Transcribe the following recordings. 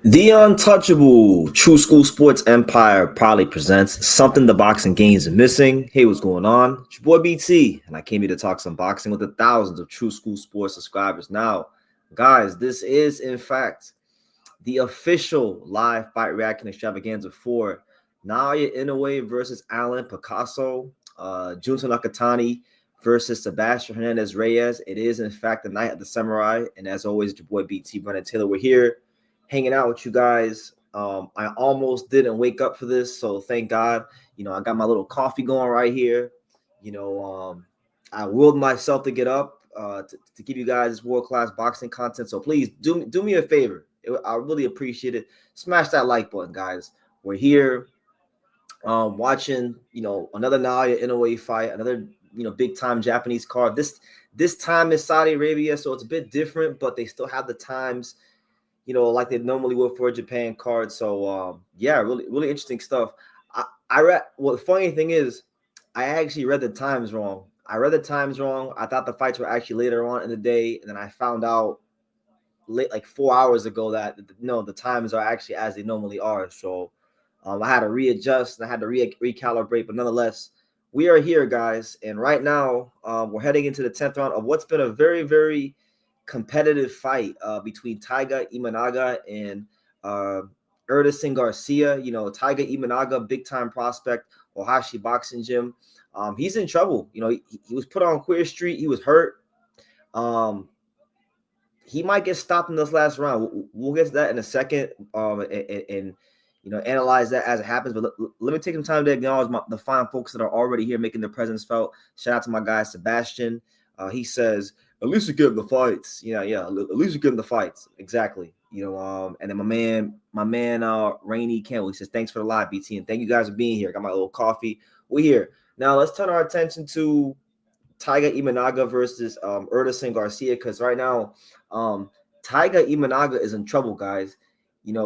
The untouchable True School Sports Empire proudly presents something the boxing game is missing. Hey, what's going on? It's your boy BT, and I came here to talk some boxing with the thousands of True School Sports subscribers. Now, guys, this is in fact the official live fight reaction extravaganza for Naoya Inoue versus Picasso, Junto Nakatani versus Sebastian Hernandez Reyes. It is in fact the night of the samurai, and as always, your boy BT Brennan Taylor. We're here hanging out with you guys. I almost didn't wake up for this, so thank God. I got my little coffee going right here. I willed myself to get up to give you guys this world-class boxing content. So please do me a favor. I really appreciate it. Smash that like button, guys. We're here watching, another Naoya Inoue fight, another, big-time Japanese card. This time is Saudi Arabia, so it's a bit different, but they still have the times, like they normally would for a Japan card. So, yeah, really interesting stuff. Well, the funny thing is, I actually read the times wrong. I thought the fights were actually later on in the day, and then I found out late, like 4 hours ago, that no, the times are actually as they normally are. So I had to readjust and I had to recalibrate, but nonetheless, we are here, guys. And right now, we're heading into the 10th round of what's been a very, very competitive fight between Taiga Imanaga and Erdison Garcia. Taiga Imanaga, big time prospect, Ohashi Boxing Gym. He's in trouble. He was put on Queer Street. He was hurt. He might get stopped in this last round. We'll get to that in a second, and analyze that as it happens. But let me take some time to acknowledge the fine folks that are already here making their presence felt. Shout out to my guy Sebastian. He says, "At least you get the fights." Yeah. At least you get the fights. Exactly. And then my man, Rainy Campbell. He says, "Thanks for the live, BT, and thank you guys for being here." Got my little coffee. We're here now. Let's turn our attention to Taiga Imanaga versus Erdison Garcia, because right now, Taiga Imanaga is in trouble, guys.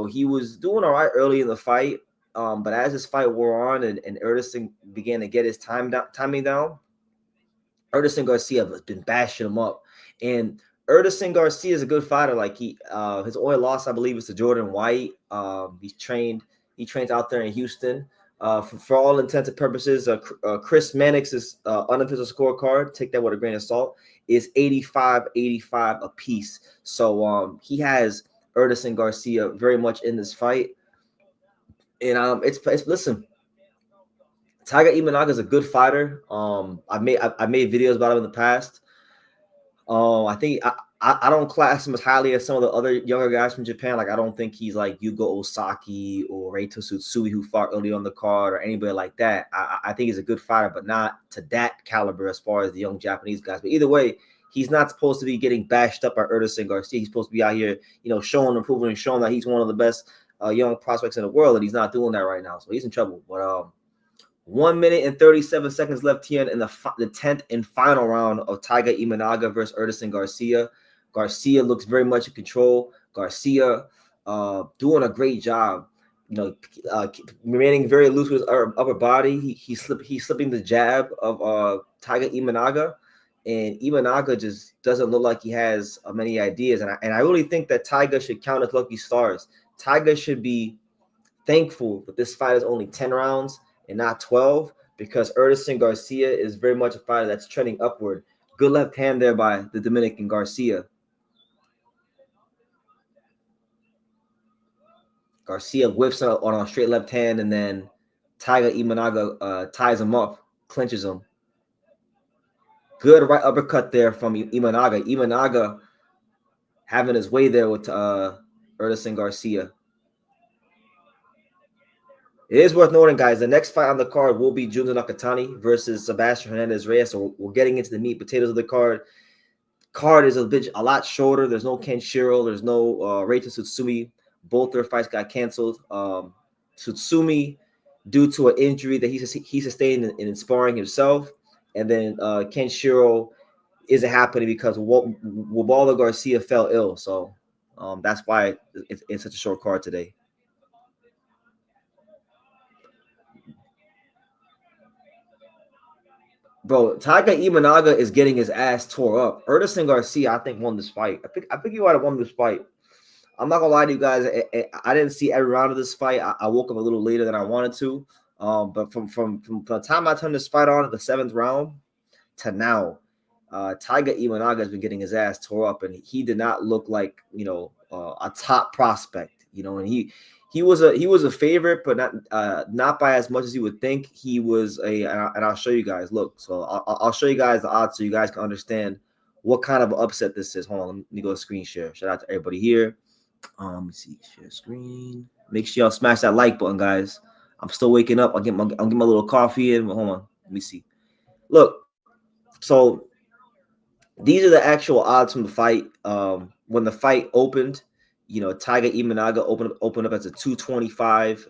He was doing all right early in the fight, but as this fight wore on and Erdison began to get his timing down, Erdison Garcia has been bashing him up. And Erdison Garcia is a good fighter. Like his only loss, I believe, is to Jordan White. He trains out there in Houston. For all intents and purposes, Chris Mannix's unofficial scorecard, take that with a grain of salt, is 85-85 apiece. So he has Erdison Garcia very much in this fight. And it's listen, Taiga Imanaga is a good fighter. I made videos about him in the past. I think I don't class him as highly as some of the other younger guys from Japan. Like, I don't think he's like Yugo Osaki or Reito Tsutsui, who fought early on the card, or anybody like that. I think he's a good fighter, but not to that caliber as far as the young Japanese guys. But either way, he's not supposed to be getting bashed up by Erdison Garcia. He's supposed to be out here, showing and proving and showing that he's one of the best young prospects in the world, and he's not doing that right now. So he's in trouble. But 1 minute and 37 seconds left here in the 10th and final round of Taiga Imanaga versus Erdison Garcia. Garcia looks very much in control. Garcia doing a great job, remaining very loose with his upper body. He's slipping the jab of Taiga Imanaga, and Imanaga just doesn't look like he has many ideas. And I really think that Taiga should count his lucky stars. Taiga should be thankful that this fight is only 10 rounds and not 12, because Erdison Garcia is very much a fighter that's trending upward. Good left hand there by the Dominican Garcia. Garcia whiffs on a straight left hand, and then Taiga Imanaga ties him up, clinches him. Good right uppercut there from Imanaga. Imanaga having his way there with Erdison Garcia. It is worth noting, guys, the next fight on the card will be Junto Nakatani versus Sebastian Hernandez Reyes. So we're getting into the meat potatoes of the card. Card is a lot shorter. There's no Kenshiro. There's no Reito Tsutsui. Both their fights got canceled. Tsutsumi, due to an injury that he sustained in sparring himself. And then Kenshiro isn't happening because Wabaldo Garcia fell ill. So that's why it's such a short card today. Bro, Taiga Imanaga is getting his ass tore up. Erdison Garcia, I think, won this fight. I think he might have won this fight. I'm not gonna lie to you guys. I didn't see every round of this fight. I woke up a little later than I wanted to. But from the time I turned this fight on at the 7th round to now, Tiger Imanaga has been getting his ass tore up, and he did not look like a top prospect. And he was a favorite, but not by as much as you would think. He was and I'll show you guys. Look, so I'll show you guys the odds so you guys can understand what kind of upset this is. Hold on, let me go to screen share. Shout out to everybody here. Let me see, share screen. Make sure y'all smash that like button, guys. I'm still waking up. I'll get my little coffee in. Hold on, let me see. Look, so these are the actual odds from the fight. When the fight opened, Tiger Imanaga opened up as a 225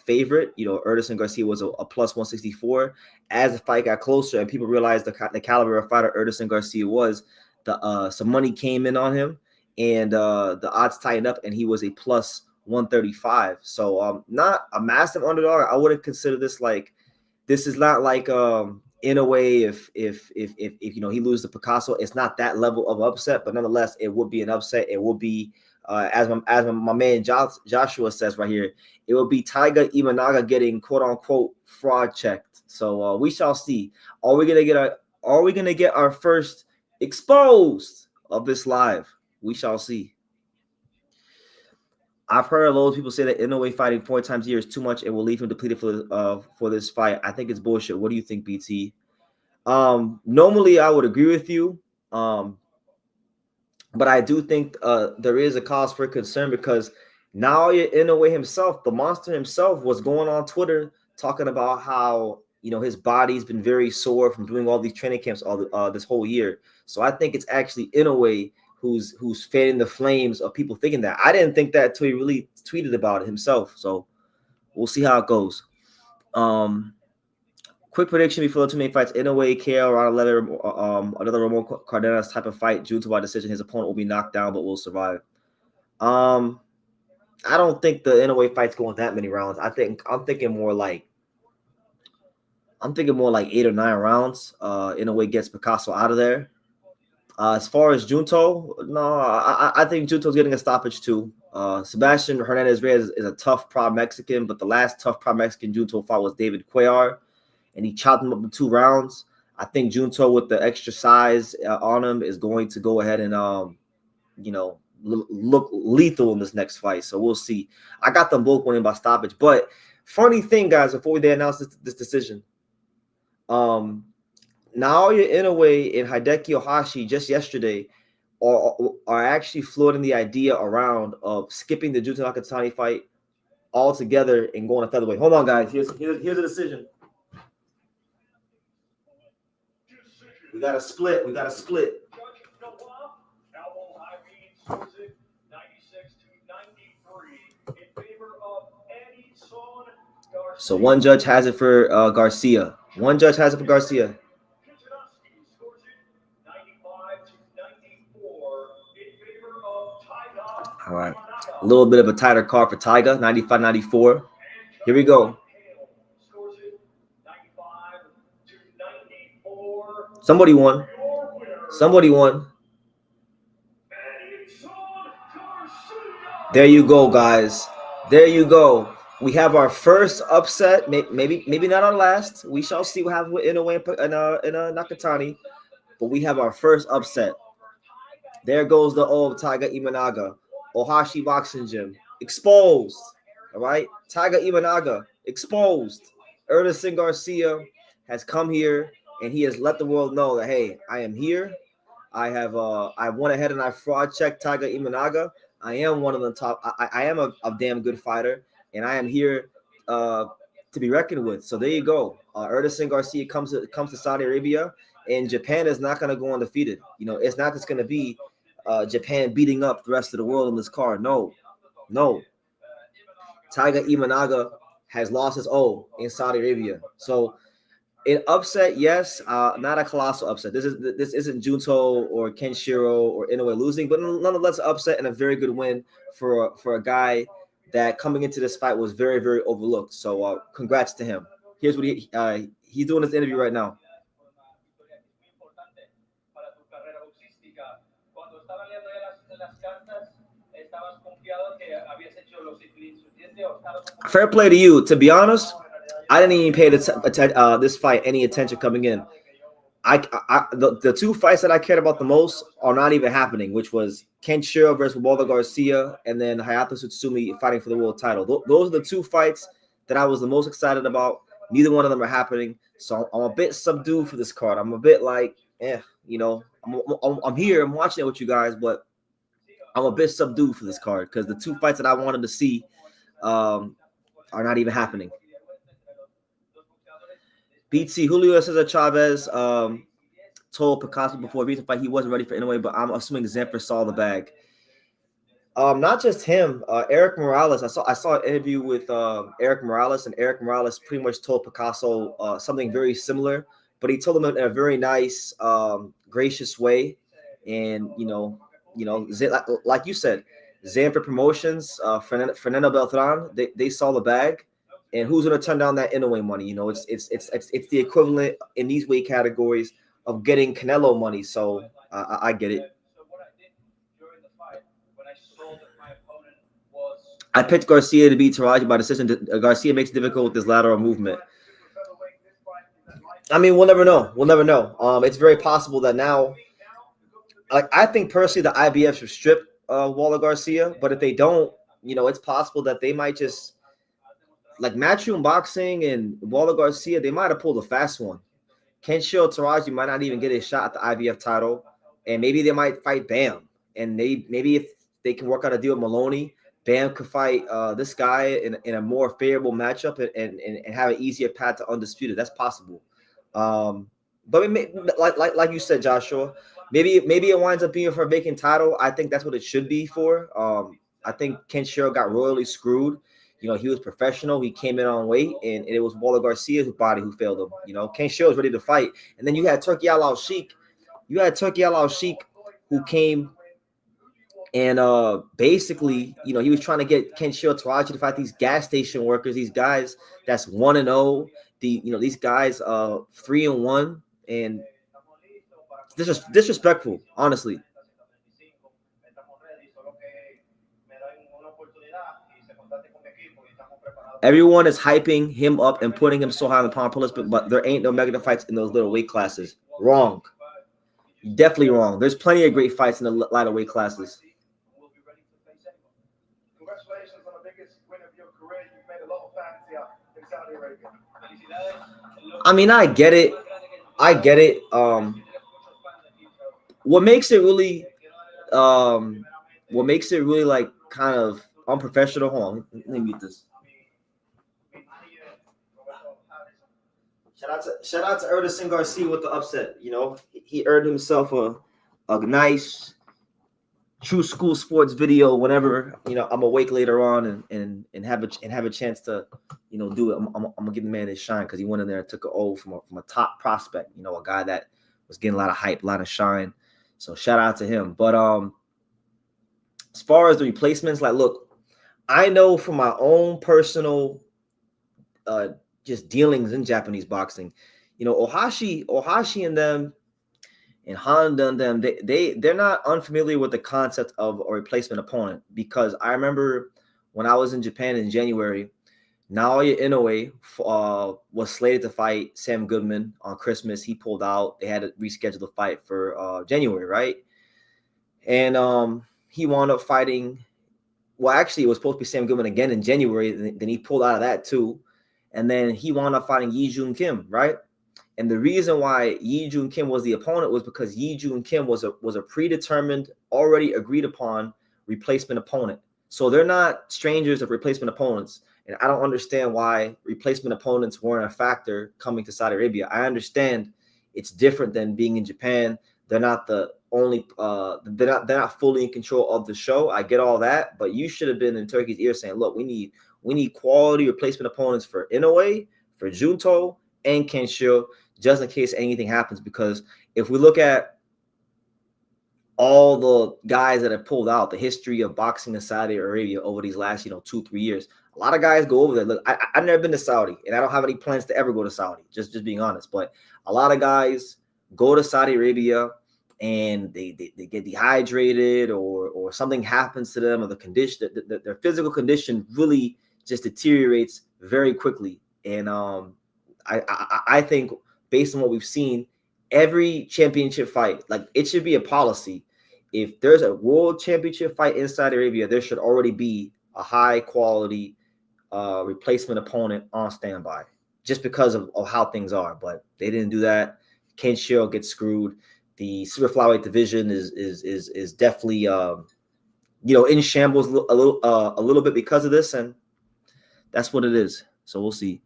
favorite. Hernandez Garcia was a plus 164. As the fight got closer and people realized the caliber of fighter Hernandez Garcia was, some money came in on him, and the odds tightened up, and he was a plus 135. So not a massive underdog. I wouldn't consider this like, this is not like Inoue, if he loses to Picasso, it's not that level of upset, but nonetheless, it would be an upset. It would be as my man Joshua says right here, it will be Tiger Imanaga getting quote unquote fraud checked. So we shall see. Are we gonna get our first exposed of this live? We shall see. I've heard a lot of people say that Inoue fighting 4 times a year is too much and will leave him depleted for this fight. I think it's bullshit. What do you think, BT? Normally I would agree with you, but I do think there is a cause for concern, because Naoya Inoue himself, the monster himself, was going on Twitter talking about how his body's been very sore from doing all these training camps this whole year. So I think it's actually Inoue who's fanning the flames of people thinking that. I didn't think that until he really tweeted about it himself. So we'll see how it goes. Quick prediction before the 2 main fights: Inoue, KO, round 11, another Ramon Cardenas type of fight. Junto by decision. His opponent will be knocked down, but will survive. I don't think the Inoue fight's going that many rounds. I'm thinking more like 8 or 9 rounds. Inoue gets Picasso out of there. As far as Junto, no, I think Junto's getting a stoppage too. Sebastian Hernandez Reyes is a tough pro Mexican, but the last tough pro Mexican Junto fought was David Cuellar, and he chopped him up in 2 rounds. I think Junto, with the extra size on him, is going to go ahead and look lethal in this next fight. So we'll see. I got them both winning by stoppage. But funny thing, guys, before they announce this decision, Naoya Inoue and Hideki Ohashi just yesterday are actually floating the idea around of skipping the Junto Nakatani fight altogether and going to featherweight. Hold on, guys. Here's a decision. We got to split. So one judge has it for Garcia. All right. A little bit of a tighter card for Tiger, 95-94. Here we go. Somebody won. There you go, guys. There you go. We have our first upset. Maybe not our last. We shall see what happens with Inoue and Nakatani. But we have our first upset. There goes the old Tiger Imanaga. Ohashi Boxing Gym. Exposed. All right? Tiger Imanaga. Exposed. Hernandez Garcia has come here, and he has let the world know that, hey, I am here. I went ahead and I fraud checked Tiger Imanaga. I am one of the top. I am a damn good fighter, and I am here to be reckoned with. So there you go. Hernandez Garcia comes to Saudi Arabia, and Japan is not going to go undefeated. It's not just going to be Japan beating up the rest of the world in this card. No. Tiger Imanaga has lost his O in Saudi Arabia. So an upset, yes, not a colossal upset. This isn't Junto or Kenshiro or Inoue losing, but nonetheless, an upset and a very good win for a guy that coming into this fight was very, very overlooked. So congrats to him. Here's what he's doing this interview right now. Fair play to you. To be honest, I didn't even pay this fight any attention coming in. The two fights that I cared about the most are not even happening, which was Kenshiro versus Walter Garcia and then Hayato Tsutsumi fighting for the world title. Those are the two fights that I was the most excited about. Neither one of them are happening. So I'm a bit subdued for this card. I'm a bit like, I'm here, I'm watching it with you guys, but I'm a bit subdued for this card because the two fights that I wanted to see are not even happening. BT Julio Cesar Chavez told Picasso before the recent fight he wasn't ready for Inoue, but I'm assuming Zanfer saw the bag. Not just him, Eric Morales. I saw an interview with Eric Morales, and Eric Morales pretty much told Picasso something very similar, but he told him in a very nice, gracious way. And like you said, Zanfer Promotions, Fernando Beltran, they saw the bag. And who's going to turn down that Inoue money? It's the equivalent in these weight categories of getting Canelo money. So I get it. I picked Garcia to beat Taraji by decision. Garcia makes it difficult with his lateral movement. I mean, we'll never know. It's very possible that now, I think personally the IBF should strip Walter Garcia, but if they don't, it's possible that they might just, like Matchroom Boxing and Walter Garcia, they might have pulled a fast one. Kenshiro Taraji might not even get a shot at the IBF title, and maybe they might fight Bam. And maybe if they can work out a deal with Maloney, Bam could fight this guy in a more favorable matchup and have an easier path to undisputed. That's possible. But it may, like you said, Joshua, maybe it winds up being for a vacant title. I think that's what it should be for. I think Kenshiro got royally screwed. He was professional. He came in on weight, and it was Walter Garcia's body who failed him. Kenshiro was ready to fight. And then you had Turki Al Sheikh. Who came and basically, he was trying to get Kenshiro Taraji to fight these gas station workers, these guys that's 1-0, these guys 3-1, and disrespectful, honestly. Everyone is hyping him up and putting him so high on the pound per list, but there ain't no mega fights in those little weight classes. Wrong. Definitely wrong. There's plenty of great fights in the lighter weight classes. Congratulations on the biggest win of your career. You've made a lot of fans here in Saudi Arabia. I mean, I get it. What makes it really like kind of unprofessional? Hold on, let me mute this. Shout out to Erdison Garcia with the upset. He earned himself a nice True School Sports video whenever I'm awake later on and have a chance to do it. I'm gonna give the man his shine because he went in there and took an O from a top prospect. A guy that was getting a lot of hype, a lot of shine. So shout out to him. But as far as the replacements, like, look, I know from my own personal just dealings in Japanese boxing, Ohashi and them and Honda and them, they're not unfamiliar with the concept of a replacement opponent, because I remember when I was in Japan in January, Naoya Inoue was slated to fight Sam Goodman on Christmas. He pulled out. They had to reschedule the fight for January, right? And he wound up fighting. Well, actually, it was supposed to be Sam Goodman again in January. Then he pulled out of that too. And then he wound up fighting Yi Jun Kim, right? And the reason why Yi Jun Kim was the opponent was because Yi Jun Kim was a predetermined, already agreed upon replacement opponent. So they're not strangers of replacement opponents. And I don't understand why replacement opponents weren't a factor coming to Saudi Arabia. I understand it's different than being in Japan. They're not the only they're not fully in control of the show. I get all that, but you should have been in Turkey's ear saying, look, we need quality replacement opponents for Inoue, for Junto, and Kenshiro, just in case anything happens. Because if we look at all the guys that have pulled out, the history of boxing in Saudi Arabia over these last 2-3 years, a lot of guys go over there. Look, I've never been to Saudi, and I don't have any plans to ever go to Saudi, just being honest. But a lot of guys go to Saudi Arabia and they get dehydrated or something happens to them, or the condition, their physical condition really just deteriorates very quickly. And I think based on what we've seen, every championship fight, like, it should be a policy. If there's a world championship fight in Saudi Arabia, there should already be a high quality replacement opponent on standby, just because of how things are. But they didn't do that. Kenshiro gets screwed. The super flyweight division is definitely in shambles a little bit because of this, and that's what it is. So we'll see.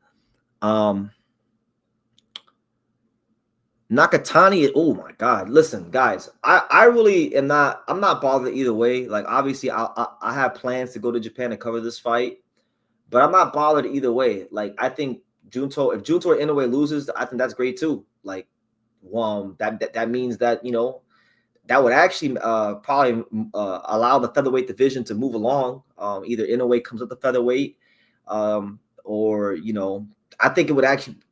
Nakatani, oh my God! Listen, guys, I really am not. I'm not bothered either way. Like, obviously, I have plans to go to Japan and cover this fight, but I'm not bothered either way. Like, I think Junto, if Junto or Inoue loses, I think that's great too. Like, that means that that would actually probably allow the featherweight division to move along. Either Inoue comes up the featherweight, or I think it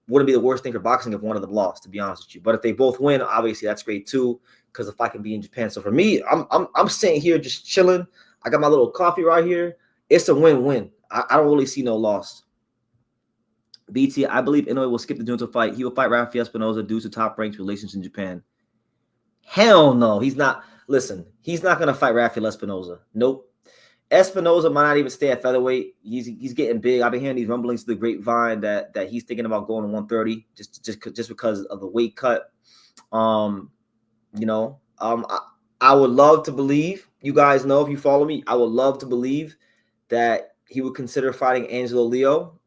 wouldn't be the worst thing for boxing if one of them lost, to be honest with you. But if they both win, obviously that's great too, because the fight can be in Japan. So for me, I'm sitting here just chilling. I got my little coffee right here. It's a win-win. I don't really see no loss. BT, I believe Inoue will skip the Junto fight. He will fight Rafael Espinoza due to top-ranked relations in Japan. Hell no, he's not. Listen, he's not going to fight Rafael Espinoza. Nope. Espinoza might not even stay at featherweight. He's getting big. I've been hearing these rumblings to the grapevine that he's thinking about going to 130 just because of the weight cut. I would love to believe, you guys know if you follow me, I would love to believe that he would consider fighting Angelo Leo.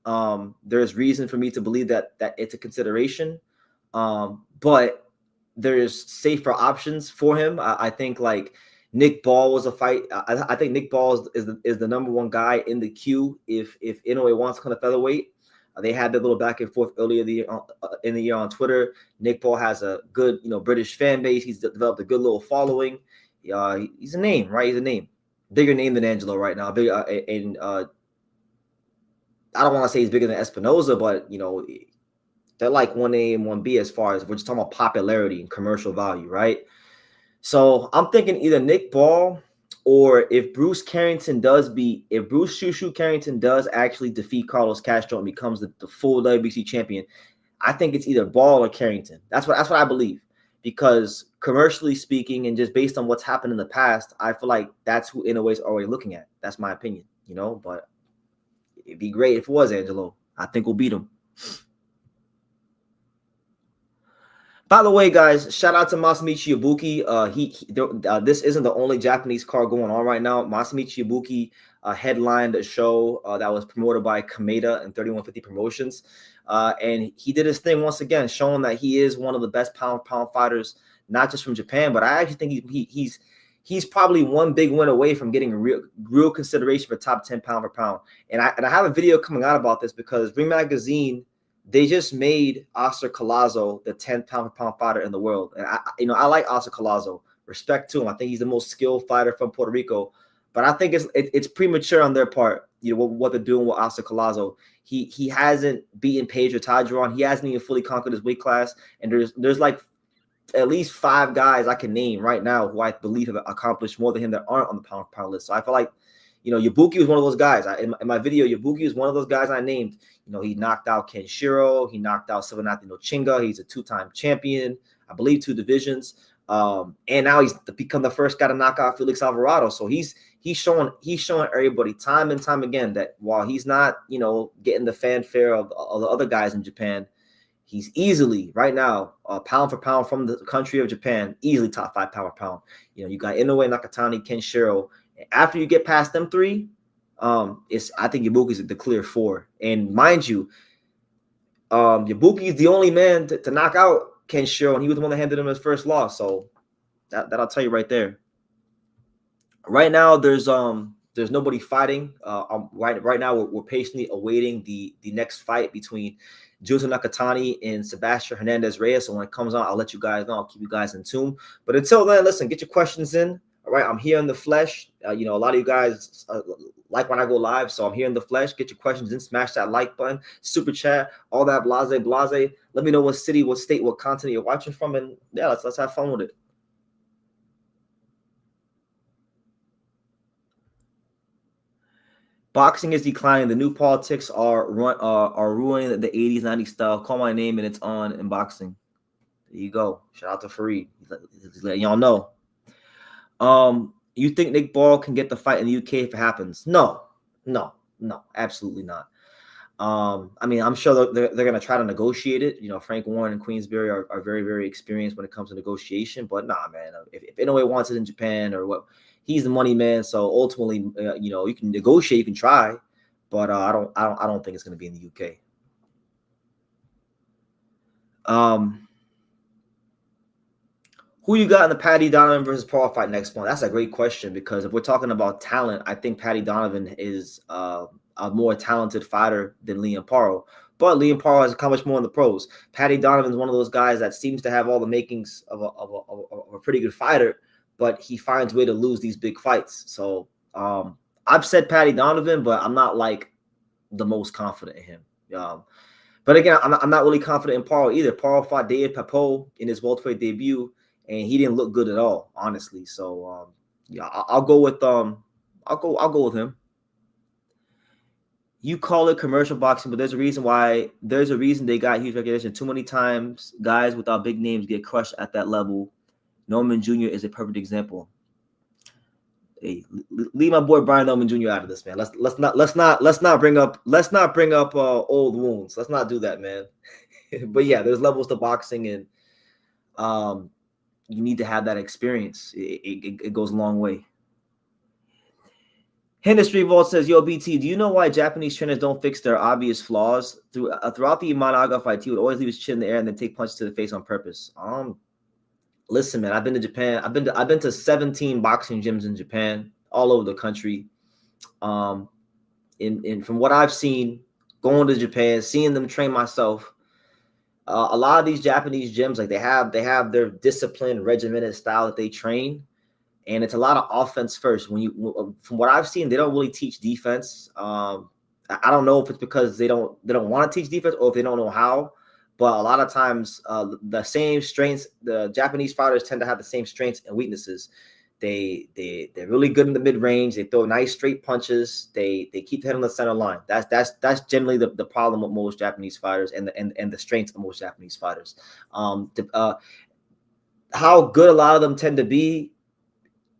There's reason for me to believe that it's a consideration, but there's safer options for him. I think like Nick Ball was a fight. I think Nick Ball is the number one guy in the queue if Inoue wants to come to featherweight. They had that little back and forth earlier in the year on Twitter. Nick Ball has a good British fan base. He's developed a good little following. He's a name, right? He's a name, bigger name than Angelo right now. Big and I don't want to say he's bigger than Espinoza, but they're like 1A and 1B as far as we're just talking about popularity and commercial value, right? So I'm thinking either Nick Ball, or if Bruce Shushu Carrington does actually defeat Carlos Castro and becomes the full WBC champion, I think it's either Ball or Carrington. That's what I believe, because commercially speaking and just based on what's happened in the past, I feel like that's who Inoue's already looking at. That's my opinion, but it'd be great if it was Angelo. I think we'll beat him. By the way, guys, shout out to Masamichi Ibuki. This isn't the only Japanese card going on right now. Masamichi Ibuki headlined a show that was promoted by Kameda and 3150 Promotions. And he did his thing once again, showing that he is one of the best pound-for-pound fighters, not just from Japan, but I actually think he's probably one big win away from getting real consideration for top 10 pound-for-pound. And I have a video coming out about this because Ring Magazine, they just made Oscar Collazo the 10th pound-for-pound fighter in the world. And I like Oscar Collazo. Respect to him. I think he's the most skilled fighter from Puerto Rico. But I think it's premature on their part, what they're doing with Oscar Collazo. He hasn't beaten Pedro Tadron. He hasn't even fully conquered his weight class. And there's like at least 5 guys I can name right now who I believe have accomplished more than him that aren't on the pound-for-pound list. So I feel like, Yabuki was one of those guys. In my video, Yabuki is one of those guys I named. He knocked out Kenshiro. He knocked out Silvanathi Chinga. He's a 2-time champion, I believe 2 divisions. And now he's become the first guy to knock out Felix Alvarado. So he's showing everybody time and time again that while he's not, getting the fanfare of the other guys in Japan, he's easily right now, pound for pound from the country of Japan, easily top 5 pound for pound. You got Inoue, Nakatani, Kenshiro. After you get past them 3, I think Yabuki is the clear 4. And mind you, Yabuki is the only man to knock out Kenshiro, and he was the one that handed him his first loss. So that I'll tell you right there. Right now, there's nobody fighting. Right now, we're patiently awaiting the next fight between Junto Nakatani and Sebastian Hernandez Reyes. So when it comes out, I'll let you guys know. I'll keep you guys in tune. But until then, listen, get your questions in. All right, I'm here in the flesh. A lot of you guys like when I go live, so I'm here in the flesh. Get your questions in, smash that like button, super chat, all that blase. Let me know what city, what state, what continent you're watching from, and yeah, let's have fun with it. Boxing is declining. The new politics are ruining the 80s, 90s style. Call my name and it's on in boxing. There you go. Shout out to Fareed. He's letting y'all know. You think Nick Ball can get the fight in the UK if it happens? No, absolutely not. I mean, I'm sure they're going to try to negotiate it. You know, Frank Warren and Queensberry are very, very experienced when it comes to negotiation. But nah, man, if Inoue wants it in Japan or what, he's the money man. So ultimately, you know, you can negotiate, you can try, but I don't think it's going to be in the UK. Who you got in the Paddy Donovan versus Paul fight next month? That's a great question, because if we're talking about talent, I think Paddy Donovan is a more talented fighter than Liam Paro. But Liam Paro has accomplished more in the pros. Paddy Donovan is one of those guys that seems to have all the makings of a pretty good fighter, but he finds a way to lose these big fights. So I've said Paddy Donovan, but I'm not like the most confident in him. But again, I'm not really confident in Paro either. Paro fought David Papo in his welterweight debut, and he didn't look good at all, honestly. So yeah, I'll go with him. You call it commercial boxing, but there's a reason they got huge recognition. Too many times guys without big names get crushed at that level. Norman Jr. is a perfect example. Hey, leave my boy Brian Norman Jr. out of this, man. Let's not bring up old wounds. Let's not do that, man. But yeah, there's levels to boxing, and you need to have that experience. It goes a long way. Industry Vault says, yo, BT, do you know why Japanese trainers don't fix their obvious flaws? Throughout the Imanaga fight, he would always leave his chin in the air and then take punches to the face on purpose. Listen, man, I've been to Japan. I've been to 17 boxing gyms in Japan, all over the country. From what I've seen, going to Japan, seeing them train myself, a lot of these Japanese gyms, like they have their disciplined, regimented style that they train. And it's a lot of offense first. From what I've seen, they don't really teach defense. I don't know if it's because they don't want to teach defense or if they don't know how. But a lot of times, the same strengths, the Japanese fighters tend to have the same strengths and weaknesses. They're really good in the mid range. They throw nice straight punches. They keep the head on the center line. That's generally the problem with most Japanese fighters and the strengths of most Japanese fighters. How good a lot of them tend to be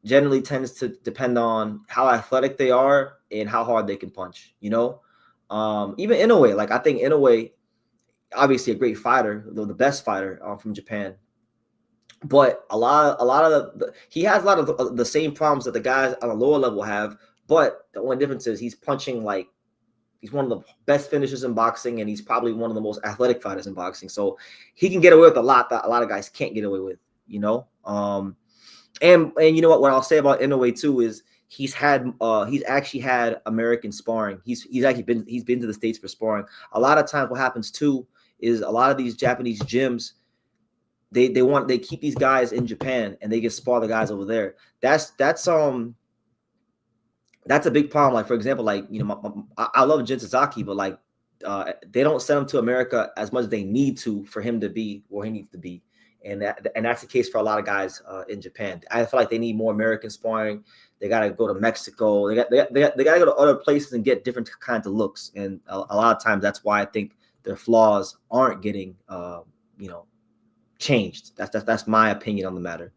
generally tends to depend on how athletic they are and how hard they can punch, you know? Even Inoue, like I think Inoue, obviously a great fighter, the best fighter from Japan. But a lot of he has a lot of the same problems that the guys on a lower level have, but the only difference is he's punching like he's one of the best finishers in boxing, and he's probably one of the most athletic fighters in boxing. So he can get away with a lot that a lot of guys can't get away with, you know? And you know what I'll say about Inoue too is he's actually had American sparring. He's been to the States for sparring. A lot of times what happens too is a lot of these Japanese gyms, they keep these guys in Japan and they get spar the guys over there. That's a big problem. Like for example, like you know, I love Jin Sasaki, but like they don't send him to America as much as they need to for him to be where he needs to be. And that's the case for a lot of guys in Japan. I feel like they need more American sparring. They got to go to Mexico. They got to go to other places and get different kinds of looks. And a lot of times that's why I think their flaws aren't getting changed. That's my opinion on the matter.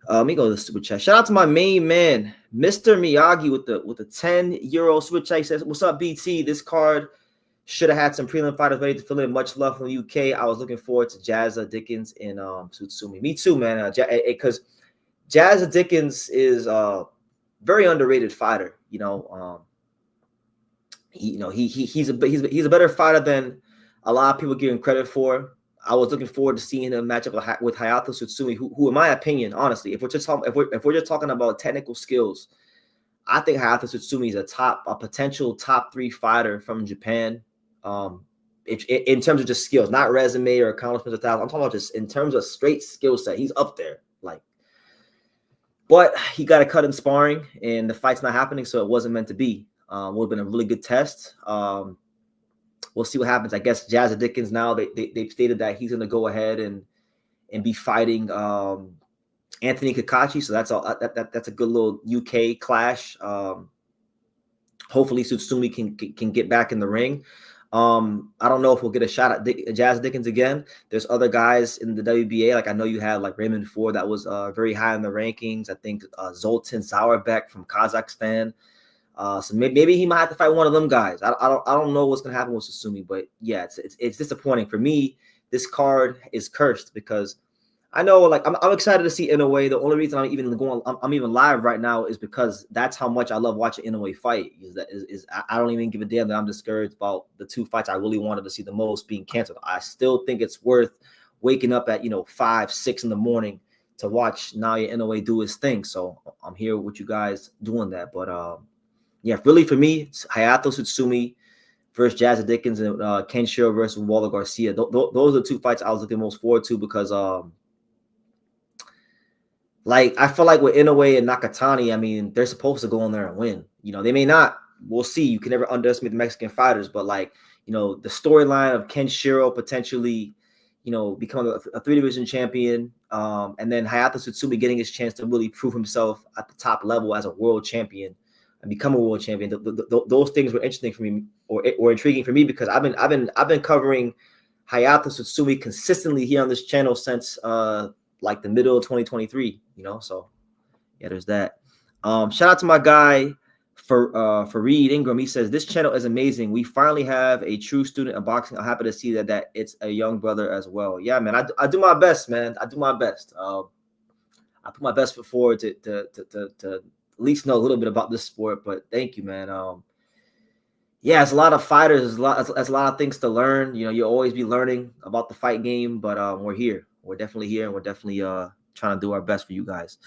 Let me go to the super chat. Shout out to my main man, Mr. Miyagi, with the 10 euro super chat. He says, "What's up, BT? This card should have had some prelim fighters ready to fill in. Much love from the UK. I was looking forward to Jazza Dickens and Tsutsumi. Me too, man. Because Jazza Dickens is a very underrated fighter. You know, he's a better fighter than a lot of people give him credit for. I was looking forward to seeing him match up with Hayato Tsutsumi, who, in my opinion, honestly, if we're just talking about technical skills, I think Hayato Tsutsumi is a potential top 3 fighter from Japan. In terms of just skills, not resume or accomplishments of talent. I'm talking about just in terms of straight skill set. He's up there, but he got a cut in sparring, and the fight's not happening, so it wasn't meant to be. Would have been a really good test. We'll see what happens. I guess Jazza Dickens now they've stated that he's going to go ahead and be fighting Anthony Kakachi, so that's a good little UK clash. hopefully Tsutsumi can get back in the ring. I don't know if we'll get a shot at Jazz Dickens again. There's other guys in the WBA. Like I know you have like Raymond Ford that was very high in the rankings. I think Zoltan Sauerbek from Kazakhstan. So maybe he might have to fight one of them guys. I don't know what's gonna happen with Tsutsumi, but yeah, it's disappointing for me. This card is cursed because I know, like, I'm excited to see Inoue. The only reason I'm even live right now is because that's how much I love watching Inoue fight. I don't even give a damn that I'm discouraged about the 2 fights I really wanted to see the most being canceled. I still think it's worth waking up at 5, 6 in the morning to watch Naoya Inoue do his thing. So I'm here with you guys doing that. But yeah, really for me, it's Hayato Tsutsumi versus Jazz Dickens and Kenshiro versus Walter Garcia. Those are the 2 fights I was looking most forward to because like I feel like with Inoue and Nakatani, I mean, they're supposed to go in there and win. They may not. We'll see. You can never underestimate the Mexican fighters, but like, the storyline of Kenshiro potentially, becoming a 3-division champion, and then Hayato Tsutsumi getting his chance to really prove himself at the top level as a world champion and become a world champion. Those things were interesting for me, or intriguing for me, because I've been covering Hayato Tsutsumi consistently here on this channel since like the middle of 2023, so yeah, there's that. Shout out to my guy Fareed Ingram. He says this channel is amazing. We finally have a true student of boxing. I'm happy to see that it's a young brother as well. Yeah, man, I do my best, man. I do my best. I put my best foot forward to at least know a little bit about this sport. But thank you, man. Yeah, it's a lot of fighters. It's a lot of things to learn. You'll always be learning about the fight game, but we're here. We're definitely here, and we're definitely trying to do our best for you guys.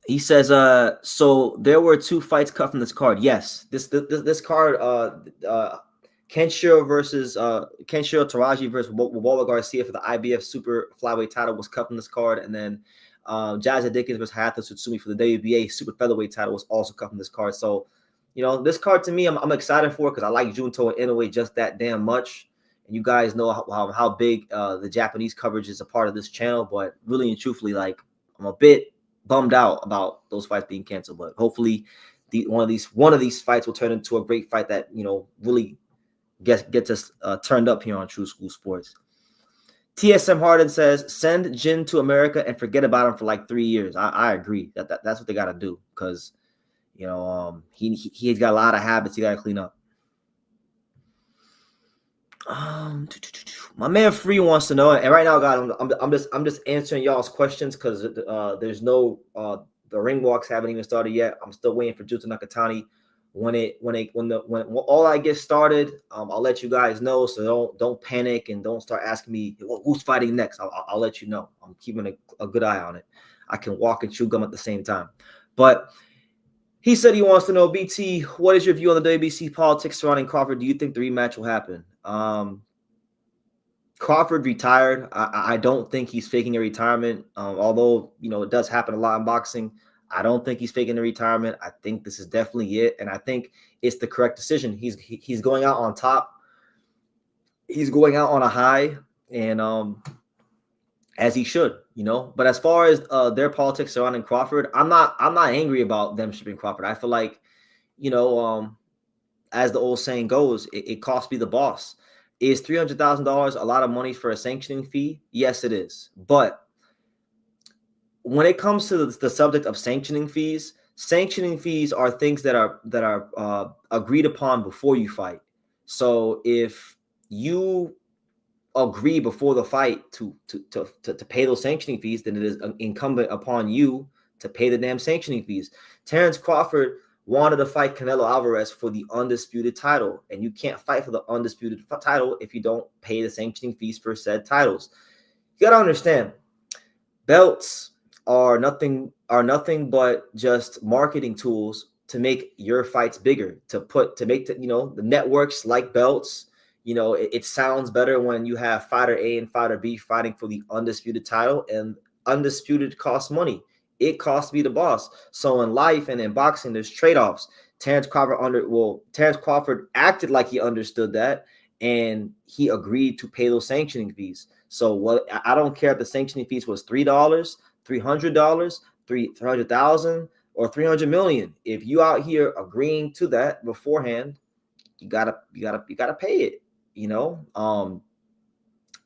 He says, so there were 2 fights cut from this card. Yes, this card, Kenshiro Taraji versus Walter Garcia for the IBF Super Flyweight title was cut from this card, and then Jazz Dickens versus Hayato Tsutsumi for the WBA Super Featherweight title was also cut from this card. So, this card to me, I'm excited for because I like Junto and Inoue just that damn much. And you guys know how big the Japanese coverage is a part of this channel. But really and truthfully, like, I'm a bit bummed out about those fights being canceled. But hopefully, one of these fights will turn into a great fight that really gets us turned up here on True School Sports. TSM Harden says, send Jin to America and forget about him for like 3 years. I agree. That's what they got to do because, he's got a lot of habits he got to clean up. My man Free wants to know, and right now, guys, I'm just answering y'all's questions because there's no the ring walks haven't even started yet. I'm still waiting for Junto Nakatani. When all I get started, I'll let you guys know. So don't panic and don't start asking me who's fighting next. I'll let you know. I'm keeping a good eye on it. I can walk and chew gum at the same time. But he said he wants to know, BT, what is your view on the WBC politics surrounding Crawford? Do you think the rematch will happen? Crawford retired. I don't think he's faking a retirement. Although it does happen a lot in boxing. I don't think he's faking the retirement. I think this is definitely it, and I think it's the correct decision. He's going out on top. He's going out on a high, and as he should, But as far as their politics surrounding Crawford, I'm not angry about them shipping Crawford. I feel like, as the old saying goes, it cost me the boss. Is $300,000 a lot of money for a sanctioning fee? Yes, it is. But when it comes to the subject of sanctioning fees are things that are agreed upon before you fight. So if you agree before the fight to pay those sanctioning fees, then it is incumbent upon you to pay the damn sanctioning fees. Terrence Crawford wanted to fight Canelo Alvarez for the undisputed title, and you can't fight for the undisputed title if you don't pay the sanctioning fees for said titles. You got to understand, belts are nothing but just marketing tools to make your fights bigger, to make the networks like belts. It sounds better when you have fighter A and fighter B fighting for the undisputed title, and undisputed costs money. It costs me the boss. So in life and in boxing, there's trade-offs. Terrence Crawford acted like he understood that, and he agreed to pay those sanctioning fees. So I don't care if the sanctioning fees was $3, $300, 300,000 or 300 million. If you out here agreeing to that beforehand, you gotta pay it.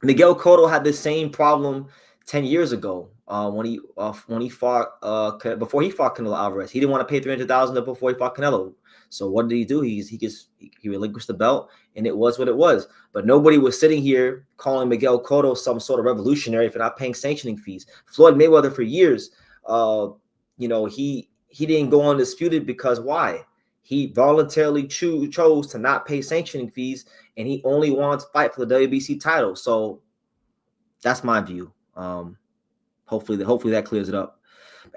Miguel Cotto had the same problem 10 years ago when he fought before he fought Canelo Alvarez. He didn't want to pay 300,000 before he fought Canelo. So what did he do? He relinquished the belt, and it was what it was. But nobody was sitting here calling Miguel Cotto some sort of revolutionary for not paying sanctioning fees. Floyd Mayweather for years, he didn't go undisputed because why? He voluntarily chose to not pay sanctioning fees, and he only wants to fight for the WBC title. So that's my view. Hopefully that clears it up.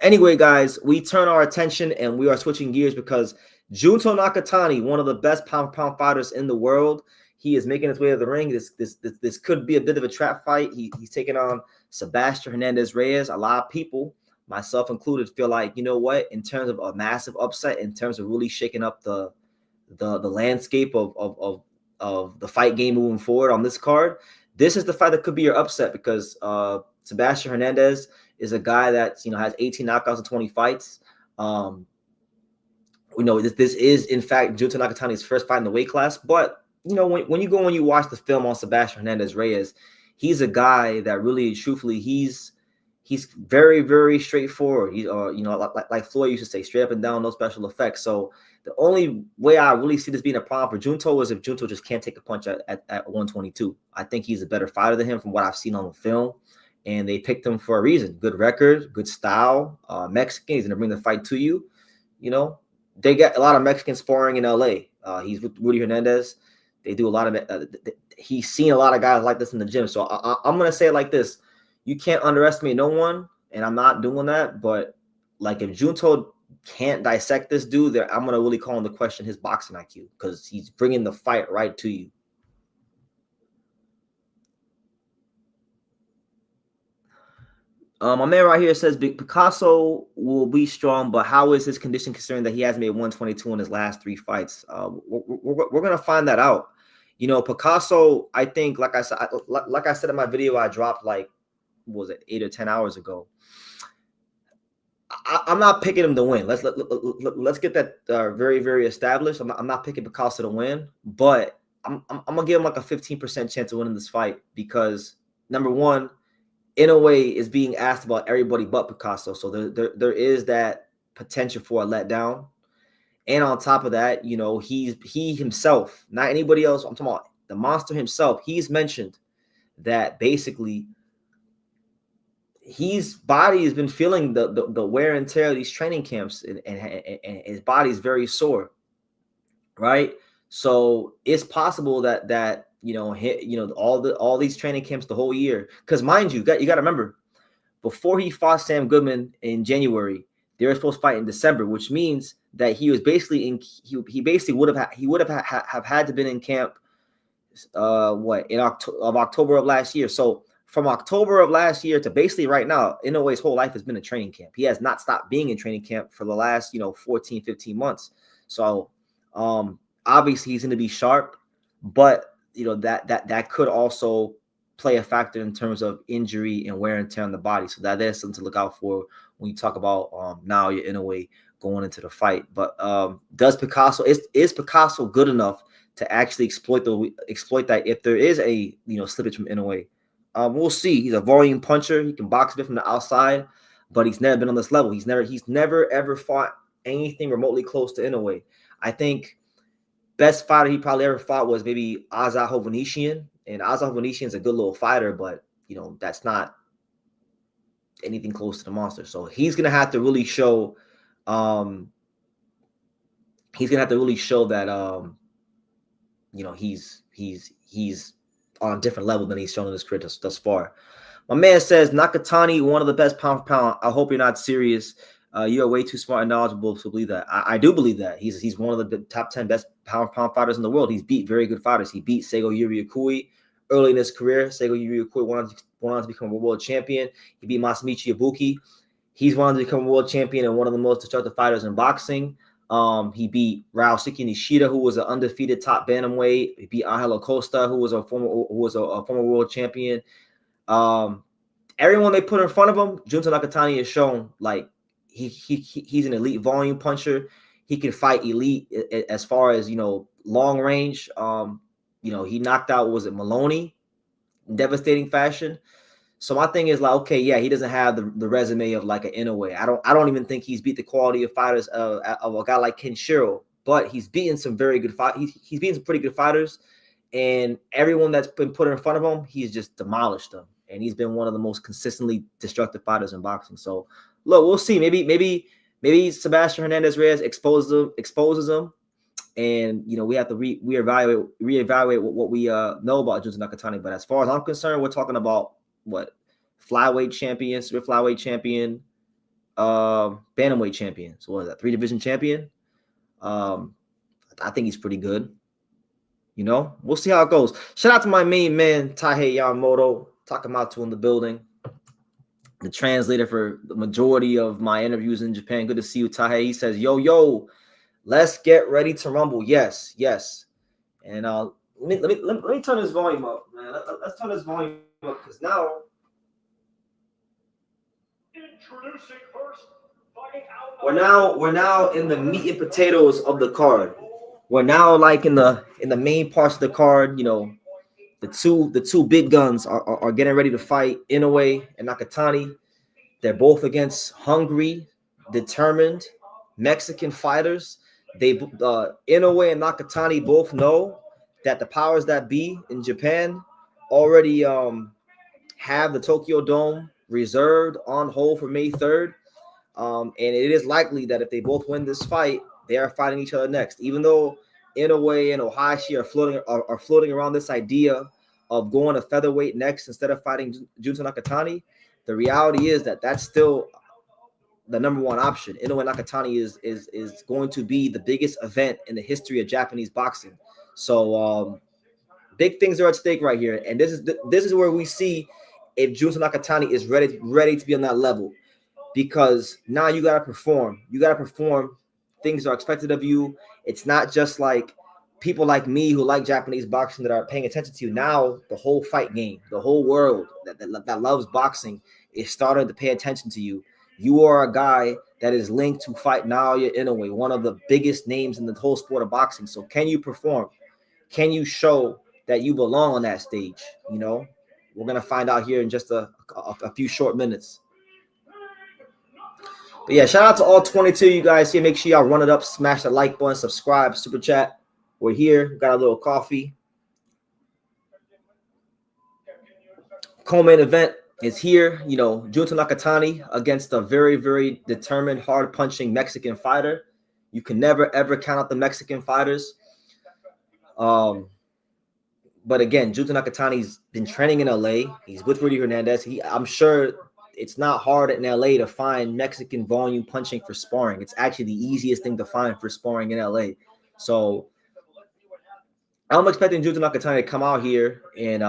Anyway, guys, we turn our attention and we are switching gears because Junto Nakatani, one of the best pound-for-pound fighters in the world, he is making his way to the ring. This could be a bit of a trap fight. He's taking on Sebastian Hernandez Reyes. A lot of people, myself included, feel like, you know what, in terms of a massive upset, in terms of really shaking up the landscape of the fight game moving forward on this card, this is the fight that could be your upset because Sebastian Hernandez is a guy that has 18 knockouts in 20 fights. We know this is in fact Junto Nakatani's first fight in the weight class, but when you watch the film on Sebastian Hernandez Reyes, he's a guy that really, truthfully, he's very, very straightforward. He's like Floyd used to say, straight up and down, no special effects. So the only way I really see this being a problem for Junto is if Junto just can't take a punch at 122. I think he's a better fighter than him from what I've seen on the film, and they picked him for a reason. Good record, good style, Mexican. He's gonna bring the fight to you. They get a lot of Mexican sparring in LA. He's with Rudy Hernandez. They do a lot of it. He's seen a lot of guys like this in the gym. So I'm going to say it like this. You can't underestimate no one, and I'm not doing that. But, like, if Junto can't dissect this dude, I'm going to really call into question his boxing IQ because he's bringing the fight right to you. My man right here says Picasso will be strong, but how is his condition considering that he has made 122 in his last 3 fights? We're gonna find that out. Picasso, I think, like I said in my video, I dropped like, what was it, 8 or 10 hours ago. I'm not picking him to win. Let's get that very, very established. I'm not picking Picasso to win, but I'm gonna give him like a 15% chance of winning this fight because, number one, Inoue is being asked about everybody but Picasso. So there is that potential for a letdown. And on top of that, he himself, not anybody else, I'm talking about the monster himself, he's mentioned that basically his body has been feeling the wear and tear of these training camps, and his body's very sore, right? So it's possible that all these training camps the whole year, because mind you, you got to remember, before he fought Sam Goodman in January, they were supposed to fight in December, which means that he was basically he basically would have had to been in camp in October of last year. So from October of last year to basically right now, Inoue's whole life has been a training camp. He has not stopped being in training camp for the last 14, 15 months. So obviously he's going to be sharp, but that could also play a factor in terms of injury and wear and tear on the body. So that is something to look out for when you talk about Naoya Inoue going into the fight. But is Picasso good enough to actually exploit that if there is a slippage from Inoue? We'll see. He's a volume puncher. He can box a bit from the outside, but he's never been on this level. He's never ever fought anything remotely close to Inoue. I think best fighter he probably ever fought was maybe Azar Hovhannisyan, and Azar Hovhannisyan's a good little fighter, but that's not anything close to the monster. So he's gonna have to really show. He's gonna have to really show that he's on a different level than he's shown in his career thus far. My man says Nakatani, one of the best pound for pound. I hope you're not serious. You are way too smart and knowledgeable to believe that. I do believe that. He's one of the top 10 best pound for pound fighters in the world. He's beat very good fighters. He beat Seigo Yuriokui early in his career. Seigo Yuriokui wanted to become a world champion. He beat Masamichi Ibuki. He's wanted to become a world champion and one of the most destructive fighters in boxing. He beat Ryosuke Nishida, who was an undefeated top bantamweight. He beat Angelo Costa, who was a former world champion. Everyone they put in front of him, Junto Nakatani has shown like he's an elite volume puncher. He can fight elite as far as, long range. He knocked out, was it Maloney, in devastating fashion. So my thing is like, okay, yeah, he doesn't have the resume of like an Inoue. I don't even think he's beat the quality of fighters of a guy like Kenshiro, but he's beaten some very good fight. He's beaten some pretty good fighters, and everyone that's been put in front of him, he's just demolished them. And he's been one of the most consistently destructive fighters in boxing. So look, we'll see. Maybe Sebastian Hernandez Reyes exposes him, and we have to reevaluate what we know about Junto Nakatani. But as far as I'm concerned, we're talking about what flyweight champion, super flyweight champion, bantamweight champion. So what is that? 3-division champion. I think he's pretty good. We'll see how it goes. Shout out to my main man Taihei Yamamoto, Takamatsu in the building, the translator for the majority of my interviews in Japan. Good to see you, Taihei. He says, yo, let's get ready to rumble. Yes. And let me turn this volume up, man. Let's turn this volume up, because now introducing first, we're now in the meat and potatoes of the card. We're now like in the main parts of the card. The two big guns are getting ready to fight, Inoue and Nakatani. They're both against hungry, determined Mexican fighters. Inoue and Nakatani both know that the powers that be in Japan already have the Tokyo Dome reserved on hold for May 3rd. And it is likely that if they both win this fight, they are fighting each other next. Even though Inoue and Ohashi are floating around this idea of going to featherweight next instead of fighting Junto Nakatani, the reality is that that's still the number one option. Inoue Nakatani is going to be the biggest event in the history of Japanese boxing. So big things are at stake right here, and this is where we see if Junto Nakatani is ready to be on that level, because now you gotta perform. Things are expected of you. It's not just like people like me who like Japanese boxing that are paying attention to you. Now the whole fight game, the whole world that loves boxing is starting to pay attention to you. You are a guy that is linked to fight Naoya Inoue, one of the biggest names in the whole sport of boxing. So can you perform? Can you show that you belong on that stage? We're going to find out here in just a few short minutes. But yeah, shout out to all 22 you guys here. Make sure y'all run it up, smash the like button, subscribe, super chat. We're here. Got a little coffee. Co-main event is here. Junto Nakatani against a very, very determined, hard-punching Mexican fighter. You can never, ever count out the Mexican fighters. But again, Junto Nakatani's been training in LA. He's with Rudy Hernandez. I'm sure it's not hard in LA to find Mexican volume punching for sparring. It's actually the easiest thing to find for sparring in LA. So I'm expecting Junto Nakatani to come out here and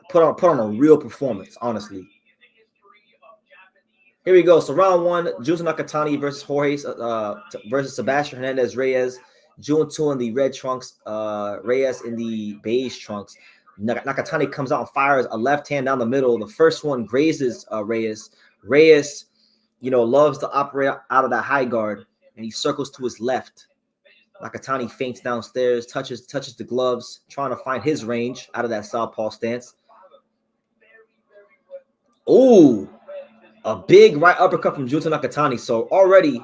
put on a real performance, honestly. Here we go. So round one, Junto Nakatani versus Jorge versus Sebastian Hernandez Reyes. Junto in the red trunks, Reyes in the beige trunks. Nakatani comes out and fires a left hand down the middle. The first one grazes Reyes. Reyes, loves to operate out of that high guard, and he circles to his left. Nakatani feints downstairs, touches the gloves, trying to find his range out of that southpaw stance. Oh, a big right uppercut from Junto Nakatani. So already,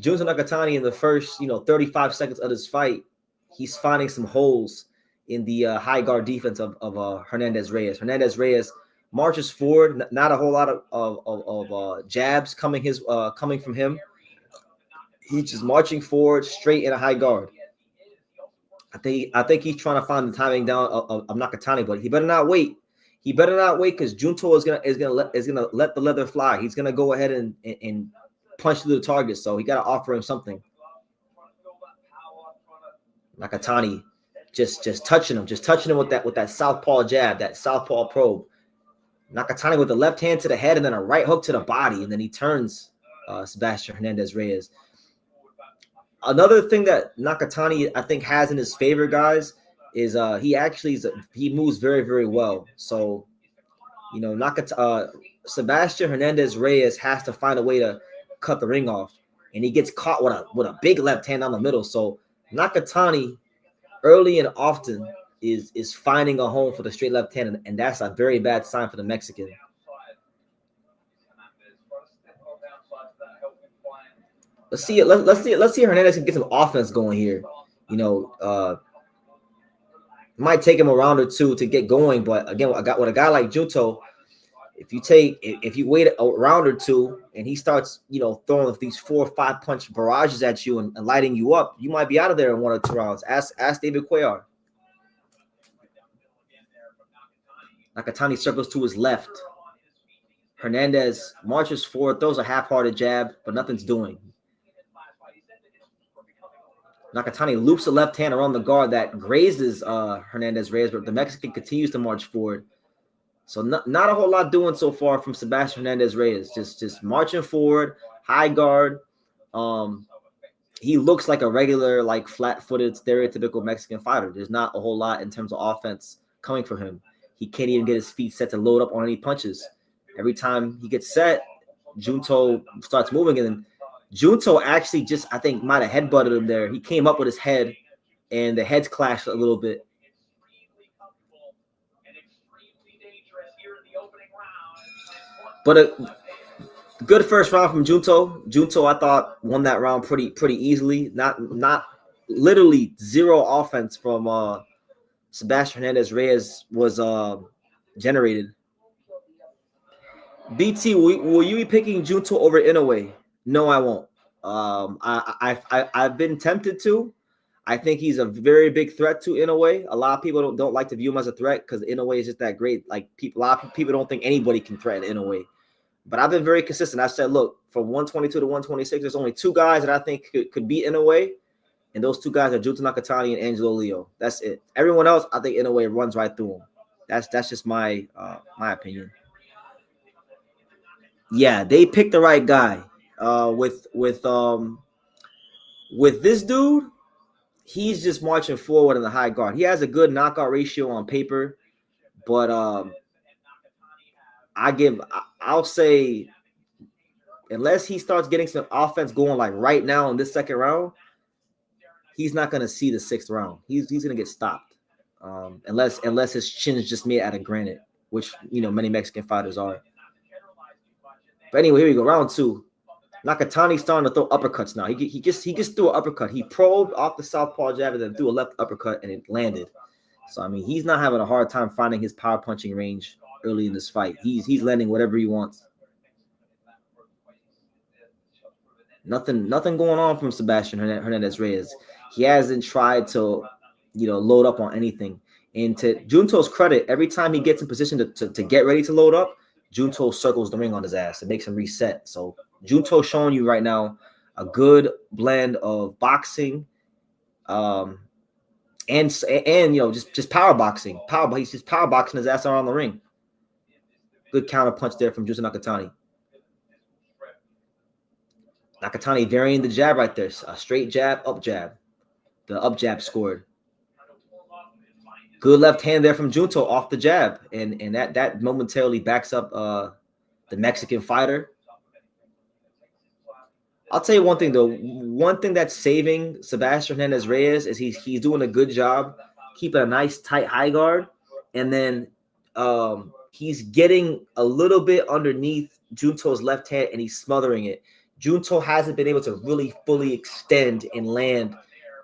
Junto Nakatani in the first, 35 seconds of this fight, he's finding some holes in the high guard defense of Hernandez Reyes. Hernandez Reyes marches forward, not a whole lot of jabs coming from him. He's just marching forward straight in a high guard. I think he's trying to find the timing down of Nakatani, but he better not wait. He better not wait, because Junto is gonna let the leather fly. He's gonna go ahead and punch through the target. So he got to offer him something. Nakatani just touching him with that southpaw jab, that southpaw probe. Nakatani with the left hand to the head and then a right hook to the body, and then he turns Sebastian Hernandez Reyes. Another thing that Nakatani, I think, has in his favor, guys, is he moves very, very well. So, Sebastian Hernandez Reyes has to find a way to cut the ring off, and he gets caught with a big left hand down the middle. So Nakatani early and often is finding a home for the straight left hand, and that's a very bad sign for the Mexican. Let's see Hernandez can get some offense going here. It might take him a round or two to get going, but again, with a guy like Junto, if you wait a round or two and he starts, throwing these 4 or 5 punch barrages at you and lighting you up, you might be out of there in 1 or 2 rounds. Ask David Cuellar. Nakatani circles to his left. Hernandez marches forward, throws a half-hearted jab, but nothing's doing. Nakatani loops the left hand around the guard that grazes Hernandez Reyes, but the Mexican continues to march forward. So not a whole lot doing so far from Sebastian Hernandez Reyes. Just marching forward, high guard. He looks like a regular, like flat-footed, stereotypical Mexican fighter. There's not a whole lot in terms of offense coming from him. He can't even get his feet set to load up on any punches. Every time he gets set, Junto starts moving, and Junto actually I think, might have headbutted him there. He came up with his head, and the heads clashed a little bit. But a good first round from Junto. Junto, I thought, won that round pretty easily. Not literally zero offense from Sebastian Hernandez Reyes was generated. BT, will you be picking Junto over Inoue? No, I won't. I've been tempted to. I think he's a very big threat to Inoue. A lot of people don't like to view him as a threat because Inoue is just that great. Like a lot of people don't think anybody can threaten Inoue. But I've been very consistent. I said, look, from 122 to 126, there's only 2 guys that I think could beat Inoue, and those 2 guys are Junto Nakatani and Angelo Leo. That's it. Everyone else, I think Inoue runs right through him. That's just my opinion. Yeah, they picked the right guy. With this dude, he's just marching forward in the high guard. He has a good knockout ratio on paper, but I'll say, unless he starts getting some offense going like right now in this second round, he's not going to see the 6th round. He's going to get stopped, unless his chin is just made out of granite, which many Mexican fighters are. But anyway, here we go, round 2. Nakatani's starting to throw uppercuts now. He just threw an uppercut. He probed off the southpaw jab and then threw a left uppercut, and it landed. So I mean, he's not having a hard time finding his power punching range early in this fight. He's landing whatever he wants. Nothing going on from Sebastian Hernandez Reyes. He hasn't tried to, load up on anything. And to Junto's credit, every time he gets in position to get ready to load up, Junto circles the ring on his ass. It makes him reset. So Junto showing you right now a good blend of boxing, and just power boxing. He's just power boxing his ass around the ring. Good counter punch there from Junto Nakatani. Nakatani varying the jab right there. A straight jab, up jab. The up jab scored. Good left hand there from Junto off the jab. And that momentarily backs up the Mexican fighter. I'll tell you one thing, though. One thing that's saving Sebastian Hernandez Reyes is he's doing a good job keeping a nice tight high guard. And then he's getting a little bit underneath Junto's left hand and he's smothering it. Junto hasn't been able to really fully extend and land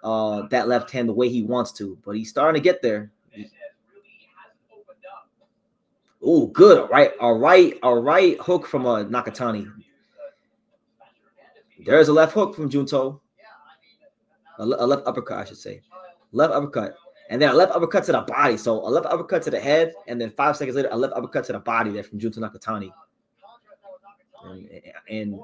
that left hand the way he wants to, but he's starting to get there. Oh, good. All right hook from Nakatani. There's a left hook from Junto. A left uppercut, I should say. Left uppercut. And then a left uppercut to the body. So a left uppercut to the head, and then 5 seconds later, a left uppercut to the body there from Junto Nakatani. And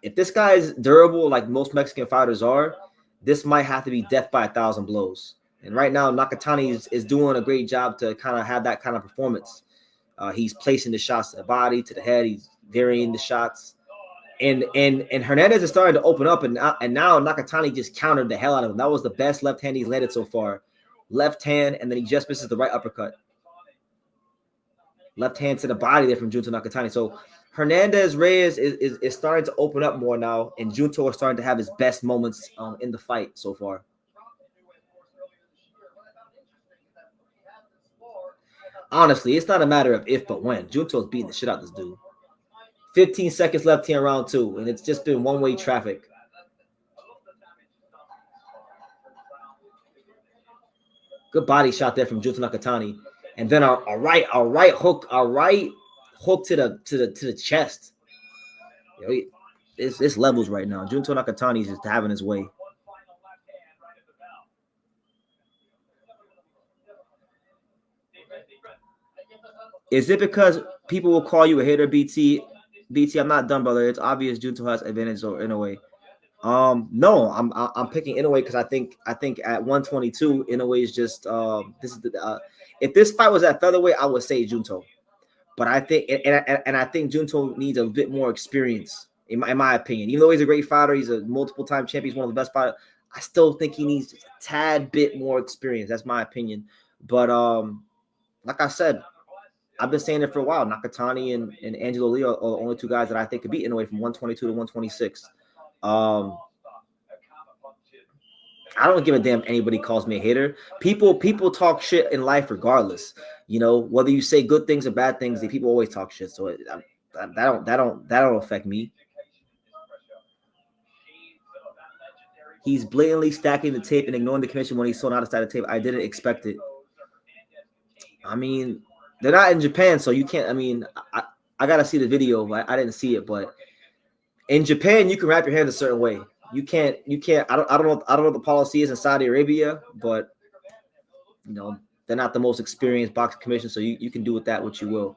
if this guy is durable like most Mexican fighters are, this might have to be death by 1,000 blows. And right now, Nakatani is doing a great job to kind of have that kind of performance. He's placing the shots to the body, to the head. He's varying the shots. And Hernandez is starting to open up, and now Nakatani just countered the hell out of him. That was the best left hand he's landed so far. Left hand, and then he just misses the right uppercut. Left hand to the body there from Junto Nakatani. So Hernandez Reyes is starting to open up more now, and Junto is starting to have his best moments in the fight so far. Honestly, it's not a matter of if but when. Junto's beating the shit out of this dude. 15 seconds left here in round 2, and it's just been one-way traffic. Good body shot there from Junto Nakatani, and then a right hook to the chest. It's levels right now. Junto Nakatani is just having his way. Is it because people will call you a hater, BT? BT, I'm not done, brother. It's obvious Junto has advantage or Inoue. No, I'm picking Inoue because I think at 122, Inoue is just this is the if this fight was at featherweight, I would say Junto, but I think and I think Junto needs a bit more experience in my opinion. Even though he's a great fighter, he's a multiple time champion, he's one of the best fighters. I still think he needs a tad bit more experience. That's my opinion. But like I said, I've been saying it for a while. Nakatani and Angelo Lee are the only two guys that I think could beat Inoue from 122 to 126. I don't give a damn if anybody calls me a hater. People talk shit in life regardless. You know, whether you say good things or bad things, people always talk shit. So that don't affect me. He's blatantly stacking the tape and ignoring the commission when he saw not a stack of tape. I didn't expect it. I mean, they're not in Japan, so you can't. I mean, I gotta see the video. I didn't see it, but in Japan, you can wrap your hands a certain way. You can't. I don't know what the policy is in Saudi Arabia, but you know they're not the most experienced boxing commission, so you can do with that what you will.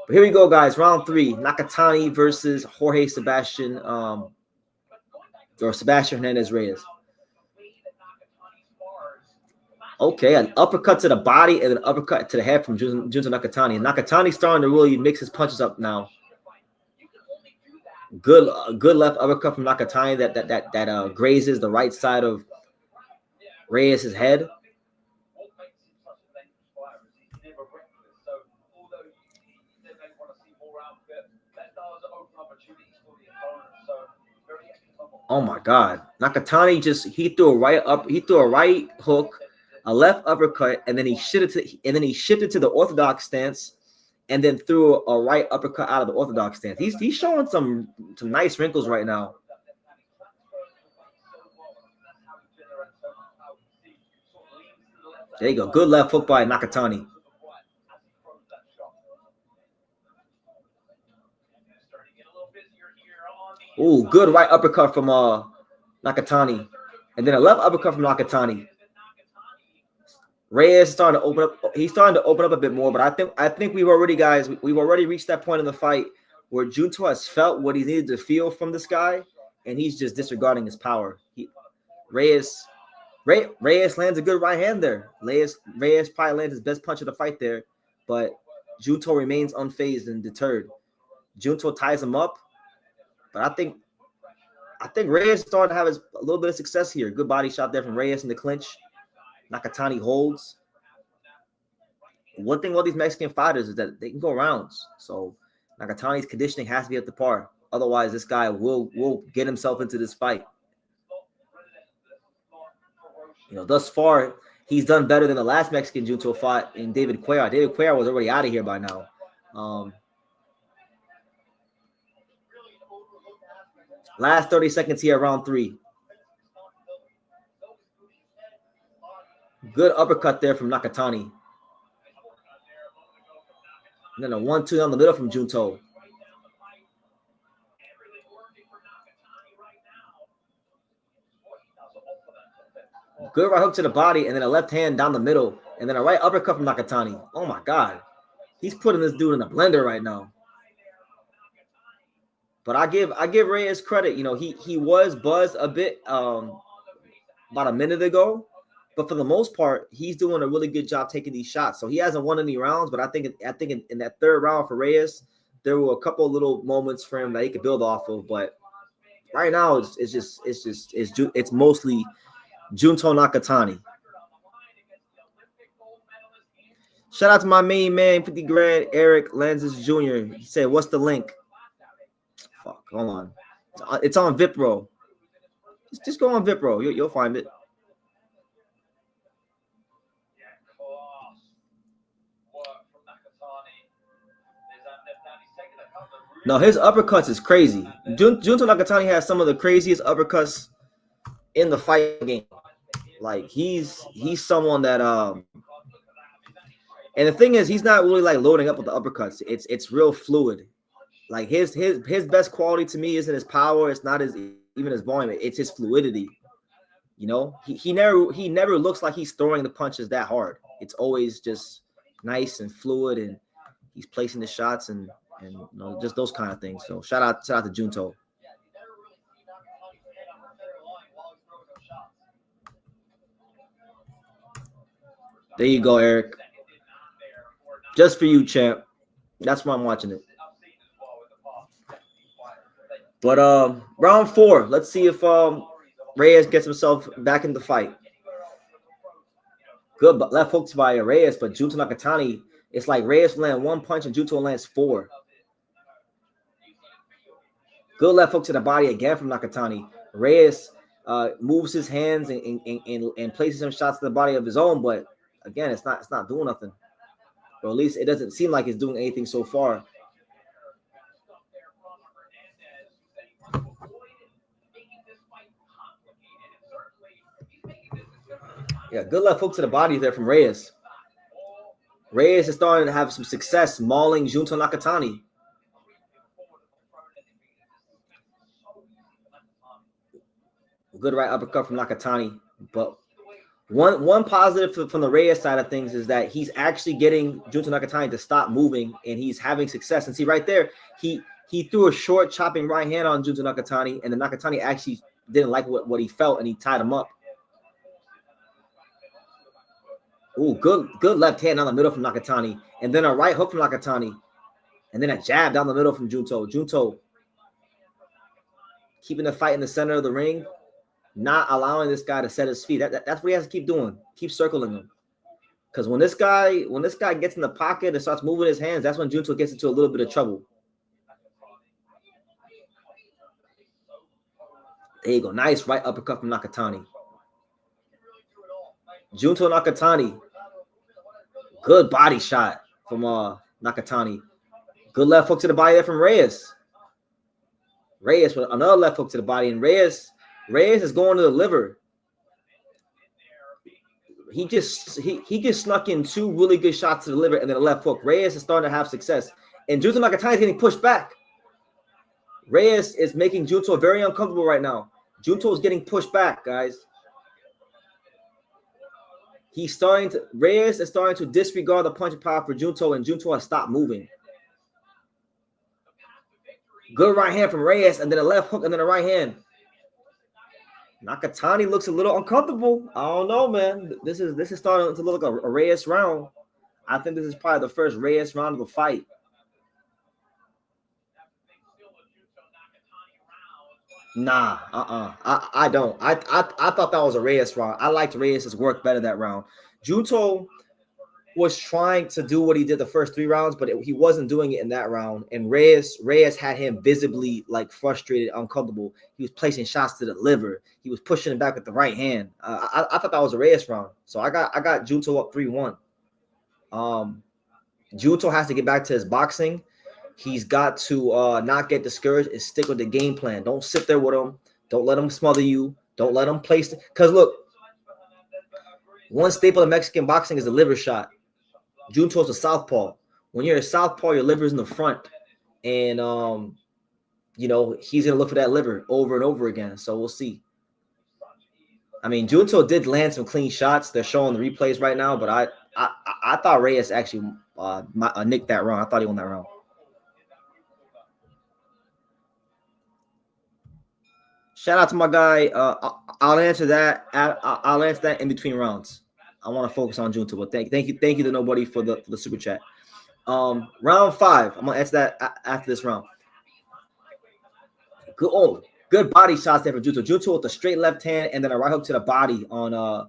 But here we go, guys. Round 3: Nakatani versus Jorge Sebastian, or Sebastian Hernandez Reyes. Okay, an uppercut to the body and an uppercut to the head from Junto Nakatani. And Nakatani's starting to really mix his punches up now. Good left uppercut from Nakatani that grazes the right side of Reyes' head. Oh my God, Nakatani he threw a right hook, a left uppercut, and then he shifted to the orthodox stance, and then threw a right uppercut out of the orthodox stance. He's showing some nice wrinkles right now. There you go. Good left hook by Nakatani. Ooh, good right uppercut from Nakatani, and then a left uppercut from Nakatani. Reyes is starting to open up. He's starting to open up a bit more, but I think we've already reached that point in the fight where Junto has felt what he needed to feel from this guy, and he's just disregarding his power. Reyes lands a good right hand there. Reyes probably lands his best punch of the fight there, but Junto remains unfazed and deterred. Junto ties him up, but I think Reyes is starting to have a little bit of success here. Good body shot there from Reyes in the clinch. Nakatani holds. One thing about these Mexican fighters is that they can go rounds. So Nakatani's conditioning has to be up to par. Otherwise, this guy will get himself into this fight. You know, thus far, he's done better than the last Mexican Junto fought in David Cuellar. David Cuellar was already out of here by now. Last 30 seconds here, round 3. Good uppercut there from Nakatani. And then a 1-2 down the middle from Junto. Good right hook to the body, and then a left hand down the middle, and then a right uppercut from Nakatani. Oh my God, he's putting this dude in a blender right now. But I give Reyes credit. You know, he was buzzed a bit about a minute ago, but for the most part, he's doing a really good job taking these shots. So he hasn't won any rounds, but I think in that third round for Reyes, there were a couple of little moments for him that he could build off of. But right now, it's mostly Junto Nakatani. Shout out to my main man, 50 grand, Eric Lanzis Jr. He said, "What's the link?" Fuck, hold on. It's on Vipro. Just go on Vipro. You'll find it. No, his uppercuts is crazy. Junto Nakatani has some of the craziest uppercuts in the fight game. Like he's someone that and the thing is he's not really like loading up with the uppercuts. It's real fluid. Like his best quality to me isn't his power. It's not even his volume. It's his fluidity. You know, he never looks like he's throwing the punches that hard. It's always just nice and fluid, and he's placing the shots and you know, just those kind of things. So shout out to Junto. There you go, Eric. Just for you, champ. That's why I'm watching it. But round 4. Let's see if Reyes gets himself back in the fight. Good left hooks by Reyes, but Junto Nakatani, it's like Reyes will land 1 punch and Junto lands 4. Good left hook to the body again from Nakatani. Reyes moves his hands and places some shots to the body of his own, but again, it's not doing nothing. Or at least it doesn't seem like it's doing anything so far. Yeah, good left hook to the body there from Reyes. Reyes is starting to have some success mauling Junto Nakatani. Good right uppercut from Nakatani. But one positive from the Reyes side of things is that he's actually getting Junto Nakatani to stop moving, and he's having success. And see right there, he threw a short chopping right hand on Junto Nakatani, and the Nakatani actually didn't like what he felt, and he tied him up. Ooh, good left hand down the middle from Nakatani, and then a right hook from Nakatani, and then a jab down the middle from Junto. Junto keeping the fight in the center of the ring, not allowing this guy to set his feet. That's what he has to keep doing. Keep circling him. Because when this guy gets in the pocket and starts moving his hands, that's when Junto gets into a little bit of trouble. There you go. Nice right uppercut from Nakatani. Junto Nakatani. Good body shot from Nakatani. Good left hook to the body there from Reyes. Reyes with another left hook to the body, and Reyes is going to the liver. He just snuck in 2 really good shots to the liver and then a left hook. Reyes is starting to have success, and Junto Nakatani is getting pushed back. Reyes is making Junto very uncomfortable right now. Junto is getting pushed back, guys. Reyes is starting to disregard the punch power for Junto, and Junto has stopped moving. Good right hand from Reyes, and then a left hook, and then a right hand. Nakatani looks a little uncomfortable. I don't know, man. This is starting to look like a Reyes round. I think this is probably the first Reyes round of the fight. Nah, I don't. I thought that was a Reyes round. I liked Reyes' work better that round. Junto was trying to do what he did the first 3 rounds, but he wasn't doing it in that round. And Reyes had him visibly like frustrated, uncomfortable. He was placing shots to the liver. He was pushing him back with the right hand. I thought that was a Reyes round. So I got Junto up 3-1. Junto has to get back to his boxing. He's got to not get discouraged and stick with the game plan. Don't sit there with him. Don't let him smother you. Don't let him place it. Because look, one staple of Mexican boxing is the liver shot. Junto's a southpaw. When you're a southpaw, your liver's in the front. And, you know, he's going to look for that liver over and over again. So we'll see. I mean, Junto did land some clean shots. They're showing the replays right now. But I thought Reyes actually nicked that round. I thought he won that round. Shout out to my guy. I'll answer that. I'll answer that in between rounds. I want to focus on Junto, but thank you to nobody for the super chat. Round 5. I'm gonna answer that after this round. Good body shots there for Junto. Junto with a straight left hand and then a right hook to the body on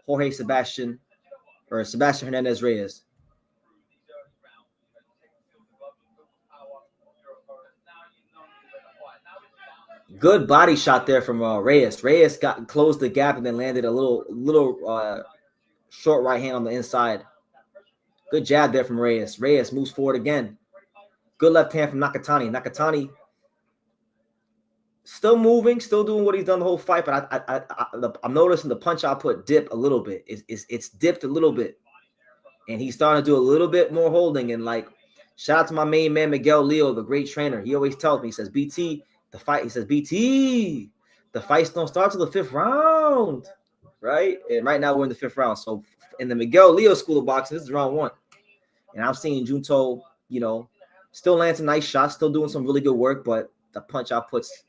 Jorge Sebastian Hernandez Reyes. Good body shot there from Reyes. Reyes closed the gap and then landed a little short right hand on the inside. Good jab there from Reyes. Reyes moves forward again. Good left hand from Nakatani. Nakatani still moving, still doing what he's done the whole fight, but I'm noticing the punch output dip a little bit. It's dipped a little bit, and he's starting to do a little bit more holding. And like, shout out to my main man Miguel Leo, the great trainer. He always tells me, he says, BT, the fight. He says, BT, the fights don't start till the 5th round, right? And right now we're in the 5th round. So in the Miguel Leo school of boxing, this is round 1, and I'm seeing Junto, still landing some nice shots, still doing some really good work, but the punch output's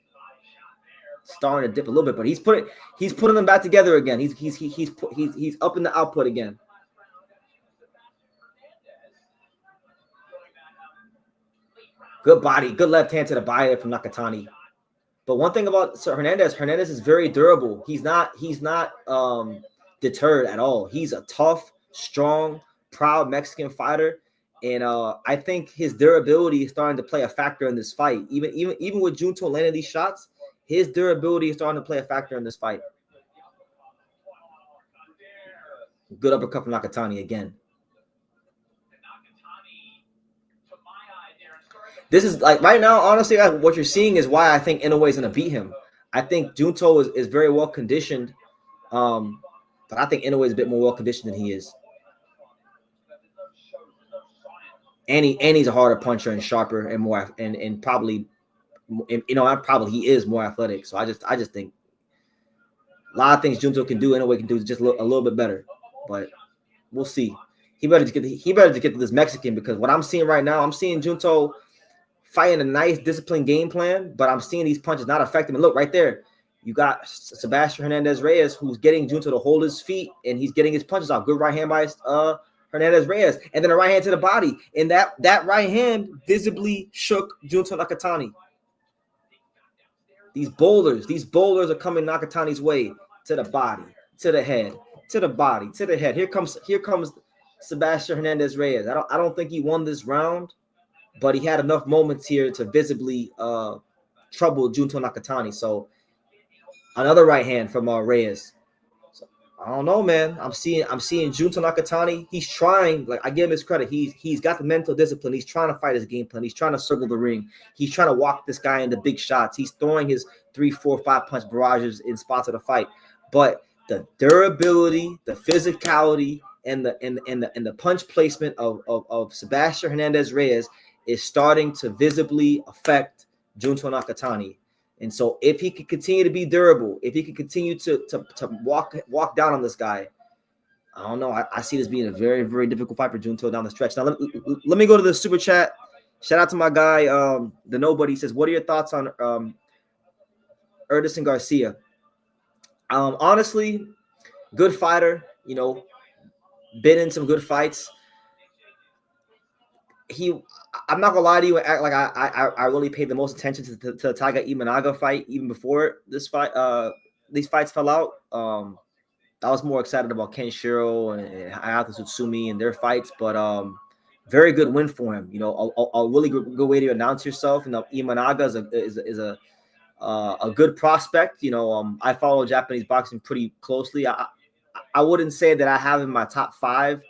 starting to dip a little bit, but he's putting them back together again. He's upping the output again. Good body, good left hand to the body from Nakatani. But one thing about Hernandez is very durable. He's not deterred at all. He's a tough, strong, proud Mexican fighter, and I think his durability is starting to play a factor in this fight. Even with Junto landing these shots, his durability is starting to play a factor in this fight. Good uppercut from Nakatani again. This is like right now, honestly, what you're seeing is why I think Inoue is going to beat him. I think Junto is very well conditioned, but I think Inoue is a bit more well conditioned than he is. And he's a harder puncher and sharper and more and probably. He is more athletic. So I just think a lot of things Junto can do, Inoue can do just a little bit better. But we'll see. He better get to this Mexican, because what I'm seeing right now, I'm seeing Junto fighting a nice disciplined game plan, but I'm seeing these punches not affect him. And look right there, you got Sebastian Hernandez Reyes, who's getting Junto to hold his feet, and he's getting his punches off. Good right hand by Hernandez Reyes, and then a right hand to the body, and that right hand visibly shook Junto Nakatani. These boulders are coming Nakatani's way, to the body, to the head, to the body, to the head. Here comes Sebastian Hernandez Reyes. I don't think he won this round, but he had enough moments here to visibly trouble Junto Nakatani. So another right hand from Reyes. So, I don't know, man. I'm seeing Junto Nakatani. He's trying. Like, I give him his credit. He's got the mental discipline. He's trying to fight his game plan. He's trying to circle the ring. He's trying to walk this guy into big shots. He's throwing his 3, 4, 5 punch barrages in spots of the fight. But the durability, the physicality, and the punch placement of Sebastian Hernandez Reyes is starting to visibly affect Junto Nakatani. And so if he can continue to be durable, if he can continue to walk down on this guy, I don't know. I see this being a very, very difficult fight for Junto down the stretch. Now, let me go to the super chat. Shout out to my guy, the Nobody. He says, what are your thoughts on Hernandez and Garcia? Honestly, good fighter, been in some good fights. I'm not gonna lie to you and act like I really paid the most attention to the Tiger Imanaga fight even before this fight. These fights fell out. I was more excited about Kenshiro and Hayato Tsutsumi and their fights, but very good win for him. A really good way to announce yourself. Imanaga is a good prospect. I follow Japanese boxing pretty closely. I wouldn't say that I have him in my top 5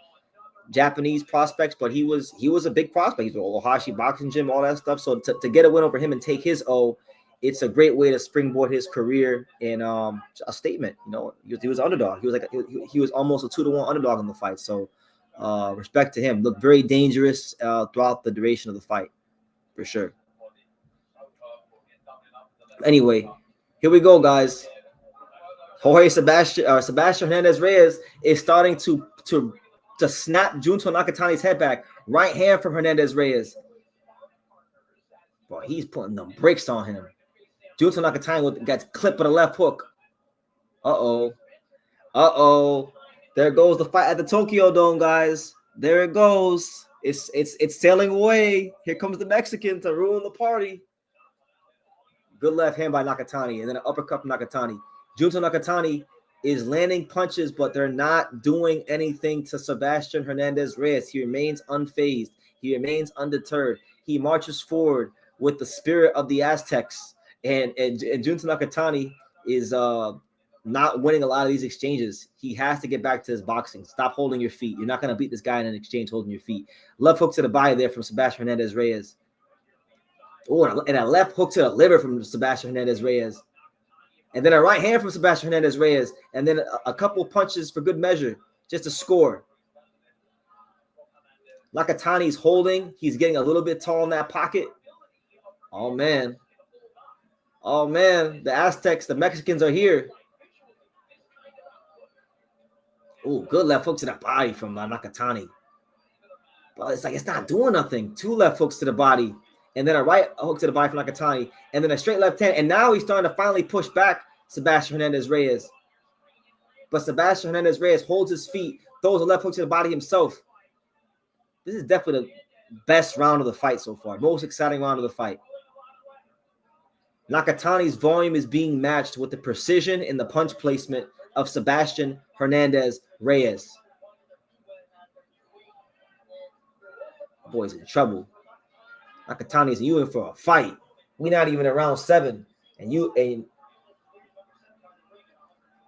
Japanese prospects, but he was a big prospect. He's an Ohashi boxing gym, all that stuff. So to get a win over him and take his O, it's a great way to springboard his career in a statement. He was an underdog. He was almost a 2-1 underdog in the fight. So respect to him. Looked very dangerous throughout the duration of the fight, for sure. Anyway, here we go, guys. Jorge Sebastian Hernandez Reyes is starting to snap Junto Nakatani's head back. Right hand from Hernandez Reyes. Boy, he's putting the brakes on him. Junto Nakatani got clipped with a left hook. Uh-oh. There goes the fight at the Tokyo Dome, guys. There it goes. It's sailing away. Here comes the Mexican to ruin the party. Good left hand by Nakatani, and then an uppercut from Nakatani. Junto Nakatani is landing punches, but they're not doing anything to Sebastian Hernandez Reyes. He remains unfazed. He remains undeterred. He marches forward with the spirit of the Aztecs and Junto Nakatani is not winning a lot of these exchanges. He has to get back to his boxing. Stop holding your feet. You're not going to beat this guy in an exchange holding your feet. Left hook to the body there from Sebastian Hernandez Reyes. Oh, and a left hook to the liver from Sebastian Hernandez Reyes. And then a right hand from Sebastian Hernandez Reyes. And then a couple punches for good measure, just to score. Nakatani's holding. He's getting a little bit tall in that pocket. Oh, man. Oh, man. The Aztecs, the Mexicans are here. Oh, good left hook to the body from Nakatani. But it's like it's not doing nothing. 2 left hooks to the body. And then a right hook to the body from Nakatani. And then a straight left hand. And now he's starting to finally push back Sebastian Hernandez Reyes. But Sebastian Hernandez Reyes holds his feet, throws a left hook to the body himself. This is definitely the best round of the fight so far. Most exciting round of the fight. Nakatani's volume is being matched with the precision in the punch placement of Sebastian Hernandez Reyes. Boy's in trouble. Nakatani's you in for a fight. We're not even at round 7. And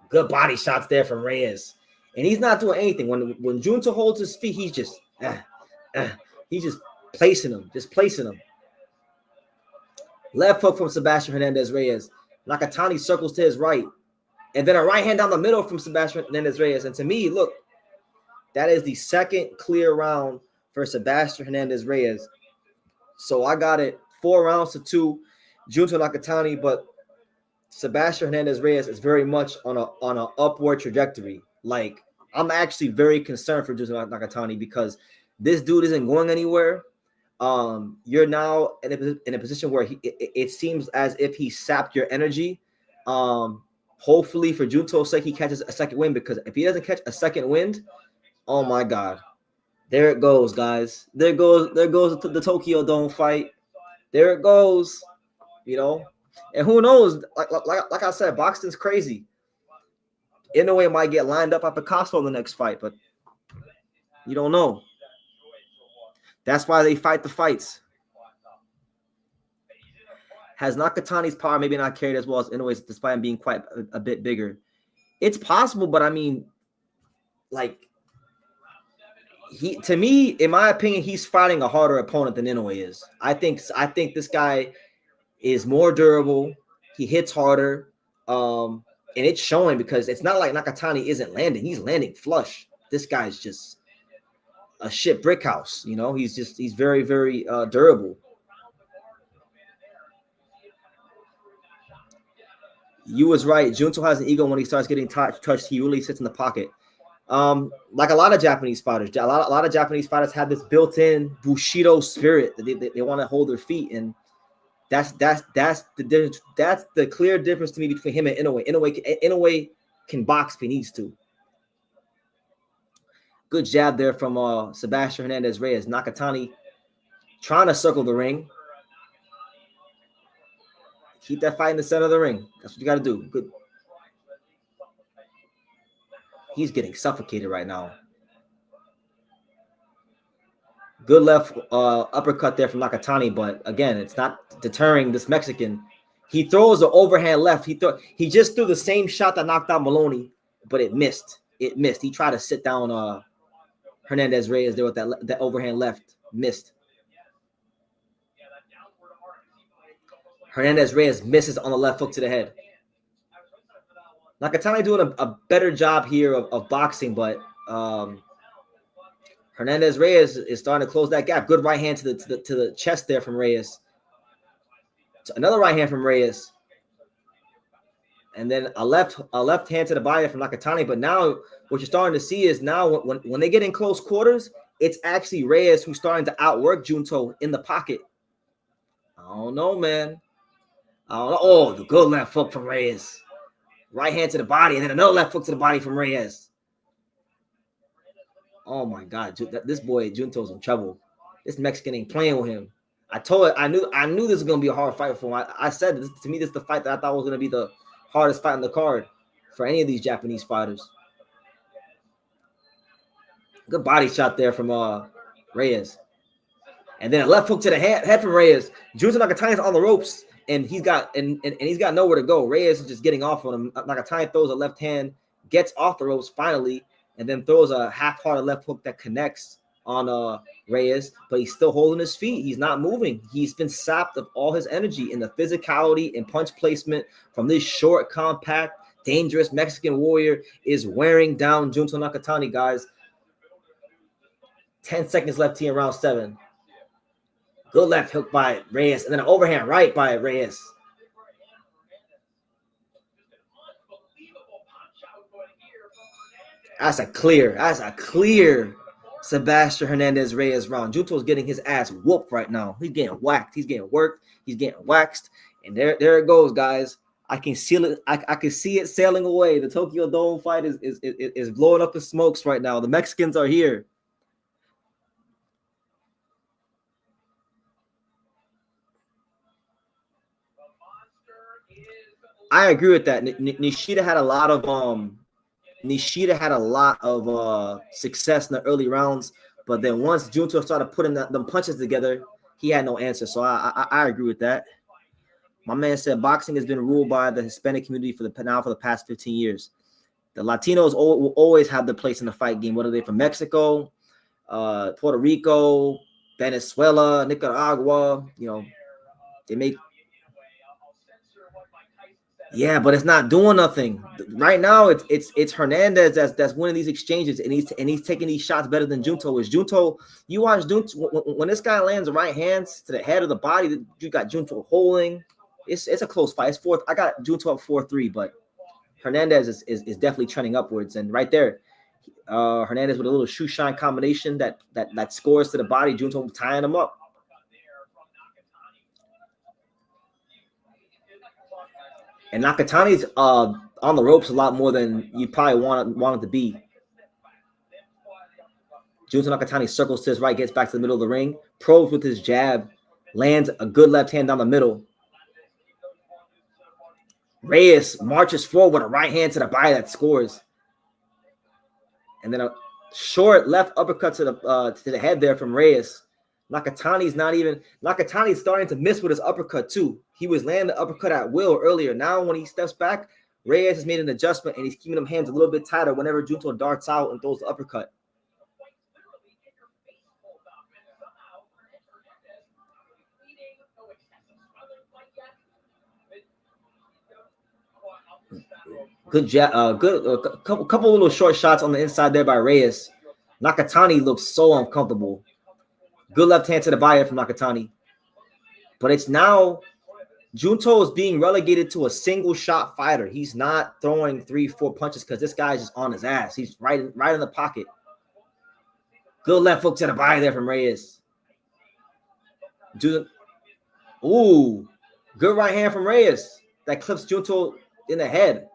good body shots there from Reyes. And he's not doing anything. When Junto holds his feet, he's just placing them. Left hook from Sebastian Hernandez Reyes. Nakatani circles to his right. And then a right hand down the middle from Sebastian Hernandez Reyes. And to me, look, that is the second clear round for Sebastian Hernandez Reyes. So I got it 4 rounds to 2. Junto Nakatani, but Sebastian Hernandez Reyes is very much on an upward trajectory. Like, I'm actually very concerned for Junto Nakatani because this dude isn't going anywhere. You're now in a position where it seems as if he sapped your energy. Hopefully for Junto's sake, he catches a second win, because if he doesn't catch a second win, oh my God, there it goes, guys. There goes the Tokyo Dome fight. There it goes, And who knows? Like I said, boxing's crazy. Inoue might get lined up at Picasso in the next fight, but you don't know. That's why they fight the fights. Has Nakatani's power maybe not carried as well as Inoue's, despite him being quite a bit bigger? It's possible, but I mean, like, to me, in my opinion, he's fighting a harder opponent than Inoue is. I think this guy is more durable. He hits harder, and it's showing, because it's not like Nakatani isn't landing. He's landing flush. This guy's just a shit brick house. He's very, very durable. You was right. Junto has an ego. When he starts getting touched, he really sits in the pocket. Like a lot of Japanese fighters. A lot of Japanese fighters have this built-in Bushido spirit that they want to hold their feet, and that's the clear difference to me between him and Inoue. Inoue can box if he needs to. Good jab there from Sebastian Hernandez Reyes. Nakatani trying to circle the ring. Keep that fight in the center of the ring. That's what you got to do. Good. He's getting suffocated right now. Good left uppercut there from Nakatani, but again, it's not deterring this Mexican. He throws an overhand left. He just threw the same shot that knocked out Maloney, but it missed. He tried to sit down Hernandez Reyes there with that overhand left. Missed. Hernandez Reyes misses on the left hook to the head. Nakatani doing a better job here of boxing, but Hernandez Reyes is starting to close that gap. Good right hand to the chest there from Reyes. Another right hand from Reyes. And then a left hand to the body from Nakatani. But now what you're starting to see is now when they get in close quarters, it's actually Reyes who's starting to outwork Junto in the pocket. I don't know, man. Oh, the good left hook from Reyes. Right hand to the body, and then another left hook to the body from Reyes. Oh my God, this boy Junto's in trouble. This Mexican ain't playing with him. I knew this was gonna be a hard fight for him. I said this, to me, this is the fight that I thought was gonna be the hardest fight on the card for any of these Japanese fighters. Good body shot there from Reyes. And then a left hook to the head from Reyes. Junto Nakatani's on the ropes. and he's got nowhere to go. Reyes is just getting off on him. Nakatani throws a left hand, gets off the ropes finally, and then throws a half-hearted left hook that connects on Reyes, but he's still holding his feet. He's not moving. He's been sapped of all his energy in the physicality and punch placement from this short, compact, dangerous Mexican warrior is wearing down Junto Nakatani, guys. 10 seconds left here in round 7. Good left hook by Reyes, and then an overhand right by Reyes. That's a clear Sebastian Hernandez Reyes round. Junto's getting his ass whooped right now. He's getting whacked. He's getting worked. He's getting waxed. And there it goes, guys. I can see it. I can see it sailing away. The Tokyo Dome fight is blowing up in smokes right now. The Mexicans are here. I agree with that. Nishida had a lot of success in the early rounds, but then once Junto started putting them punches together, he had no answer. So I agree with that. My man said boxing has been ruled by the Hispanic community for the past 15 years. The Latinos will always have their place in the fight game, whether they're from Mexico, Puerto Rico, Venezuela, Nicaragua. You know, they make. Yeah, but it's not doing nothing right now. It's Hernandez that's winning these exchanges, and he's taking these shots better than Junto is. Junto, you watch Junto when this guy lands the right hands to the head of the body. You got Junto holding. It's a close fight. It's fourth. I got Junto up 4-3, but Hernandez is definitely trending upwards. And right there, Hernandez with a little shoe shine combination that scores to the body. Junto tying him up. And Nakatani's on the ropes a lot more than you probably want it to be. Junto Nakatani circles to his right, gets back to the middle of the ring, probes with his jab, lands a good left hand down the middle. Reyes marches forward with a right hand to the body that scores. And then a short left uppercut to the head there from Reyes. Nakatani's starting to miss with his uppercut too. He was landing the uppercut at will earlier. Now when he steps back, Reyes has made an adjustment and he's keeping them hands a little bit tighter whenever Junto darts out and throws the uppercut. Good jab, couple little short shots on the inside there by Reyes. Nakatani looks so uncomfortable. Good left hand to the body from Nakatani. But it's now Junto is being relegated to a single shot fighter. He's not throwing 3-4 punches because this guy's just on his ass. He's right in the pocket. Good left hook to the body there from Reyes. Ooh, good right hand from Reyes that clips Junto in the head.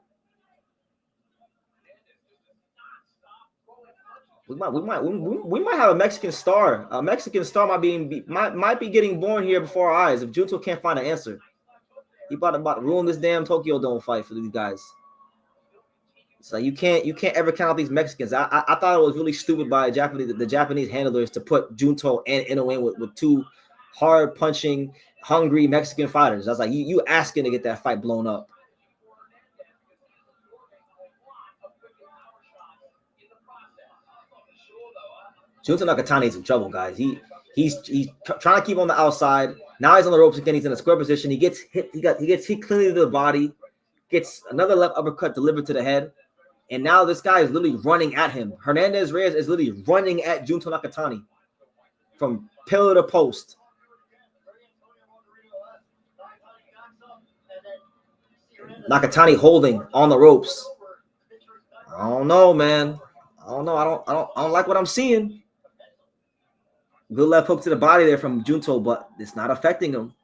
We might have a Mexican star. A Mexican star might be getting born here before our eyes if Junto can't find an answer. He about to ruin this damn Tokyo Dome fight for these guys. So you can't ever count out these Mexicans. I thought it was really stupid by the Japanese handlers to put Junto and Inoue with two hard punching, hungry Mexican fighters. I was like, you asking to get that fight blown up. Junto Nakatani is in trouble, guys. He's trying to keep on the outside. Now he's on the ropes again. He's in a square position. He gets hit. He gets hit cleanly to the body. Gets another left uppercut delivered to the head. And now this guy is literally running at him. Hernandez Reyes is literally running at Junto Nakatani from pillar to post. Nakatani holding on the ropes. I don't know, man. I don't know. I don't like what I'm seeing. Good left hook to the body there from Junto, but it's not affecting him.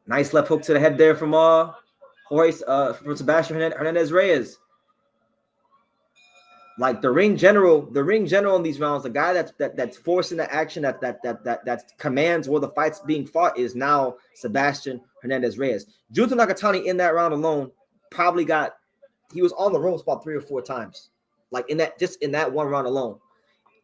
Nice left hook to the head there from Jorge, from Sebastian Hernandez Reyes. Like the ring general in these rounds, the guy that's forcing the action, that commands where the fight's being fought is now Sebastian Hernandez Reyes. Junto Nakatani in that round alone he was on the ropes about 3 or 4 times. Like in that one round alone.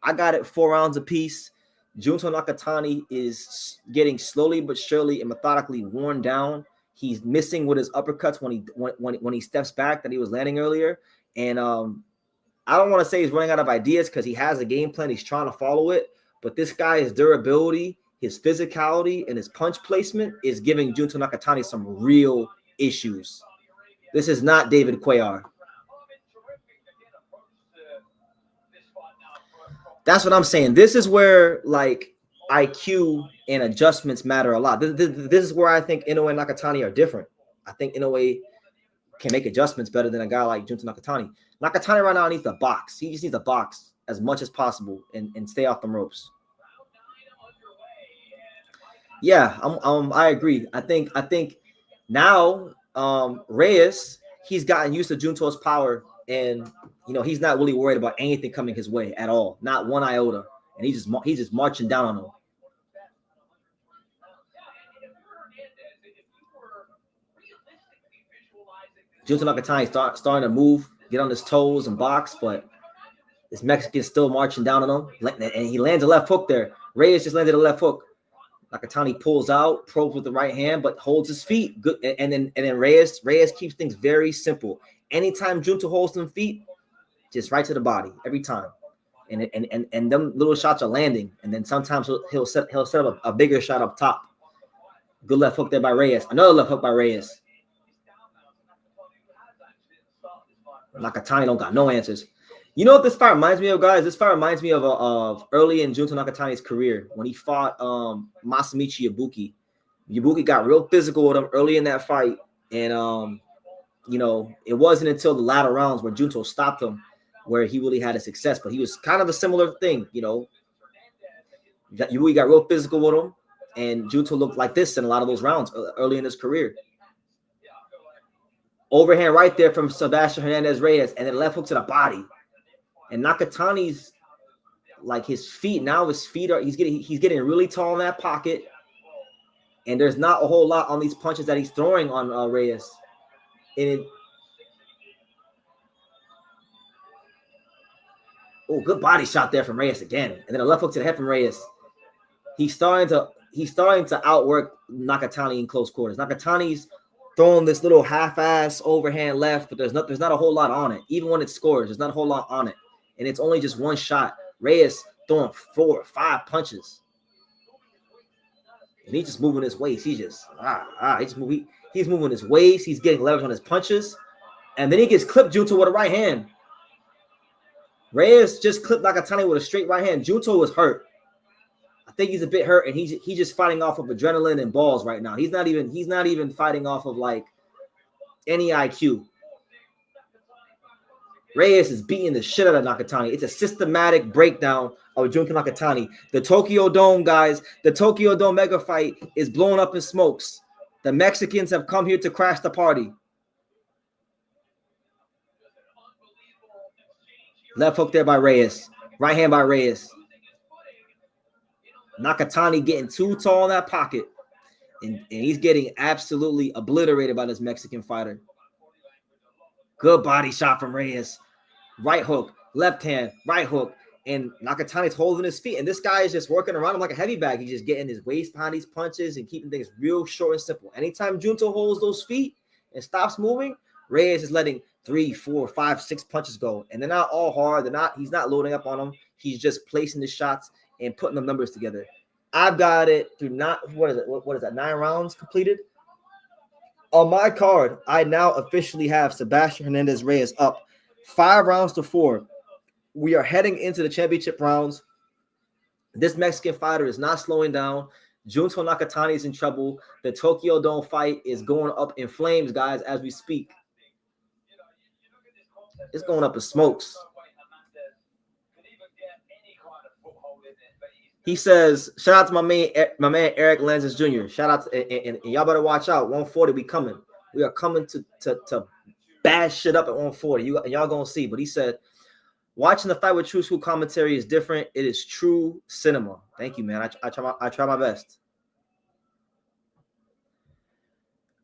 I got it 4 rounds apiece. Junto Nakatani is getting slowly but surely and methodically worn down. He's missing with his uppercuts when he steps back that he was landing earlier. And I don't want to say he's running out of ideas because he has a game plan. He's trying to follow it. But this guy's durability, his physicality, and his punch placement is giving Junto Nakatani some real issues. This is not David Cuellar. That's what I'm saying. This is where like IQ and adjustments matter a lot. This is where I think Inoue and Nakatani are different. I think Inoue can make adjustments better than a guy like Junto Nakatani. Nakatani right now needs to box. He just needs to box as much as possible and stay off them ropes. Yeah, I agree. I think now Reyes, he's gotten used to Junto's power, and he's not really worried about anything coming his way at all, not one iota, and he's just marching down on him. Junto Nakatani starting to move, get on his toes and box, but this Mexican's still marching down on him, and he lands a left hook there. Reyes just landed a left hook. Nakatani pulls out, probes with the right hand, but holds his feet. Good, and then Reyes keeps things very simple. Anytime Junto holds them feet, just right to the body every time, and them little shots are landing. And then sometimes he'll set up a bigger shot up top. Good left hook there by Reyes. Another left hook by Reyes. Nakatani don't got no answers. You know what this fight reminds me of, guys? This fight reminds me of early in Junto Nakatani's career when he fought Masamichi Ibuki. Ibuki got real physical with him early in that fight, and it wasn't until the latter rounds where Junto stopped him where he really had a success. But he was kind of a similar thing, Ibuki got real physical with him, and Junto looked like this in a lot of those rounds early in his career. Overhand right there from Sebastian Hernandez Reyes, and then left hook to the body. And Nakatani's like his feet are he's getting really tall in that pocket, and there's not a whole lot on these punches that he's throwing on Reyes. And good body shot there from Reyes again, and then a left hook to the head from Reyes. He's starting to outwork Nakatani in close quarters. Nakatani's throwing this little half-ass overhand left, but there's not a whole lot on it. Even when it scores, there's not a whole lot on it. And it's only just one shot. Reyes throwing 4 or 5 punches. And he's just moving his waist. He's moving his waist. He's getting leverage on his punches. And then he gets clipped Junto with a right hand. Reyes just clipped Nakatani with a straight right hand. Junto was hurt. I think he's a bit hurt, and he's just fighting off of adrenaline and balls right now. He's not even fighting off of like any IQ. Reyes is beating the shit out of Nakatani. It's a systematic breakdown of Junto Nakatani. The Tokyo Dome, guys, the Tokyo Dome mega fight is blowing up in smokes. The Mexicans have come here to crash the party. Left hook there by Reyes. Right hand by Reyes. Nakatani getting too tall in that pocket. And he's getting absolutely obliterated by this Mexican fighter. Good body shot from Reyes. Right hook, left hand, right hook. And Nakatani's holding his feet. And this guy is just working around him like a heavy bag. He's just getting his waist behind these punches and keeping things real short and simple. Anytime Junto holds those feet and stops moving, Reyes is letting 3, 4, 5, 6 punches go. And they're not all hard. He's not loading up on them. He's just placing the shots and putting the numbers together. I've got it through what is that, 9 rounds completed? On my card, I now officially have Sebastian Hernandez Reyes up 5 rounds to 4. We are heading into the championship rounds. This Mexican fighter is not slowing down. Junto Nakatani is in trouble. The Tokyo Dome fight is going up in flames, guys, as we speak. It's going up in smokes. He says, shout out to my man Eric Lanzas Jr. Shout out to, and y'all better watch out. 140, we coming. We are coming to bash shit up at 140. Y'all gonna see. But he said, watching the fight with True School commentary is different. It is true cinema. Thank you, man. I try my best.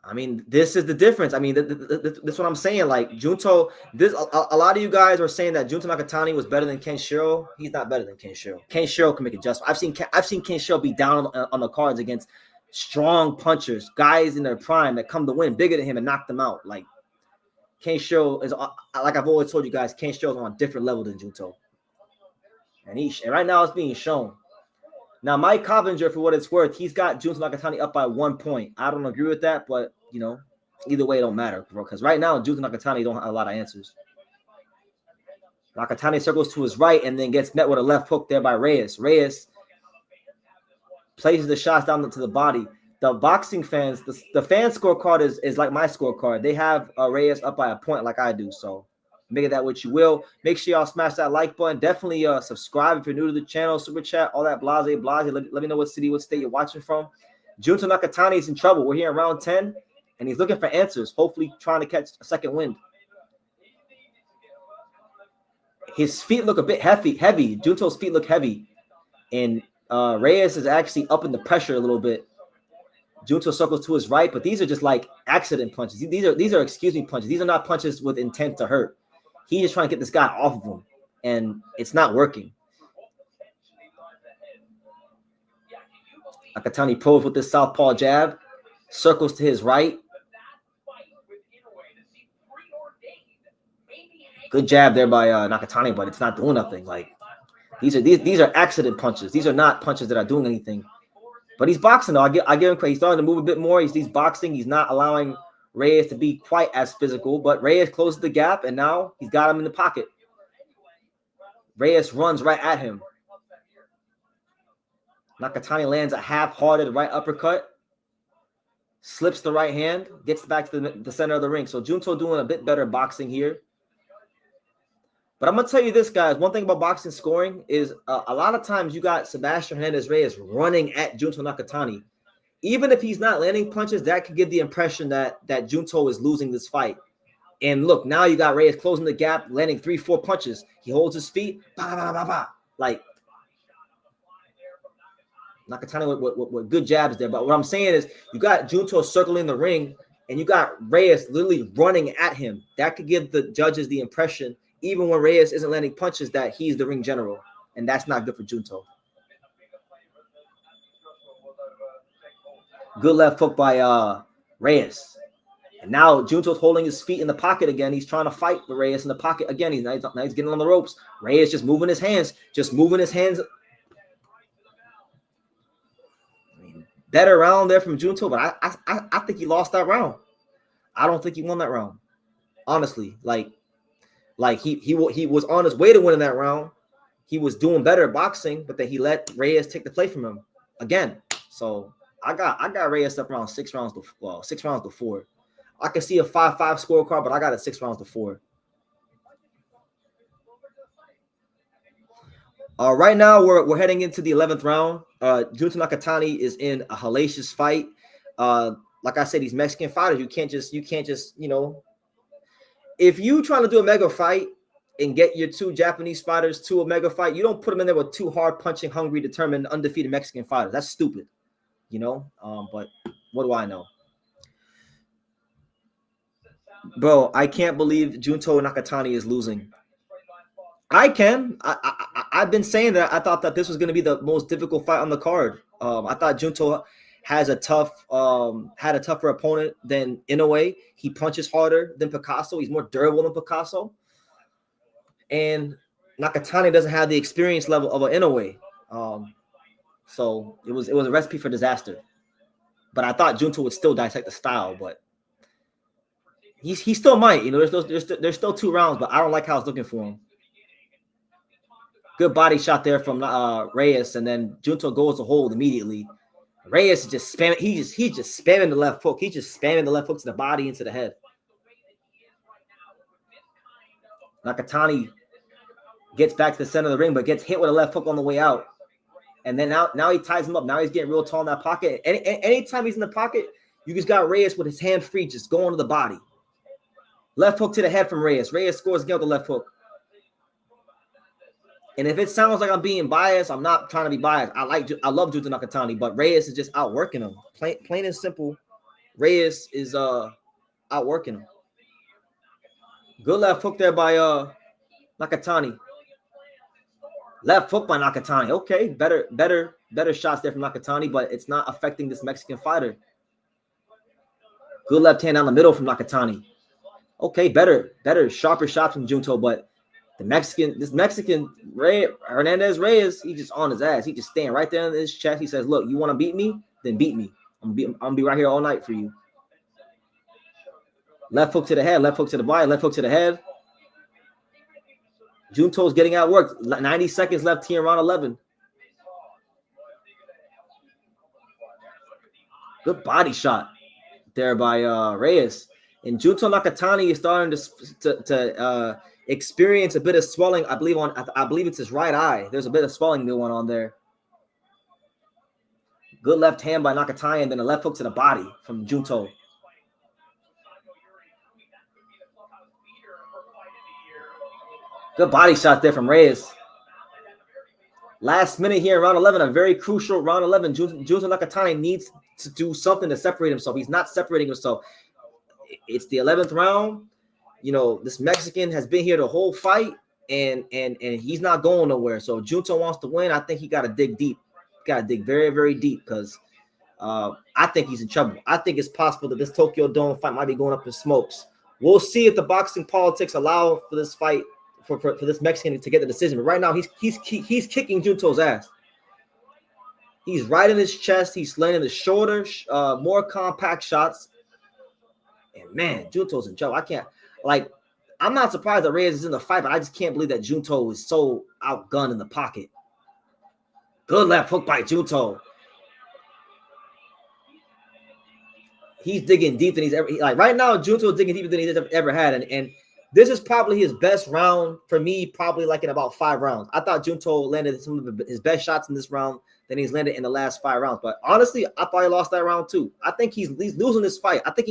I mean, this is the difference. I mean, this is what I'm saying. Like Junto, a lot of you guys are saying that Junto Nakatani was better than Kenshiro. He's not better than Kenshiro. Kenshiro can make adjustments. I've seen Kenshiro be down on the cards against strong punchers, guys in their prime that come to win, bigger than him and knock them out. Like Kenshiro is, like I've always told you guys, Kenshiro is on a different level than Junto, and right now it's being shown. Now, Mike Coppinger, for what it's worth, he's got Junto Nakatani up by 1 point. I don't agree with that, but, you know, either way, it don't matter, bro, because right now, Junto Nakatani don't have a lot of answers. Nakatani circles to his right and then gets met with a left hook there by Reyes. Reyes places the shots down to the body. The boxing fans, the fan scorecard is like my scorecard. They have Reyes up by a point like I do, so make of that what you will. Make sure y'all smash that like button. Definitely subscribe if you're new to the channel. Super chat, all that blase. Let me know what city, what state you're watching from. Junto Nakatani is in trouble. We're here in round 10, and he's looking for answers, hopefully trying to catch a second wind. His feet look a bit heavy. Junto's feet look heavy, and Reyes is actually upping the pressure a little bit. Junto circles to his right, but these are just like accident punches. These are excuse me punches. These are not punches with intent to hurt. He's just trying to get this guy off of him, and it's not working. Nakatani probes with this southpaw jab, circles to his right. Good jab there by Nakatani, but it's not doing nothing. Like these are accident punches. These are not punches that are doing anything. But he's boxing though. I give him credit. He's starting to move a bit more. He's boxing. He's not allowing Reyes to be quite as physical, but Reyes closes the gap, and now he's got him in the pocket. Reyes runs right at him. Nakatani lands a half-hearted right uppercut, slips the right hand, gets back to the center of the ring. So Junto doing a bit better boxing here. But I'm going to tell you this, guys. One thing about boxing scoring is a lot of times you got Sebastian Hernandez Reyes running at Junto Nakatani. Even if he's not landing punches, that could give the impression that Junto is losing this fight. And look, now you got Reyes closing the gap, landing 3-4 punches. He holds his feet, bah, bah, bah, bah. Like Nakatani with good jabs there. But what I'm saying is you got Junto circling the ring, and you got Reyes literally running at him. That could give the judges the impression, even when Reyes isn't landing punches, that he's the ring general. And that's not good for Junto. Good left hook by Reyes. And now Junto's holding his feet in the pocket again. He's trying to fight the Reyes in the pocket again. He's getting on the ropes. Reyes just moving his hands. I mean, better round there from Junto, but I think he lost that round. I don't think he won that round. Honestly, like he was on his way to winning that round. He was doing better at boxing, but then he let Reyes take the play from him again. So I got Reyes up around 6 rounds to 4. I can see a 5-5 scorecard, but I got it 6 rounds to 4. Right now we're heading into the 11th round. Junto Nakatani is in a hellacious fight. Like I said, these Mexican fighters, you can't just, you know, if you trying to do a mega fight and get your 2 Japanese fighters to a mega fight, you don't put them in there with 2 hard punching, hungry, determined, undefeated Mexican fighters. That's stupid. You know, but what do I know? Bro, I can't believe Junto Nakatani is losing. I can. I've been saying that I thought that this was going to be the most difficult fight on the card. I thought Junto had a tougher opponent than Inoue. He punches harder than Picasso. He's more durable than Picasso. And Nakatani doesn't have the experience level of an Inoue. So it was a recipe for disaster. But I thought Junto would still dissect the style, but he still might. You know, there's still 2 rounds, but I don't like how it's looking for him. Good body shot there from Reyes, and then Junto goes to hold immediately. Reyes is just spamming. He's just spamming the left hook. He's just spamming the left hook to the body, into the head. Nakatani gets back to the center of the ring, but gets hit with a left hook on the way out. And then now he ties him up. Now he's getting real tall in that pocket. Anytime he's in the pocket, you just got Reyes with his hand free, just going to the body. Left hook to the head from Reyes. Reyes scores again with the left hook. And if it sounds like I'm being biased, I'm not trying to be biased. I love Junto Nakatani, but Reyes is just outworking him. Plain and simple, Reyes is outworking him. Good left hook there by Nakatani. Left hook by Nakatani. Okay, better shots there from Nakatani, but it's not affecting this Mexican fighter. Good left hand down the middle from Nakatani. Okay, better, sharper shots from Junto, but this Mexican Hernandez Reyes, he just on his ass. He just staying right there in his chest. He says, "Look, you want to beat me? Then beat me. I'm gonna be right here all night for you." Left hook to the head, left hook to the body, left hook to the head. Junto's getting outworked. 90 seconds left here in round 11. Good body shot there by Reyes. And Junto Nakatani is starting to experience a bit of swelling. I believe it's his right eye. There's a bit of swelling going on there. Good left hand by Nakatani, and then a left hook to the body from Junto. Good body shot there from Reyes. Last minute here in round 11, a very crucial round 11. Junto Nakatani needs to do something to separate himself. He's not separating himself. It's the 11th round. You know, this Mexican has been here the whole fight, and he's not going nowhere. So if Junto wants to win, I think he got to dig deep. Got to dig very, very deep, because I think he's in trouble. I think it's possible that this Tokyo Dome fight might be going up in smokes. We'll see if the boxing politics allow for this fight, for this Mexican to get the decision. But right now, he's kicking Junto's ass. He's right in his chest. He's laying in his shoulder, more compact shots. And man, Junto's in trouble. I'm not surprised that Reyes is in the fight, but I just can't believe that Junto is so outgunned in the pocket. Good left hook by Junto. He's digging deep than he's ever. Right now, Junto is digging deeper than he's ever had, and this is probably his best round for me. Probably like in about 5 rounds. I thought Junto landed some of his best shots in this round than he's landed in the last 5 rounds. But honestly, I thought he lost that round too. I think he's losing this fight. I think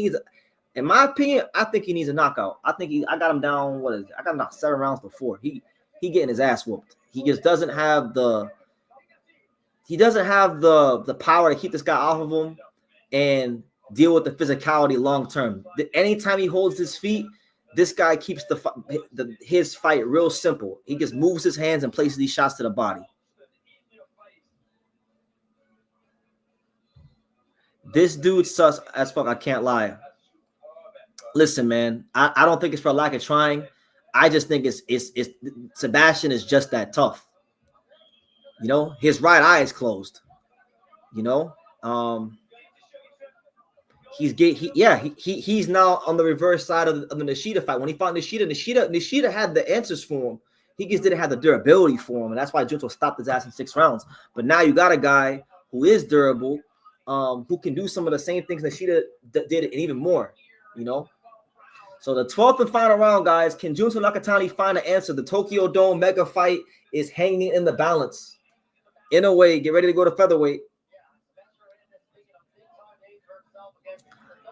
in my opinion, I think he needs a knockout. I got him down. I got him down 7 rounds before. He getting his ass whooped. He just doesn't have the power to keep this guy off of him and deal with the physicality long term. Anytime he holds his feet, this guy keeps his fight real simple. He just moves his hands and places these shots to the body. This dude sus as fuck. I can't lie. Listen, man, I don't think it's for lack of trying. I just think it's Sebastian is just that tough. You know, his right eye is closed. You know, he's now on the reverse side of the Nishida fight. When he fought Nishida had the answers for him. He just didn't have the durability for him, and that's why Junto stopped his ass in 6 rounds. But now you got a guy who is durable, who can do some of the same things Nishida did and even more. You know. So the 12th and final round, guys. Can Junto Nakatani find an answer? The Tokyo Dome mega fight is hanging in the balance. Inoue, get ready to go to featherweight.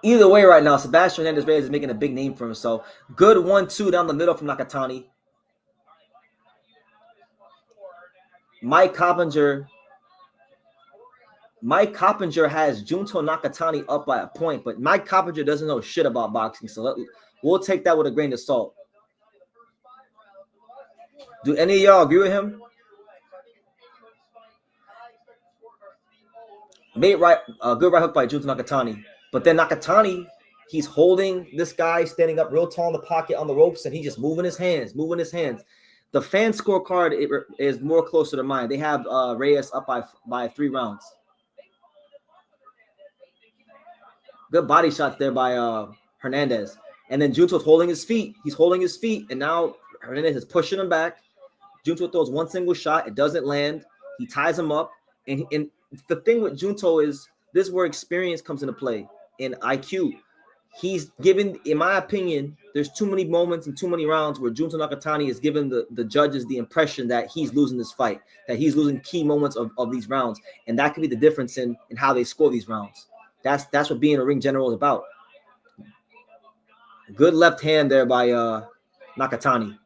Either way right now, Sebastian Hernandez Reyes is making a big name for himself. Good 1-2 down the middle from Nakatani. Mike Coppinger has Junto Nakatani up by a point, but Mike Coppinger doesn't know shit about boxing, so we'll take that with a grain of salt. Do any of y'all agree with him? Good right hook by Junto Nakatani. But then Nakatani, he's holding this guy standing up real tall in the pocket on the ropes, and he's just moving his hands. The fan scorecard is more closer to mine. They have Reyes up by 3 rounds. Good body shots there by Hernandez. And then Junto's holding his feet. He's holding his feet, and now Hernandez is pushing him back. Junto throws one single shot. It doesn't land. He ties him up. And the thing with Junto is this is where experience comes into play in IQ. He's given, in my opinion, there's too many moments and too many rounds where Junto Nakatani is giving the judges the impression that he's losing this fight, that he's losing key moments of these rounds. And that could be the difference in how they score these rounds. That's what being a ring general is about. Good left hand there by Nakatani.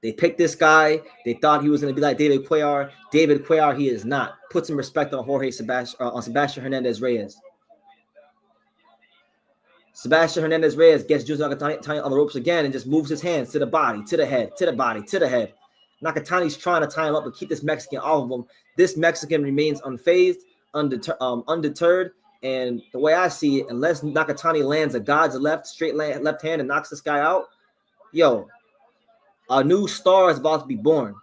They picked this guy. They thought he was going to be like David Cuellar. David Cuellar, he is not. Put some respect on Sebastian Hernandez Reyes. Sebastian Hernandez Reyes gets Junto Nakatani on the ropes again and just moves his hands to the body, to the head, to the body, to the head. Nakatani's trying to tie him up and keep this Mexican off of him. This Mexican remains unfazed, undeterred. And the way I see it, unless Nakatani lands a God's straight left hand and knocks this guy out, yo, a new star is about to be born.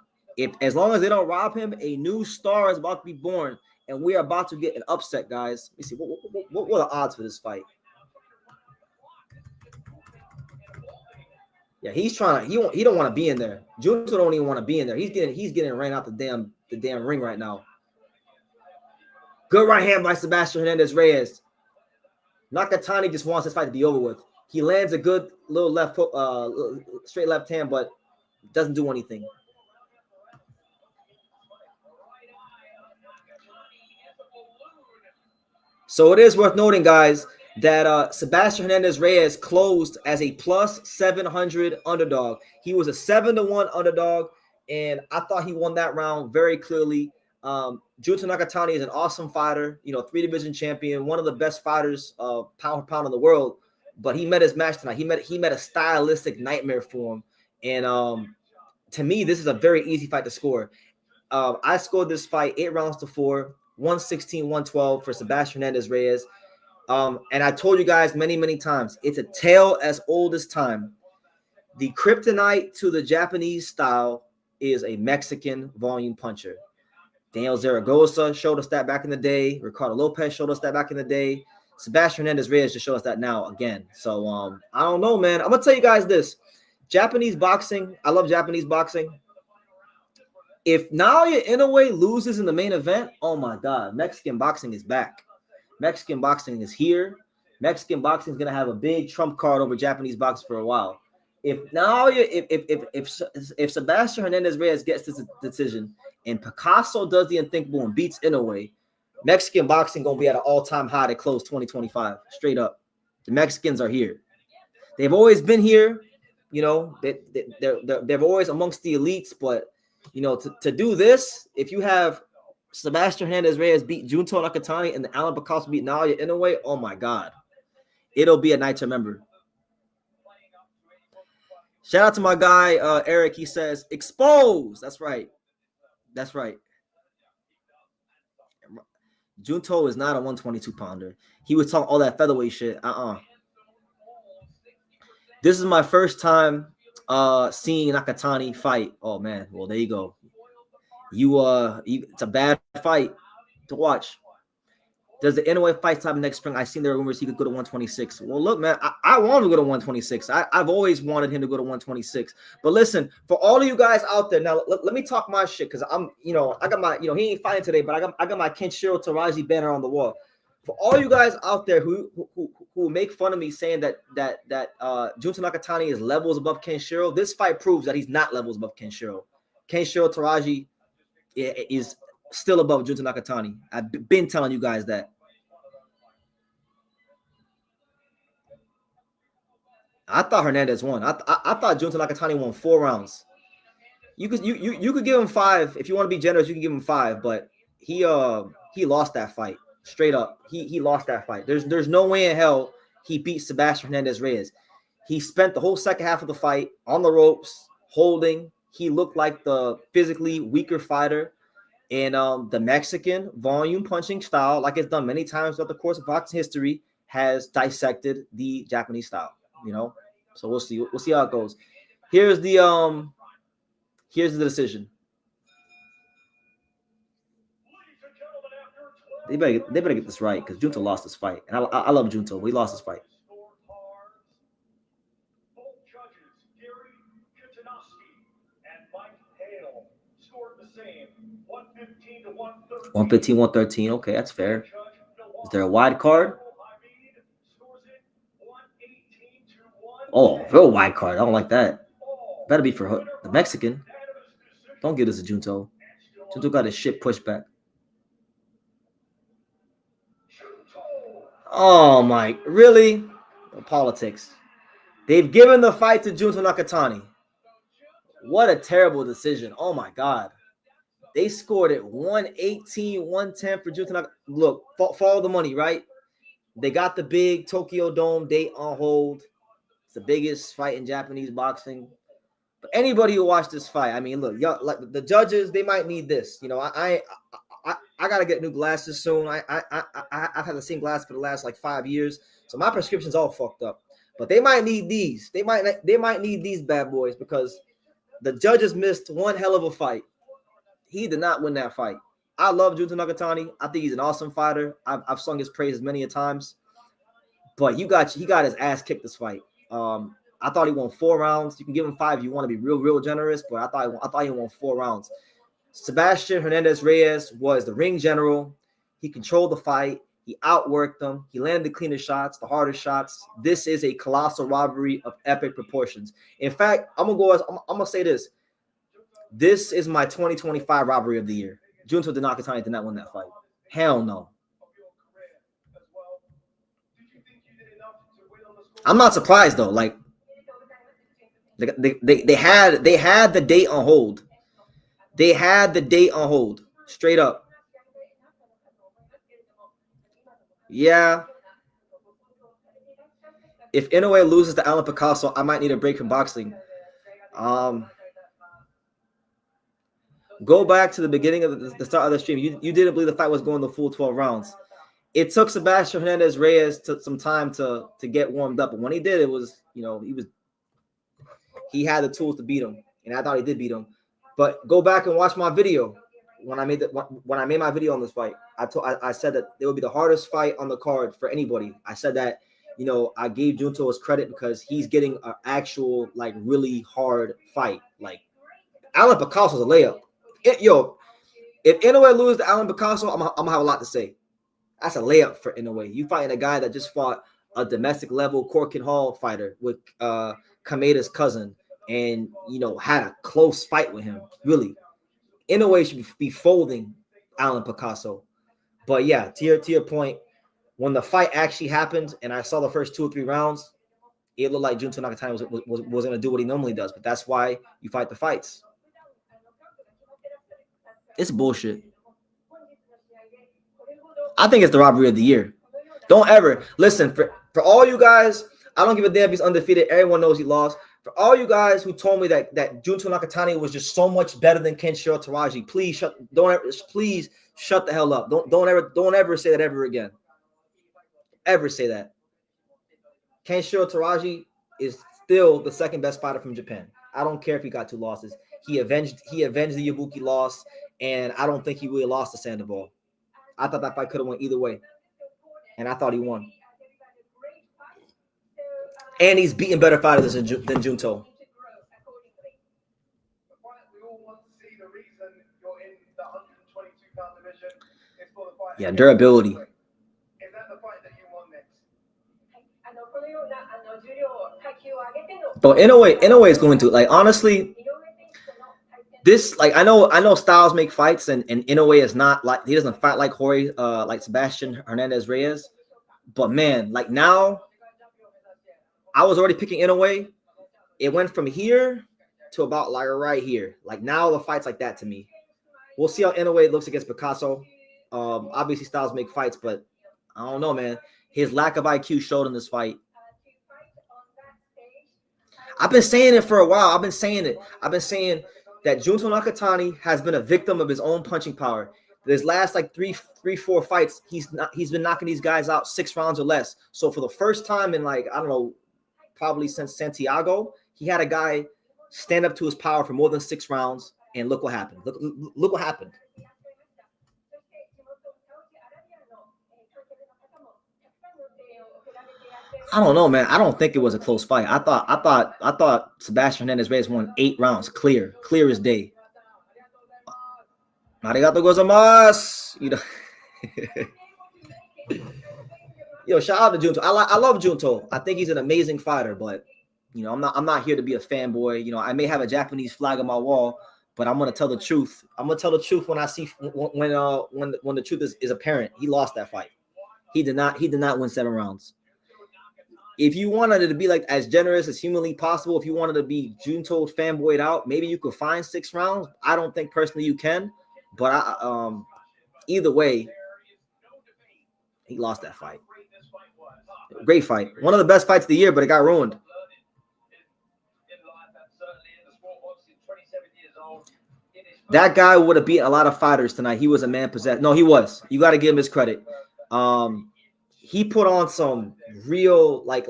As long as they don't rob him, a new star is about to be born. And we are about to get an upset, guys. Let me see. What are the odds for this fight? Yeah, he's trying to. He don't want to be in there. Junto don't even want to be in there. He's getting ran out the damn ring right now. Good right hand by Sebastian Hernandez Reyes. Nakatani just wants this fight to be over with. He lands a good little left hook, straight left hand, but doesn't do anything. So it is worth noting, guys, that Sebastian Hernandez Reyes closed as a plus 700 underdog. He was a 7-1 underdog, and I thought he won that round very clearly. Junto Nakatani is an awesome fighter, 3-division champion, one of the best fighters pound for pound in the world. But he met his match tonight. He met a stylistic nightmare for him. And to me, this is a very easy fight to score. I scored this fight 8-4, 116-112 for Sebastian Hernandez Reyes. And I told you guys many, many times, it's a tale as old as time. The kryptonite to the Japanese style is a Mexican volume puncher. Daniel Zaragoza showed us that back in the day. Ricardo Lopez showed us that back in the day. Sebastian Hernandez Reyes just showed us that now again. So I don't know, man. I'm gonna tell you guys this: Japanese boxing. I love Japanese boxing. If Naoya Inoue loses in the main event, oh my God, Mexican boxing is back. Mexican boxing is here. Mexican boxing is gonna have a big trump card over Japanese boxing for a while. If Sebastian Hernandez Reyes gets this decision and Picasso does the unthinkable and beats Inoue, Mexican boxing gonna be at an all-time high to close 2025. Straight up, the Mexicans are here. They've always been here. They're always amongst the elites. But to do this, if you have Sebastian Hernandez Reyes beat Junto Nakatani and Alan Picasso beat Naoya Inoue, oh my God, it'll be a night to remember. Shout out to my guy, Eric. He says, expose. That's right. That's right. Junto is not a 122-pounder. He was talking all that featherweight shit. This is my first time seeing Nakatani fight. Oh, man. Well, there you go. It's a bad fight to watch. Does the Inoue fight time next spring? I've seen there are rumors he could go to 126. Well, look, man, I want him to go to 126. I've always wanted him to go to 126. But listen, for all of you guys out there, now let me talk my shit because I got my, he ain't fighting today, but I got my Kenshiro Taraji banner on the wall. For all you guys out there who make fun of me saying that Junto Nakatani is levels above Kenshiro, this fight proves that he's not levels above Kenshiro. Kenshiro Taraji is still above Junto Nakatani. I've been telling you guys that. I thought Hernandez won. I thought Junto Nakatani won 4 rounds. You could give him 5 if you want to be generous. You can give him 5, but he lost that fight straight up. He lost that fight. There's no way in hell he beat Sebastian Hernandez Reyes. He spent the whole second half of the fight on the ropes holding. He looked like the physically weaker fighter. And the Mexican volume punching style, like it's done many times throughout the course of boxing history, has dissected the Japanese style. So we'll see. We'll see how it goes. Here's the decision. They better get this right because Junto lost this fight, and I love Junto. He lost this fight. 115, 113. Okay, that's fair. Is there a wide card? Oh, real wide card. I don't like that. Better be for the Mexican. Don't give this to Junto. Junto got his shit pushed back. Oh, my. Really? Politics. They've given the fight to Junto Nakatani. What a terrible decision. Oh, my God. They scored it 118, 110 for Junto Nakatani. Look, follow the money, right? They got the big Tokyo Dome date on hold. It's the biggest fight in Japanese boxing. But anybody who watched this fight, I mean, look, y'all, like the judges, they might need this. You know, I gotta get new glasses soon. I've had the same glasses for the last like 5 years, so my prescription's all fucked up. But they might need these. They might need these bad boys because the judges missed one hell of a fight. He did not win that fight. I love Junto Nakatani. I think he's an awesome fighter. I've sung his praises many a times. But he got his ass kicked this fight. I thought he won 4 rounds. You can give him 5 if you want to be real generous, but I thought he won 4 rounds. Sebastian Hernandez Reyes was the ring general. He controlled the fight. He outworked them. He landed the cleanest shots, the hardest shots. This is a colossal robbery of epic proportions. In fact, I'm gonna say this. This is my 2025 robbery of the year. Junto Nakatani did not win that fight. Hell no. I'm not surprised though. Like they had the date on hold. They had the date on hold. Straight up. Yeah. If Inoue loses to Alan Picasso, I might need a break from boxing. Go back to the beginning of the start of the stream. You didn't believe the fight was going the full 12 rounds. It took Sebastian Hernandez Reyes some time to get warmed up, but when he did, it was, you know, he had the tools to beat him, and I thought he did beat him. But go back and watch my video when I made my video on this fight. I said that it would be the hardest fight on the card for anybody. I said that, you know, I gave Junto his credit because he's getting an actual like really hard fight. Like Alan Picasso's a layup. If Inoue loses to Alan Picasso, I'm gonna have a lot to say. That's a layup for Inoue. You fighting a guy that just fought a domestic level Corkin Hall fighter with Kameda's cousin, and you know had a close fight with him. Really, Inoue should be folding Alan Picasso. But yeah, to your point, when the fight actually happened, and I saw the first 2 or 3 rounds, it looked like Junto Nakatani was going to do what he normally does. But that's why you fight the fights. It's bullshit. I think it's the robbery of the year. Don't ever listen for all you guys. I don't give a damn if he's undefeated. Everyone knows he lost. For all you guys who told me that Junto Nakatani was just so much better than Kenshiro Taraji, please shut the hell up. Don't ever say that ever again. Ever say that. Kenshiro Taraji is still the second best fighter from Japan. I don't care if he got 2 losses. He avenged the Yabuki loss, and I don't think he really lost to Sandoval. I thought that fight could have went either way, and I thought he won. And he's beaten better fighters than Junto. Yeah, durability. But Inoue is going to, like, honestly, this, like, I know styles make fights, and Inoue is not like, he doesn't fight like Jorge, like Sebastian Hernandez Reyes. But man, like now, I was already picking Inoue. It went from here to about like right here. Like now the fight's like that to me. We'll see how Inoue looks against Picasso. Obviously styles make fights, but I don't know, man. His lack of IQ showed in this fight. I've been saying it for a while. I've been saying that Junto Nakatani has been a victim of his own punching power. His last like three, 4 fights, he's been knocking these guys out 6 rounds or less. So for the first time in, like, I don't know, probably since Santiago, he had a guy stand up to his power for more than 6 rounds, and look what happened. Look what happened. I don't know, man. I don't think it was a close fight. I thought Sebastian Hernandez Reyes won 8 rounds, clear as day. Arigato gozaimasu. You know. Yo, shout out to Junto. I love Junto. I think he's an amazing fighter, but you know, I'm not here to be a fanboy. You know, I may have a Japanese flag on my wall, but I'm gonna tell the truth. I'm gonna tell the truth when I see when the truth is apparent. He lost that fight. He did not win 7 rounds. If you wanted it to be like as generous as humanly possible, if you wanted to be Junto fanboyed out, maybe you could find 6 rounds. I don't think personally you can, but either way, he lost that fight. Great fight. One of the best fights of the year, but it got ruined. That guy would have beaten a lot of fighters tonight. He was a man possessed. No, he was. You got to give him his credit. He put on some real, like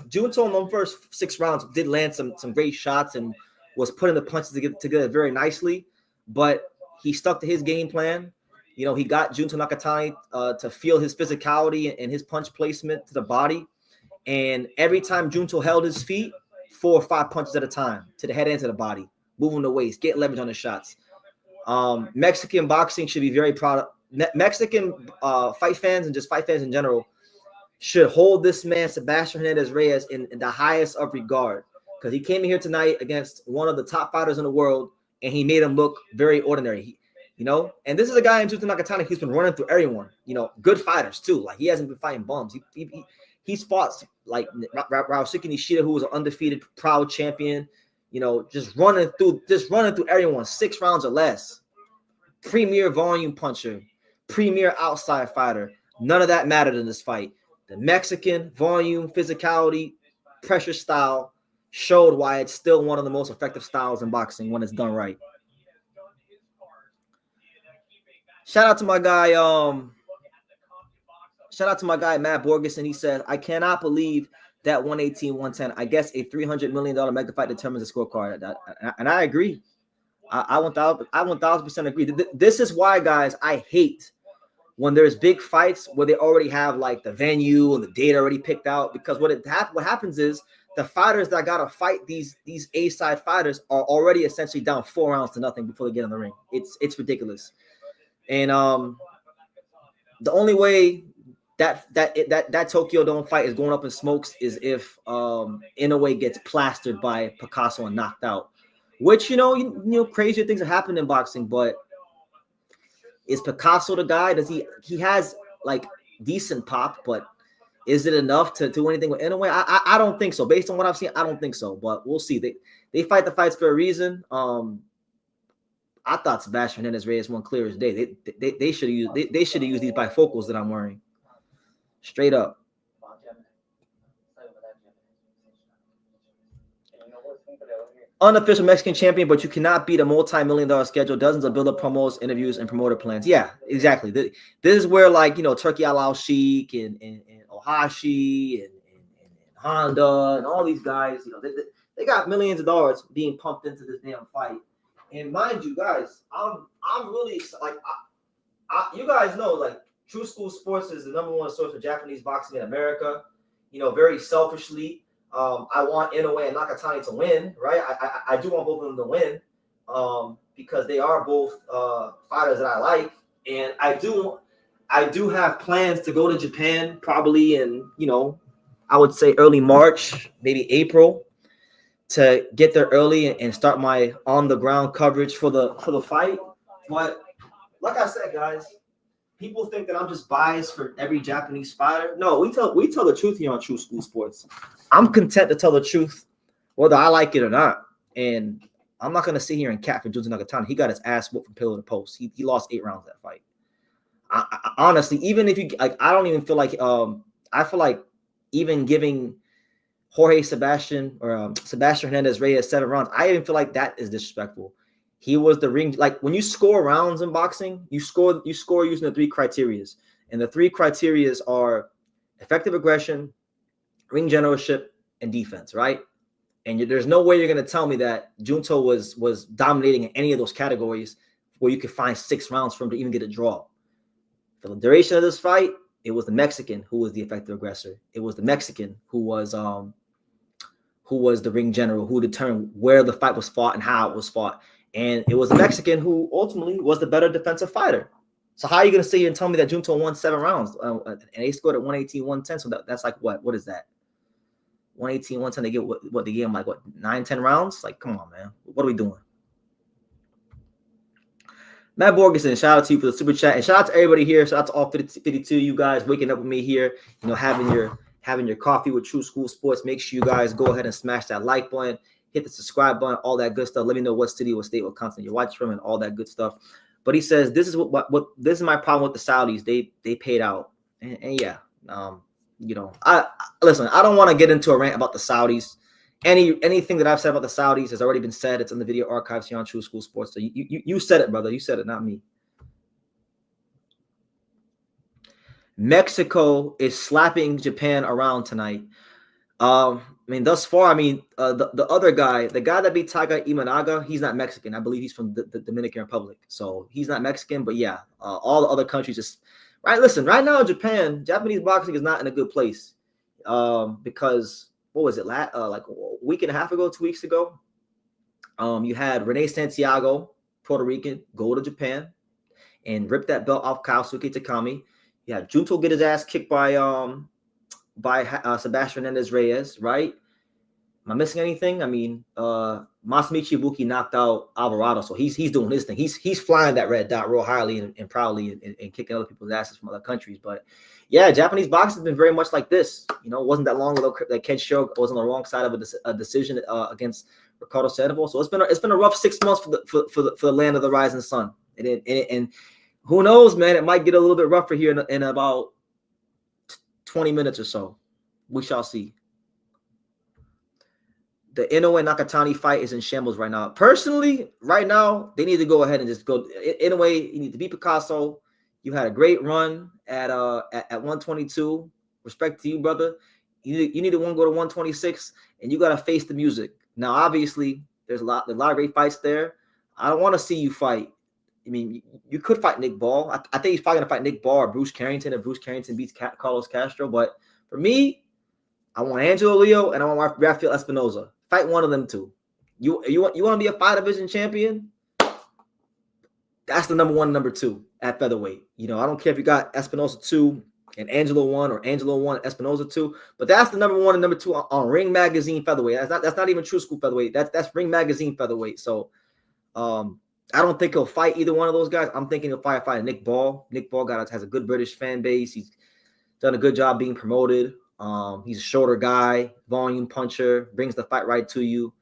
Junto in the first 6 rounds did land some great shots and was putting the punches together very nicely, but he stuck to his game plan. You know, he got Junto Nakatani to feel his physicality and his punch placement to the body. And every time Junto held his feet, 4 or 5 punches at a time to the head and to the body, moving the waist, get leverage on the shots. Mexican boxing should be very proud of Mexican fight fans and just fight fans in general should hold this man, Sebastian Hernandez Reyes, in the highest of regard, because he came in here tonight against one of the top fighters in the world, and he made him look very ordinary. And this is a guy in Junto Nakatani who's been running through everyone. Good fighters too. Like, he hasn't been fighting bums. He's fought like Ryosuke Nishida, who was an undefeated, proud champion. Just running through everyone, 6 rounds or less. Premier volume puncher, premier outside fighter. None of that mattered in this fight. The Mexican volume, physicality, pressure style showed why it's still one of the most effective styles in boxing when it's done right. Shout out to my guy, Matt Borgeson. He said, I cannot believe that 118-110. I guess a $300 million mega fight determines the scorecard. And I agree. I 1,000% agree. This is why, guys, I hate when there's big fights where they already have like the venue and the date already picked out, because what happens is the fighters that gotta fight these A-side fighters are already essentially down 4 rounds to nothing before they get in the ring. It's ridiculous. And the only way that Tokyo Dome fight is going up in smokes is if Inoue gets plastered by Picasso and knocked out. Which crazier things have happened in boxing, but is Picasso the guy? Does he has like decent pop, but is it enough to do anything with Inoue? I don't think so. Based on what I've seen, I don't think so. But we'll see. They fight the fights for a reason. I thought Sebastian Hernandez Reyes won clear as day. They should have used these bifocals that I'm wearing. Straight up. Unofficial Mexican champion, but you cannot beat a multi-million-dollar schedule, dozens of build-up promos, interviews, and promoter plans. Yeah, exactly. This is where, like, Turkey Al Sheik and Ohashi and Honda and all these guys, they got millions of dollars being pumped into this damn fight. And mind you, guys, I'm really like, you guys know, like, True School Sports is the #1 source for Japanese boxing in America. Very selfishly. I want Inoue and Nakatani to win, right? I do want both of them to win, because they are both fighters that I like, and I do have plans to go to Japan probably in I would say early March, maybe April, to get there early and start my on the ground coverage for the fight. But like I said, guys, people think that I'm just biased for every Japanese fighter. No, we tell the truth here on True School Sports. I'm content to tell the truth, whether I like it or not. And I'm not gonna sit here and cat for Junto Nakatani. He got his ass whooped from pillar to post. He lost 8 rounds that fight. I honestly, even if you like, I don't even feel like I feel like even giving Jorge Sebastian or Sebastian Hernandez Reyes 7 rounds, I even feel like that is disrespectful. He was the ring. Like, when you score rounds in boxing, you score using the 3 criterias. And the 3 criterias are effective aggression, ring generalship, and defense, right? And there's no way you're going to tell me that Junto was dominating in any of those categories where you could find 6 rounds for him to even get a draw. For the duration of this fight, it was the Mexican who was the effective aggressor. It was the Mexican who was the ring general, who determined where the fight was fought and how it was fought. And it was the Mexican who ultimately was the better defensive fighter. So how are you going to sit here and tell me that Junto won 7 rounds and they scored at 118-110? So that's like what? What is that? 118-110. They get what they gave him, like what, 9-10 rounds? Like, come on, man. What are we doing? Matt Borgeson, shout out to you for the super chat, and shout out to everybody here. Shout out to all 52 you guys waking up with me here. Having your coffee with True School Sports. Make sure you guys go ahead and smash that like button, hit the subscribe button, all that good stuff. Let me know what city, what state, what content you're watching from, and all that good stuff. But he says this is what this is my problem with the Saudis. They paid out, and yeah, you know, listen, I don't want to get into a rant about the Saudis. Anything that I've said about the Saudis has already been said. It's in the video archives here on True School Sports. So you said it, brother. You said it, not me. Mexico is slapping Japan around tonight. I mean, thus far, the other guy, the guy that beat Tiger Imanaga, he's not Mexican. I believe he's from the Dominican Republic. So he's not Mexican, but yeah, all the other countries just right. Listen, right now, Japanese boxing is not in a good place. Because what was it? Like a week and a half ago, 2 weeks ago, you had Rene Santiago, Puerto Rican, go to Japan and rip that belt off Kaosuke Takami. You had Junto get his ass kicked by Sebastian Hernandez Reyes, right? Am I missing anything? I mean, Masamichi Ibuki knocked out Alvarado, so he's doing his thing. He's flying that red dot real highly and proudly and kicking other people's asses from other countries. But yeah, Japanese boxing has been very much like this. You know, it wasn't that long ago that Ken Show was on the wrong side of a decision against Ricardo Sandoval. So it's been a rough 6 months for the land of the rising sun. And who knows, man? It might get a little bit rougher here in about 20 minutes or so. We shall see. The Inoue Nakatani fight is in shambles right now. Personally, right now, they need to go ahead and just go. Inoue, you need to beat Picasso. You had a great run at 122. Respect to you, brother. You need to go to 126, and you got to face the music. Now, obviously, there's a lot of great fights there. I don't want to see you fight. I mean, you could fight Nick Ball. I think he's probably going to fight Nick Ball or Bruce Carrington if Bruce Carrington beats Carlos Castro. But for me, I want Angelo Leo and I want Rafael Espinoza. Fight one of them two. You want to be a 5 division champion? That's the number 1, number 2 at featherweight. You know, I don't care if you got Espinoza 2 and Angelo 1 or Angelo 1 Espinoza 2, but that's the number 1 and number 2 on Ring Magazine featherweight. That's not even True School featherweight. That's Ring Magazine featherweight. So, I don't think he'll fight either one of those guys. I'm thinking he'll fight Nick Ball. Nick Ball has a good British fan base. He's done a good job being promoted. He's a shorter guy, volume puncher, brings the fight right to you.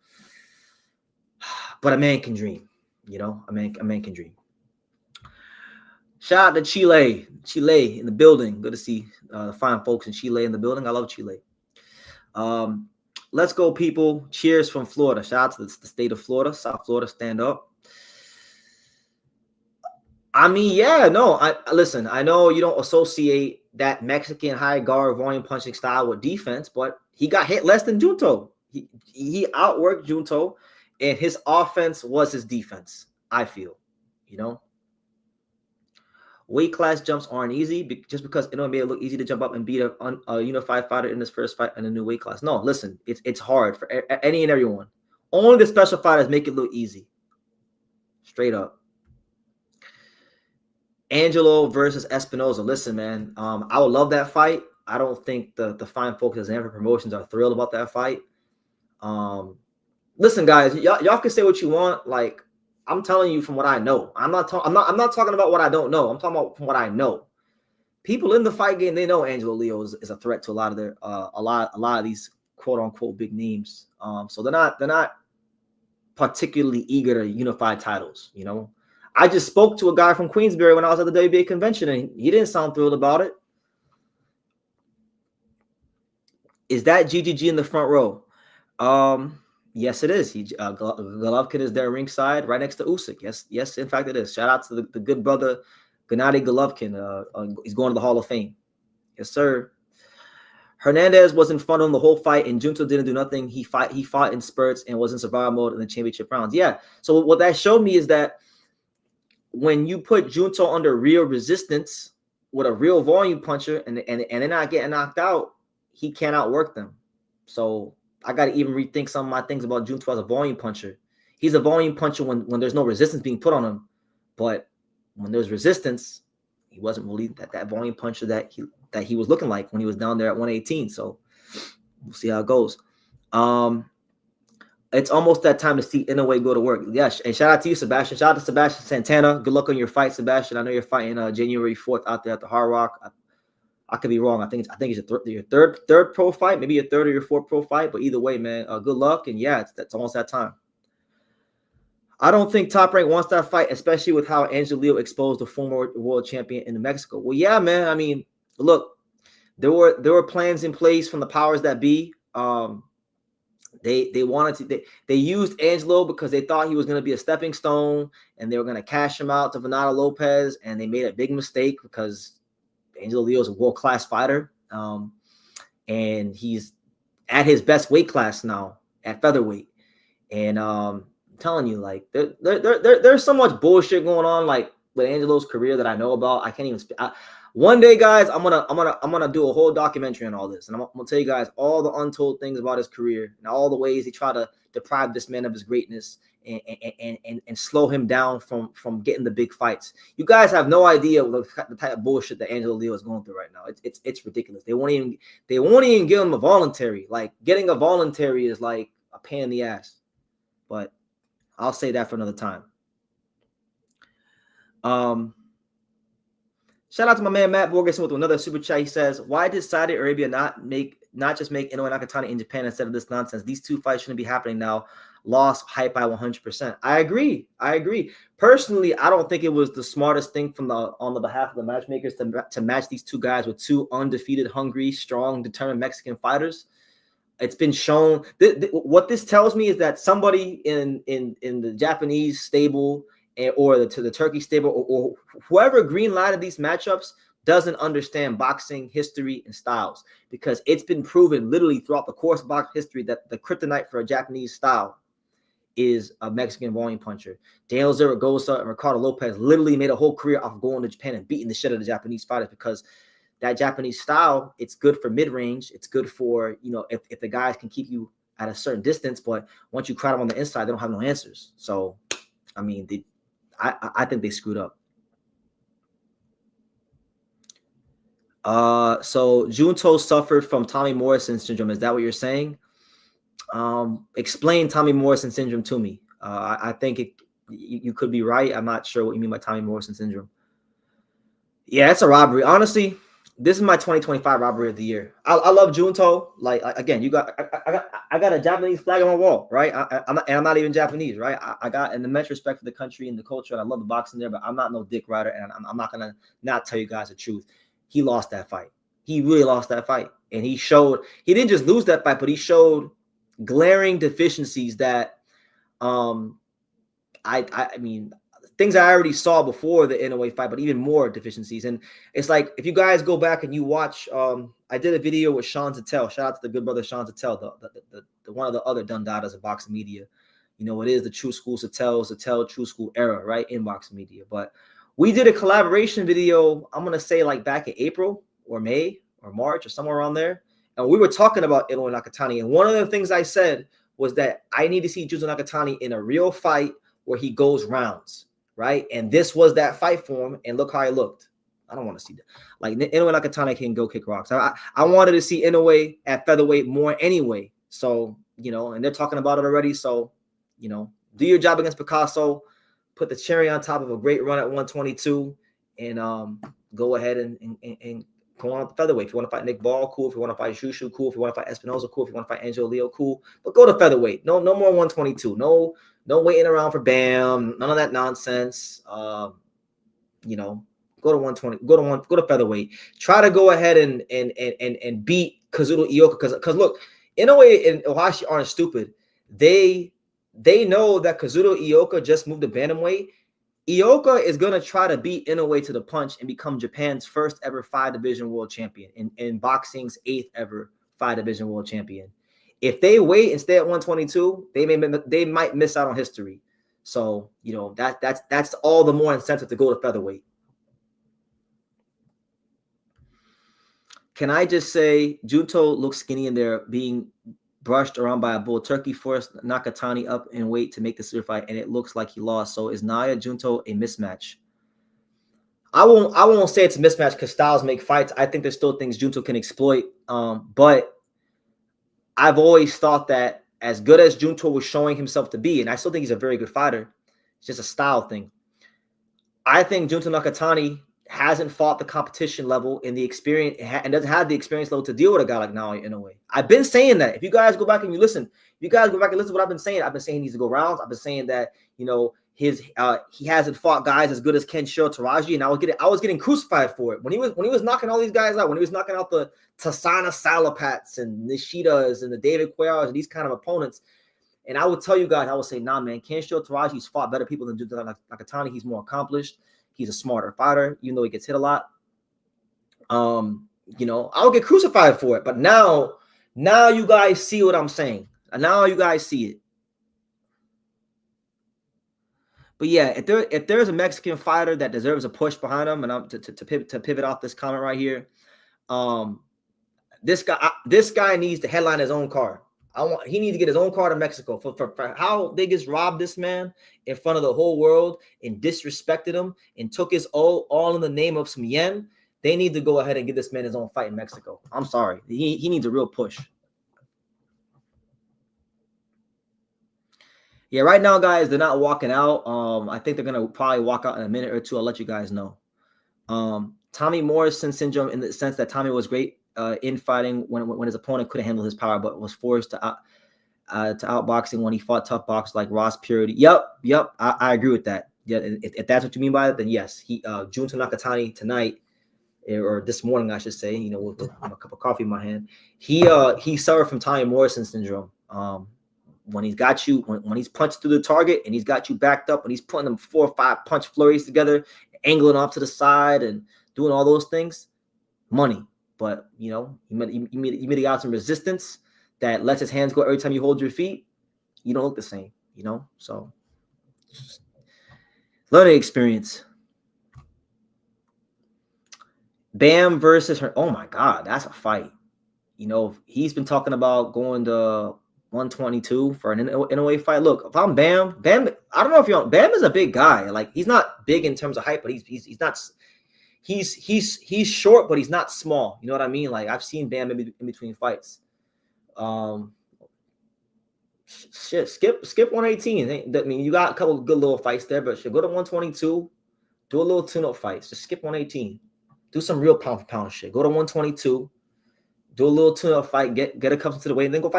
But a man can dream, you know. A man can dream. Shout out to Chile in the building. Good to see the fine folks in Chile in the building. I love Chile. Let's go, people. Cheers from Florida. Shout out to the state of Florida, South Florida. Stand up. I mean, yeah, no. Listen. I know you don't associate that Mexican high guard volume punching style with defense, but he got hit less than Junto. He outworked Junto, and his offense was his defense. I feel, you know. Weight class jumps aren't easy just because it don't make it look easy to jump up and beat a unified fighter in his first fight in a new weight class. No, listen, it's hard for any and everyone. Only the special fighters make it look easy. Straight up. Angelo versus Espinoza. Listen, man, I would love that fight. I don't think the fine folks at Zanfer Promotions are thrilled about that fight. Listen, guys, y'all can say what you want. Like, I'm telling you from what I know. I'm not talking about what I don't know. I'm talking about from what I know. People in the fight game, they know Angelo Leo is a threat to a lot of their a lot of these quote unquote big names. So they're not particularly eager to unify titles, you know. I just spoke to a guy from Queensbury when I was at the WBA convention, and he didn't sound thrilled about it. Is that GGG in the front row? Yes, it is. Golovkin is there ringside, right next to Usyk. Yes, in fact, it is. Shout out to the good brother Gennady Golovkin. He's going to the Hall of Fame. Yes, sir. Hernandez was in front of him the whole fight, and Junto didn't do nothing. He fought in spurts and was in survival mode in the championship rounds. Yeah. So what that showed me is that when you put Junto under real resistance with a real volume puncher and they're not getting knocked out, he can't outwork them. So I got to even rethink some of my things about Junto as a volume puncher. He's a volume puncher when there's no resistance being put on him. But when there's resistance, he wasn't really that volume puncher that he was looking like when he was down there at 118. So we'll see how it goes. It's almost that time to see Inoue go to work. Yes, and shout out to you, Sebastian. Shout out to Sebastian Santana. Good luck on your fight, Sebastian. I know you're fighting January 4th out there at the Hard Rock. I could be wrong. I think it's your third pro fight, maybe your third or your fourth pro fight. But either way, man, good luck. And yeah, it's almost that time. I don't think Top Rank wants that fight, especially with how Angelo Leo exposed the former world champion in Mexico. Well, yeah, man. I mean, look, there were plans in place from the powers that be. They wanted to they used Angelo because they thought he was going to be a stepping stone, and they were going to cash him out to Venado Lopez, and they made a big mistake because Angelo Leo is a world-class fighter, and he's at his best weight class now at featherweight. And I'm telling you, like there's so much bullshit going on, like with Angelo's career that I know about. I can't even speak. One day, guys, I'm gonna do a whole documentary on all this, and I'm gonna tell you guys all the untold things about his career and all the ways he tried to deprive this man of his greatness and slow him down from getting the big fights. You guys have no idea the type of bullshit that Angelo Leo is going through right now. It's ridiculous. They won't even give him a voluntary. Like, getting a voluntary is like a pain in the ass. But I'll say that for another time. Shout out to my man Matt Borgeson with another super chat. He says, "Why did Saudi Arabia not just make Inoue and Nakatani in Japan instead of this nonsense? These two fights shouldn't be happening now. Loss hype by 100%." I agree. Personally, I don't think it was the smartest thing on the behalf of the matchmakers to match these two guys with two undefeated, hungry, strong, determined Mexican fighters. It's been shown. What this tells me is that somebody in the Japanese stable or the Turkey stable or whoever green-lighted these matchups doesn't understand boxing history and styles, because it's been proven literally throughout the course of boxing history that the kryptonite for a Japanese style is a Mexican volume puncher. Daniel Zaragoza and Ricardo Lopez literally made a whole career off of going to Japan and beating the shit out of the Japanese fighters, because that Japanese style, it's good for mid-range. It's good for, if the guys can keep you at a certain distance, but once you crowd them on the inside, they don't have no answers. So, I mean, I think they screwed up. So Junto suffered from Tommy Morrison syndrome. Is that what you're saying? Explain Tommy Morrison syndrome to me. I think you could be right. I'm not sure what you mean by Tommy Morrison syndrome. Yeah, it's a robbery. Honestly, this is my 2025 robbery of the year. I love Junto. Like, again, I got a Japanese flag on my wall, right? I'm not even Japanese, right? I got an immense respect for the country and the culture, and I love the boxing there, but I'm not no dick rider, and I'm not gonna not tell you guys the truth. He lost that fight. He really lost that fight, and he didn't just lose that fight, but he showed glaring deficiencies that, I mean, things I already saw before the Inoue fight, but even more deficiencies. And it's like, if you guys go back and you watch, I did a video with Sean Tattel. Shout out to the good brother Sean Tattel, the one of the other Dundadas of boxing media. It is the True School Tattel True School era, right, in boxing media. But we did a collaboration video, I'm going to say like back in April or May or March or somewhere around there. And we were talking about Inoue Nakatani. And one of the things I said was that I need to see Junto Nakatani in a real fight where he goes rounds, right? And this was that fight for him. And look how he looked. I don't want to see that. Like, Inoue Nakatani can go kick rocks. I wanted to see Inoue at featherweight more anyway. So, and they're talking about it already. So, do your job against Picasso. Put the cherry on top of a great run at 122, and go ahead and go on the featherweight. If you want to fight Nick Ball, cool. If you want to fight Shushu, cool. If you want to fight Espinoza, cool. If you want to fight Angelo Leo, cool. But go to featherweight. No more 122. No waiting around for Bam. None of that nonsense. Go to 120. Go to featherweight. Try to go ahead and beat Kazuto Ioka, because look, Inoue and Ohashi aren't stupid. They know that Kazuto Ioka just moved to bantamweight. Ioka is going to try to beat Inoue to the punch and become Japan's first ever 5-division world champion and boxing's 8th ever 5-division world champion. If they wait and stay at 122, they might miss out on history. So, that's all the more incentive to go to featherweight. Can I just say Junto looks skinny in there, being brushed around by a bull. Turkey forced Nakatani up in weight to make the super fight, and it looks like he lost. So is Naoya Junto a mismatch? I won't say it's a mismatch because styles make fights. I think there's still things Junto can exploit. But I've always thought that as good as Junto was showing himself to be, and I still think he's a very good fighter, it's just a style thing. I think Junto Nakatani hasn't fought the competition level in the experience and doesn't have the experience level to deal with a guy like Naoya Inoue. I've been saying that. If you guys go back and listen to what I've been saying he needs to go rounds. I've been saying that, he hasn't fought guys as good as Kenshiro Taraji, and I was getting crucified for it when he was knocking all these guys out, when he was knocking out the Tasana Salapats and Nishidas and the David Cuellar and these kind of opponents. And I would tell you guys, I would say, nah, man, Kenshiro Taraji's fought better people than Junto Nakatani. He's more accomplished. He's a smarter fighter, even though he gets hit a lot. You know, I'll get crucified for it. But now you guys see what I'm saying. And now you guys see it. But yeah, if there's a Mexican fighter that deserves a push behind him, and I'm to pivot off this comment right here, this guy needs to headline his own card. He needs to get his own card in Mexico for how they just robbed this man in front of the whole world and disrespected him and took his all in the name of some yen. They need to go ahead and give this man his own fight in Mexico. I'm sorry. He needs a real push. Yeah, right now, guys, they're not walking out. I think they're gonna probably walk out in a minute or two. I'll let you guys know. Tommy Morrison syndrome, in the sense that Tommy was great in fighting when his opponent couldn't handle his power, but was forced to outboxing when he fought tough boxers like Ross Purity. Yep, I agree with that. Yeah, if that's what you mean by it, then yes. He Junto Nakatani tonight, or this morning, I should say, you know, with a cup of coffee in my hand, he suffered from Tommy Morrison syndrome. When he's got you, when he's punched through the target and he's got you backed up and he's putting them 4 or 5 punch flurries together, angling off to the side and doing all those things, money. But, you know, you mitigate some resistance that lets his hands go every time you hold your feet. You don't look the same, you know? So, learning experience. Bam versus her. Oh, my God, that's a fight. You know, he's been talking about going to 122 for an Inoue fight. Look, if I'm Bam, I don't know if you're Bam is a big guy. Like, he's not big in terms of height, but he's not. He's short, but he's not small. You know what I mean? Like, I've seen Bam in between fights. Skip 118. I mean, you got a couple of good little fights there, but should go to 122. Do a little tune-up fights. Just skip 118. Do some real pound for pound shit. Go to 122. Do a little tune-up fight. Get a couple to the weight, and then go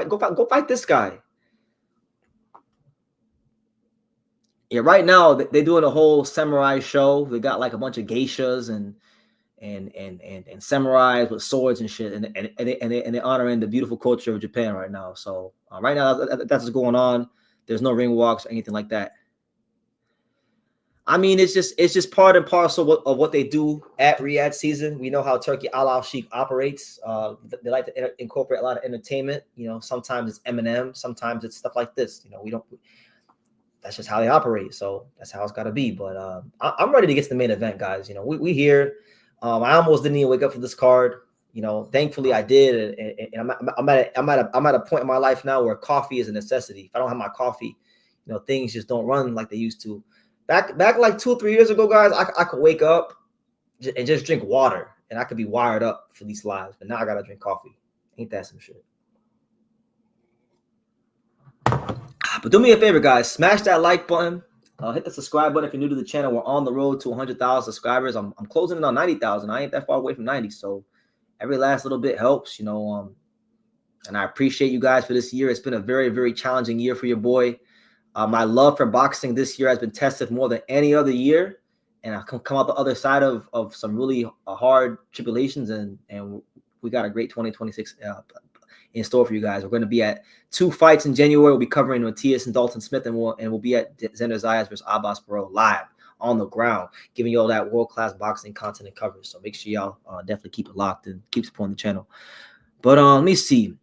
fight this guy. Yeah, right now they're doing a whole samurai show. They got like a bunch of geishas and samurais with swords and shit, and they're honoring the beautiful culture of Japan right now. So right now that's what's going on. There's no ring walks or anything like that. I mean, it's just part and parcel of what they do at Riyadh season. We know how Turkey Al Sheikh operates. They like to incorporate a lot of entertainment. You know, sometimes it's Eminem, sometimes it's stuff like this. You know, that's just how they operate. So that's how it's got to be. But I'm ready to get to the main event, guys. You know, we here. I almost didn't even wake up for this card. You know, thankfully I did, and I'm at a point in my life now where coffee is a necessity. If I don't have my coffee, you know, things just don't run like they used to. Back like 2 or 3 years ago, guys, I could wake up and just drink water, and I could be wired up for these lives. But now I gotta drink coffee. Ain't that some shit? But do me a favor, guys. Smash that like button. Hit the subscribe button if you're new to the channel. We're on the road to 100,000 subscribers. I'm closing in on 90,000. I ain't that far away from 90, so every last little bit helps, you know. And I appreciate you guys for this year. It's been a very, very challenging year for your boy. My love for boxing this year has been tested more than any other year, and I've come out the other side of some really hard tribulations, and we got a great 2026 in store for you guys. We're going to be at 2 fights in January. We'll be covering Matias and Dalton Smith, and we'll be at Xander Zayas versus Abbas Barrow live on the ground, giving you all that world-class boxing content and coverage. So make sure y'all definitely keep it locked and keep supporting the channel. But let me see.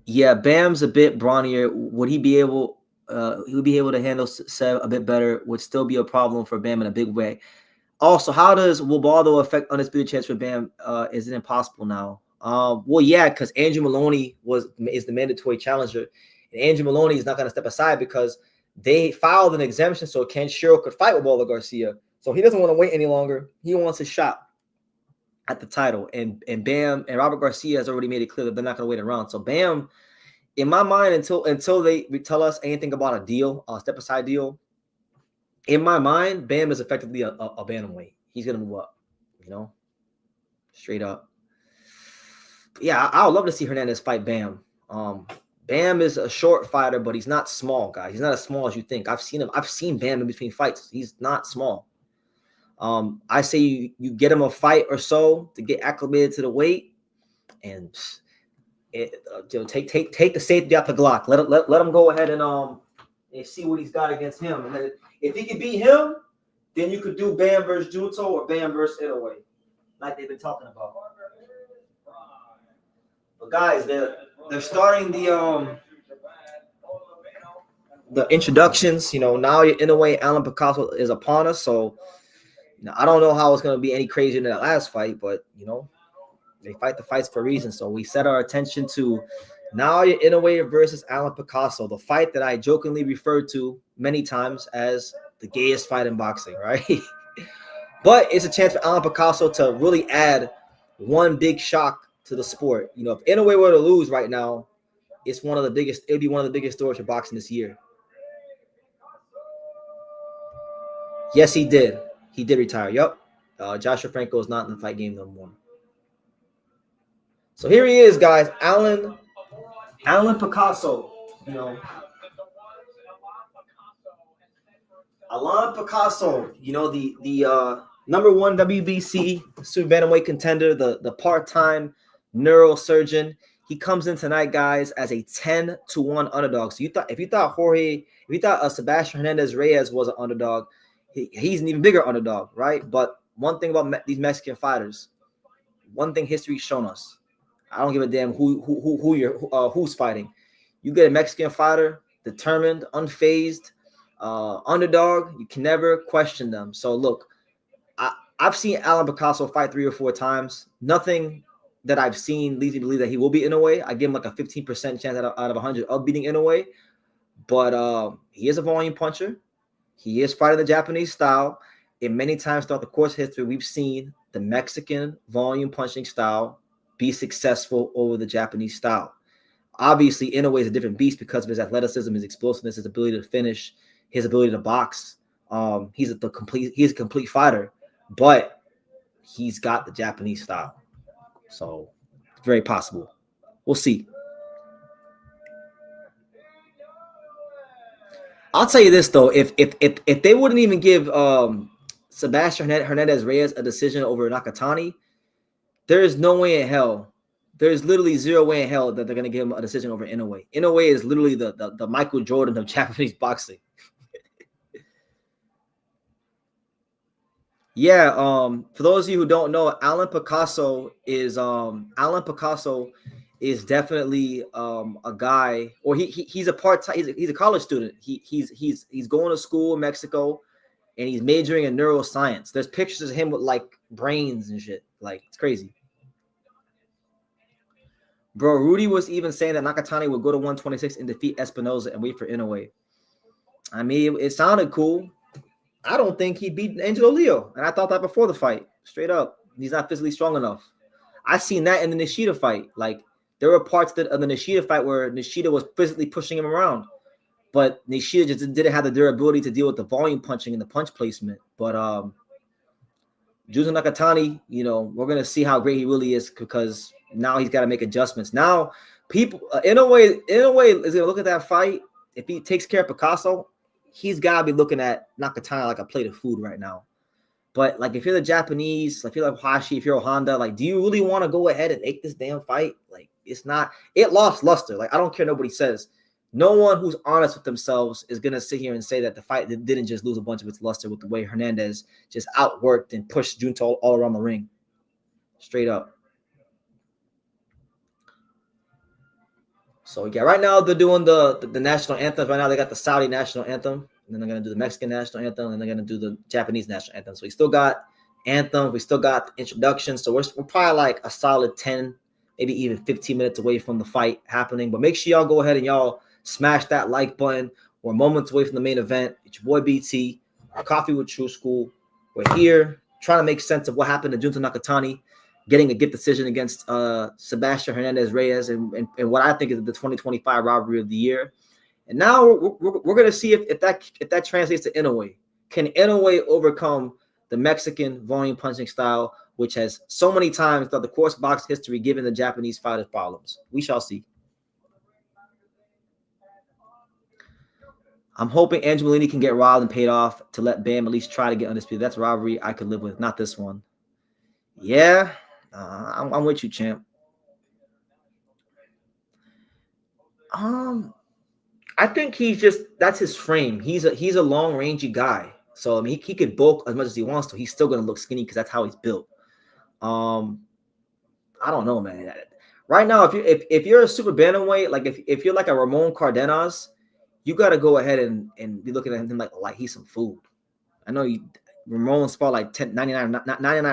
Yeah, Bam's a bit brawnier. Would he be able? He would be able to handle Seb a bit better. Would still be a problem for Bam in a big way. Also, how does Wilbaldo affect undisputed chance for Bam? Is it impossible now? Well, yeah, because Andrew Maloney is the mandatory challenger, and Andrew Maloney is not going to step aside because they filed an exemption so Kenshiro could fight Wilbaldo Garcia. So he doesn't want to wait any longer. He wants a shot at the title, and Bam and Robert Garcia has already made it clear that they're not going to wait around. So Bam, in my mind, until they tell us anything about a deal, a step aside deal, in my mind, Bam is effectively a bantamweight. He's going to move up, you know, straight up. Yeah, I would love to see Hernandez fight Bam. Bam is a short fighter, but he's not small, guys. He's not as small as you think. I've seen him. I've seen Bam in between fights. He's not small. I say you get him a fight or so to get acclimated to the weight, and take the safety out the Glock. Let him go ahead and see what he's got against him. And then if he can beat him, then you could do Bam versus Junto or Bam versus Inoue, like they've been talking about. But guys, they're starting the introductions. Naoya Inoue, Alan Picasso is upon us. So I don't know how it's going to be any crazier than that last fight, but they fight the fights for a reason. So we set our attention to Naoya Inoue versus Alan Picasso, the fight that I jokingly referred to many times as the gayest fight in boxing, right? But it's a chance for Alan Picasso to really add one big shock to the sport. If Inoue were to lose right now, it'd be one of the biggest stories for boxing this year. Yes, he did. He did retire. Yep. Joshua Franco is not in the fight game no more. So here he is, guys. Alan Picasso. Alan Picasso. The number one WBC super bantamweight contender, the part-time neurosurgeon. He comes in tonight, guys, as a 10-1 underdog. So if you thought Sebastian Hernandez Reyes was an underdog, he's an even bigger underdog, right? But one thing about these Mexican fighters, one thing history's shown us, I don't give a damn who's fighting. You get a Mexican fighter, determined, unfazed, underdog, you can never question them. So look, I've seen Alan Picasso fight 3 or 4 times. Nothing that I've seen leads me to believe that he will beat Inoue. I give him like a 15% chance out of 100 of beating Inoue. But he is a volume puncher. He is fighting the Japanese style. And many times throughout the course of history, we've seen the Mexican volume punching style be successful over the Japanese style. Obviously, Inoue is a different beast because of his athleticism, his explosiveness, his ability to finish, his ability to box. He's a complete fighter, but he's got the Japanese style. So it's very possible. We'll see. I'll tell you this though, if they wouldn't even give Sebastian Hernandez Reyes a decision over Nakatani, there is no way in hell. There's literally zero way in hell that they're gonna give him a decision over Inoue. Inoue is literally the Michael Jordan of Japanese boxing. Yeah, for those of you who don't know, Alan Picasso is definitely a guy, or he's a part-time, he's a college student. He's going to school in Mexico, and he's majoring in neuroscience. There's pictures of him with like brains and shit. Like, it's crazy. Bro, Rudy was even saying that Nakatani would go to 126 and defeat Espinoza and wait for Inoue. I mean, it sounded cool. I don't think he beat Angelo Leo. And I thought that before the fight. Straight up. He's not physically strong enough. I seen that in the Nishida fight. Like, there were parts of the Nishida fight where Nishida was physically pushing him around. But Nishida just didn't have the durability to deal with the volume punching and the punch placement. But Junto Nakatani, we're going to see how great he really is, because now he's got to make adjustments. Now, people, Inoue is going to look at that fight. If he takes care of Picasso, he's got to be looking at Nakatani like a plate of food right now. But, like, if you're the Japanese, if you're like Hashi, if you're Honda, like, do you really want to go ahead and make this damn fight? Like, it lost luster. Like, I don't care nobody says. No one who's honest with themselves is going to sit here and say that the fight didn't just lose a bunch of its luster with the way Hernandez just outworked and pushed Junto all around the ring. Straight up. So, yeah, right now they're doing the national anthem. Right now they got the Saudi national anthem. And then they're going to do the Mexican national anthem. And they're going to do the Japanese national anthem. So we still got anthem. We still got introduction. So we're probably like a solid 10, maybe even 15 minutes away from the fight happening. But make sure y'all go ahead and y'all smash that like button. We're moments away from the main event. It's your boy BT, Coffee with True School. We're here trying to make sense of what happened to Junto Nakatani, getting a gift decision against Sebastian Hernandez Reyes and what I think is the 2025 robbery of the year. And now we're going to see if that translates to Inoue. Can Inoue overcome the Mexican volume punching style, which has so many times throughout the course of boxing history given the Japanese fighters problems? We shall see. I'm hoping Angelini can get robbed and paid off to let Bam at least try to get undisputed. That's robbery I could live with, not this one. Yeah, I'm with you, champ. I think that's his frame. He's a long rangy guy. So I mean he could bulk as much as he wants to. He's still gonna look skinny because that's how he's built. I don't know, man. Right now, if you're a super bantamweight, like if you're like a Ramon Cardenas, you got to go ahead and be looking at him like he's some food. I know Ramon fought like 99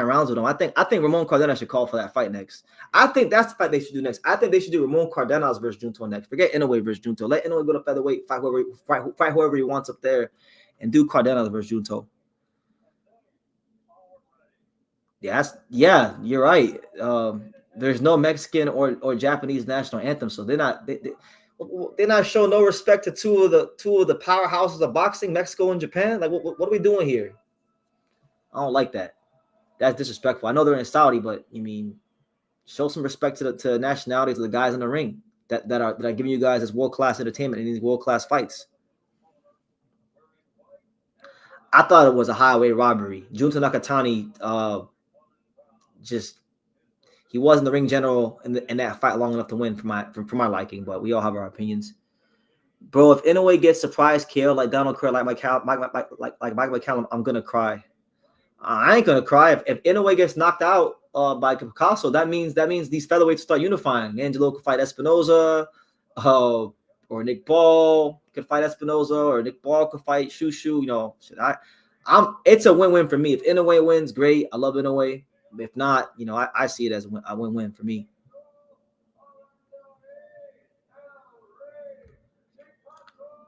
rounds with him. I think Ramon Cardenas should call for that fight next. I think that's the fight they should do next. I think they should do Ramon Cardenas versus Junto next. Forget Inoue versus Junto. Let Inoue go to featherweight, fight whoever he wants up there, and do Cardenas versus Junto. Yeah, you're right. There's no Mexican or Japanese national anthem, so they're not showing no respect to two of the powerhouses of boxing, Mexico and Japan. Like, what are we doing here? I don't like that. That's disrespectful. I know they're in Saudi, but you mean show some respect to the nationalities of the guys in the ring that are giving you guys this world class entertainment in these world class fights. I thought it was a highway robbery. Junto Nakatani, he wasn't the ring general in that fight long enough to win for my liking, but we all have our opinions. Bro, if Inoue gets surprise KO like Donald Kerr, like Mike McCallum, I'm gonna cry. I ain't gonna cry if Inoue gets knocked out by Picasso. That means these featherweights start unifying. Angelo could fight Espinoza, or Nick Ball could fight Espinoza, or Nick Ball could fight Shushu. You know, it's a win-win for me. If Inoue wins, great. I love Inoue. If not, you know, I see it as a win-win for me.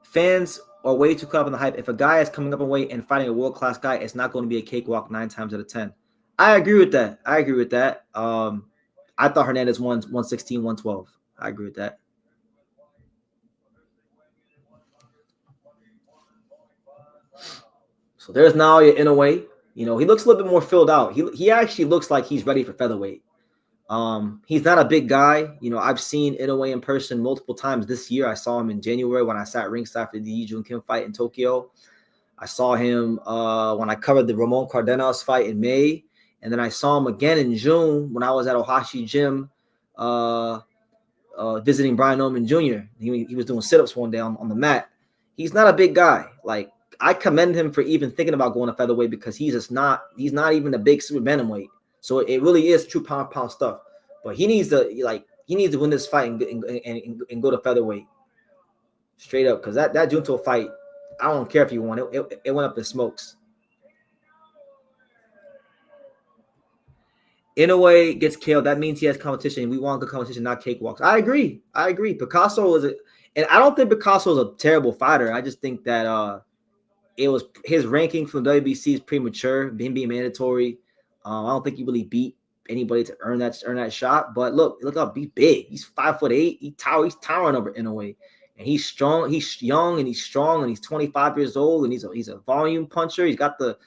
Fans are way too caught up in the hype. If a guy is coming up in weight and fighting a world-class guy, it's not going to be a cakewalk 9 times out of 10. I agree with that. I thought Hernandez won 116, 112. I agree with that. So there's Naoya Inoue. You know, he looks a little bit more filled out. He actually looks like he's ready for featherweight. He's not a big guy. You know, I've seen Inoue in person multiple times this year. I saw him in January when I sat ringside for the Yi Jun Kim fight in Tokyo. I saw him when I covered the Ramon Cardenas fight in May. And then I saw him again in June when I was at Ohashi Gym visiting Brian Oman Jr. He was doing sit-ups one day on the mat. He's not a big guy. Like, I commend him for even thinking about going to featherweight because he's not even a big super bantamweight. So it really is true pound stuff. But he needs to win this fight and go to featherweight straight up, because that Junto fight, I don't care if he won. It went up in smokes. Inoue gets killed. That means he has competition. We want good competition, not cakewalks. I agree. Picasso and I don't think Picasso is a terrible fighter. I just think that it was his ranking from the WBC is premature, him being mandatory. I don't think he really beat anybody to earn that shot. But look up, he's big. He's 5'8". He's towering over Inoue, and he's strong. He's young and he's strong, and he's 25 years old, and he's a volume puncher. He's got the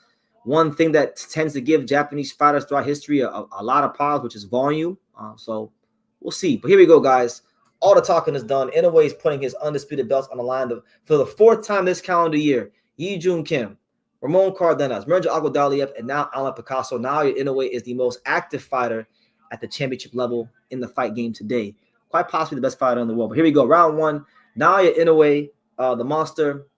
one thing that tends to give Japanese fighters throughout history a lot of problems, which is volume. So we'll see. But here we go, guys. All the talking is done. Inoue is putting his undisputed belts on the line for the 4th time this calendar year. Yi Jun Kim, Ramon Cardenas, Mirja Agudaliev, and now Alan Picasso. Naoya Inoue is the most active fighter at the championship level in the fight game today. Quite possibly the best fighter in the world. But here we go. Round 1. Naoya Inoue, the monster,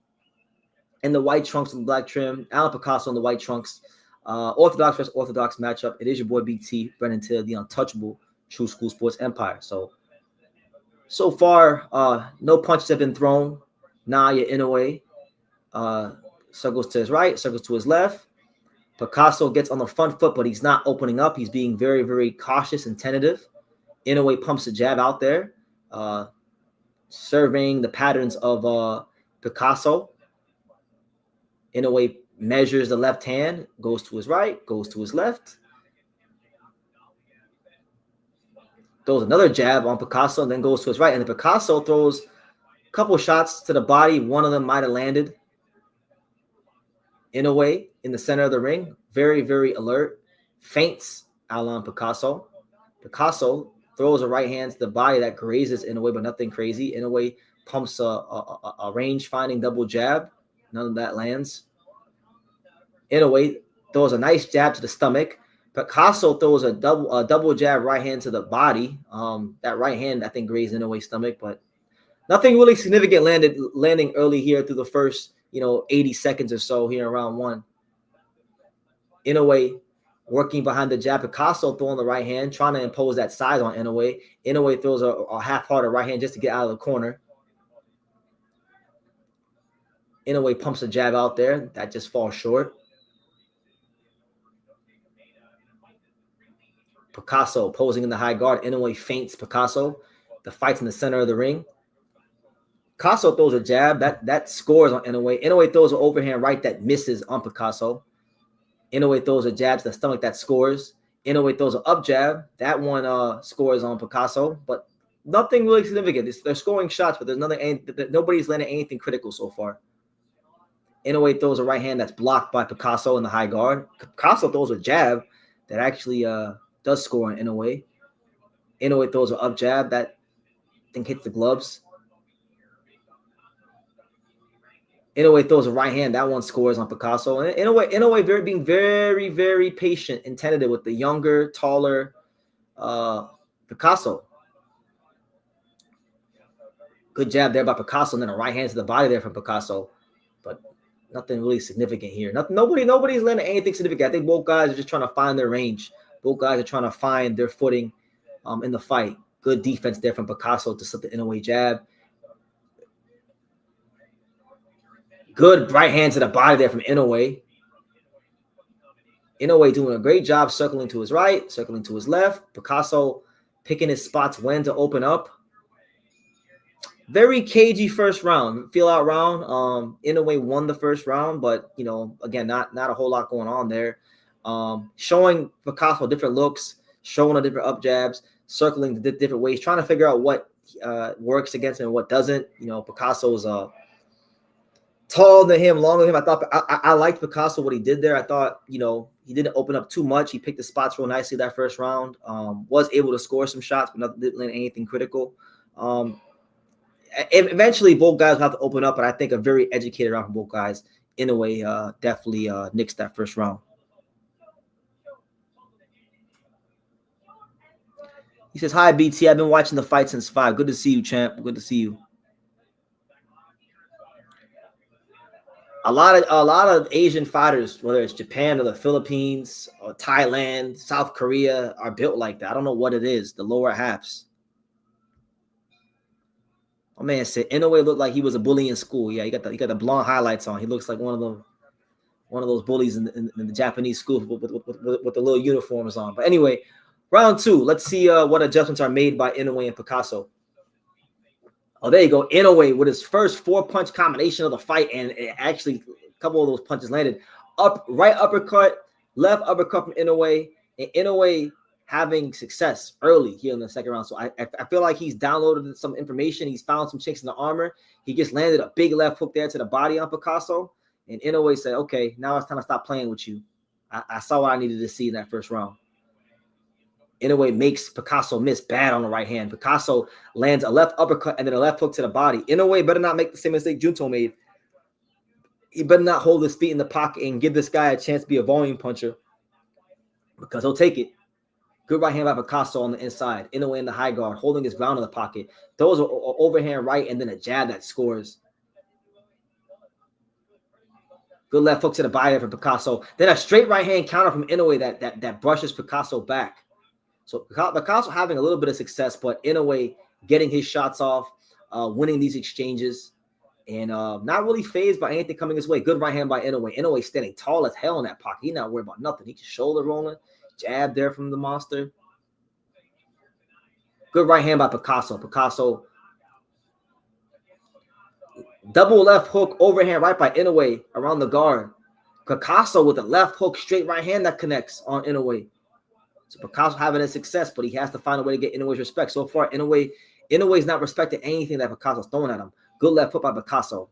in the white trunks and black trim. Alan Picasso in the white trunks. Orthodox versus orthodox matchup. It is your boy BT, Brennan Taylor, the untouchable True School Sports Empire. So far, no punches have been thrown. Naoya Inoue circles to his right, circles to his left. Picasso gets on the front foot, but he's not opening up. He's being very, very cautious and tentative. Inoue pumps a jab out there, surveying the patterns of Picasso. Inoue measures the left hand, goes to his right, goes to his left. Throws another jab on Picasso and then goes to his right. And then Picasso throws a couple of shots to the body. One of them might have landed. Inoue in the center of the ring, very, very alert, feints Alan Picasso. Picasso throws a right hand to the body that grazes Inoue, but nothing crazy. Inoue pumps a range-finding double jab. None of that lands. Inoue throws a nice jab to the stomach. Picasso throws a double jab right hand to the body. That right hand, I think, grazed Inoue's stomach, but nothing really significant landing early here through the first, 80 seconds or so here in round one. Inoue working behind the jab. Picasso throwing the right hand, trying to impose that size on Inoue. Inoue throws a half-hearted right hand just to get out of the corner. Inoue pumps a jab out there. That just falls short. Picasso posing in the high guard. Inoue feints Picasso. The fight's in the center of the ring. Picasso throws a jab. That scores on Inoue. Inoue throws an overhand right that misses on Picasso. Inoue throws a jab to the stomach that scores. Inoue throws an up jab. That one scores on Picasso, but nothing really significant. They're scoring shots, but there's nobody's landing anything critical so far. Inoue throws a right hand that's blocked by Picasso in the high guard. Picasso throws a jab that actually does score on Inoue. Inoue throws an up jab that I think hits the gloves. Inoue throws a right hand. That one scores on Picasso. And Inoue being very, very patient and tentative with the younger, taller Picasso. Good jab there by Picasso, and then a right hand to the body there from Picasso. But nothing really significant here. Nobody's landing anything significant. I think both guys are just trying to find their range. Both guys are trying to find their footing in the fight. Good defense there from Picasso to slip the Inoue jab. Good right hand to the body there from Inoue. Inoue doing a great job circling to his right, circling to his left. Picasso picking his spots when to open up. Very cagey first round, feel out round. Inoue won the first round, but again, not a whole lot going on there. Showing Picasso different looks, showing the different up jabs, circling the different ways, trying to figure out what works against him and what doesn't. Picasso's taller than him, longer than him. I thought I liked Picasso, what he did there. I thought, he didn't open up too much. He picked the spots real nicely that first round. Was able to score some shots, but didn't land anything critical. Eventually, both guys will have to open up, but I think a very educated round from both guys. Inoue definitely nixed that first round. He says, "Hi, BT. I've been watching the fight since 5. Good to see you, champ. Good to see you." A lot of Asian fighters, whether it's Japan or the Philippines or Thailand, South Korea, are built like that. I don't know what it is. The lower halves. My man said Inoue looked like he was a bully in school. Yeah, he got the blonde highlights on. He looks like one of those bullies in the Japanese school with the little uniforms on. But anyway, round 2. Let's see what adjustments are made by Inoue and Picasso. Oh, there you go. Inoue with his first 4-punch combination of the fight, and actually a couple of those punches landed. Right uppercut, left uppercut from Inoue, and Inoue having success early here in the second round. So I feel like he's downloaded some information. He's found some chinks in the armor. He just landed a big left hook there to the body on Picasso, and Inoue said, "Okay, now it's time to stop playing with you. I saw what I needed to see in that first round." Inoue makes Picasso miss bad on the right hand. Picasso lands a left uppercut and then a left hook to the body. Inoue better not make the same mistake Junto made. He better not hold his feet in the pocket and give this guy a chance to be a volume puncher, because he'll take it. Good right hand by Picasso on the inside. Inoue in the high guard, holding his ground in the pocket. Throws an overhand right and then a jab that scores. Good left hook to the body from Picasso. Then a straight right hand counter from Inoue that brushes Picasso back. So Picasso having a little bit of success, but Inoue getting his shots off, winning these exchanges, and not really fazed by anything coming his way. Good right hand by Inoue. Inoue standing tall as hell in that pocket. He's not worried about nothing. He just shoulder rolling. Jab there from the monster. Good right hand by Picasso. Picasso. Double left hook, overhand right by Inoue around the guard. Picasso with a left hook, straight right hand that connects on Inoue. So Picasso having a success, but he has to find a way to get Inoue's respect. So far, Inoue's not respecting anything that Picasso's throwing at him. Good left hook by Picasso.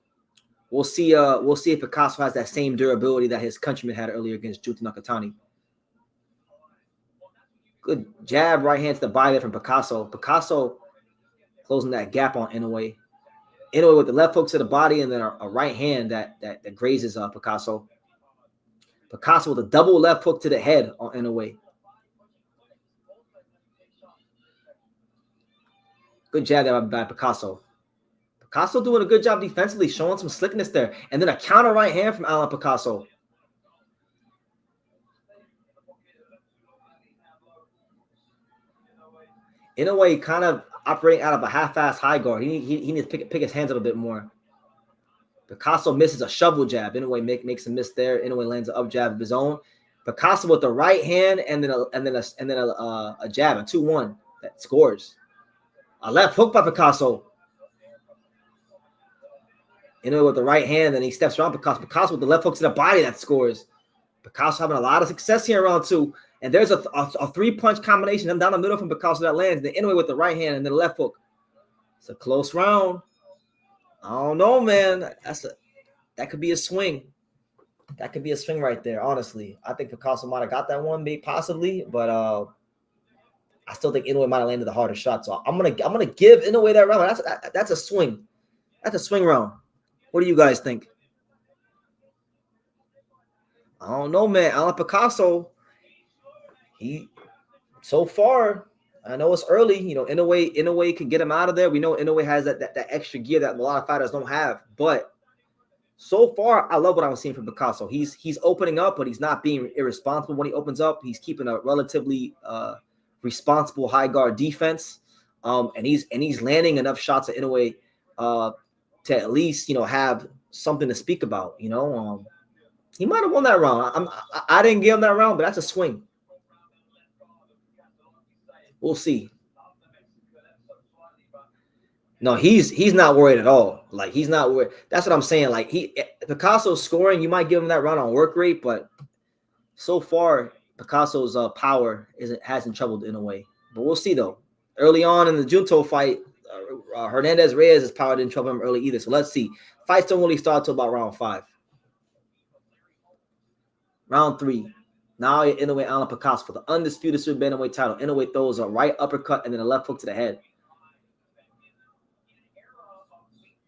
We'll see if Picasso has that same durability that his countryman had earlier against Junto Nakatani. Good jab, right hand to the body there from Picasso. Picasso closing that gap on Inoue. Inoue with the left hook to the body and then a right hand that grazes Picasso. Picasso with a double left hook to the head on Inoue. Good jab there by Picasso. Picasso doing a good job defensively, showing some slickness there. And then a counter right hand from Alan Picasso. Inoue kind of operating out of a half-ass high guard. He needs to pick his hands up a bit more. Picasso misses a shovel jab. Inoue makes a miss there. Inoue lands an up jab of his own. Picasso with the right hand and then a jab, a 2-1 that scores. A left hook by Picasso. Inoue with the right hand, and he steps around Picasso. Picasso with the left hook to the body that scores. Picasso having a lot of success here in round 2. And there's a 3-punch combination down the middle from Picasso that lands. The Inoue with the right hand and then the left hook. It's a close round. I don't know, man. That could be a swing. That could be a swing right there, honestly. I think Picasso might have got that one, maybe possibly, but I still think Inoue might have landed the harder shot. So I'm gonna give Inoue that round. That's a swing. That's a swing round. What do you guys think? I don't know, man. Alan Picasso, so far, I know it's early. You know, Inoue can get him out of there. We know Inoue has that extra gear that a lot of fighters don't have. But so far, I love what I'm seeing from Picasso. He's opening up, but he's not being irresponsible when he opens up. He's keeping a relatively responsible high guard defense, and he's landing enough shots at Inoue to at least have something to speak about. He might have won that round. I didn't give him that round, but that's a swing. We'll see. No, he's not worried at all. Like, he's not worried. That's what I'm saying. Like, Picasso's scoring, you might give him that round on work rate, but so far Picasso's power hasn't troubled Inoue. But we'll see though. Early on in the Junto fight, Hernandez Reyes' power didn't trouble him early either. So let's see. Fights don't really start till about round 5. Round 3. Naoya Inoue, Alan Picasso for the undisputed super bantamweight title. Inoue throws a right uppercut and then a left hook to the head.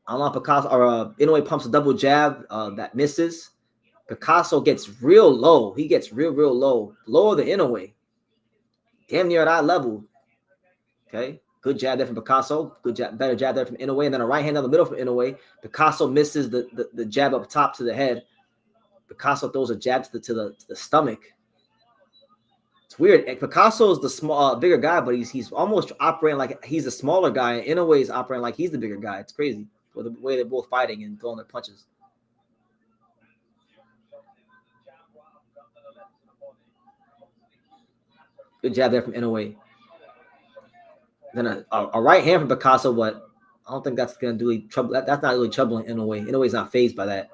Alan Picasso Inoue pumps a double jab that misses. Picasso gets real low. He gets real low, lower than Inoue. Damn near at eye level. Okay, good jab there from Picasso. Good jab, better jab there from Inoue, and then a right hand down the middle from Inoue. Picasso misses the jab up top to the head. Picasso throws a jab to the stomach. It's weird. Picasso's the bigger guy, but he's almost operating like he's a smaller guy, and Inoue is operating like he's the bigger guy. It's crazy with the way they're both fighting and throwing their punches. Good jab there from Inoue. Then a right hand from Picasso, but I don't think that's going to do trouble. That's not really troubling Inoue. Inoue's not fazed by that.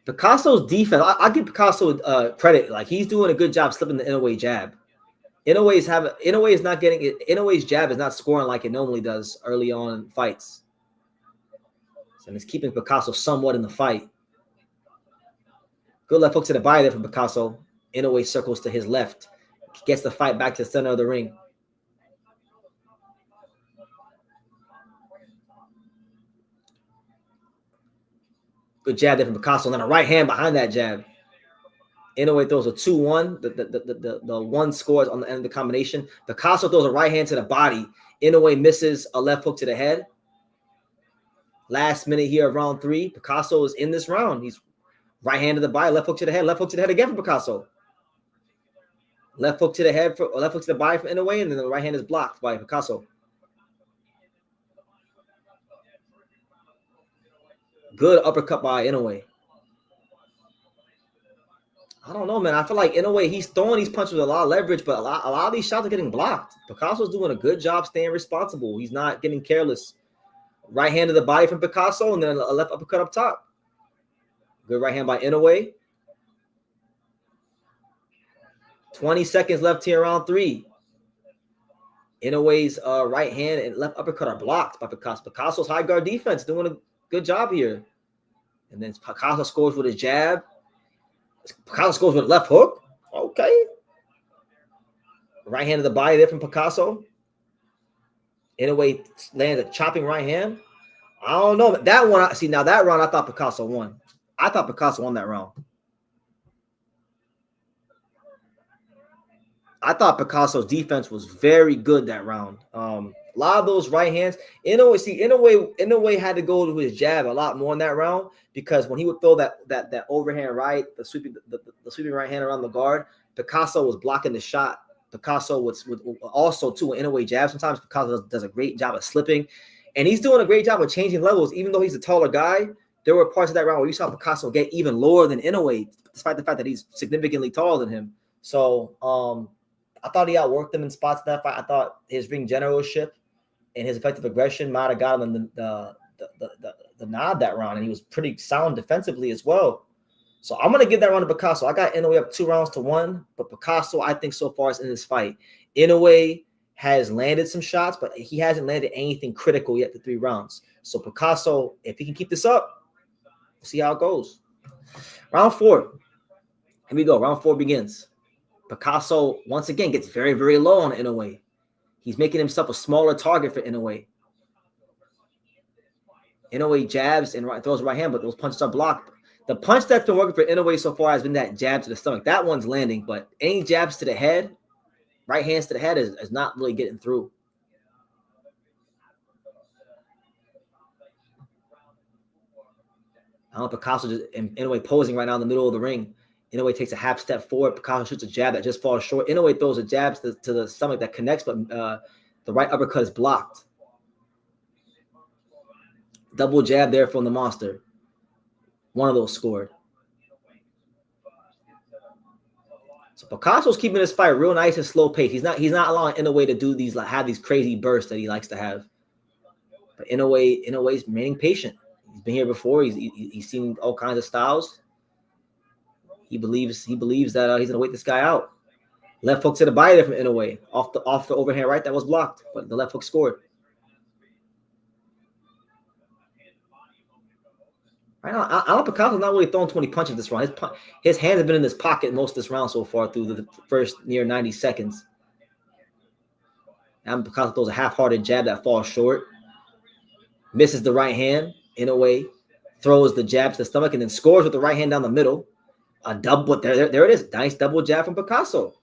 Picasso's defense, I give Picasso credit. Like, he's doing a good job slipping the Inoue jab. Inoue is not getting it. Inoue's jab is not scoring like it normally does early on in fights. So it's keeping Picasso somewhat in the fight. Good left hook to the body there from Picasso. Inoue circles to his left. Gets the fight back to the center of the ring. Good jab there from Picasso. And then a right hand behind that jab. Inoue throws a 2-1. The one scores on the end of the combination. Picasso throws a right hand to the body. Inoue misses a left hook to the head. Last minute here of round 3. Picasso is in this round. He's right hand to the body, left hook to the head, left hook to the head again for Picasso. Left hook to the head, left hook to the body for Inoue, and then the right hand is blocked by Picasso. Good uppercut by Inoue. I don't know, man. I feel like Inoue, he's throwing these punches with a lot of leverage, but a lot of these shots are getting blocked. Picasso's doing a good job staying responsible. He's not getting careless. Right hand to the body from Picasso, and then a left uppercut up top. Good right hand by Inoue. 20 seconds left here, round 3. Inoue's right hand and left uppercut are blocked by Picasso. Picasso's high guard defense doing a good job here. And then Picasso scores with his jab. Picasso scores with a left hook. Okay. Right hand of the body there from Picasso. Inoue lands a chopping right hand. I don't know. That one, see, now that round, I thought Picasso won. I thought Picasso won that round. I thought Picasso's defense was very good that round. A lot of those right hands. Inoue had to go to his jab a lot more in that round because when he would throw that overhand right, the sweeping right hand around the guard, Picasso was blocking the shot. Picasso would also too when Inoue jabs. Sometimes Picasso does a great job of slipping, and he's doing a great job of changing levels. Even though he's a taller guy, there were parts of that round where you saw Picasso get even lower than Inoue, despite the fact that he's significantly taller than him. So I thought he outworked him in spots in that fight. I thought his ring generalship and his effective aggression might have got him the nod that round, and he was pretty sound defensively as well. So I'm going to give that round to Picasso. I got Inoue up 2-1, but Picasso, I think so far is in this fight. Inoue has landed some shots, but he hasn't landed anything critical yet to 3 rounds. So Picasso, if he can keep this up, we'll see how it goes. Round 4. Here we go. Round 4 begins. Picasso, once again, gets very, very low on Inoue. He's making himself a smaller target for Inoue. Inoue jabs and throws a right hand, but those punches are blocked. The punch that's been working for Inoue so far has been that jab to the stomach. That one's landing, but any jabs to the head, right hands to the head is not really getting through. I don't know, Picasso just Inoue posing right now in the middle of the ring. Inoue takes a half step forward. Picasso shoots a jab that just falls short. Inoue throws a jab to the stomach that connects, but the right uppercut is blocked. Double jab there from the monster. One of those scored. So Picasso's keeping this fight real nice and slow pace. He's not allowing Inoue to do these, like, have these crazy bursts that he likes to have. But Inoue's remaining patient. He's been here before. He's seen all kinds of styles. He believes that he's gonna wait this guy out. Left hook to the body there from Inoue off the overhand right that was blocked, but the left hook scored. Right now, Alan Picasso's not really throwing 20 punches this round. His hands have been in his pocket most of this round so far through the first near 90 seconds. Alan Picasso throws a half-hearted jab that falls short. Misses the right hand. Inoue throws the jab to the stomach and then scores with the right hand down the middle. A double, there it is. Nice double jab from Picasso.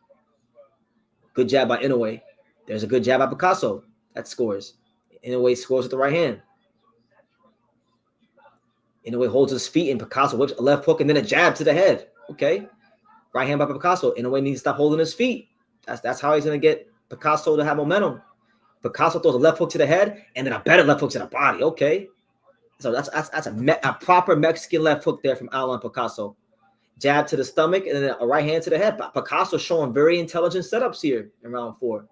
Good jab by Inoue. There's a good jab by Picasso. That scores. Inoue scores with the right hand. Inoue holds his feet and Picasso whips a left hook and then a jab to the head. Okay. Right hand by Picasso. Inoue needs to stop holding his feet. That's how he's going to get Picasso to have momentum. Picasso throws a left hook to the head and then a better left hook to the body. Okay. So that's a proper Mexican left hook there from Alan Picasso. Jab to the stomach and then a right hand to the head. Picasso showing very intelligent setups here in round 4.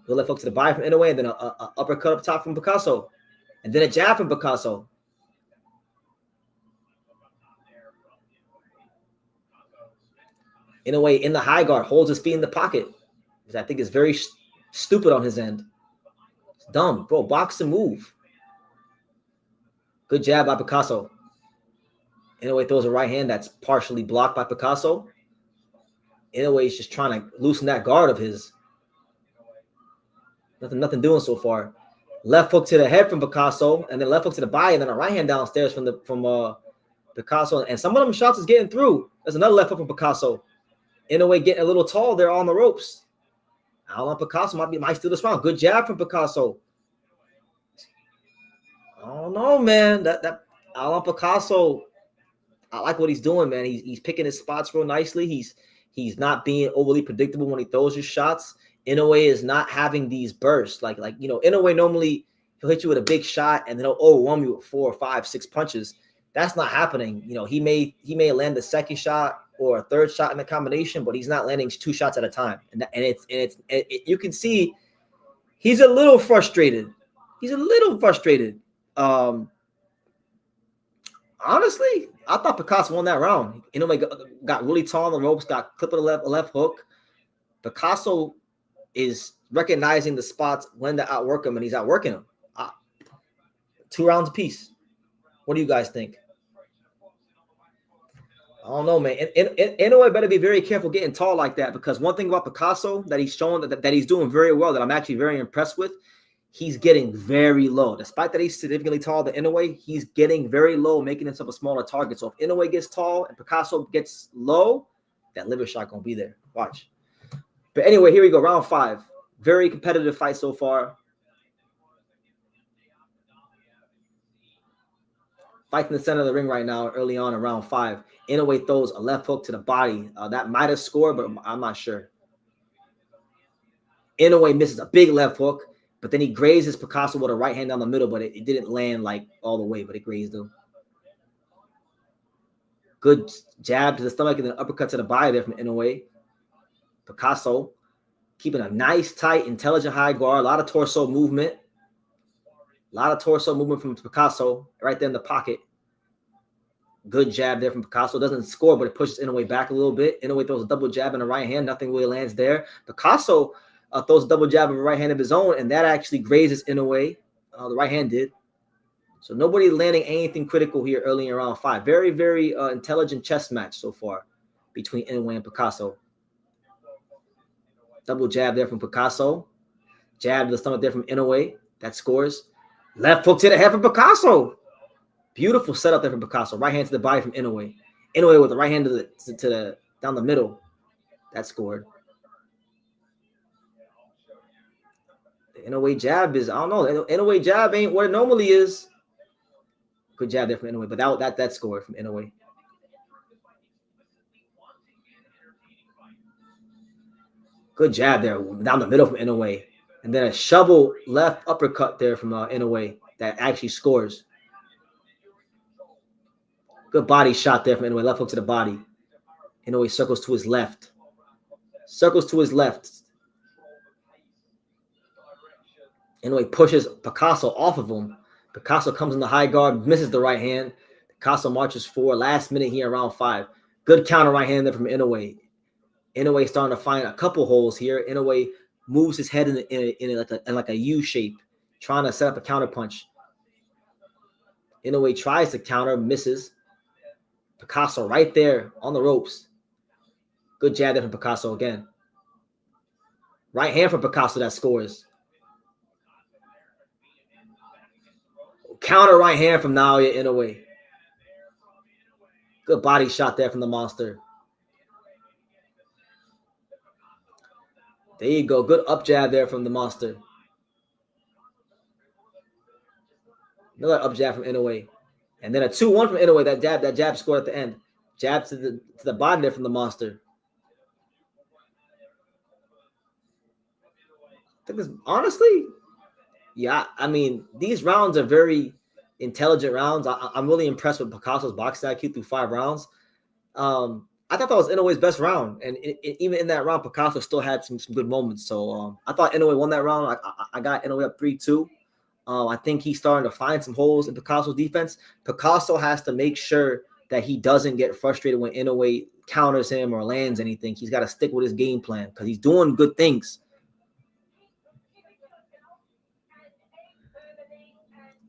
The left hook to the body from Inoue and then a uppercut up top from Picasso. And then a jab from Picasso. Inoue in the high guard, holds his feet in the pocket, which I think is very stupid on his end. It's dumb. Bro, box and move. Good jab by Picasso. Inoue throws a right hand that's partially blocked by Picasso. Inoue is just trying to loosen that guard of his. Nothing doing so far. Left hook to the head from Picasso, and then left hook to the body, and then a right hand downstairs from Picasso. And some of them shots is getting through. There's another left hook from Picasso. Inoue getting a little tall there on the ropes. Alan Picasso might steal this round. Good jab from Picasso. I don't know, man. That Alan Picasso, I like what he's doing, man. He's picking his spots real nicely. He's not being overly predictable when he throws his shots. Inoue is not having these bursts. Like Inoue normally he'll hit you with a big shot and then he'll overwhelm you with 4 or 5, 6 punches. That's not happening. He may land the second shot or a third shot in the combination, but he's not landing 2 shots at a time. And you can see he's a little frustrated. Honestly, I thought Picasso won that round. Inoue got really tall on the ropes, got clipped with a left hook. Picasso is recognizing the spots when to outwork him, and he's outworking him. 2 rounds apiece. What do you guys think? I don't know, man. Inoue better be very careful getting tall like that, because one thing about Picasso that he's shown that he's doing very well, that I'm actually very impressed with, he's getting very low. Despite that he's significantly taller than Inoue, he's getting very low, making himself a smaller target. So if Inoue gets tall and Picasso gets low, that liver shot gonna be there. Watch. But anyway, here we go. Round 5. Very competitive fight so far. Fight in the center of the ring right now, early on in round 5. Inoue throws a left hook to the body. That might have scored, but I'm not sure. Inoue misses a big left hook, but then he grazes Picasso with a right hand down the middle, but it didn't land like all the way, but it grazed him. Good jab to the stomach and then uppercut to the body there from Inoue. Picasso keeping a nice, tight, intelligent high guard. A lot of torso movement. A lot of torso movement from Picasso right there in the pocket. Good jab there from Picasso. Doesn't score, but it pushes Inoue back a little bit. Inoue throws a double jab in the right hand. Nothing really lands there. Picasso throws a double jab of a right hand of his own, and that actually grazes Inoue. The right hand did. So nobody landing anything critical here early in round 5. Very, very intelligent chess match so far between Inoue and Picasso. Double jab there from Picasso. Jab to the stomach there from Inoue. That scores. Left hook to the head from Picasso. Beautiful setup there from Picasso. Right hand to the body from Inoue. Inoue with the right hand to the down the middle. That scored. The Inoue jab is, I don't know. Inoue jab ain't what it normally is. Good jab there from Inoue, but that scored from Inoue. Good jab there down the middle from Inoue. And then a shovel left uppercut there from Inoue that actually scores. Good body shot there from Inoue. Left hook to the body. Inoue circles to his left. Circles to his left. Inoue pushes Picasso off of him. Picasso comes in the high guard, misses the right hand. Picasso marches forward. Last minute here in round 5. Good counter right hand there from Inoue. Inoue starting to find a couple holes here. Inoue moves his head in like a U shape, trying to set up a counter punch. Inoue tries to counter, misses. Picasso right there on the ropes. Good jab there from Picasso again. Right hand from Picasso that scores. Counter right hand from Naoya Inoue. Good body shot there from the monster. There you go. Good up jab there from the monster. Another up jab from Inoue. And then a 2-1 from Inoue. That jab scored at the end. Jab to the body there from the monster. I think this, honestly, yeah, I mean, these rounds are very intelligent rounds. I'm really impressed with Picasso's boxing IQ through 5 rounds. I thought that was Inoue's best round. And even in that round, Picasso still had some good moments. So I thought Inoue won that round. I got Inoue up 3-2. I think he's starting to find some holes in Picasso's defense. Picasso has to make sure that he doesn't get frustrated when Inoue counters him or lands anything. He's got to stick with his game plan because he's doing good things.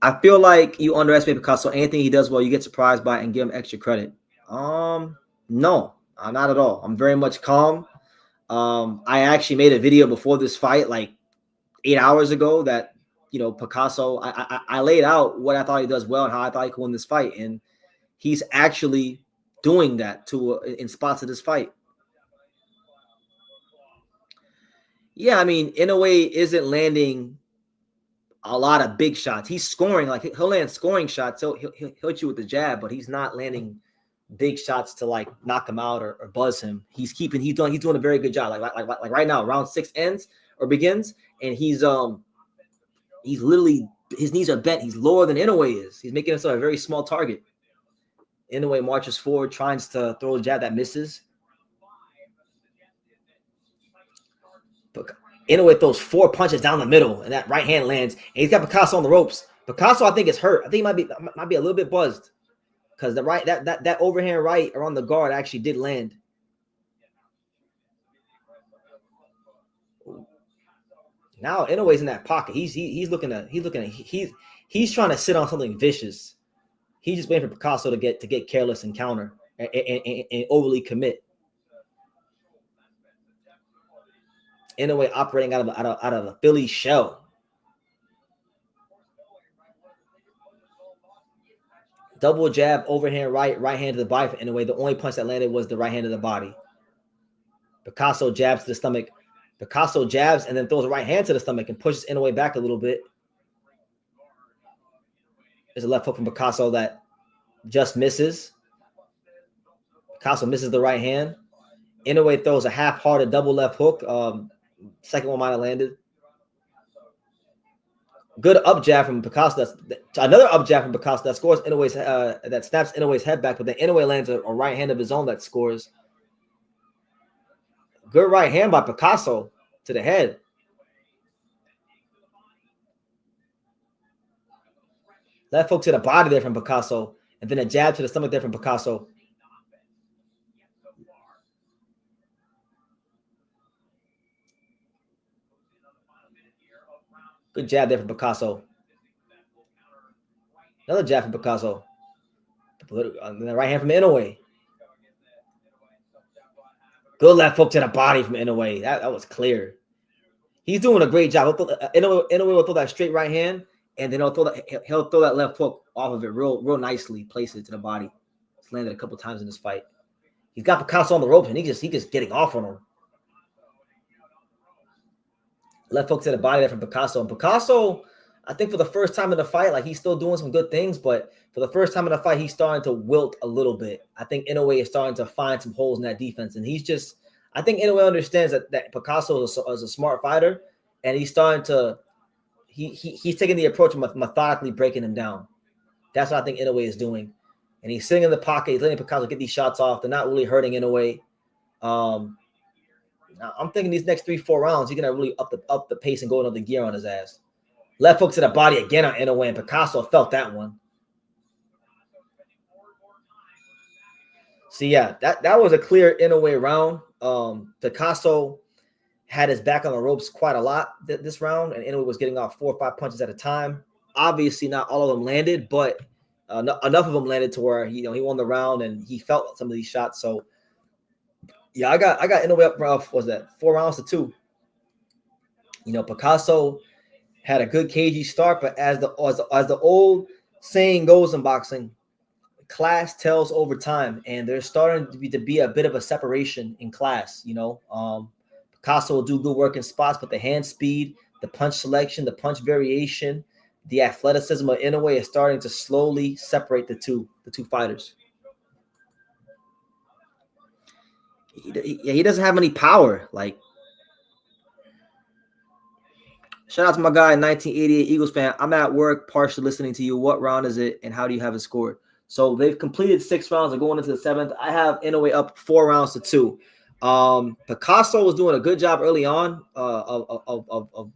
I feel like you underestimate Picasso. Anything he does well, you get surprised by it and give him extra credit. No, not at all. I'm very much calm. I actually made a video before this fight, like 8 hours ago, that, you know, Picasso, I laid out what I thought he does well and how I thought he could win this fight. And he's actually doing that in spots of this fight. Yeah, I mean, Inoue isn't landing a lot of big shots. He's scoring, like he'll land scoring shots. He'll hit you with the jab, but he's not landing big shots to like knock him out or buzz him. He's doing a very good job. Like right now, round 6 ends or begins, and he's literally, his knees are bent. He's lower than Inoue is. He's making himself a very small target. Inoue marches forward, tries to throw a jab that misses. But Inoue throws 4 punches down the middle, and that right hand lands. And he's got Picasso on the ropes. Picasso, I think, is hurt. I think he might be a little bit buzzed because the right that overhand right around the guard actually did land. Now Inoue's in that pocket. He's trying to sit on something vicious. He's just waiting for Picasso to get careless and counter. and overly commit. Inoue operating out of a Philly shell. Double jab, overhand right hand to the body for Inoue. The only punch that landed was the right hand to the body. Picasso jabs to the stomach. Picasso jabs and then throws a right hand to the stomach and pushes Inoue back a little bit. There's a left hook from Picasso that just misses. Picasso misses the right hand. Inoue throws a half-hearted double left hook. Second one might have landed. Good up jab from Picasso. Another up jab from Picasso that scores Inoue's that snaps Inoue's head back, but then Inoue lands a right hand of his own that scores. Good right hand by Picasso to the head. Left hook to the body there from Picasso, and then a jab to the stomach there from Picasso. Good jab there from Picasso. Another jab from Picasso. And the right hand from Inoue. Good left hook to the body from Inoue. That was clear. He's doing a great job. Inoue will throw that straight right hand, and then he'll throw that left hook off of it real nicely, place it to the body. It's landed a couple times in this fight. He's got Picasso on the ropes, and he just getting off on him. Left hook to the body there from Picasso. And Picasso, I think for the first time in the fight, like he's still doing some good things, but for the first time in the fight, he's starting to wilt a little bit. I think Inoue is starting to find some holes in that defense. And I think Inoue understands that Picasso is a smart fighter, and he's starting to, he's taking the approach of methodically breaking him down. That's what I think Inoue is doing. And he's sitting in the pocket. He's letting Picasso get these shots off. They're not really hurting Inoue. I'm thinking these next 3-4 rounds, he's gonna really up the pace and go another gear on his ass. Left hook to the body again on Inoue, and Picasso felt that one. So yeah, that was a clear Inoue round. Picasso had his back on the ropes quite a lot this round, and Inoue was getting off 4 or 5 punches at a time. Obviously, not all of them landed, but enough of them landed to where he won the round and he felt some of these shots. So. Yeah, I got Inoue up. Was that 4 rounds to 2? Picasso had a good cagey start, but as the old saying goes in boxing, class tells over time, and there's starting to be a bit of a separation in class. Picasso will do good work in spots, but the hand speed, the punch selection, the punch variation, the athleticism of Inoue is starting to slowly separate the two fighters. He doesn't have any power. Like, shout out to my guy, 1988 Eagles fan. I'm at work, partially listening to you. What round is it, and how do you have it scored? So they've completed 6 rounds. They're going into the 7th. I have Inoue up 4 rounds to 2. Picasso was doing a good job early on of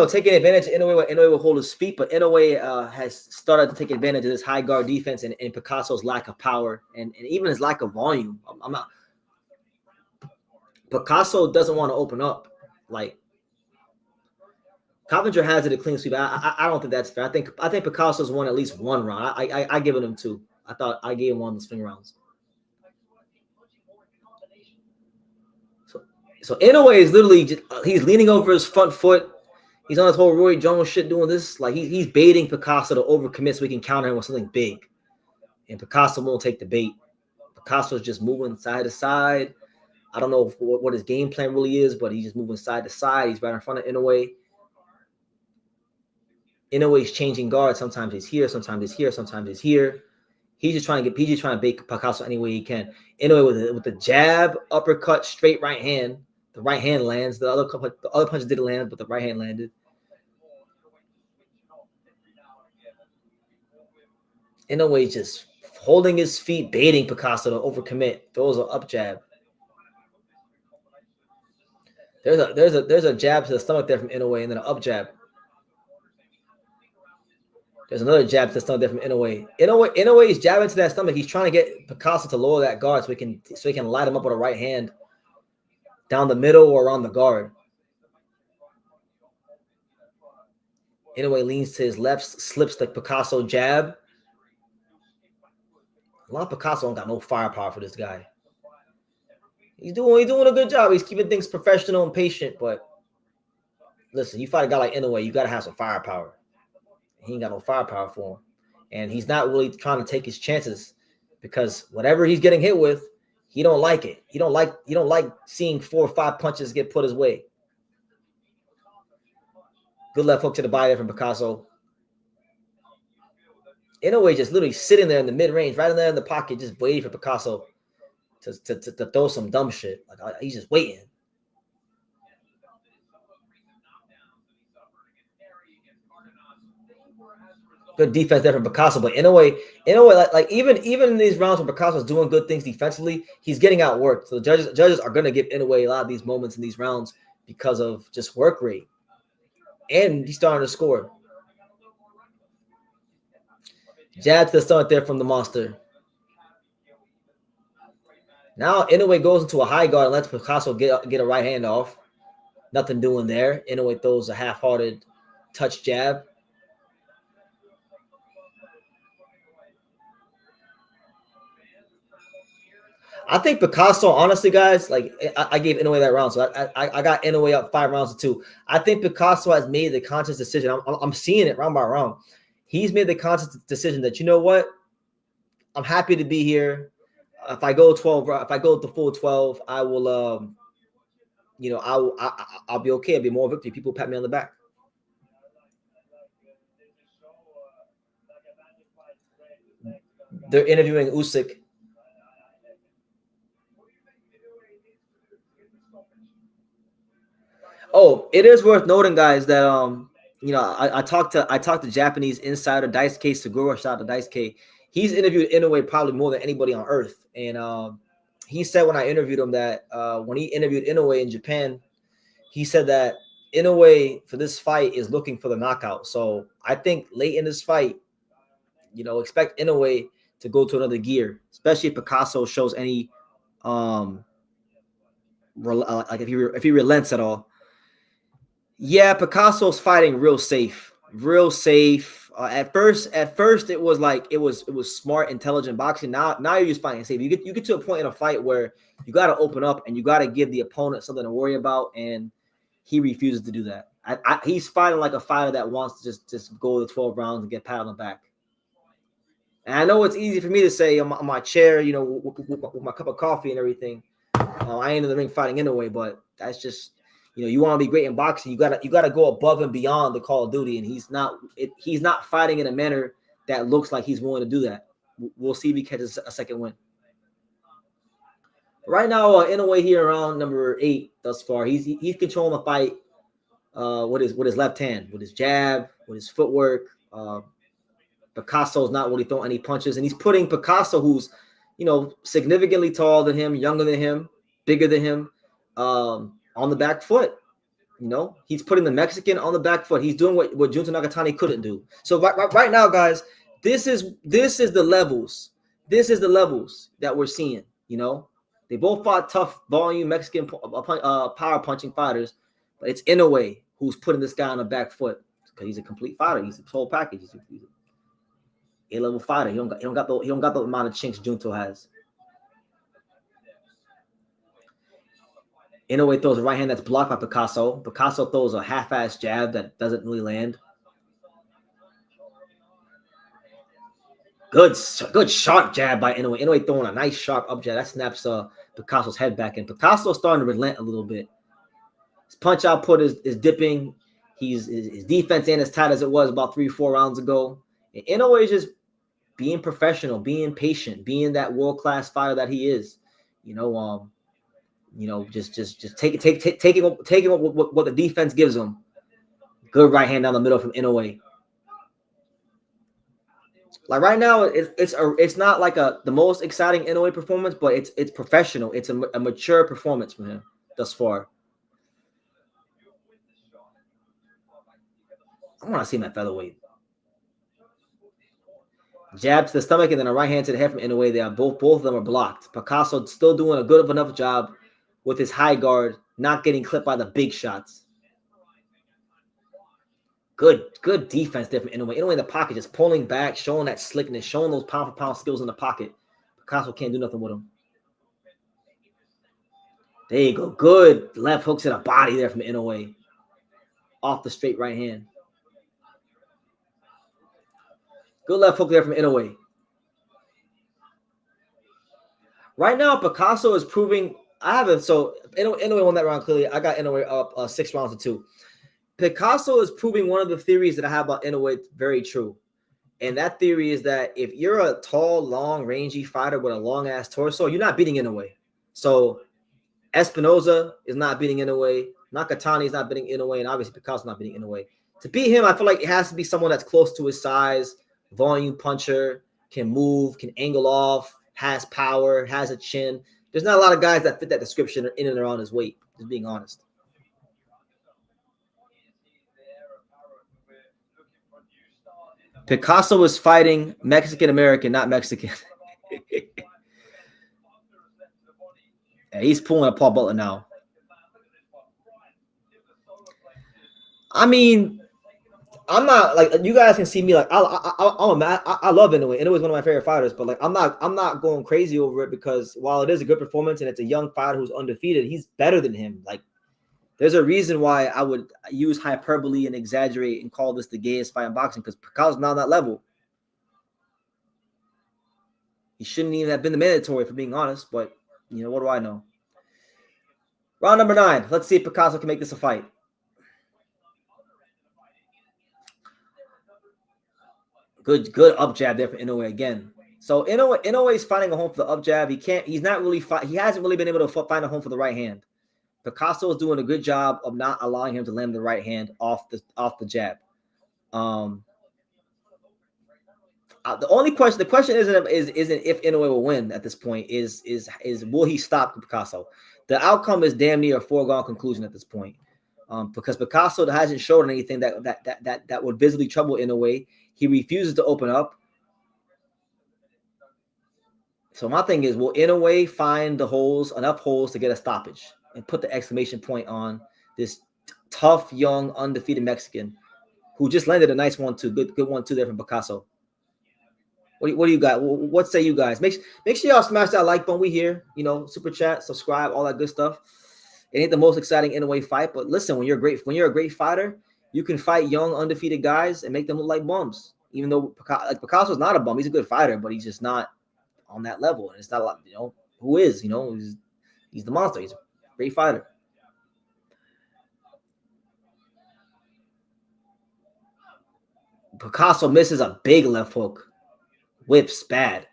taking advantage of Inoue. Inoue will hold his feet, but Inoue has started to take advantage of this high guard defense and Picasso's lack of power and even his lack of volume. Picasso doesn't want to open up. Like, Coppinger has it a clean sweep. I don't think that's fair. I think Picasso's won at least 1 round. I give him 2. I thought I gave him 1 of the swing rounds. So Inoue is literally he's leaning over his front foot. He's on his whole Roy Jones shit doing this. Like he's baiting Picasso to overcommit so he can counter him with something big. And Picasso won't take the bait. Picasso's just moving side to side. I don't know what his game plan really is, but he's just moving side to side. He's right in front of Inoue. Inoue's changing guards. Sometimes he's here, sometimes he's here, sometimes he's here. He's just trying to bait Picasso any way he can. Inoue with the jab, uppercut, straight right hand. The right hand lands. The other punches didn't land, but the right hand landed. Inoue just holding his feet, baiting Picasso to overcommit. Throws an up jab. There's a jab to the stomach there from Inoue, and then an up jab. There's another jab to the stomach there from Inoue. Inoue is jabbing to that stomach. He's trying to get Picasso to lower that guard so he can light him up with a right hand down the middle or around the guard. Inoue leans to his left, slips the Picasso jab. Juan Picasso don't got no firepower for this guy. He's doing a good job. He's keeping things professional and patient, but listen, you fight a guy like Inoue, you gotta have some firepower. He ain't got no firepower for him. And he's not really trying to take his chances because whatever he's getting hit with, he don't like it. He don't like seeing 4 or 5 punches get put his way. Good left hook to the body there from Picasso. Inoue just literally sitting there in the mid-range, right in there in the pocket, just waiting for Picasso to throw some dumb shit. Like he's just waiting. Good defense there from Picasso, but Inoue, like even in these rounds when Picasso's doing good things defensively, he's getting outworked. So the judges are going to give Inoue a lot of these moments in these rounds because of just work rate, and he's starting to score. Jab to the stomach there from the monster. Now Inoue goes into a high guard and lets Picasso get a right hand off. Nothing doing there. Inoue throws a half-hearted touch jab. I think Picasso, honestly, guys, like I gave Inoue that round, so I got Inoue up 5 rounds to 2. I think Picasso has made the conscious decision. I'm seeing it round by round. He's made the conscious decision that, you know what, I'm happy to be here. If I go 12, if I go the full 12, I will, I'll be okay. I'll be more victory. People pat me on the back. They're interviewing Usyk. Oh, it is worth noting, guys, that I talked to Japanese insider Daisuke Segura. Shout out to Daisuke. He's interviewed Inoue probably more than anybody on earth, and he said when I interviewed him that when he interviewed Inoue in Japan, he said that Inoue for this fight is looking for the knockout. So I think late in this fight, expect Inoue to go to another gear, especially if Picasso shows any like if he relents at all. Yeah, Picasso's fighting real safe. At first, it was like it was smart, intelligent boxing. Now you're just fighting safe. You get to a point in a fight where you got to open up and you got to give the opponent something to worry about, and he refuses to do that. He's fighting like a fighter that wants to just go the 12 rounds and get pat on the back. And I know it's easy for me to say on my chair, with my cup of coffee and everything. I ain't in the ring fighting anyway, but that's just. You want to be great in boxing. You gotta go above and beyond the Call of Duty, and he's not fighting in a manner that looks like he's willing to do that. We'll see if he catches a second win. Right now, Inoue here around number 8 thus far. He's controlling the fight with his left hand, with his jab, with his footwork. Picasso's not really throwing any punches, and he's putting Picasso, who's significantly taller than him, younger than him, bigger than him, on the back foot. He's putting the Mexican on the back foot. He's doing what Junto Nakatani couldn't do. So right now, guys, this is the levels. This is the levels that we're seeing. They both fought tough volume Mexican power punching fighters, but it's Inoue who's putting this guy on the back foot because he's a complete fighter. He's a whole package. He's an A-level fighter. He don't got the amount of chinks Junto has. Inoue throws a right hand that's blocked by Picasso. Picasso throws a half-ass jab that doesn't really land. Good sharp jab by Inoue. Inoue throwing a nice sharp up jab that snaps Picasso's head back, and Picasso's starting to relent a little bit. His punch output is dipping. His defense ain't as tight as it was about 3-4 rounds ago. And Inoue is just being professional, being patient, being that world-class fighter that he is. Just taking what the defense gives him. Good right hand down the middle from Inoue. Like right now, it's not like the most exciting Inoue performance, but it's professional. It's a mature performance from him thus far. I want to see him at featherweight. Jab to the stomach and then a right hand to the head from Inoue. They are both of them are blocked. Picasso still doing a good enough job with his high guard, not getting clipped by the big shots. Good defense there from Inoue. Inoue in the pocket, just pulling back, showing that slickness, showing those pound-for-pound skills in the pocket. Picasso can't do nothing with him. There you go. Good left hook to the body there from Inoue. Off the straight right hand. Good left hook there from Inoue. Right now, Picasso is proving. I haven't. So Inoue won that round clearly. I got Inoue up 6 rounds to 2. Picasso is proving one of the theories that I have about Inoue very true. And that theory is that if you're a tall, long, rangy fighter with a long-ass torso, you're not beating Inoue. So Espinoza is not beating Inoue. Nakatani is not beating Inoue. And obviously Picasso is not beating Inoue. To beat him, I feel like it has to be someone that's close to his size, volume puncher, can move, can angle off, has power, has a chin. There's not a lot of guys that fit that description in and around his weight, just being honest. Picasso was fighting Mexican-American, not Mexican. Yeah, he's pulling a Paul Butler now. I mean, I'm not like you guys can see me like I love Inoue. Inoue's one of my favorite fighters, but like I'm not going crazy over it because while it is a good performance and it's a young fighter who's undefeated, he's better than him. Like there's a reason why I would use hyperbole and exaggerate and call this the gayest fight in boxing because Picasso's not on that level. He shouldn't even have been the mandatory, for being honest, but you know, what do I know? Round number 9. Let's see if Picasso can make this a fight. Good up jab there for Inoue again. So Inoue is finding a home for the up jab. He hasn't really been able to find a home for the right hand. Picasso is doing a good job of not allowing him to land the right hand off the jab. The question isn't if Inoue will win at this point. Is will he stop Picasso? The outcome is damn near a foregone conclusion at this point, because Picasso hasn't shown anything that would visibly trouble Inoue. He refuses to open up. So my thing is, will Inoue find enough holes to get a stoppage and put the exclamation point on this tough, young, undefeated Mexican who just landed a nice 1-2, good 1-2 there from Picasso? What do you got? What say you guys? Make sure y'all smash that like button. We here, super chat, subscribe, all that good stuff. It ain't the most exciting Inoue fight, but listen, when you're a great fighter, you can fight young, undefeated guys and make them look like bums. Even though Picasso's not a bum, he's a good fighter, but he's just not on that level. And it's not a lot, who is, he's the monster. He's a great fighter. Picasso misses a big left hook. Whips bad.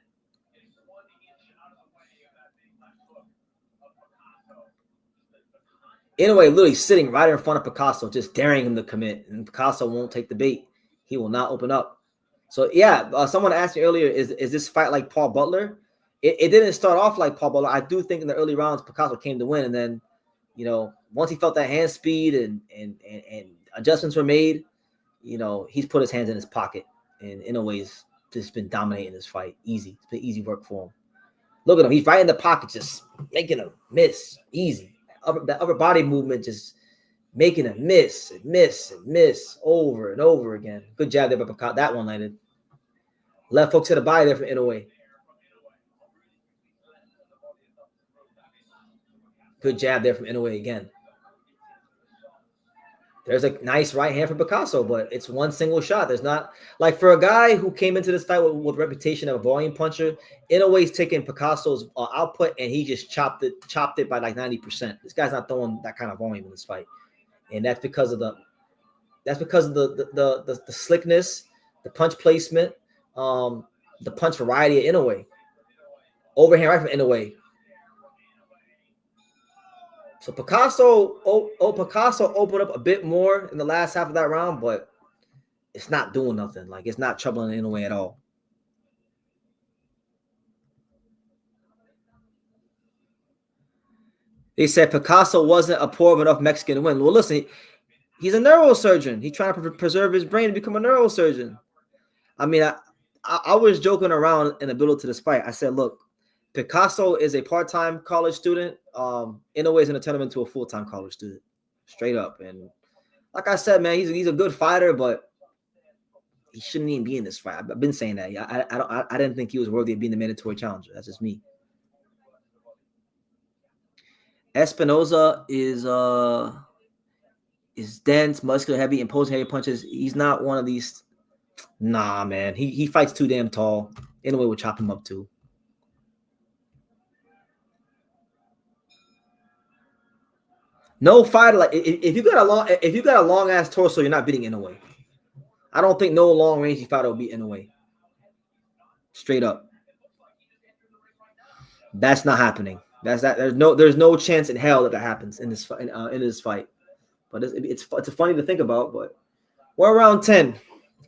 Inoue literally sitting right in front of Picasso, just daring him to commit. And Picasso won't take the bait. He will not open up. So, yeah, someone asked me earlier, is this fight like Paul Butler? It didn't start off like Paul Butler. I do think in the early rounds, Picasso came to win. And then, once he felt that hand speed and adjustments were made, he's put his hands in his pocket. And Inoue's just been dominating this fight. Easy. It's been easy work for him. Look at him. He's right in the pocket, just making a miss. Easy. The upper body movement just making a miss over and over again. Good jab there, but that one landed. Left hook to the body there for Inoue. Good jab there from Inoue again. There's a nice right hand for Picasso, but it's one single shot. There's not like for a guy who came into this fight with a reputation of a volume puncher. Inoue's taking Picasso's output and he just chopped it by like 90%. This guy's not throwing that kind of volume in this fight, and that's because of the slickness, the punch placement, the punch variety of Inoue. Overhand right from Inoue. So Picasso opened up a bit more in the last half of that round, but it's not doing nothing. Like, it's not troubling Inoue at all. They said Picasso wasn't a poor enough Mexican to win. Well, listen, he's a neurosurgeon. He's trying to preserve his brain to become a neurosurgeon. I mean, I was joking around in the build to this fight. I said, look, Picasso is a part-time college student. Inoue is in a tournament to a full-time college student, straight up. And like I said, man, he's a good fighter, but he shouldn't even be in this fight. I've been saying that. I didn't think he was worthy of being the mandatory challenger. That's just me. Espinoza is dense, muscular, heavy, imposing heavy punches. He's not one of these. Nah, man. He fights too damn tall. Inoue would chop him up too. No fighter like if you got a long ass torso, you're not beating Inoue. I don't think no long range fighter will beat Inoue. Straight up. That's not happening. There's no chance in hell that happens in this fight. But it's funny to think about. But we're around 10.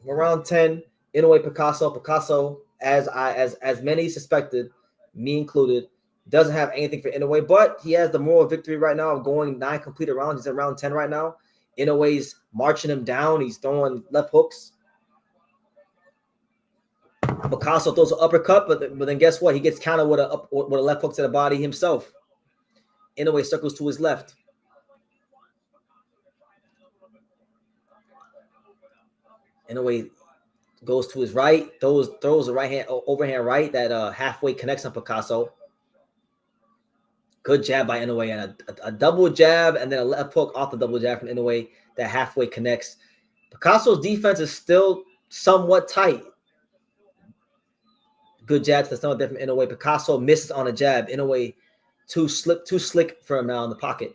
Inoue, Picasso, as many suspected, me included, doesn't have anything for Inoue, but he has the moral victory right now of going 9 completed rounds. He's at round 10 right now. Inoue's marching him down. He's throwing left hooks. Picasso throws an uppercut, but then guess what? He gets countered with a left hook to the body himself. Inoue circles to his left. Inoue goes to his right, throws a right hand, overhand right that halfway connects on Picasso. Good jab by Inoue and a double jab and then a left hook off the double jab from Inoue that halfway connects. Picasso's defense is still somewhat tight. Good jab to the stomach from Inoue. Picasso misses on a jab. Inoue too slick for him now in the pocket.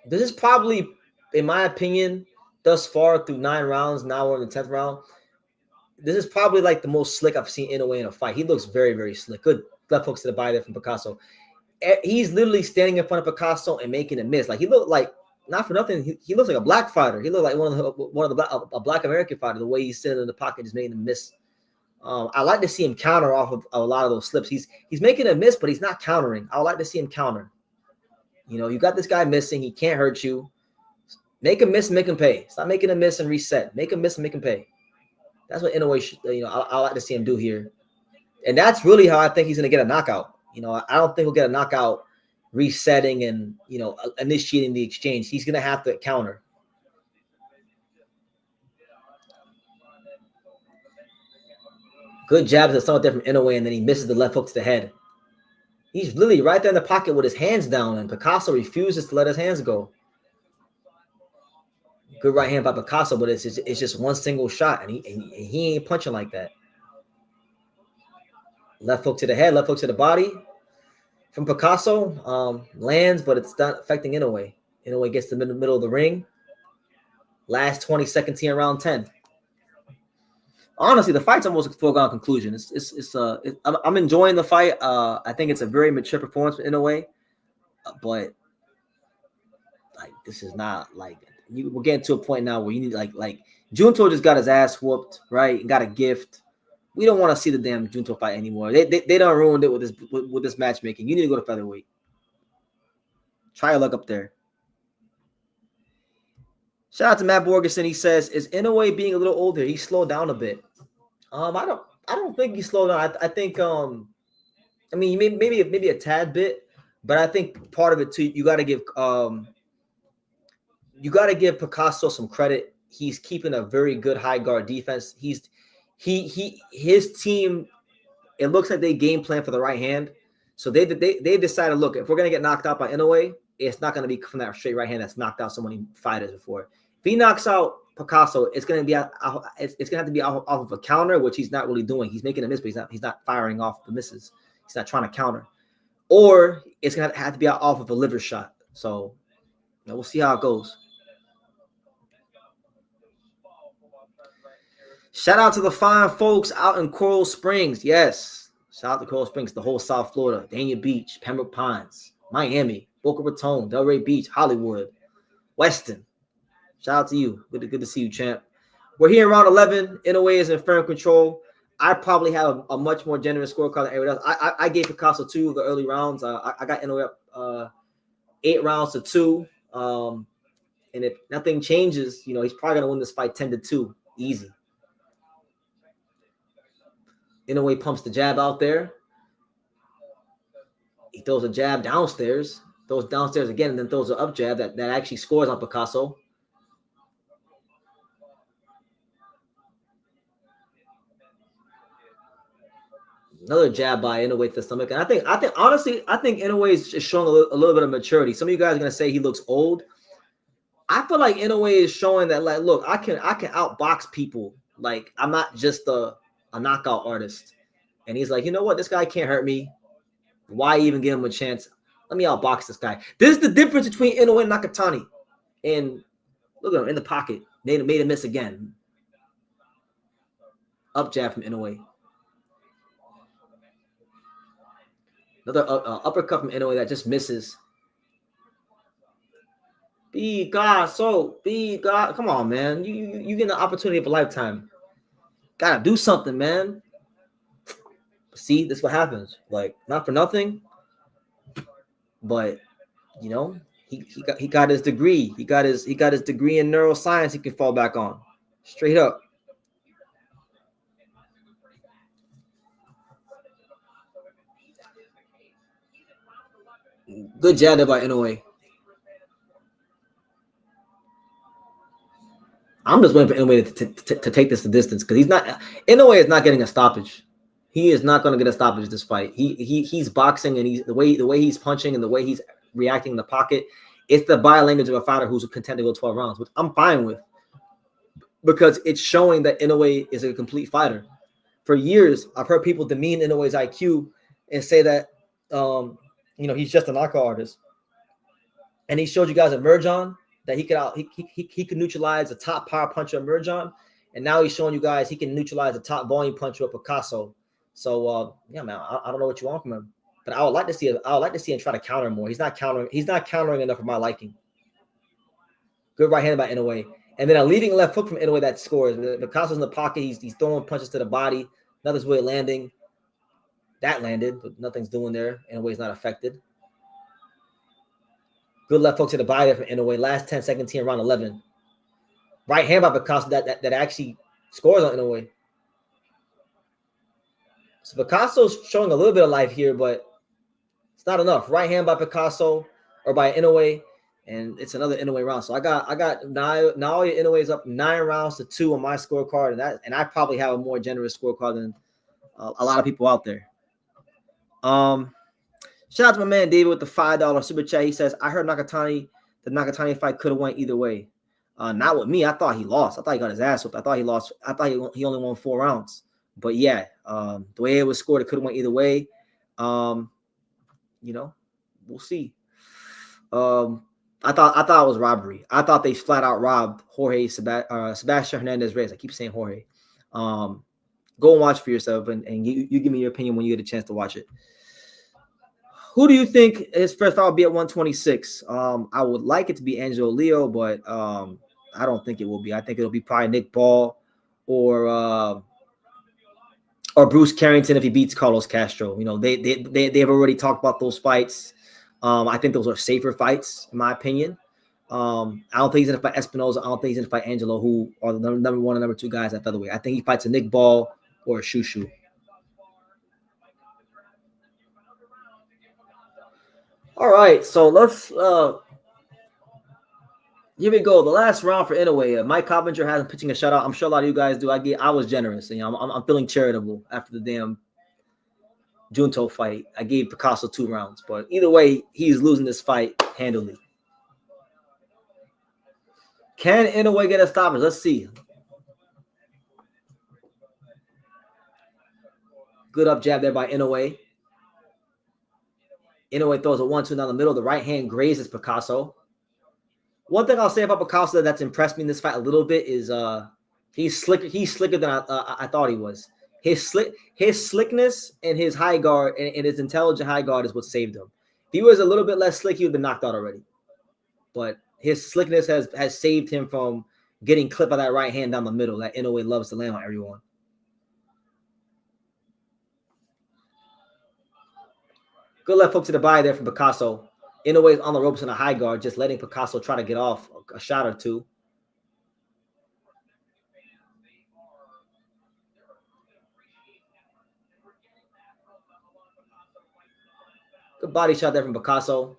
This is probably, in my opinion, thus far through 9 rounds, now we're in the 10th round, this is probably like the most slick I've seen Inoue in a fight. He looks very, very slick. Good left hooks to the body there from Picasso. He's literally standing in front of Picasso and making a miss. Like he looked like, not for nothing, he looks like a black fighter. He looked like a black American fighter. The way he's sitting in the pocket, just making a miss. I like to see him counter off of a lot of those slips. He's making a miss, but he's not countering. I would like to see him counter. You know, you got this guy missing. He can't hurt you. Make him miss and make him pay. Stop making a miss and reset. Make him miss and make him pay. That's what Inoue should, I like to see him do here. And that's really how I think he's going to get a knockout. I don't think he'll get a knockout resetting and, initiating the exchange. He's going to have to counter. Good jab to somewhat different Inoue, and then he misses the left hook to the head. He's literally right there in the pocket with his hands down, and Picasso refuses to let his hands go. Good right hand by Picasso, but it's just one single shot, and he ain't punching like that. Left hook to the head, left hook to the body from Picasso. Lands, but it's not affecting Inoue. Inoue gets to the middle of the ring. Last 20 seconds here in round 10. Honestly, the fight's almost a foregone conclusion. I'm enjoying the fight. I think it's a very mature performance from Inoue, but like this is not like we're getting to a point now where you need like Junto just got his ass whooped, right? And got a gift. We don't want to see the damn Junto fight anymore. They done ruined it with this matchmaking. You need to go to featherweight. Try your luck up there. Shout out to Matt Borgeson. He says, "Is Inoue being a little older? He slowed down a bit." I don't think he slowed down. I think maybe a tad bit, but I think part of it too. You got to give Picasso some credit. He's keeping a very good high guard defense. His team. It looks like they game plan for the right hand, so they decided. Look, if we're gonna get knocked out by Inoue, it's not gonna be from that straight right hand that's knocked out so many fighters before. If he knocks out Picasso, it's gonna have to be off of a counter, which he's not really doing. He's making a miss, but he's not firing off the misses. He's not trying to counter, or it's gonna have to be off of a liver shot. So we'll see how it goes. Shout out to the fine folks out in Coral Springs. Yes, shout out to Coral Springs, the whole South Florida, Dania Beach, Pembroke Pines, Miami, Boca Raton, Delray Beach, Hollywood, Weston. Shout out to you. Good to see you, champ. We're here in round 11. Inoue is in firm control. I probably have a much more generous scorecard than everyone else. I gave Picasso 2 of the early rounds. I got Inoue up 8 rounds to 2. And if nothing changes, he's probably gonna win this fight 10-2, easy. Inoue pumps the jab out there. He throws a jab downstairs, throws downstairs again, and then throws an up jab that actually scores on Picasso. Another jab by Inoue to the stomach. And I think honestly, Inoue is showing a little bit of maturity. Some of you guys are gonna say he looks old. I feel like Inoue is showing that, like, look, I can outbox people. Like, I'm not just a knockout artist. And he's like, you know what? This guy can't hurt me. Why even give him a chance? Let me outbox this guy. This is the difference between Inoue and Nakatani. And look at him in the pocket. Made a miss again. Up jab from Inoue. Another uppercut from Inoue that just misses. Picasso. Come on, man. You get an opportunity of a lifetime. Gotta do something, man. See, this is what happens. Like, not for nothing, but you know, he got his degree. He got his degree in neuroscience. He can fall back on, straight up. Good jab there by Inoue. I'm just waiting for Inoue to take this the distance, because Inoue is not getting a stoppage. He is not going to get a stoppage this fight. He's boxing, and the way he's punching and the way he's reacting in the pocket, it's the body language of a fighter who's content to go 12 rounds, which I'm fine with, because it's showing that Inoue is a complete fighter. For years, I've heard people demean Inoue's IQ and say that he's just a knockout artist. And he showed you guys at Merjon that he could neutralize the top power puncher of Merjon, and now he's showing you guys he can neutralize the top volume puncher of Picasso. So yeah, man, I don't know what you want from him, but I would like to see him try to counter more. He's not countering enough for my liking. Good right hand by Inoue, and then a leading left hook from Inoue that scores. Picasso's in the pocket. He's throwing punches to the body. Nothing's really landing. That landed, but nothing's doing there. Inoue's not affected. Good left hook to the body there from Inoue. Last 10 seconds here in round 11. Right hand by Picasso that actually scores on Inoue. So Picasso's showing a little bit of life here, but it's not enough. Right hand by Picasso or by Inoue, and it's another Inoue round. So I got Naoya Inoue is up 9-2 on my scorecard, and I probably have a more generous scorecard than a lot of people out there. Shout out to my man David with the $5 super chat. He says, I heard the Nakatani fight could have went either way. Not with me. I thought he lost. I thought he got his ass whooped. I thought he lost. I thought he only won 4 rounds. But yeah, the way it was scored, it could have went either way. We'll see. I thought it was robbery. I thought they flat out robbed Jorge, Sebastian Hernandez Reyes. I keep saying Jorge. Go and watch for yourself, and you give me your opinion when you get a chance to watch it. Who do you think his first fight will be at 126? I would like it to be Angelo Leo, but I don't think it will be. I think it'll be probably Nick Ball or Bruce Carrington if he beats Carlos Castro. They've already talked about those fights. I think those are safer fights, in my opinion. I don't think he's going to fight Espinoza. I don't think he's going to fight Angelo, who are the number 1 and number 2 guys at featherweight. I think he fights a Nick Ball or a Shushu. All right, so let's here we go. The last round for Inoue. Mike Coppinger has him pitching a shutout. I'm sure a lot of you guys do. I was generous. I'm feeling charitable after the damn Junto fight. I gave Picasso 2 rounds, but either way, he's losing this fight handily. Can Inoue get a stoppage? Let's see. Good up jab there by Inoue. Inoue throws a 1-2 down the middle. The right hand grazes Picasso. One thing I'll say about Picasso that's impressed me in this fight a little bit is he's slicker than I thought he was. His slickness and his high guard and his intelligent high guard is what saved him. If he was a little bit less slick, he would have been knocked out already. But his slickness has saved him from getting clipped by that right hand down the middle that Inoue loves to land on everyone. Good left hook to the body there from Picasso. Inoue's on the ropes in a high guard, just letting Picasso try to get off a shot or two. Good body shot there from Picasso.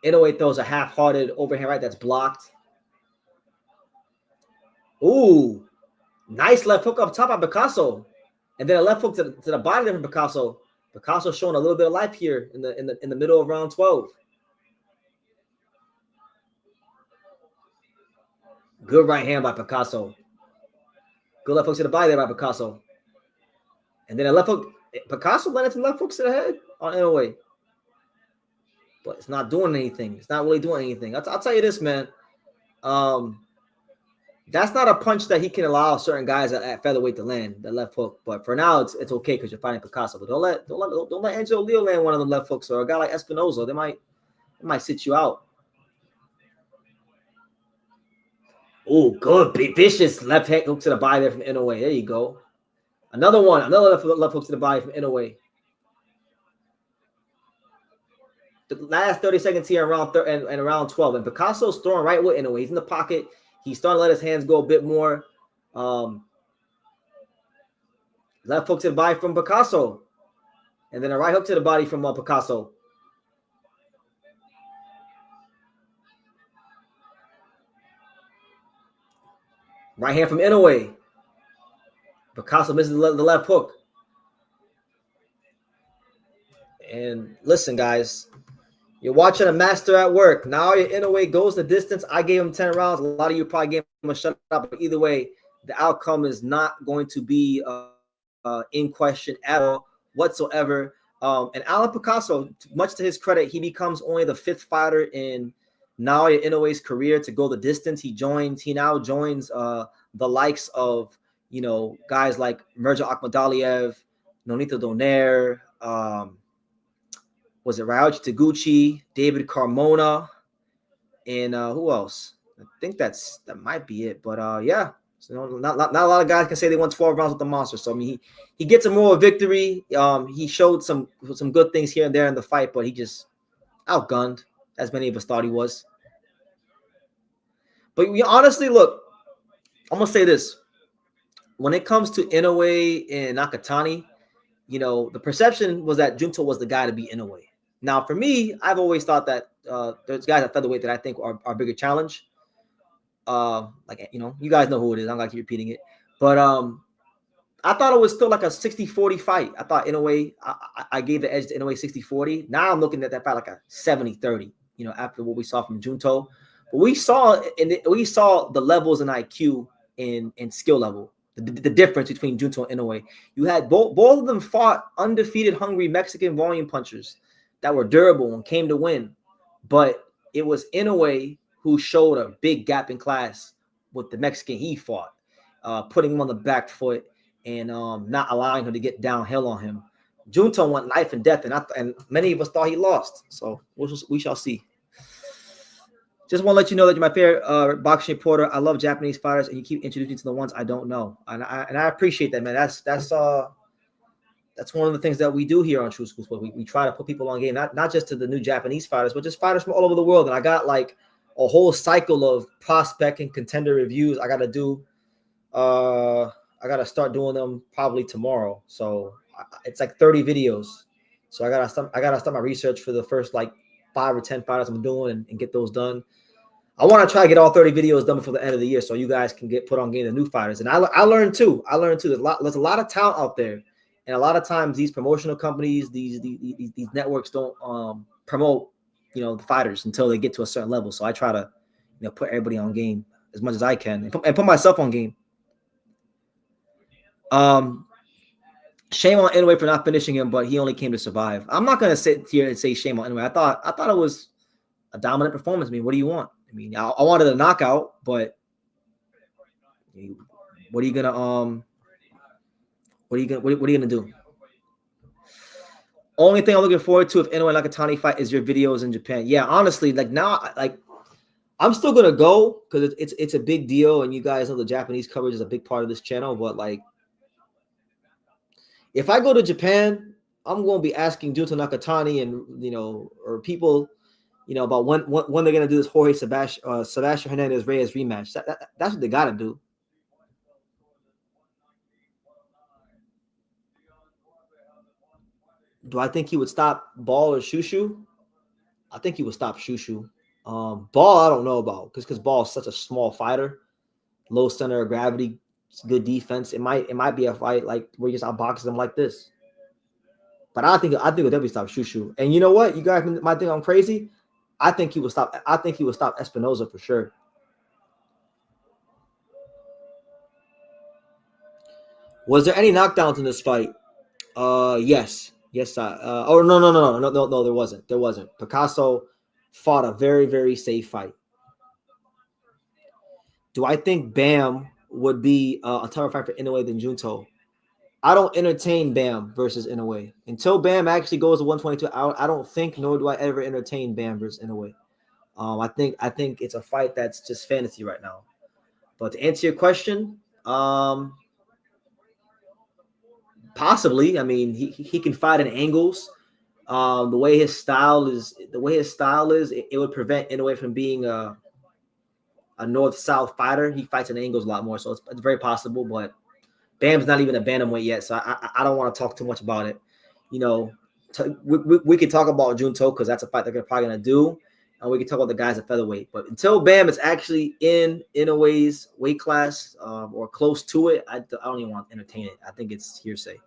Inoue throws a half-hearted overhand right that's blocked. Ooh, nice left hook up top by Picasso. And then a left hook to the body there from Picasso. Picasso showing a little bit of life here in the middle of round 12. Good right hand by Picasso. Good left hook to the body there by Picasso. And then a left hook. Picasso landed some left hooks to the head on Inoue. But it's not doing anything. It's not really doing anything. I'll tell you this, man. That's not a punch that he can allow certain guys at featherweight to land, the left hook. But for now, it's okay because you're fighting Picasso. But don't let Angelo Leo land one of the left hooks, or a guy like Espinoza. They might sit you out. Oh, good, vicious left hand hook to the body there from Inoue. There you go. Another left hook to the body from Inoue. The last 30 seconds here around around 12, and Picasso's throwing right with Inoue. He's in the pocket. He's starting to let his hands go a bit more. Left hook to the body from Picasso, and then a right hook to the body from Picasso. Right hand from Inoue. Picasso misses the left hook. And listen, guys, you're watching a master at work. Naoya Inoue goes the distance. I gave him 10 rounds. A lot of you probably gave him a shutout. But either way, the outcome is not going to be in question at all whatsoever. And Alan Picasso, much to his credit, he becomes only the 5th fighter in Naoya Inoue's career to go the distance. He now joins the likes of, guys like Mirza Akhmadaliev, Nonito Donaire, was it Ryoji Taguchi, David Carmona, and who else? I think that might be it. But yeah, so not a lot of guys can say they won 12 rounds with the monster. So I mean, he gets a moral victory. He showed some good things here and there in the fight, but he just outgunned, as many of us thought he was. But we honestly, look, I'm gonna say this: when it comes to Inoue and Nakatani, the perception was that Junto was the guy to beat Inoue. Now, for me, I've always thought that there's guys at featherweight that I think are a bigger challenge. You guys know who it is. I'm not keep repeating it. But I thought it was still like a 60-40 fight. I thought Inoue, I gave the edge to Inoue 60-40. Now I'm looking at that fight like a 70-30, after what we saw from Junto. But we saw the levels in IQ and skill level. The difference between Junto and Inoue. You had both of them fought undefeated, hungry Mexican volume punchers that were durable and came to win. But it was Inoue who showed a big gap in class with the Mexican he fought, putting him on the back foot and not allowing him to get downhill on him. Junto went life and death, and many of us thought he lost. So we shall see. Just want to let you know that you're my favorite boxing reporter. I love Japanese fighters, and you keep introducing me to the ones I don't know, and I appreciate that, man. That's one of the things that we do here on True School Sport. We try to put people on game, not just to the new Japanese fighters, but just fighters from all over the world. And I got like a whole cycle of prospect and contender reviews I got to do. I got to start doing them probably tomorrow. So it's like 30 videos. So I gotta start my research for the first like 5 or 10 fighters I'm doing and get those done. I want to try to get all 30 videos done before the end of the year so you guys can get put on game the new fighters. And I learned too. There's a lot of talent out there. And a lot of times these promotional companies, these networks don't promote, the fighters until they get to a certain level. So I try to, put everybody on game as much as I can and put myself on game. Shame on Inoue for not finishing him, but he only came to survive. I'm not going to sit here and say shame on Inoue. I thought it was a dominant performance. I mean, what do you want? I mean, I wanted a knockout, but what are you gonna What are you gonna do? Only thing I'm looking forward to if Inoue and Nakatani fight is your videos in Japan. Yeah, honestly, I'm still gonna go because it's a big deal, and you guys know the Japanese coverage is a big part of this channel. But if I go to Japan, I'm gonna be asking Junto Nakatani and or people, about when they're gonna do this Jorge Sebastian Hernandez Reyes rematch. That's what they gotta do. Do I think he would stop Ball or Shushu? I think he would stop Shushu. Ball, I don't know about because Ball is such a small fighter, low center of gravity It's good defense. It might be a fight like where you just outboxes them like this. But I think it'll definitely stop Shushu. And you know what? You guys might think I'm crazy. I think he will stop Espinoza for sure. Was there any knockdowns in this fight? Yes. No, there wasn't. Picasso fought a very, very safe fight. Do I think Bam would be a tougher fight for Inoue than Junto? I don't entertain Bam versus Inoue. Until Bam actually goes to 122, I don't think, nor do I ever entertain Bam versus Inoue. I think it's a fight that's just fantasy right now. But to answer your question, possibly. I mean, he can fight in angles. The way his style is, it would prevent Inoue from being a north-south fighter. He fights in angles a lot more, so it's very possible. But Bam's not even a bantamweight yet, so I don't want to talk too much about it. You know, we could talk about Junto because that's a fight they're probably going to do, and we can talk about the guys at featherweight. But until Bam is actually in Inoue's weight class or close to it, I don't even want to entertain it. I think it's hearsay.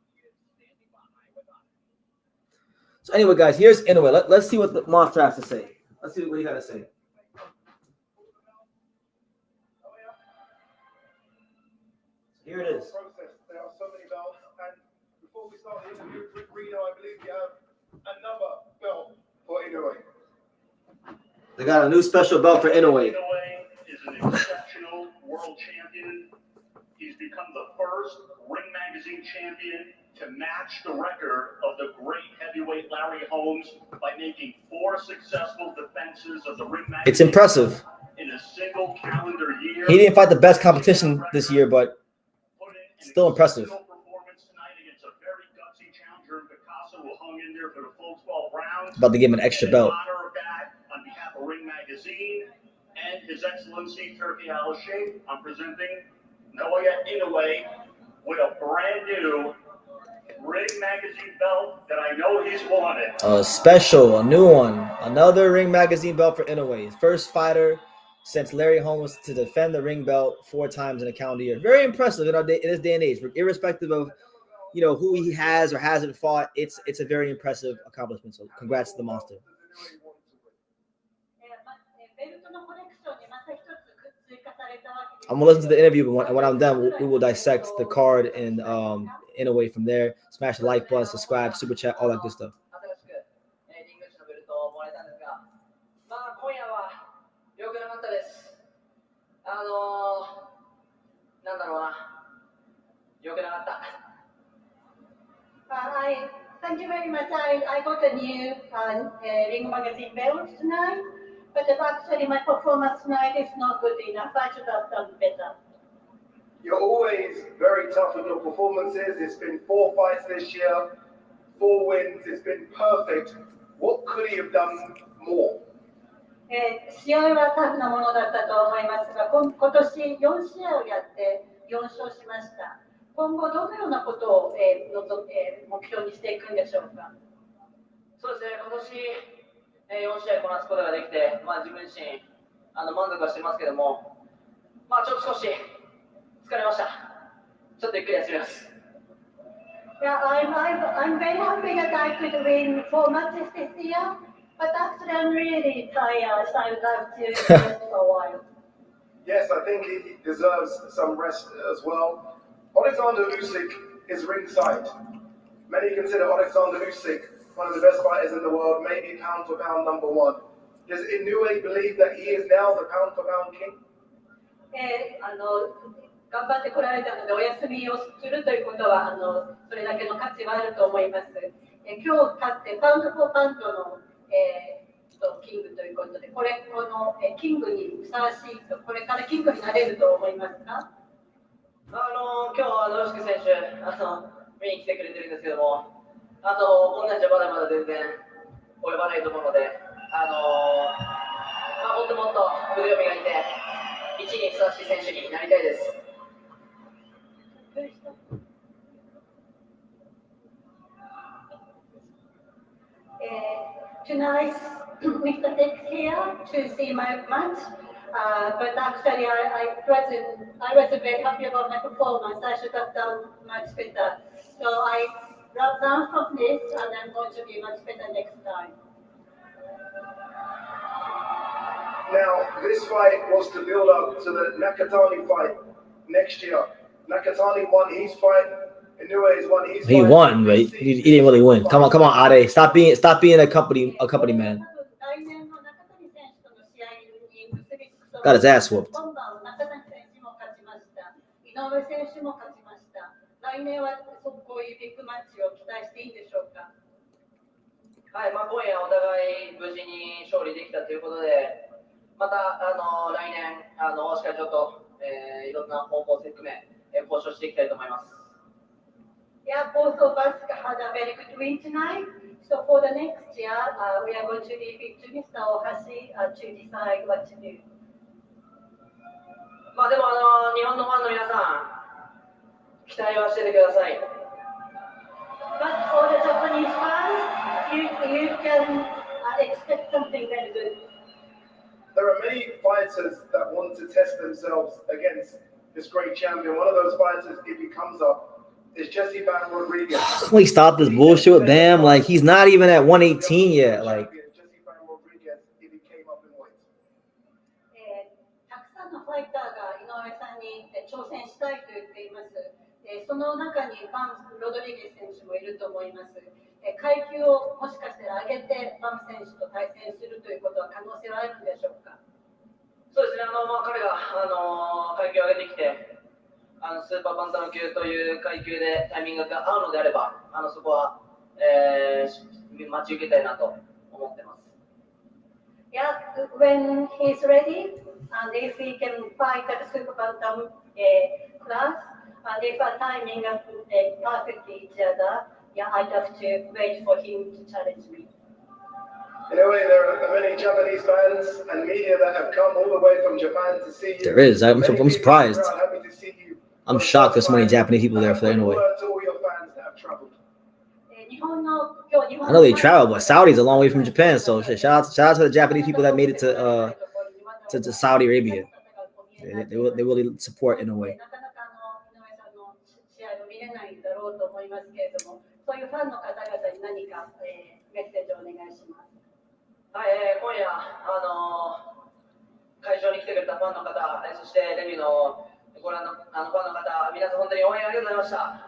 So anyway, guys, here's Inoue. Let's see what the monster has to say. Let's see what he got to say. Here it is. There are so many belts, and before we start the interview, Reno, I believe you have another belt for Inoue. They got a new special belt for Inoue. Inoue is an exceptional world champion. He's become the first Ring Magazine champion to match the record of the great heavyweight Larry Holmes by making 4 successful defenses of the Ring Magazine. It's impressive. In a single calendar year. He didn't fight the best competition this year, but still impressive. Performance tonight against a very gutsy challenger, Picasso, who hung in there for the full 12 rounds. About to give him an extra belt. In honor of that, on behalf of Ring Magazine and His Excellency Turkey Al-Sheikh, I'm presenting Naoya Inoue with a brand new Ring Magazine belt that I know he's wanted. A new one. Another Ring Magazine belt for Inoue. First fighter since Larry Holmes to defend the ring belt 4 times in a calendar year. Very impressive in this day and age. Irrespective of who he has or hasn't fought, it's a very impressive accomplishment. So congrats to the monster. I'm gonna listen to the interview, but when I'm done, we will dissect the card and Inoue from there. Smash the like button, subscribe, super chat, all that good stuff. Thank you very much. I got a new Ring Magazine belt tonight, but actually my performance tonight is not good enough. I should have done better. You're always very tough with your performances. It's been 4 fights this year, 4 wins. It's been perfect. What could he have done more? 試合はタフなものだったと思いますが、今年4試合をやって4勝しました。今後どのようなことを目標にしていくんでしょうか。そうですね、今年4試合こなすことができて、自分自身満足はしてますけども、ちょっと少し疲れました。ちょっとゆっくり休みます。Yeah, I'm very happy that I could win 4 matches this year, but actually I'm really tired, so I would like to rest for a while. Yes, I think he deserves some rest as well. Alexander Usyk is ringside. Many consider Alexander Usyk one of the best fighters in the world, maybe pound for pound number 1. Does Inoue believe that he is now the pound for pound king? 頑張ってこられたのでお休みをするということはそれだけの価値はあると思います。今日勝ってパウンド・フォー・パウンドの、キングということで、このキングにふさわしいと、これからキングになれると思いますか？今日は吉木選手見に来てくれてるんですけども、こんなんじゃまだまだ全然及ばないと思うので、もっともっと腕を磨いて1位にふさわしい選手になりたいです。Tonight, Mr. Tex here to see my match But actually, I wasn't very happy about my performance. I should have done much better. So I learned from this, and I'm going to be much better next time. Now, this fight was to build up to the Nakatani fight next year. Nakatani won his fight. Inoue has won his fight. He won, but he didn't really win. Come on, Ade. Stop being a company man. Got his ass whooped. 来年はこういうビッグマッチを期待していいでしょうか。はい、まあ、今夜お互い無事に勝利できたということで、また来年しっかりちょっと、いろんな方向性含め交渉していきたいと思います。Yeah, both of us had a very good win tonight. So for the next year, we are going to leave it to Mr. Ohashi to decide what to do. まあでも日本のファンの皆さん、期待はしててください。But for the Japanese fans, you can expect something very good. There are many fighters that want to test themselves against this great champion. One of those fighters, if he comes up, is Jesse Van Rodriguez. Can we stop this bullshit with Bam? Like, he's not even at 118 yet. Like, Jesse Van Rodriguez, if he came up in weight. たくさんのファイターが井上さんに挑戦したいと言っています。その中にバン・ロドリゲス選手もいると思います。階級をもしかしたら上げてバン選手と対戦するということは可能性はあるんでしょうか。そうですね、彼が階級を上げてきて、スーパーバンタム級という階級でタイミングが合うのであれば、そこは、待ち受けたいなと思ってます。Yeah, when he's ready, and if he can fight at the super bantam class, and if our timing and perfect each other, yeah, I'd have to wait for him to challenge me. Anyway, there are many Japanese fans and media that have come all the way from Japan to see you. there is. I'm surprised. Happy to see you. I'm shocked there's so many Japanese people there for the Inoue. To all your fans that have traveled. I know they travel, but Saudi's a long way from Japan. So shout out to the Japanese people that made it to Saudi Arabia. They really support Inoue. そういうファンの方々に何かメッセージをお願いします。はい、今夜会場に来てくれたファンの方、そしてレビューのご覧のファンの方、皆さん本当に応援ありがとうございました。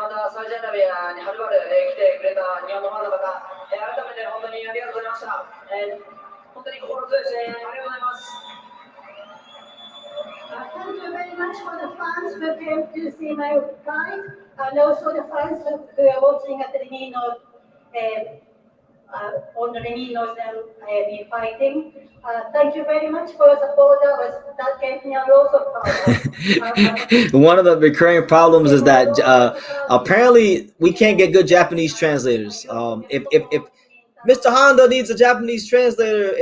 またサウジアラビアにはるばる来てくれた日本のファンの方、改めて本当にありがとうございました。本当に心強い声援ありがとうございます。Thank you very much for the fans who came to see my fight, and also the fans who are watching at the Remino, on the Reminos and me fighting. Thank you very much for your support. That gave me a lot of power. One of the recurring problems is that apparently we can't get good Japanese translators. If Mr. Honda needs a Japanese translator,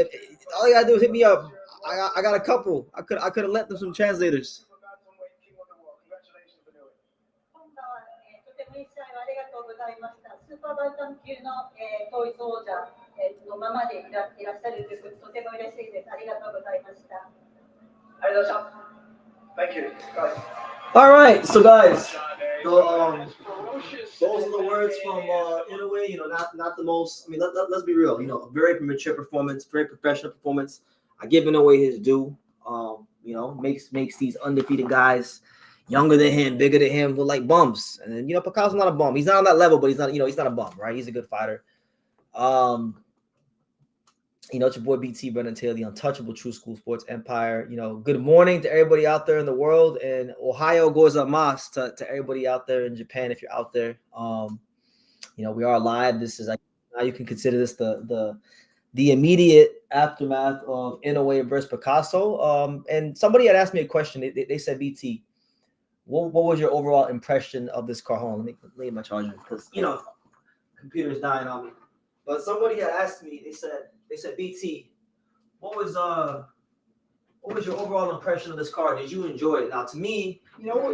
all you gotta do is hit me up. I got a couple. I could have lent them some translators. スーパーバンタム級の統一王者のままでいらっしゃるということ、とても嬉しいです。ありがとうございました。ありがとうございました。Thank you, guys. All right, so guys, those are the words from Inoue. You know, not the most. I mean, let's be real. You know, very mature performance, very professional performance. I give Inoue his due. You know, makes these undefeated guys younger than him, bigger than him, look like bums. And then, you know, Picasso's not a bum. He's not on that level, but he's not a bum, right? He's a good fighter. You know, it's your boy BT, Brennan Taylor, the untouchable True School Sports Empire. You know, good morning to everybody out there in the world, and Ohio gozaimasu to everybody out there in Japan if you're out there. You know, we are live. This is like, now you can consider this the immediate aftermath of Inoue versus Picasso. And somebody had asked me a question. They said, BT, what was your overall impression of this card? Hold on, let me lay my charger because, you know, computer's dying on me. But somebody had asked me, they said, BT, what was your overall impression of this card? Did you enjoy it? Now, to me, you know,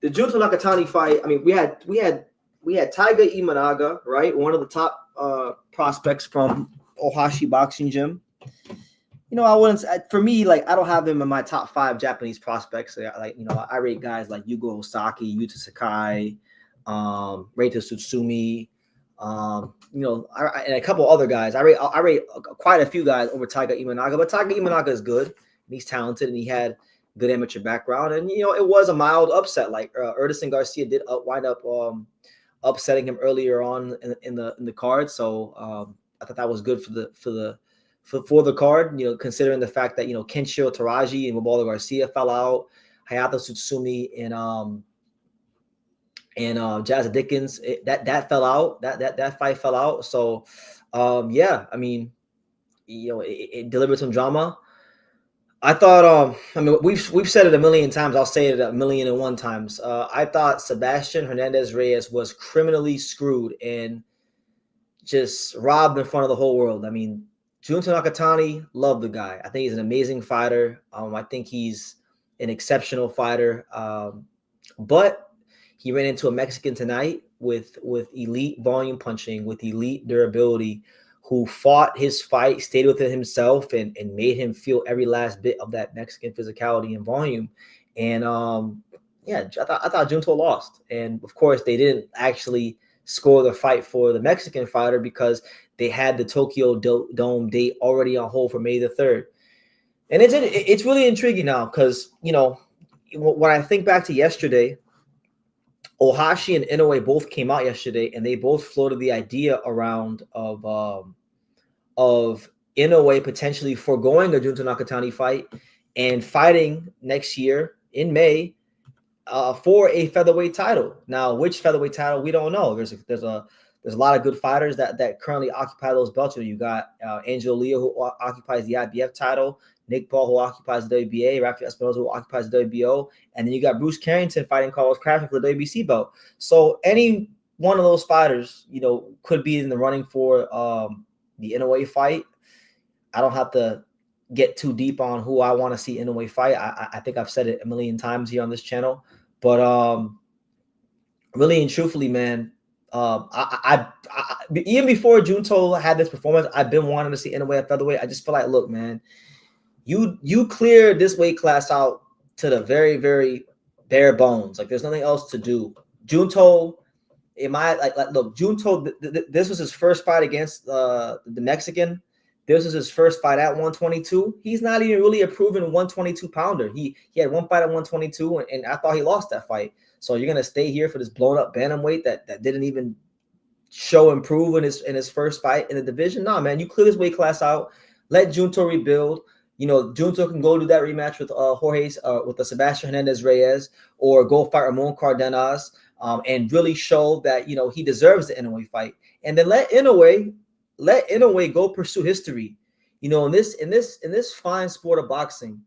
the Junto Nakatani fight, I mean, we had Tiger Imanaga, right? One of the top prospects from Ohashi Boxing Gym. I wouldn't. For me, like I don't have him in my top 5 Japanese prospects. Like I rate guys like Yugo Osaki, Yuta Sakai, Reita Tsutsumi, and a couple other guys. I rate quite a few guys over Taiga Imanaga, but Taiga Imanaga is good. And he's talented, and he had good amateur background. And it was a mild upset. Like Erdison Garcia did wind up upsetting him earlier on in the card. So I thought that was good for the card, considering the fact that, Kenshiro Taraji and Mabaldo Garcia fell out, Hayato Tsutsumi and Jazz Dickens, that fell out, that fight fell out. So, yeah, I mean, it delivered some drama. I thought, we've said it a million times. I'll say it 1,000,001 times. I thought Sebastian Hernandez Reyes was criminally screwed and just robbed in front of the whole world. I mean, Junto Nakatani, love the guy. I think he's an amazing fighter. I think he's an exceptional fighter. But he ran into a Mexican tonight with elite volume punching, with elite durability, who fought his fight, stayed within himself, and made him feel every last bit of that Mexican physicality and volume. And I thought Junto lost. And of course, they didn't actually score the fight for the Mexican fighter because they had the Tokyo Dome date already on hold for May the 3rd. And it's really intriguing now because, when I think back to yesterday, Ohashi and Inoue both came out yesterday, and they both floated the idea around of Inoue potentially foregoing a Junto Nakatani fight and fighting next year in May for a featherweight title. Now, which featherweight title, we don't know. There's a lot of good fighters that currently occupy those belts. You got Angelo Leo, who occupies the IBF title, Nick Paul, who occupies the WBA, Rafael Espinoza, who occupies the WBO, and then you got Bruce Carrington fighting Carlos Crafton for the WBC belt. So any one of those fighters, could be in the running for the Inoue fight. I don't have to get too deep on who I want to see Inoue fight. I think I've said it a million times here on this channel, but really and truthfully, man, I even before Junto had this performance, I've been wanting to see Inoue at featherweight. I just feel like, look, man, you cleared this weight class out to the very, very bare bones. Like, there's nothing else to do. Junto, look, Junto, this was his first fight against the Mexican. This is his first fight at 122. He's not even really a proven 122 pounder. He had one fight at 122, and I thought he lost that fight. So you're gonna stay here for this blown up bantamweight that didn't even show improve in his first fight in the division? Nah, man, you clear this weight class out. Let Junto rebuild. Junto can go do that rematch with Jorge, with the Sebastian Hernandez Reyes, or go fight Ramon Cardenas, and really show that he deserves the Inoue fight. And then let Inoue go pursue history. In this fine sport of boxing,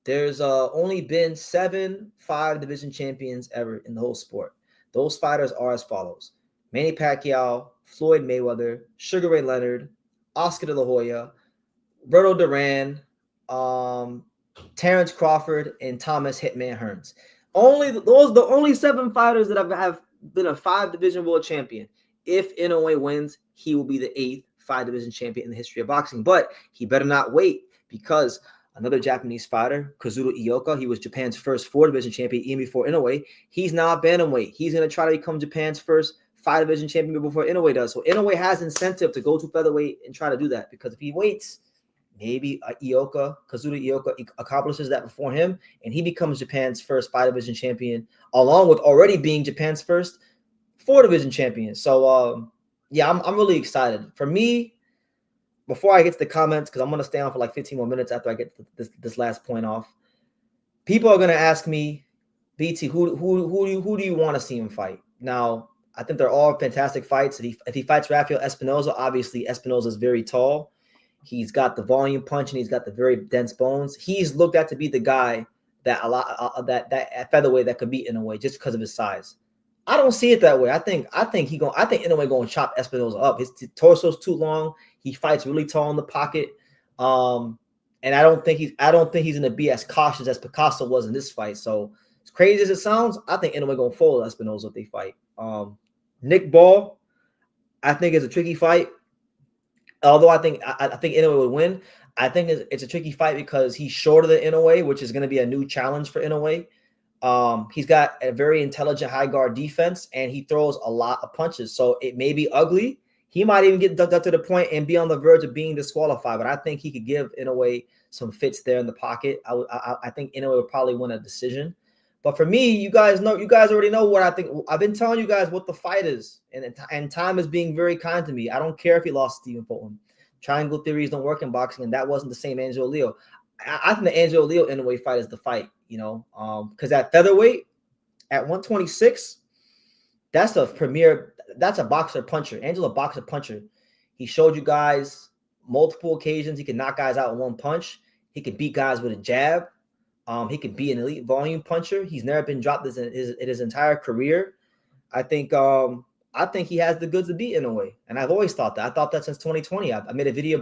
there's only been 7 5-division champions ever in the whole sport. Those fighters are as follows: Manny Pacquiao, Floyd Mayweather, Sugar Ray Leonard, Oscar De La Hoya, Roberto Duran, Terrence Crawford, and Thomas Hitman Hearns. The only 7 fighters that have been a 5-division world champion. If Inoue wins, he will be the 8th 5-division champion in the history of boxing. But he better not wait, because another Japanese fighter, Kazuto Ioka, he was Japan's first 4-division champion even before Inoue. He's now a bantamweight. He's going to try to become Japan's first 5-division champion before Inoue does. So Inoue has incentive to go to featherweight and try to do that, because if he waits, maybe Kazuto Ioka accomplishes that before him, and he becomes Japan's first 5-division champion, along with already being Japan's first 4-division champion. So, yeah, I'm really excited. For me, before I get to the comments, because I'm going to stay on for like 15 more minutes after I get this last point off, people are going to ask me, BT, who do you want to see him fight? Now, I think they're all fantastic fights. If he fights Rafael Espinoza, obviously Espinoza is very tall. He's got the volume punch, and he's got the very dense bones. He's looked at to be the guy that that at featherweight that could beat Inoue just because of his size. I don't see it that way. I think Inoue going to chop Espinoza up. His torso's too long. He fights really tall in the pocket, and I don't think he's going to be as cautious as Picasso was in this fight. So, as crazy as it sounds, I think Inoue going to fold Espinoza if they fight. Nick Ball, I think, is a tricky fight. Although I think Inoue would win, I think it's a tricky fight because he's shorter than Inoue, which is going to be a new challenge for Inoue. He's got a very intelligent high guard defense, and he throws a lot of punches. So it may be ugly. He might even get ducked up to the point and be on the verge of being disqualified. But I think he could give Inoue some fits there in the pocket. I think Inoue would probably win a decision. But for me, you guys already know what I think. I've been telling you guys what the fight is, and time is being very kind to me. I don't care if he lost Stephen Fulton. Triangle theories don't work in boxing, and that wasn't the same Angelo Leo. I think the Angelo Leo Inoue fight is the fight, because at featherweight, at 126, that's a boxer puncher. Angelo boxer puncher. He showed you guys multiple occasions he can knock guys out in one punch. He can beat guys with a jab. He can be an elite volume puncher. He's never been dropped in his entire career. I think he has the goods to beat Inoue, and I've always thought that. I thought that since 2020. I made a video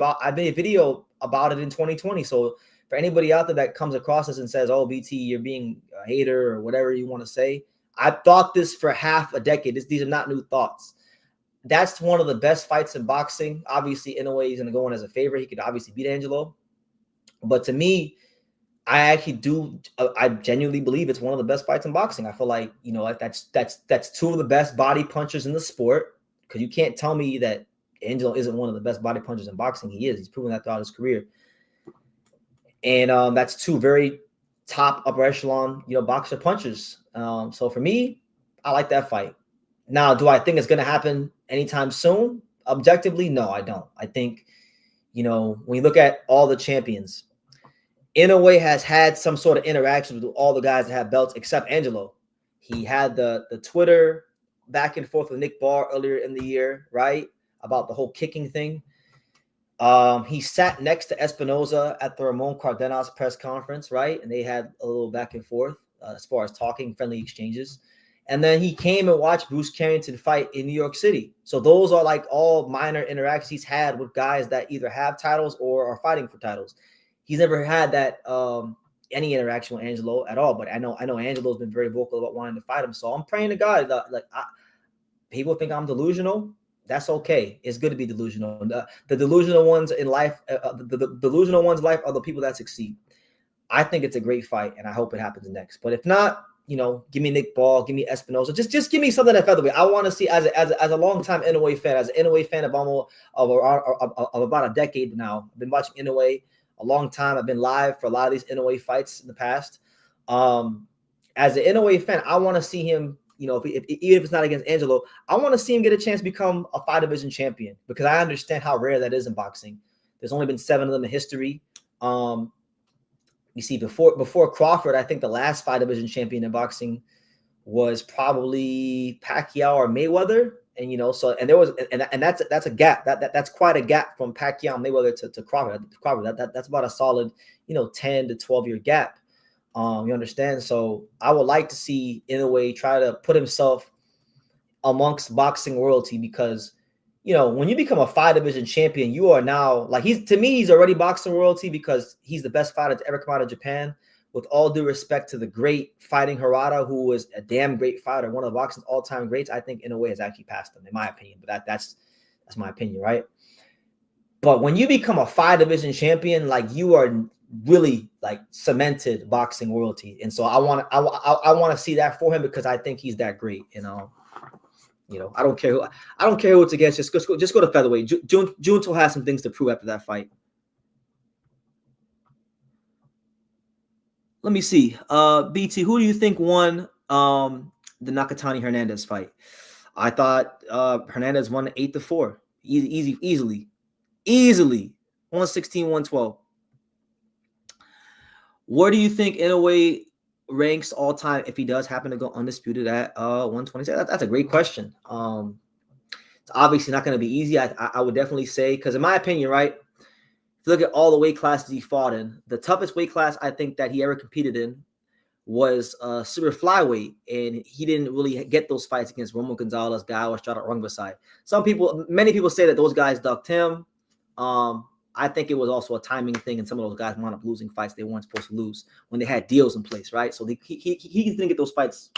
about it in 2020. So for anybody out there that comes across this and says, "Oh, BT, you're being a hater," or whatever you want to say, I've thought this for half a decade. These are not new thoughts. That's one of the best fights in boxing. Obviously, Inoue is going to go in as a favorite. He could obviously beat Angelo, but to me, I genuinely believe it's one of the best fights in boxing. I feel like, that's two of the best body punchers in the sport, because you can't tell me that Angelo isn't one of the best body punchers in boxing. He is. He's proven that throughout his career. And that's two very top upper echelon, boxer punchers. So for me, I like that fight. Now, do I think it's going to happen anytime soon? Objectively, no, I don't. I think, when you look at all the champions, Inoue has had some sort of interaction with all the guys that have belts except Angelo. He had the Twitter back and forth with Nick Barr earlier in the year, right? About the whole kicking thing. He sat next to Espinoza at the Ramon Cardenas press conference, right? And they had a little back and forth as far as talking, friendly exchanges. And then he came and watched Bruce Carrington fight in New York City. So those are like all minor interactions he's had with guys that either have titles or are fighting for titles. He's never had that any interaction with Angelo at all. But I know Angelo's been very vocal about wanting to fight him. So I'm praying to God that people think I'm delusional. That's okay. It's good to be delusional. The delusional ones in life, the delusional ones in life are the people that succeed. I think it's a great fight, and I hope it happens next. But if not, give me Nick Ball, give me Espinoza. Just give me something at featherweight. I want to see as a longtime Inoue fan, as an Inoue fan of about a decade now. I've been watching Inoue a long time. I've been live for a lot of these Inoue fights in the past. As an Inoue fan, I want to see him, even if it's not against Angelo, I want to see him get a chance to become a 5 division champion, because I understand how rare that is in boxing. There's only been 7 of them in history. You see, before Crawford, I think the last 5 division champion in boxing was probably Pacquiao or Mayweather. And there was, and that's a gap. That's quite a gap from Pacquiao and Mayweather to Crawford. That's about a solid, 10 to 12 year gap. You understand? So I would like to see Inoue try to put himself amongst boxing royalty, because when you become a 5 division champion, you are now he's already boxing royalty, because he's the best fighter to ever come out of Japan. With all due respect to the great Fighting Harada, who was a damn great fighter, one of boxing's all-time greats, I think Inoue has actually passed him, in my opinion. But that's my opinion, right? But when you become a 5 division champion, you are really cemented boxing royalty. And so I want to see that for him, because I think he's that great. I don't care who it's against. Just go to featherweight. Junto has some things to prove after that fight. Let me see. BT, who do you think won the Nakatani Hernandez fight? I thought Hernandez won 8-4. Easily. 116, 112. Where do you think Inoue ranks all time if he does happen to go undisputed at 126? That's a great question. It's obviously not going to be easy. I would definitely say, because in my opinion, right, if you look at all the weight classes he fought in, the toughest weight class I think that he ever competed in was super flyweight, and he didn't really get those fights against Roman Gonzalez, Guy Estrada, Rungvisai. Many people say that those guys ducked him. I think it was also a timing thing, and some of those guys wound up losing fights they weren't supposed to lose when they had deals in place, right? So he didn't get those fights,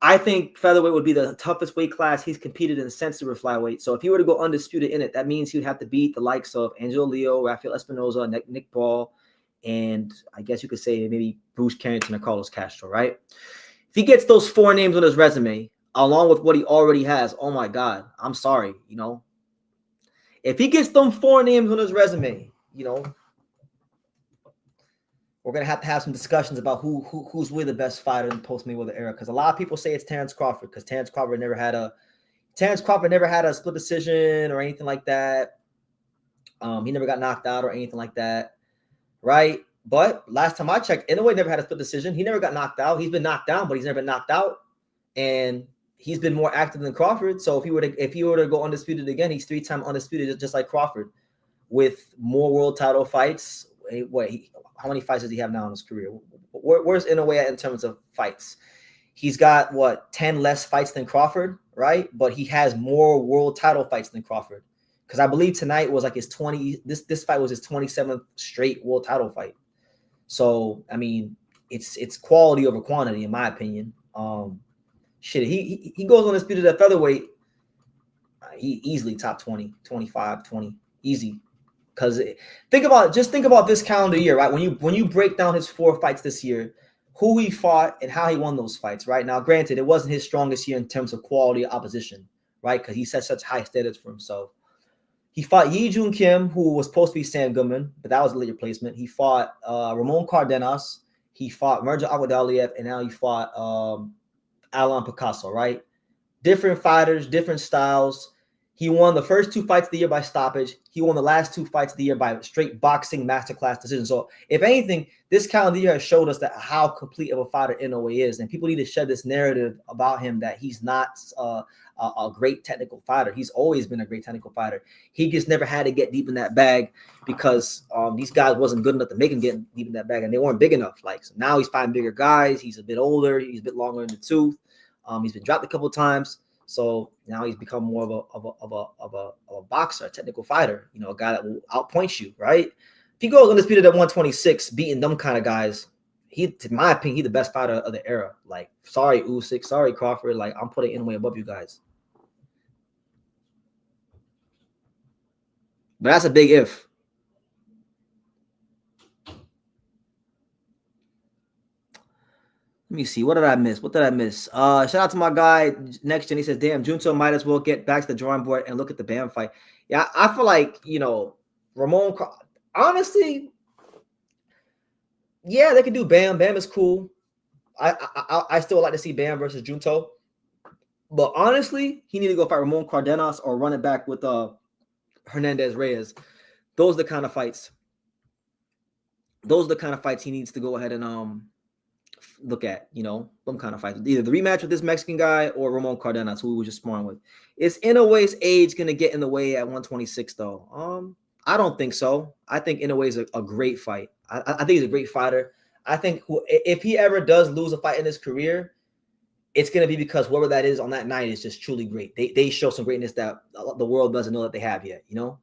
I think featherweight would be the toughest weight class he's competed in since super flyweight. So if he were to go undisputed in it, that means he would have to beat the likes of Angelo Leo, Rafael Espinoza, Nick Paul, and I guess you could say maybe Bruce Carrington or Carlos Castro, right? If he gets those 4 names on his resume, along with what he already has, oh my God, I'm sorry, If he gets them 4 names on his resume, we're going to have some discussions about who's really the best fighter in the post-Mayweather era, because a lot of people say it's Terrence Crawford, because Terrence Crawford never had a split decision or anything like that. He never got knocked out or anything like that, right? But last time I checked, Inoue never had a split decision. He never got knocked out. He's been knocked down, but he's never been knocked out, and he's been more active than Crawford. So if he were to go undisputed again, he's 3-time undisputed, just like Crawford, with more world title fights. How many fights does he have now in his career? Where's Inoue at in terms of fights? He's got 10 less fights than Crawford, right? But he has more world title fights than Crawford, because I believe tonight was like his 20. This fight was his 27th straight world title fight. So I mean, it's quality over quantity in my opinion. He goes undisputed at featherweight. He easily top 20, 25, 20, easy. Because think about this calendar year, right? When you break down his 4 fights this year, who he fought and how he won those fights, right? Now, granted, it wasn't his strongest year in terms of quality of opposition, right? Because he set such high standards for himself. He fought Yi Jun Kim, who was supposed to be Sam Goodman, but that was a late replacement. He fought Ramon Cardenas. He fought Mirja Agadaliev, and now he fought Alan Picasso, right? Different fighters, different styles. He won the first 2 fights of the year by stoppage. He won the last 2 fights of the year by straight boxing masterclass decision. So, if anything, this calendar year has showed us that how complete of a fighter Inoue is, and people need to shed this narrative about him that he's not a great technical fighter. He's always been a great technical fighter. He just never had to get deep in that bag because these guys wasn't good enough to make him get deep in that bag, and they weren't big enough. So now he's fighting bigger guys. He's a bit older. He's a bit longer in the tooth. He's been dropped a couple of times. So now he's become more of a boxer, a technical fighter, a guy that will outpoint you, right? If he goes undisputed at 126, beating them kind of guys, in my opinion, he's the best fighter of the era. Sorry, Usyk, sorry, Crawford. I'm putting Inoue above you guys. But that's a big if. Let me see. What did I miss? Shout out to my guy, Next Gen. He says, damn, Junto might as well get back to the drawing board and look at the Bam fight. Yeah, I feel like, Ramon, honestly, yeah, they could do Bam. Bam is cool. I still like to see Bam versus Junto. But honestly, he need to go fight Ramon Cardenas or run it back with Hernandez Reyes. Those are the kind of fights. He needs to go ahead and look at, some kind of fights. Either the rematch with this Mexican guy or Ramon Cardenas, who we were just sparring with. Is Inoue's age going to get in the way at 126, though? I don't think so. I think Inoue is a great fight. I think he's a great fighter. I think if he ever does lose a fight in his career, it's going to be because whoever that is on that night is just truly great. They show some greatness that the world doesn't know that they have yet. You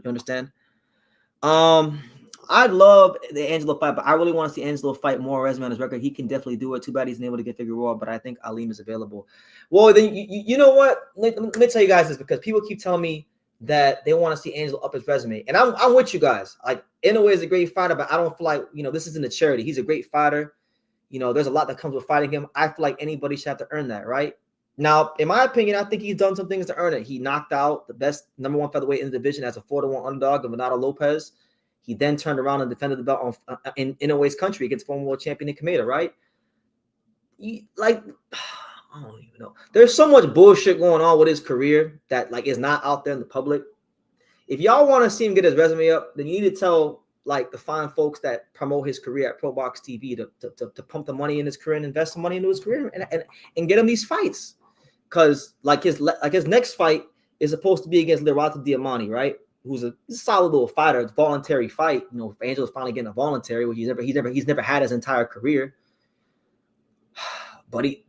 understand? I'd love the Angelo fight, but I really want to see Angelo fight more resume on his record. He can definitely do it. Too bad he's unable to get Figueroa, but I think Aleem is available. Well, then you know what? Let me tell you guys this, because people keep telling me that they want to see Angelo up his resume, and I'm with you guys. Inoue is a great fighter, but I don't feel like this isn't a charity. He's a great fighter. There's a lot that comes with fighting him. I feel like anybody should have to earn that, right? Now, in my opinion, I think he's done some things to earn it. He knocked out the best #1 featherweight in the division as a 4-1 underdog of Renato Lopez. He then turned around and defended the belt in Inoue's country against former world champion Nick Kameda, right? I don't even know. There's so much bullshit going on with his career that is not out there in the public. If y'all want to see him get his resume up, then you need to tell the fine folks that promote his career at Pro Box TV to pump the money in his career and invest some money into his career and get him these fights. Because his next fight is supposed to be against Lirato Diamante, right? Who's a solid little fighter. It's a voluntary fight. Angelo's finally getting a voluntary, which he's never had his entire career. But he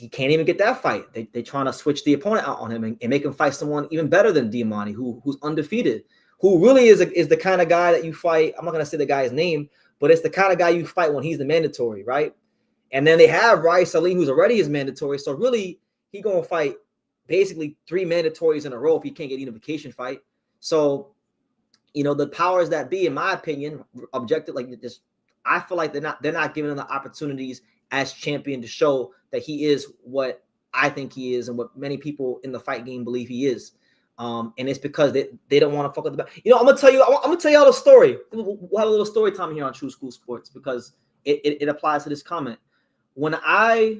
can't even get that fight. They're trying to switch the opponent out on him and make him fight someone even better than Diamante, who's undefeated, who really is the kind of guy that you fight. I'm not gonna say the guy's name, but it's the kind of guy you fight when he's the mandatory, right? And then they have Reyes, who's already his mandatory. So really, he gonna fight basically 3 mandatories in a row if he can't get a unification fight. So, the powers that be, in my opinion, objective, like this, I feel like they're not giving him the opportunities as champion to show that he is what I think he is and what many people in the fight game believe he is. And it's because they don't want to fuck with the back. I'm gonna tell y'all the story. We'll have a little story time here on True School Sports because it applies to this comment. When I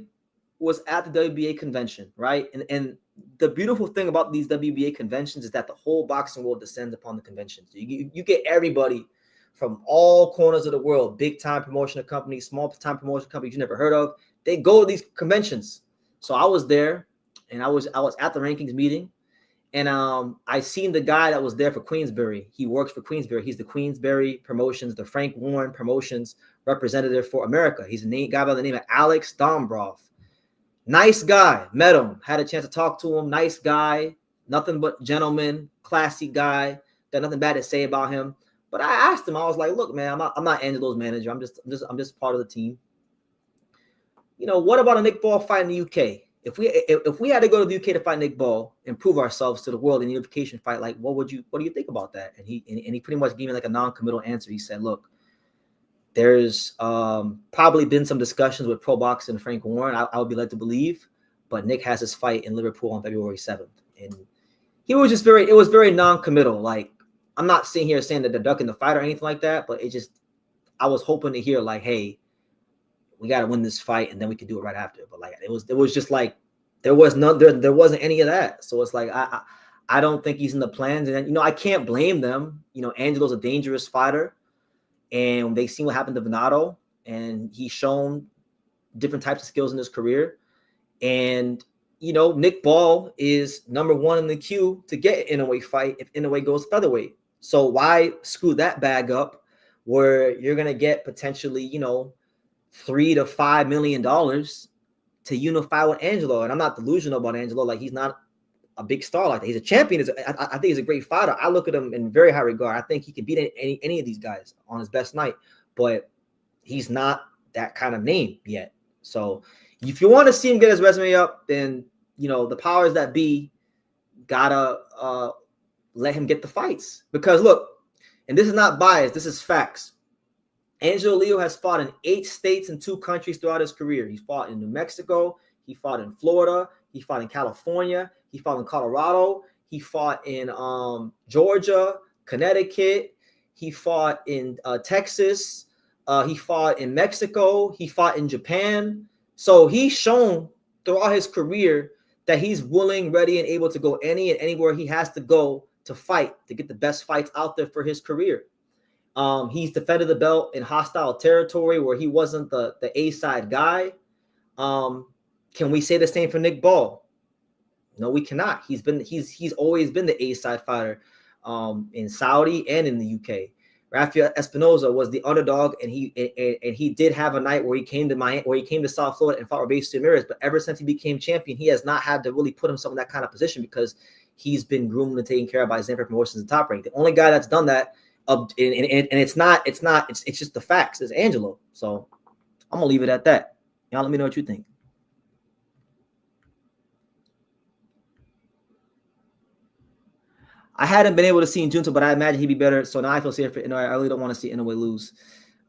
was at the WBA convention, right? And the beautiful thing about these WBA conventions is that the whole boxing world descends upon the conventions. You get everybody from all corners of the world, big time promotional companies, small time promotional companies you never heard of. They go to these conventions. So I was there, and I was at the rankings meeting, and I seen the guy that was there for Queensberry. He works for Queensberry. He's the Queensberry Promotions, the Frank Warren Promotions representative for America. He's a guy by the name of Alex Dombroff. Nice guy. Met him. Had a chance to talk to him. Nice guy. Nothing but gentleman. Classy guy. Got nothing bad to say about him. But I asked him. I was like, "Look, man, I'm not Angelo's manager. I'm just part of the team. What about a Nick Ball fight in the UK? If we had to go to the UK to fight Nick Ball and prove ourselves to the world in a unification fight, like what do you think about that?" And he pretty much gave me like a non-committal answer. He said, "Look, there's probably been some discussions with Pro Boxing and Frank Warren. I would be led to believe, but Nick has his fight in Liverpool on February 7th." And he was just it was very non-committal. Like, I'm not sitting here saying that they're ducking the fight or anything like that, but I was hoping to hear like, "Hey, we got to win this fight and then we could do it right after." But like, it was just like, there wasn't any of that. So it's like, I don't think he's in the plans. And, I can't blame them. Angelo's a dangerous fighter. And they've seen what happened to Venado, and he's shown different types of skills in his career. And, Nick Ball is number 1 in the queue to get an Inoue fight if Inoue goes featherweight. So why screw that bag up where you're going to get potentially, $3 to $5 million to unify with Angelo? And I'm not delusional about Angelo. Like, he's not a big star like that. He's a champion. I think he's a great fighter. I look at him in very high regard. I think he could beat any of these guys on his best night, but he's not that kind of name yet. So if you want to see him get his resume up, then, the powers that be gotta let him get the fights. Because look, and this is not biased, this is facts. Angelo Leo has fought in 8 states and 2 countries throughout his career. He fought in New Mexico. He fought in Florida. He fought in California. He fought in Colorado. He fought in Georgia, Connecticut. He fought in Texas. He fought in Mexico. He fought in Japan. So he's shown throughout his career that he's willing, ready, and able to go anywhere he has to go to fight, to get the best fights out there for his career. He's defended the belt in hostile territory where he wasn't the A-side guy. Can we say the same for Nick Ball? No, we cannot. He's always been the A-side fighter in Saudi and in the UK. Rafael Espinoza was the underdog, and he did have a night where he came to South Florida and fought Roberto Ramirez. But ever since he became champion, he has not had to really put himself in that kind of position because he's been groomed and taken care of by Zanfer Promotions and Top Rank. The only guy that's done that, and it's just the facts, is Angelo. So I'm gonna leave it at that. Y'all let me know what you think. I hadn't been able to see Junto, but I imagine he'd be better. So now I feel safe for Inoue. I really don't want to see Inoue lose.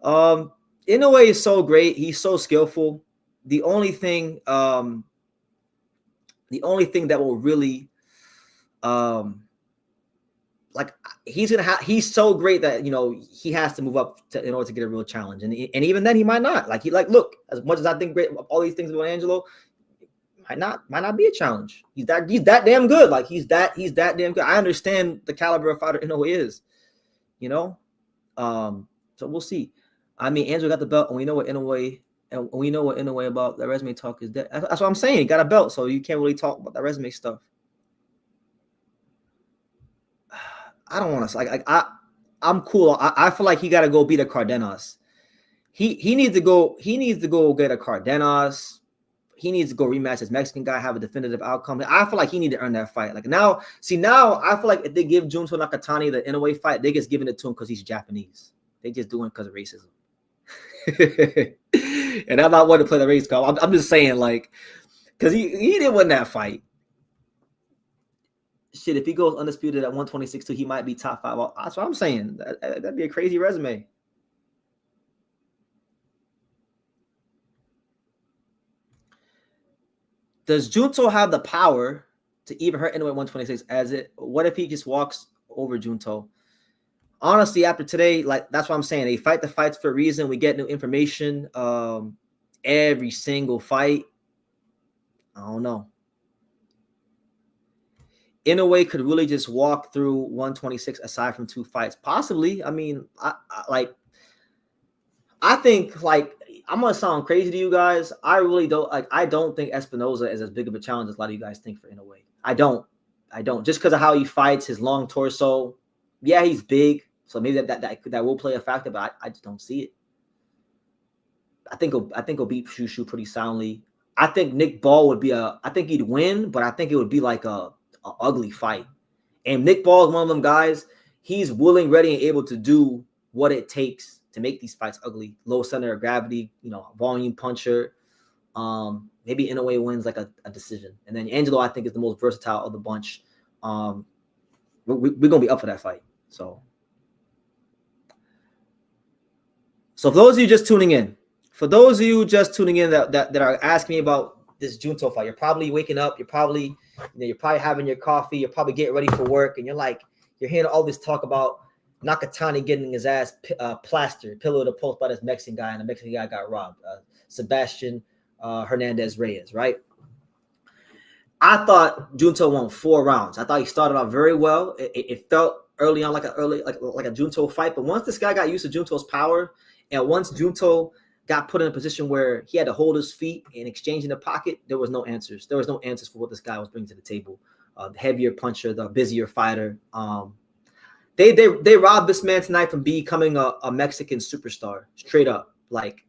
Inoue is so great. He's so skillful. The only thing that will really, he's so great that he has to move up in order to get a real challenge, and even then he might not. Look, as much as I think great all these things about Angelo, might not be a challenge. He's that damn good. Like he's that damn good. I understand the caliber of fighter Inoue is, so we'll see. I mean, Angelo got the belt, and we know what Inoue about that resume talk is. That's what I'm saying. He got a belt, so you can't really talk about that resume stuff. I don't want to I'm cool. I feel like he got to go beat a Cardenas. He needs to go get a Cardenas. He needs to go rematch his Mexican guy, have a definitive outcome. I feel like he needs to earn that fight. Now I feel like if they give Junto Nakatani the Inoue fight, they just giving it to him because he's Japanese. They just doing it because of racism. And I'm not one to play the race card. I'm just saying, like, because he didn't win that fight. Shit, if he goes undisputed at 126 too, he might be top 5. That's what I'm saying. That'd be a crazy resume. Does Junto have the power to even hurt Inoue at 126? What if he just walks over Junto? Honestly, after today, like, that's what I'm saying. They fight the fights for a reason. We get new information every single fight. I don't know. Inoue could really just walk through 126 aside from 2 fights. Possibly. I mean, I think, like, I'm gonna sound crazy to you guys. I really don't like. I don't think Espinoza is as big of a challenge as a lot of you guys think for Inoue. I don't. Just because of how he fights, his long torso. Yeah, he's big, so maybe that will play a factor. But I just don't see it. I think he'll beat Shushu pretty soundly. I think Nick Ball would be I think he'd win, but I think it would be like a ugly fight. And Nick Ball is one of them guys. He's willing, ready, and able to do what it takes to make these fights ugly. Low center of gravity, volume puncher. Maybe Inoue wins like a decision. And then Angelo, I think, is the most versatile of the bunch. We're going to be up for that fight. So for those of you just tuning in, that are asking me about this Junto fight, you're probably waking up, you're probably having your coffee, you're probably getting ready for work, and you're hearing all this talk about Nakatani getting his ass plastered, pillow to post by this Mexican guy, and the Mexican guy got robbed. Sebastian Hernandez Reyes, right? I thought Junto won 4 rounds. I thought he started off very well. It felt early on like a Junto fight, but once this guy got used to Junto's power, and once Junto got put in a position where he had to hold his feet and exchange in the pocket, there was no answers. There was no answers for what this guy was bringing to the table. The heavier puncher, the busier fighter. They robbed this man tonight from becoming a Mexican superstar, straight up. Like,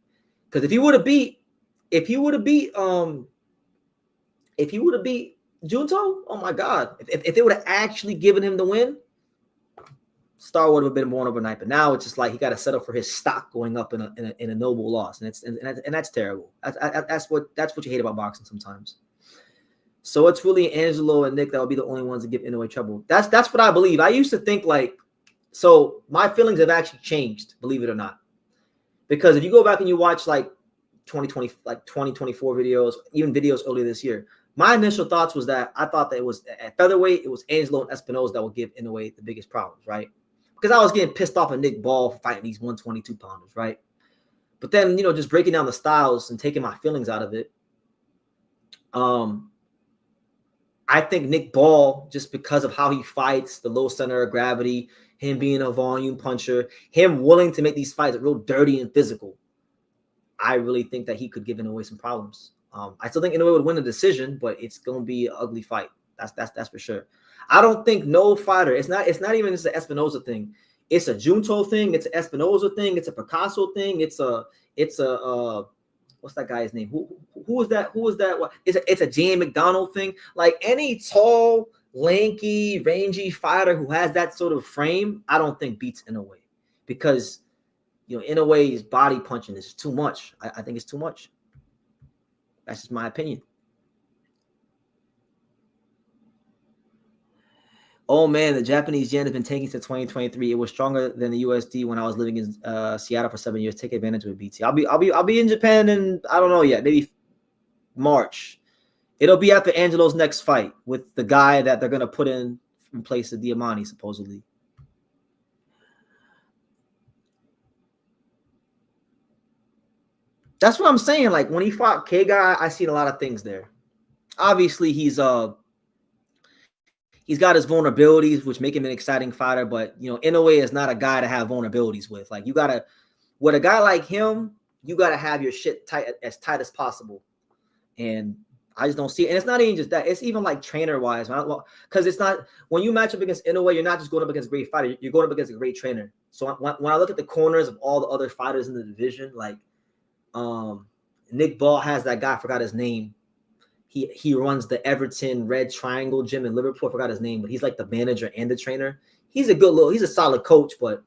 because if he would have beat Junto, oh my God, if they would have actually given him the win, Star would have been born overnight. But now it's just like he got to settle for his stock going up in a noble loss, and that's terrible. That's what you hate about boxing sometimes. So it's really Angelo and Nick that will be the only ones to give Inoue trouble. That's what I believe. I used to think so my feelings have actually changed, believe it or not. Because if you go back and you watch like 2024 videos, even videos earlier this year, my initial thoughts was that I thought that it was at featherweight, it was Angelo and Espinoza that would give Inoue the biggest problems, right? Because I was getting pissed off at Nick Ball for fighting these 122 pounders, right? But then, just breaking down the styles and taking my feelings out of it, I think Nick Ball, just because of how he fights, the low center of gravity, him being a volume puncher, him willing to make these fights real dirty and physical, I really think that he could give Inoue some problems. I still think Inoue would win the decision, but it's going to be an ugly fight. That's for sure. I don't think no fighter. It's not even just an Espinoza thing. It's a Junto thing. It's an Espinoza thing. It's a Picasso thing. It's a what's that guy's name? Who is that? It's a Jane McDonald thing. Like any tall, lanky, rangy fighter who has that sort of frame, I don't think beats Inoue, because Inoue's body punching is too much. I think it's too much. That's just my opinion. Oh man, the Japanese yen has been tanking since 2023. It was stronger than the USD when I was living in Seattle for 7 years. Take advantage of it, BT. I'll be in Japan in, I don't know yet, maybe March. It'll be after Angelo's next fight with the guy that they're gonna put in place of Diamani, supposedly. That's what I'm saying. Like when he fought K-Guy, I seen a lot of things there. Obviously, he's got his vulnerabilities, which make him an exciting fighter. But Inoue is not a guy to have vulnerabilities with. Like with a guy like him, you gotta have your shit tight as possible. And I just don't see it. And it's not even just that. It's even like trainer wise, because it's not, when you match up against Inoue, you're not just going up against a great fighter. You're going up against a great trainer. So when I look at the corners of all the other fighters in the division, like Nick Ball has that guy. I forgot his name. He runs the Everton Red Triangle gym in Liverpool. I forgot his name, but he's like the manager and the trainer. He's a solid coach, but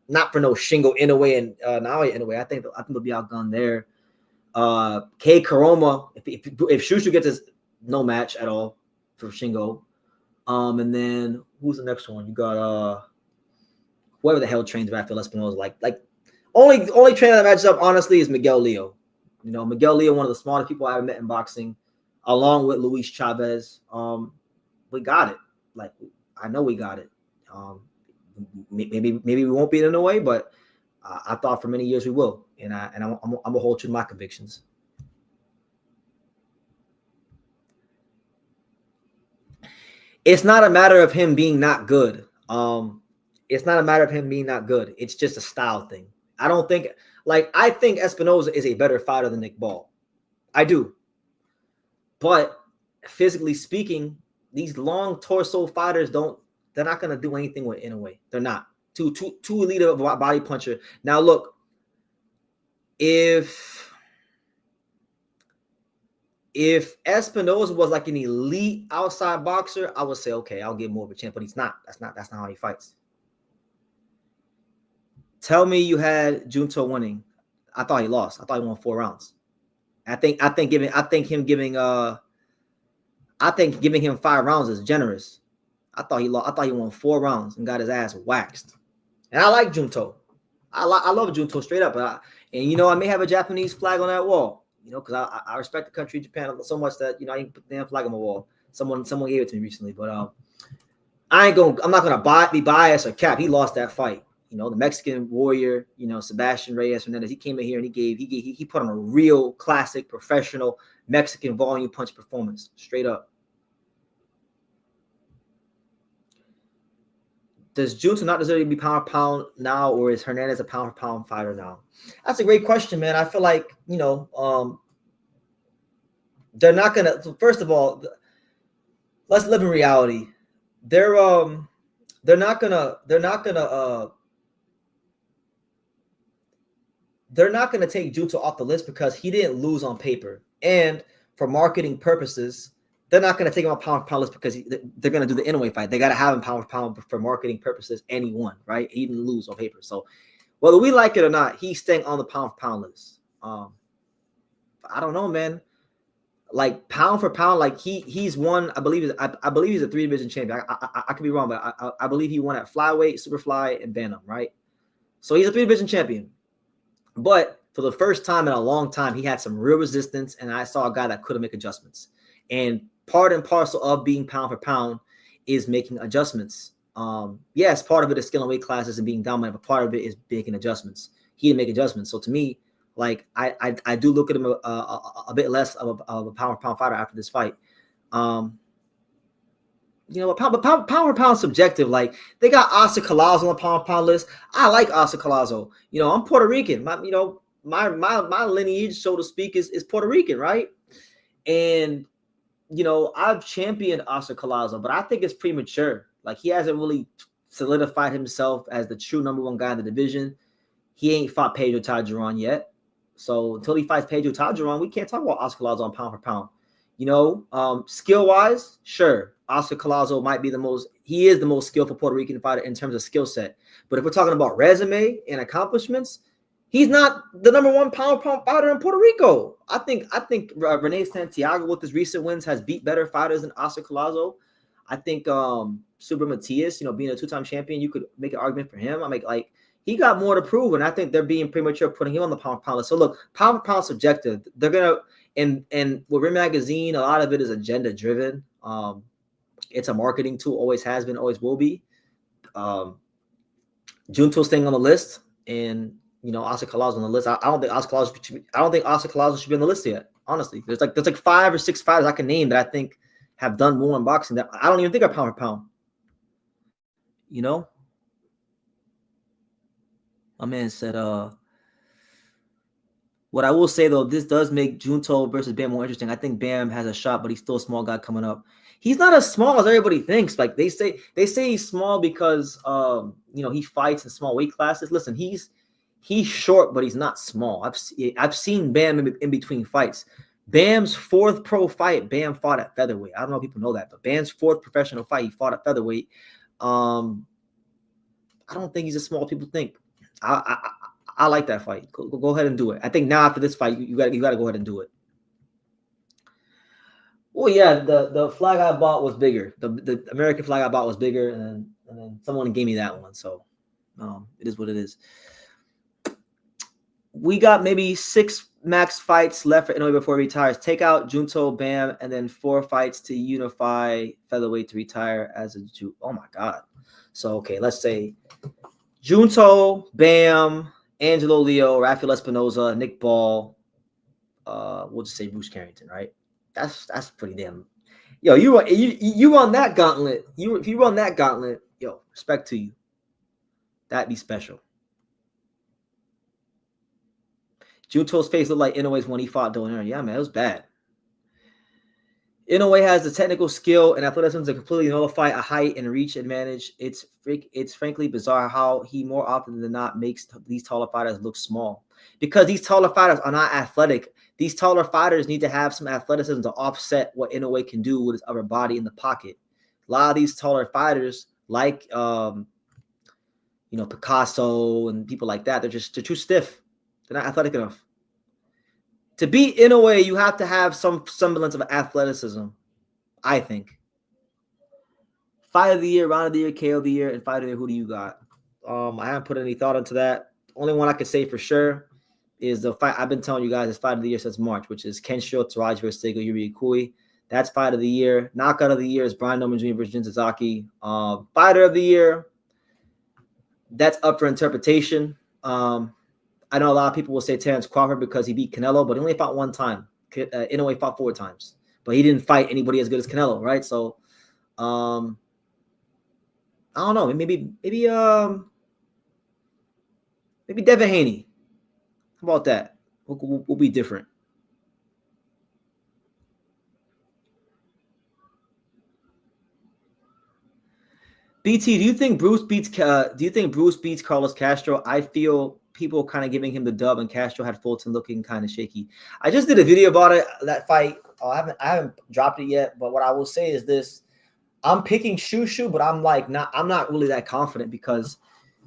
not for no Shingo Inoue and Naoya Inoue. I think they'll be outgunned there. Kei Karoma, if Shushu gets his no match at all for Shingo. And then who's the next one? You got whoever the hell trains Rafael Espinosa. Like only trainer that matches up honestly is Miguel Leo. You know, Miguel Leo, one of the smartest people I've met in boxing, along with Luis Chavez. We got it. Like, I know we got it. Maybe we won't beat it in a way, but I thought for many years we will, and I'm gonna hold true to my convictions. It's not a matter of him being not good. It's not a matter of him being not good. It's just a style thing. I think Espinosa is a better fighter than Nick Ball. I do. But physically speaking, these long torso fighters they're not going to do anything with Inoue. They're not. Too elite of a body puncher. Now look, if Espinosa was like an elite outside boxer, I would say, okay, I'll give more of a chance, but he's not. That's not how he fights. Tell me you had Junto winning. I thought he lost. I thought he won 4 rounds. I think giving him 5 rounds is generous. I thought he lost. I thought he won 4 rounds and got his ass waxed. And I like Junto. I love Junto straight up. And you know, I may have a Japanese flag on that wall. You know, because I respect the country Japan so much that, you know, I can put the damn flag on my wall. Someone gave it to me recently, but I'm not gonna be biased or cap. He lost that fight. You know, the Mexican warrior, you know, Sebastian Reyes Hernandez, he came in here and he put on a real classic professional Mexican volume punch performance, straight up. Does Junto not deserve to be pound for pound now, or is Hernandez a pound for pound fighter now? That's a great question, man. I feel like, you know, they're not gonna. First of all, let's live in reality. They're not gonna take Junto off the list because he didn't lose on paper, and for marketing purposes, they're not going to take him on pound for pound list because they're going to do the Inoue fight. They got to have him pound for pound for marketing purposes, and he won, right? He didn't lose on paper. So whether we like it or not, he's staying on the pound for pound list. I don't know, man. Like pound for pound, like he's won. I believe he's a 3-division champion. I could be wrong, but I believe he won at flyweight, superfly, and bantam, right? So he's a 3-division champion. But for the first time in a long time, he had some real resistance, and I saw a guy that couldn't make adjustments. And part and parcel of being pound for pound is making adjustments. Yes, part of it is skill and weight classes and being dominant, but part of it is making adjustments. He didn't make adjustments. So to me, like I do look at him a bit less of a pound for pound fighter after this fight. You know, pound for pound subjective. Like they got Oscar Collazo on the pound for pound list. I like Oscar Collazo. You know, I'm Puerto Rican. My lineage, so to speak, is Puerto Rican, right? And you know, I've championed Oscar Collazo, but I think it's premature. Like he hasn't really solidified himself as the true number 1 guy in the division. He ain't fought Pedro Tajuron yet. So until he fights Pedro Tajuron, we can't talk about Oscar Collazo on pound for pound. You know, skill-wise, sure, Oscar Collazo might be the most skillful Puerto Rican fighter in terms of skill set. But if we're talking about resume and accomplishments, he's not the number 1 pound for pound fighter in Puerto Rico. I think Rene Santiago with his recent wins has beat better fighters than Oscar Collazo. I think Super Matias, you know, being a 2-time champion, you could make an argument for him. He got more to prove, and I think they're being premature putting him on the pound for pound list. So look, pound for pound subjective. They're gonna and with Ring Magazine, a lot of it is agenda driven. It's a marketing tool, always has been, always will be. Junto's staying on the list, and you know, Oscar Collazo on the list. I don't think Oscar Collazo should be on the list yet. Honestly, there's like 5 or 6 fighters I can name that I think have done more in boxing that I don't even think are pound for pound. You know, my man said, what I will say though, this does make Junto versus Bam more interesting. I think Bam has a shot, but he's still a small guy coming up. He's not as small as everybody thinks. Like they say he's small because you know, he fights in small weight classes. Listen, he's short, but he's not small. I've seen Bam in between fights. Bam's 4th pro fight, Bam fought at featherweight. I don't know if people know that, but Bam's 4th professional fight, he fought at featherweight. I don't think he's as small as people think. I like that fight. Go ahead and do it. I think now after this fight, you got to go ahead and do it. Well, yeah, the flag I bought was bigger. The American flag I bought was bigger, and then someone gave me that one. So it is what it is. We got maybe 6 max fights left for Inoue before he retires. Take out Junto, Bam, and then 4 fights to unify featherweight to retire as a Jew. Oh my God. So okay, let's say Junto, Bam, Angelo Leo, Rafael Espinoza, Nick Ball. We'll just say Bruce Carrington, right? That's pretty damn. Yo, you run that gauntlet. If you run that gauntlet, yo, respect to you. That'd be special. Junto's face looked like Inoue's when he fought Donaire. Yeah, man, it was bad. Inoue has the technical skill and athleticism to completely nullify a height and reach advantage. It's frankly bizarre how he more often than not makes these taller fighters look small. Because these taller fighters are not athletic. These taller fighters need to have some athleticism to offset what Inoue can do with his upper body in the pocket. A lot of these taller fighters, like Picasso and people like that, they're too stiff. They're not athletic enough. To beat Inoue, you have to have some semblance of athleticism, I think. Fight of the year, round of the year, KO of the year, and fight of the year, who do you got? I haven't put any thought into that. Only one I can say for sure is the fight I've been telling you guys is fight of the year since March, which is Kenshiro Teraji versus Seigo Yuri. That's fight of the year. Knockout of the year is Brian Norman Jr. versus Jin Sasaki. Fighter of the year, that's up for interpretation. I know a lot of people will say Terrence Crawford because he beat Canelo, but he only fought 1 time. Inoue fought 4 times, but he didn't fight anybody as good as Canelo, right? So, I don't know. Maybe Devin Haney. How about that? We'll be different. BT, do you think Bruce beats Carlos Castro? I feel people kind of giving him the dub, and Castro had Fulton looking kind of shaky. I just did a video about it, that fight. I haven't dropped it yet, but what I will say is this: I'm picking Shushu, but I'm not really that confident because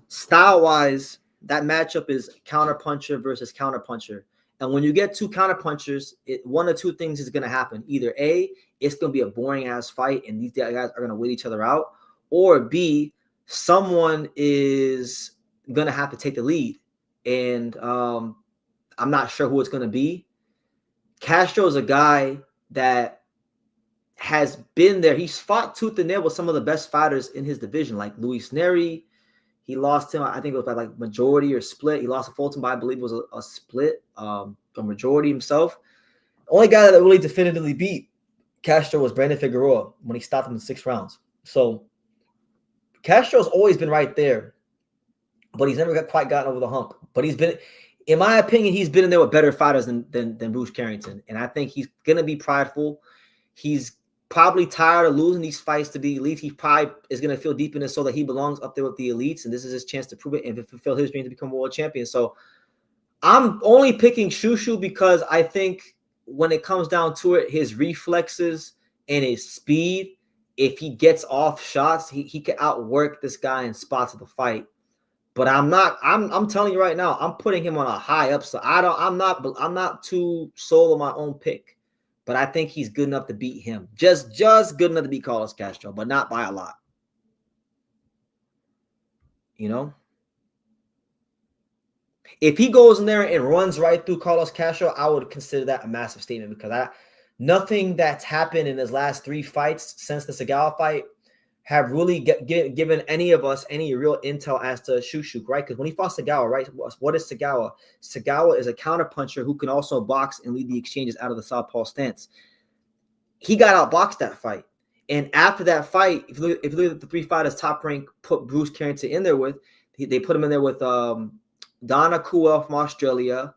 style-wise, that matchup is counterpuncher versus counterpuncher. And when you get 2 counterpunchers, one of 2 things is going to happen. Either A, it's going to be a boring-ass fight, and these guys are going to wait each other out, or B, someone is going to have to take the lead. And I'm not sure who it's going to be. Castro is a guy that has been there. He's fought tooth and nail with some of the best fighters in his division, like Luis Neri. He lost him, I think it was by like majority or split. He lost to Fulton by, I believe it was a split from majority himself. The only guy that really definitively beat Castro was Brandon Figueroa when he stopped him in 6 rounds. So Castro's always been right there, but he's never quite gotten over the hump. But he's been, in my opinion, he's been in there with better fighters than Bruce Carrington. And I think he's going to be prideful. He's probably tired of losing these fights to the elite. He probably is going to feel deep in his soul that he belongs up there with the elites, and this is his chance to prove it and fulfill his dream to become world champion. So I'm only picking Shushu because I think when it comes down to it, his reflexes and his speed, if he gets off shots, he can outwork this guy in spots of the fight. But I'm telling you right now, I'm putting him on a high upside. I'm not too sold on my own pick. But I think he's good enough to beat him. Just good enough to beat Carlos Castro, but not by a lot. You know? If he goes in there and runs right through Carlos Castro, I would consider that a massive statement because nothing that's happened in his last 3 fights since the Segawa fight have really given any of us any real intel as to Shushu, right? Because when he fought Segawa, right, what is Segawa? Segawa is a counterpuncher who can also box and lead the exchanges out of the southpaw stance. He got outboxed that fight. And after that fight, if you look at the 3 fighters top rank put Bruce Carrington in there with, they put him in there with Donna Kuel from Australia,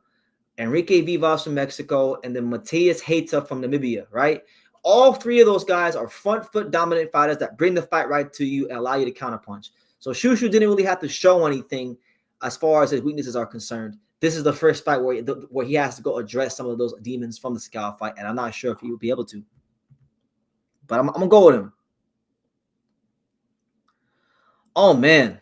Enrique Vivas from Mexico, and then Matthias Heita from Namibia, right? All 3 of those guys are front foot dominant fighters that bring the fight right to you and allow you to counterpunch. So Shushu didn't really have to show anything as far as his weaknesses are concerned. This is the first fight where he has to go address some of those demons from the Segawa fight, and I'm not sure if he will be able to. But I'm gonna go with him. Oh man,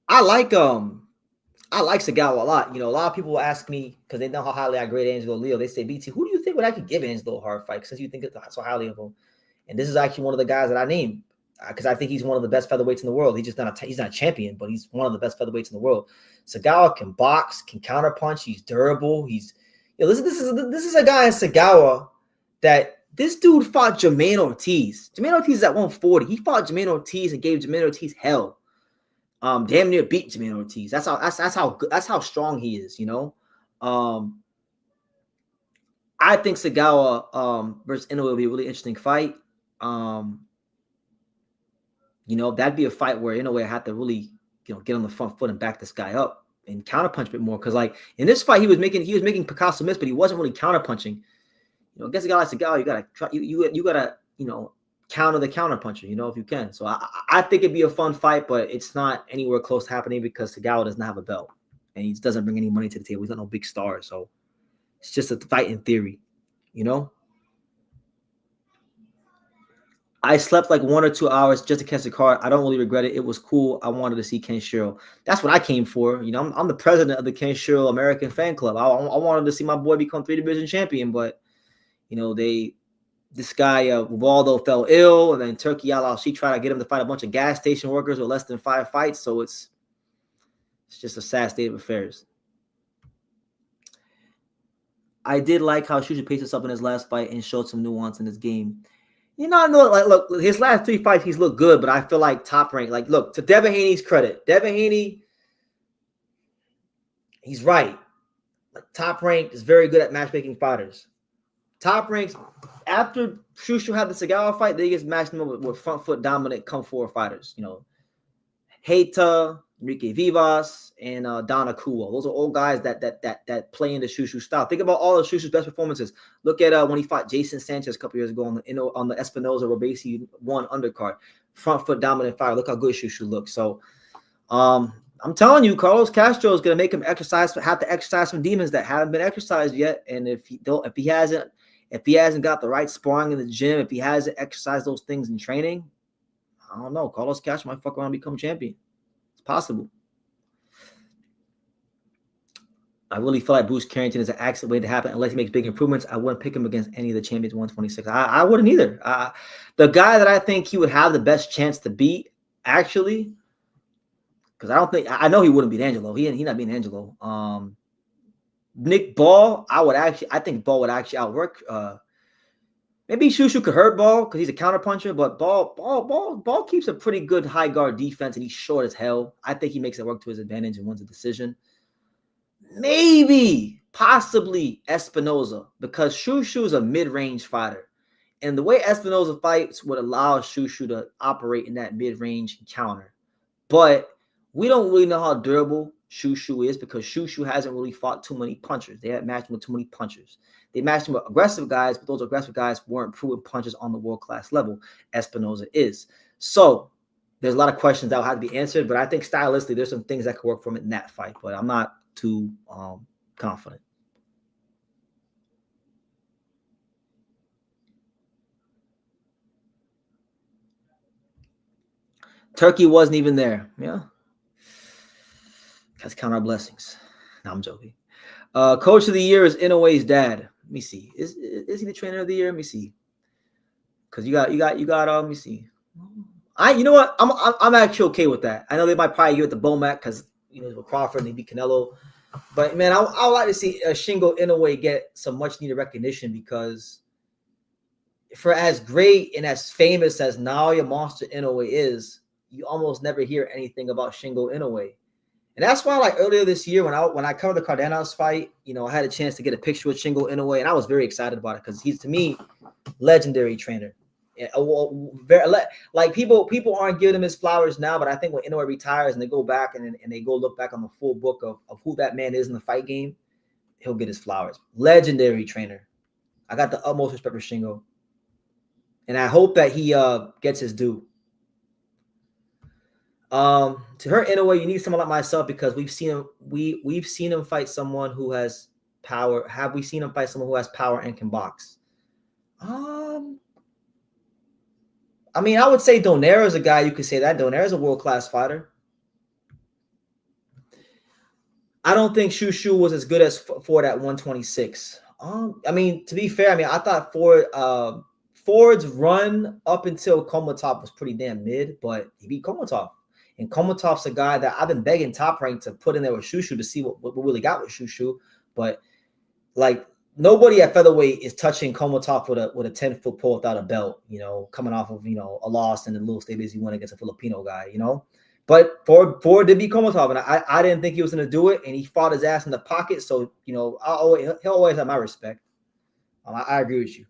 I like Sagawa a lot. You know, a lot of people will ask me because they know how highly I grade Angelo Leo. They say, BT, who do you think would actually give Angelo a hard fight since you think so highly of him? And this is actually one of the guys that I named because I think he's one of the best featherweights in the world. He's not a champion, but he's one of the best featherweights in the world. Sagawa can box, can counterpunch. He's durable. This is a guy in Sagawa that this dude fought Jermaine Ortiz. Jermaine Ortiz is at 140. He fought Jermaine Ortiz and gave Jermaine Ortiz hell. Damn near beat Jermaine Ortiz. That's how strong he is, you know. I think Sagawa versus Inoue will be a really interesting fight. You know, that'd be a fight where Inoue had to really, you know, get on the front foot and back this guy up and counterpunch a bit more. Because like in this fight, he was making Picasso miss, but he wasn't really counterpunching. You know, against a guy like Sagawa, you gotta try, you gotta, you know, counter the counterpuncher, you know, if you can. So I think it'd be a fun fight, but it's not anywhere close to happening because Sagawa does not have a belt and he doesn't bring any money to the table. He's not no big star, so it's just a fight in theory, you know. I slept like 1 or 2 hours just to catch the card. I don't really regret it. It was cool. I wanted to see Kenshiro. That's what I came for. You know, I'm the president of the Kenshiro American fan club. I wanted to see my boy become 3-division champion, but you know, this guy Ubaldo fell ill, and then Turkey she tried to get him to fight a bunch of gas station workers with less than 5 fights. So it's just a sad state of affairs. I did like how Shushu paced himself in his last fight and showed some nuance in his game. You know, I know, like, look, his last 3 fights, he's looked good, but I feel like Top Rank, like, look, to Devin Haney's credit, Devin Haney, he's right. Like, Top Rank is very good at matchmaking fighters. Top Ranks, after Shushu had the Sagawa fight, they just matched him up with front foot dominant come forward fighters. You know, Heita, Enrique Vivas, and Donna Kuo. Those are all guys that play into Shushu style. Think about all of Shushu's best performances. Look at when he fought Jason Sanchez a couple years ago on the Espinoza Robesi 1 undercard. Front foot dominant fighter. Look how good Shushu looks. So I'm telling you, Carlos Castro is going to make him have to exercise some demons that haven't been exercised yet. And if he hasn't got the right sparring in the gym, if he hasn't exercised those things in training, I don't know. Carlos Castro might fuck around and become champion. It's possible. I really feel like Bruce Carrington is an accident waiting to happen. Unless he makes big improvements, I wouldn't pick him against any of the champions 126. I wouldn't either. The guy that I think he would have the best chance to beat, actually, because I know he wouldn't beat Angelo. He not beating Angelo. Nick Ball, I think Ball would actually outwork. Maybe Shushu could hurt Ball because he's a counterpuncher, but Ball keeps a pretty good high guard defense, and he's short as hell. I think he makes it work to his advantage and wins a decision. Maybe, possibly Espinoza, because Shushu is a mid-range fighter, and the way Espinoza fights would allow Shushu to operate in that mid-range counter. But we don't really know how durable Shushu is because Shushu hasn't really fought too many punchers. They haven't matched him with too many punchers. They matched him with aggressive guys, but those aggressive guys weren't proven punchers on the world-class level. Espinoza is. So there's a lot of questions that will have to be answered, but I think stylistically there's some things that could work for him in that fight, but I'm not too confident. Turkey wasn't even there. Yeah. Let's count our blessings. No, I'm joking. Coach of the year is Inoue's dad. Let me see. Is he the trainer of the year? Let me see. Because you got let me see. You know what? I'm actually okay with that. I know they might probably give it to Bomac because with Crawford and he beat Canelo. But man, I would like to see Shingo Inoue get some much needed recognition because for as great and as famous as Naoya Monster Inoue is, you almost never hear anything about Shingo Inoue. And that's why, like earlier this year, when I covered the Cardenas fight, I had a chance to get a picture with Shingo Inoue, and I was very excited about it because he's, to me, legendary trainer. Like people aren't giving him his flowers now, but I think when Inoue retires and they go back and they go look back on the full book of who that man is in the fight game, he'll get his flowers. Legendary trainer. I got the utmost respect for Shingo, and I hope that he gets his due. To hurt Inoue, you need someone like myself because we've seen him fight someone who has power. Have we seen him fight someone who has power and can box? I mean, I would say Donaire is a guy you could say that. Donaire is a world-class fighter. I don't think Shushu was as good as Ford at 126. I mean, to be fair, I mean, I thought Ford's run up until Komatov was pretty damn mid, but he beat Komatov. And Komatov's a guy that I've been begging Top Rank to put in there with Shushu to see what we really got with Shushu. But like nobody at featherweight is touching Komatov with a 10-foot pole without a belt, you know, coming off of, you know, a loss and then Little Stay Busy win against a Filipino guy, you know. But Ford did beat Komatov, and I didn't think he was going to do it, and he fought his ass in the pocket. So, you know, he'll always have my respect. I agree with you.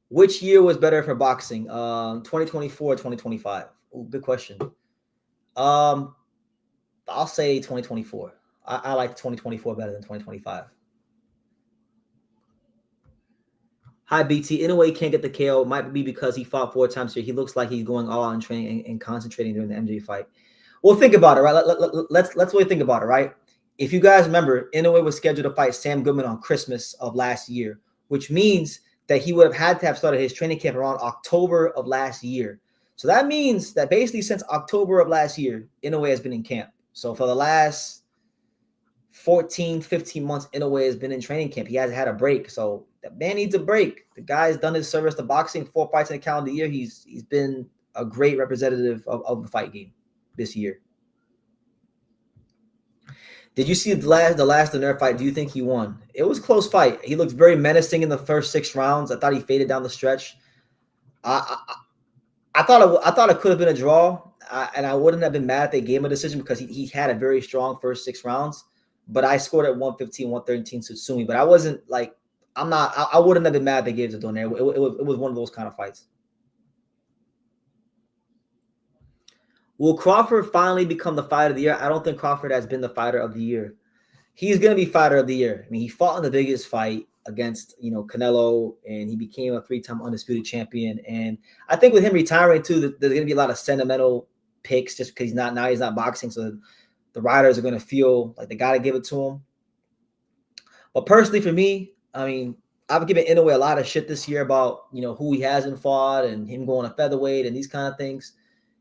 Which year was better for boxing? 2024 or 2025? Ooh, good question. I'll say 2024. I like 2024 better than 2025. Hi, BT. Inoue can't get the KO. Might be because he fought 4 times here. He looks like he's going all out in training and concentrating during the MJ fight. Well, think about it, right? Let's really think about it, right? If you guys remember, Inoue was scheduled to fight Sam Goodman on Christmas of last year, which means that he would have had to have started his training camp around October of last year. So that means that basically since October of last year, Inoue has been in camp. So for the last 14, 15 months, Inoue has been in training camp. He hasn't had a break. So that man needs a break. The guy's done his service to boxing, 4 fights in a calendar year. He's been a great representative of the fight game this year. Did you see the last Daenerys fight? Do you think he won? It was a close fight. He looked very menacing in the first 6 rounds. I thought he faded down the stretch. I thought it could have been a draw, and I wouldn't have been mad if they gave him a decision because he had a very strong first 6 rounds. But I scored at 115, 113 to Sumi. But I wasn't like I wouldn't have been mad if they gave it to Daenerys. It was one of those kind of fights. Will Crawford finally become the fighter of the year? I don't think Crawford has been the fighter of the year. He's going to be fighter of the year. I mean, he fought in the biggest fight against, you know, Canelo, and he became a 3-time undisputed champion. And I think with him retiring too, there's going to be a lot of sentimental picks just because he's not boxing. So the riders are going to feel like they got to give it to him. But personally for me, I mean, I've given Inoue a lot of shit this year about, you know, who he hasn't fought and him going to featherweight and these kind of things.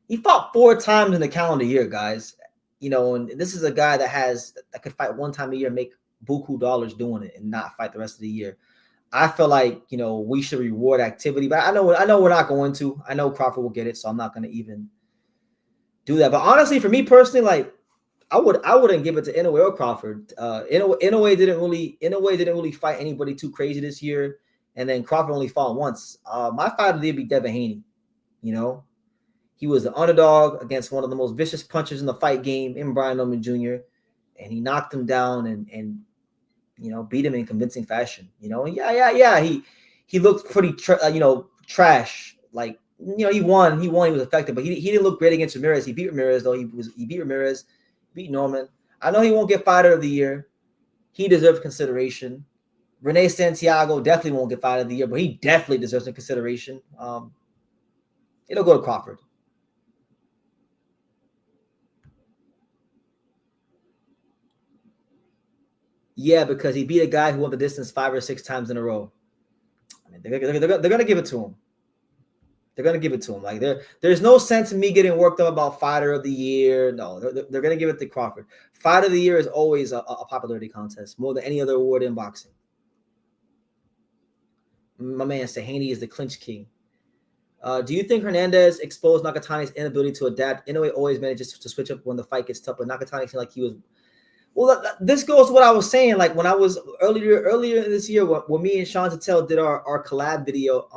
He fought 4 times in the calendar year, guys. You know, and this is a guy that could fight 1 time a year, make buku dollars doing it, and not fight the rest of the year. I feel like, you know, we should reward activity, but I know we're not going to. I know Crawford will get it, so I'm not going to even do that. But honestly, for me personally, like I wouldn't give it to Inoue or Crawford. Inoue didn't really fight anybody too crazy this year, and then Crawford only fought once. My fight of the year be Devin Haney. You know. He was the underdog against one of the most vicious punchers in the fight game in Brian Norman Jr., and he knocked him down and you know, beat him in convincing fashion. You know, he looked pretty trash. Like, you know, he won, he was effective, but he didn't look great against Ramirez. He beat Ramirez though. He beat Ramirez, beat Norman. I know he won't get fighter of the year. He deserves consideration. Renee Santiago definitely won't get fighter of the year, but he definitely deserves some consideration. It'll go to Crawford. Yeah, because he beat a guy who won the distance 5 or 6 times in a row. I mean, they're gonna give it to him. They're gonna give it to him. Like there's no sense in me getting worked up about fighter of the year. No, they're gonna give it to Crawford. Fighter of the year is always a popularity contest, more than any other award in boxing. My man Sahaney is the clinch king. Do you think Hernandez exposed Nakatani's inability to adapt? Inoue always manages to switch up when the fight gets tough, but Nakatani seemed like he was. Well, this goes to what I was saying. Like when I was earlier this year, when me and Sean Tatel did our collab video,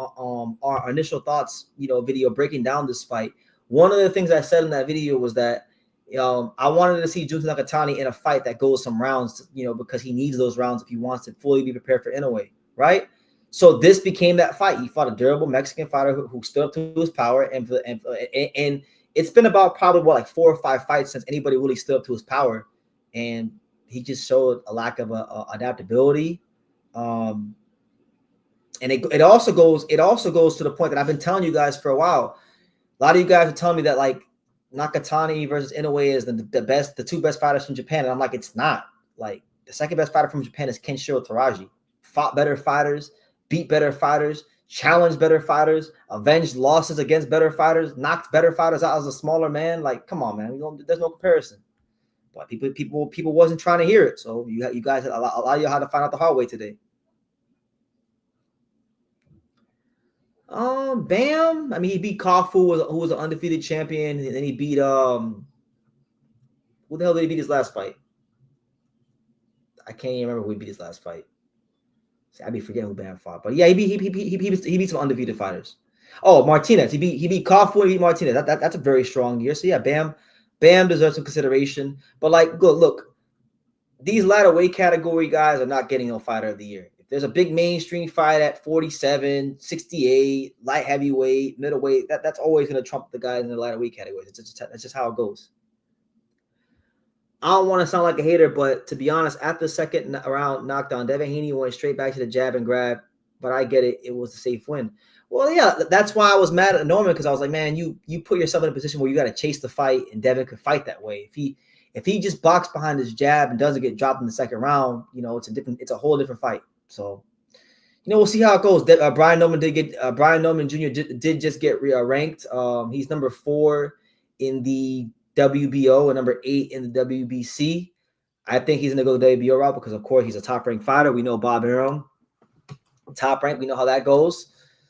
our initial thoughts, you know, video breaking down this fight. One of the things I said in that video was that I wanted to see Junto Nakatani in a fight that goes some rounds, you know, because he needs those rounds if he wants to fully be prepared for Inoue, right? So this became that fight. He fought a durable Mexican fighter who stood up to his power, and it's been about probably like 4 or 5 fights since anybody really stood up to his power. And he just showed a lack of adaptability, and it also goes to the point that I've been telling you guys for a while. A lot of you guys are telling me that like Nakatani versus Inoue is the 2 best fighters from Japan, and I'm like, it's not. Like the 2nd best fighter from Japan is Kenshiro Taraji. Fought better fighters, beat better fighters, challenged better fighters, avenged losses against better fighters, knocked better fighters out as a smaller man. Like, come on, man, there's no comparison. but people wasn't trying to hear it. So you guys, a lot of you had to find out the hard way today. Bam. I mean, he beat Kafu, who was an undefeated champion, and then he beat who the hell did he beat his last fight? I can't even remember who he beat his last fight. See, I'd be forgetting who Bam fought, but yeah, he beat some undefeated fighters. Oh, Martinez. He beat Kafu and he beat Martinez. That's a very strong year. So yeah, Bam deserves some consideration. But like, look, these lighter weight category guys are not getting no fighter of the year. If there's a big mainstream fight at 47, 68, light heavyweight, middleweight, that's always going to trump the guys in the lighter weight categories. That's just how it goes. I don't want to sound like a hater, but to be honest, after the second round knockdown, Devin Haney went straight back to the jab and grab. But I get it. It was a safe win. Well, yeah, that's why I was mad at Norman, because I was like, man, you put yourself in a position where you got to chase the fight, and Devin could fight that way. If he just boxed behind his jab and doesn't get dropped in the second round, it's a whole different fight. So, we'll see how it goes. Brian Norman Jr. did just get ranked. He's number 4 in the WBO and number 8 in the WBC. I think he's going to go the WBO route because, of course, he's a top-ranked fighter. We know Bob Arum, top rank. We know how that goes.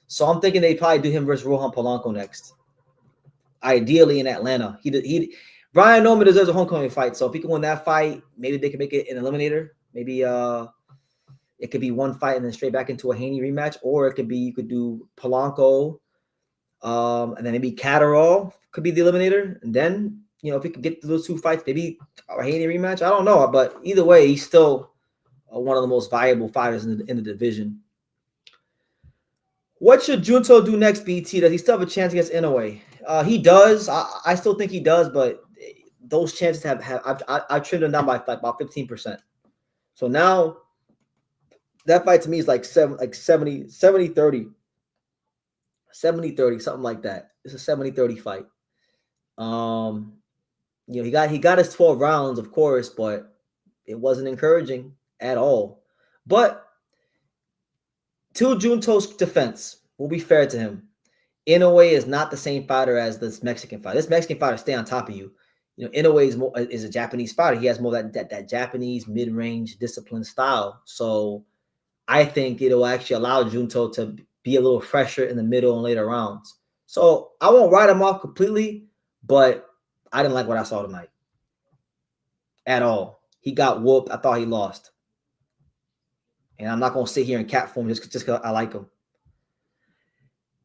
So I'm thinking they probably do him versus Rohan Polanco next. Ideally in Atlanta. Brian Norman deserves a homecoming fight. So if he can win that fight, maybe they can make it an eliminator. Maybe it could be one fight and then straight back into a Haney rematch, or it could be you could do Polanco, and then maybe Catterall could be the eliminator, and then if he could get those 2 fights, maybe a Haney rematch. I don't know, but either way, he's still one of the most valuable fighters in the division. What should Junto do next, BT? Does he still have a chance against Inoue? He does. I still think he does, but those chances I've trimmed them down by about 15%. So now that fight to me is like 70-30. 70-30, something like that. It's a 70-30 fight. He got his 12 rounds, of course, but it wasn't encouraging at all. But to Junto's defense, we'll be fair to him. Inoue is not the same fighter as this Mexican fighter. This Mexican fighter stay on top of you. Inoue is a Japanese fighter. He has more that Japanese mid-range discipline style. So I think it'll actually allow Junto to be a little fresher in the middle and later rounds. So I won't write him off completely, but I didn't like what I saw tonight at all. He got whooped. I thought he lost. And I'm not going to sit here and cat form just because I like him.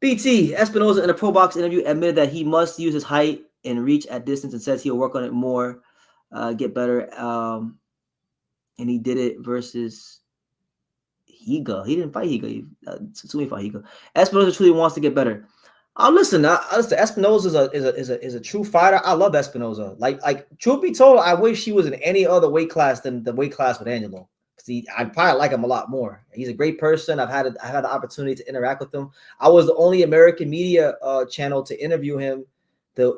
BT, Espinoza in a Pro Box interview admitted that he must use his height and reach at distance and says he'll work on it more, get better. And he did it versus Higa. He didn't fight Higa. Sumi fought Higa. Espinoza truly wants to get better. Listen, Espinoza is a true fighter. I love Espinoza. Like truth be told, I wish he was in any other weight class than the weight class with Angelo. I'd probably like him a lot more. He's a great person. I've had the opportunity to interact with him. I was the only American media channel to interview him the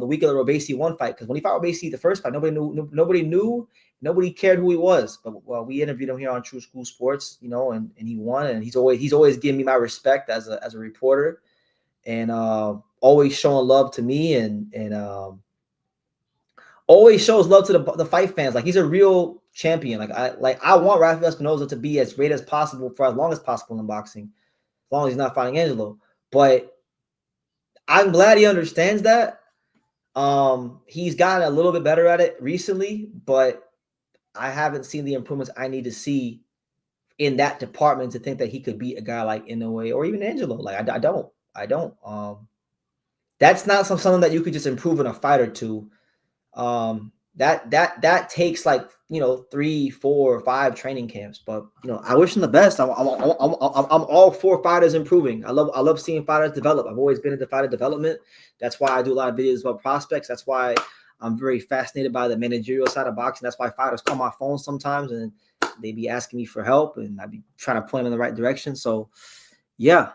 week of the Robesi 1 fight, because when he fought Robesi the first fight, nobody cared who he was. But we interviewed him here on True School Sports, and he won, and he's always given me my respect as a reporter, and always showing love to me, and always shows love to the fight fans. Like, he's a real champion. I want Rafael Espinoza to be as great as possible for as long as possible in boxing, as long as he's not fighting Angelo. But I'm glad he understands that. He's gotten a little bit better at it recently, but I haven't seen the improvements I need to see in that department to think that he could beat a guy like Inoue or even Angelo. Like, I don't. That's not something that you could just improve in a fight or two. That takes 3, 4, 5 training camps. But I wish him the best. I'm all for fighters improving. I love seeing fighters develop. I've always been into fighter development. That's why I do a lot of videos about prospects. That's why I'm very fascinated by the managerial side of boxing. That's why fighters call my phone sometimes and they be asking me for help, and I be trying to point them in the right direction. So yeah,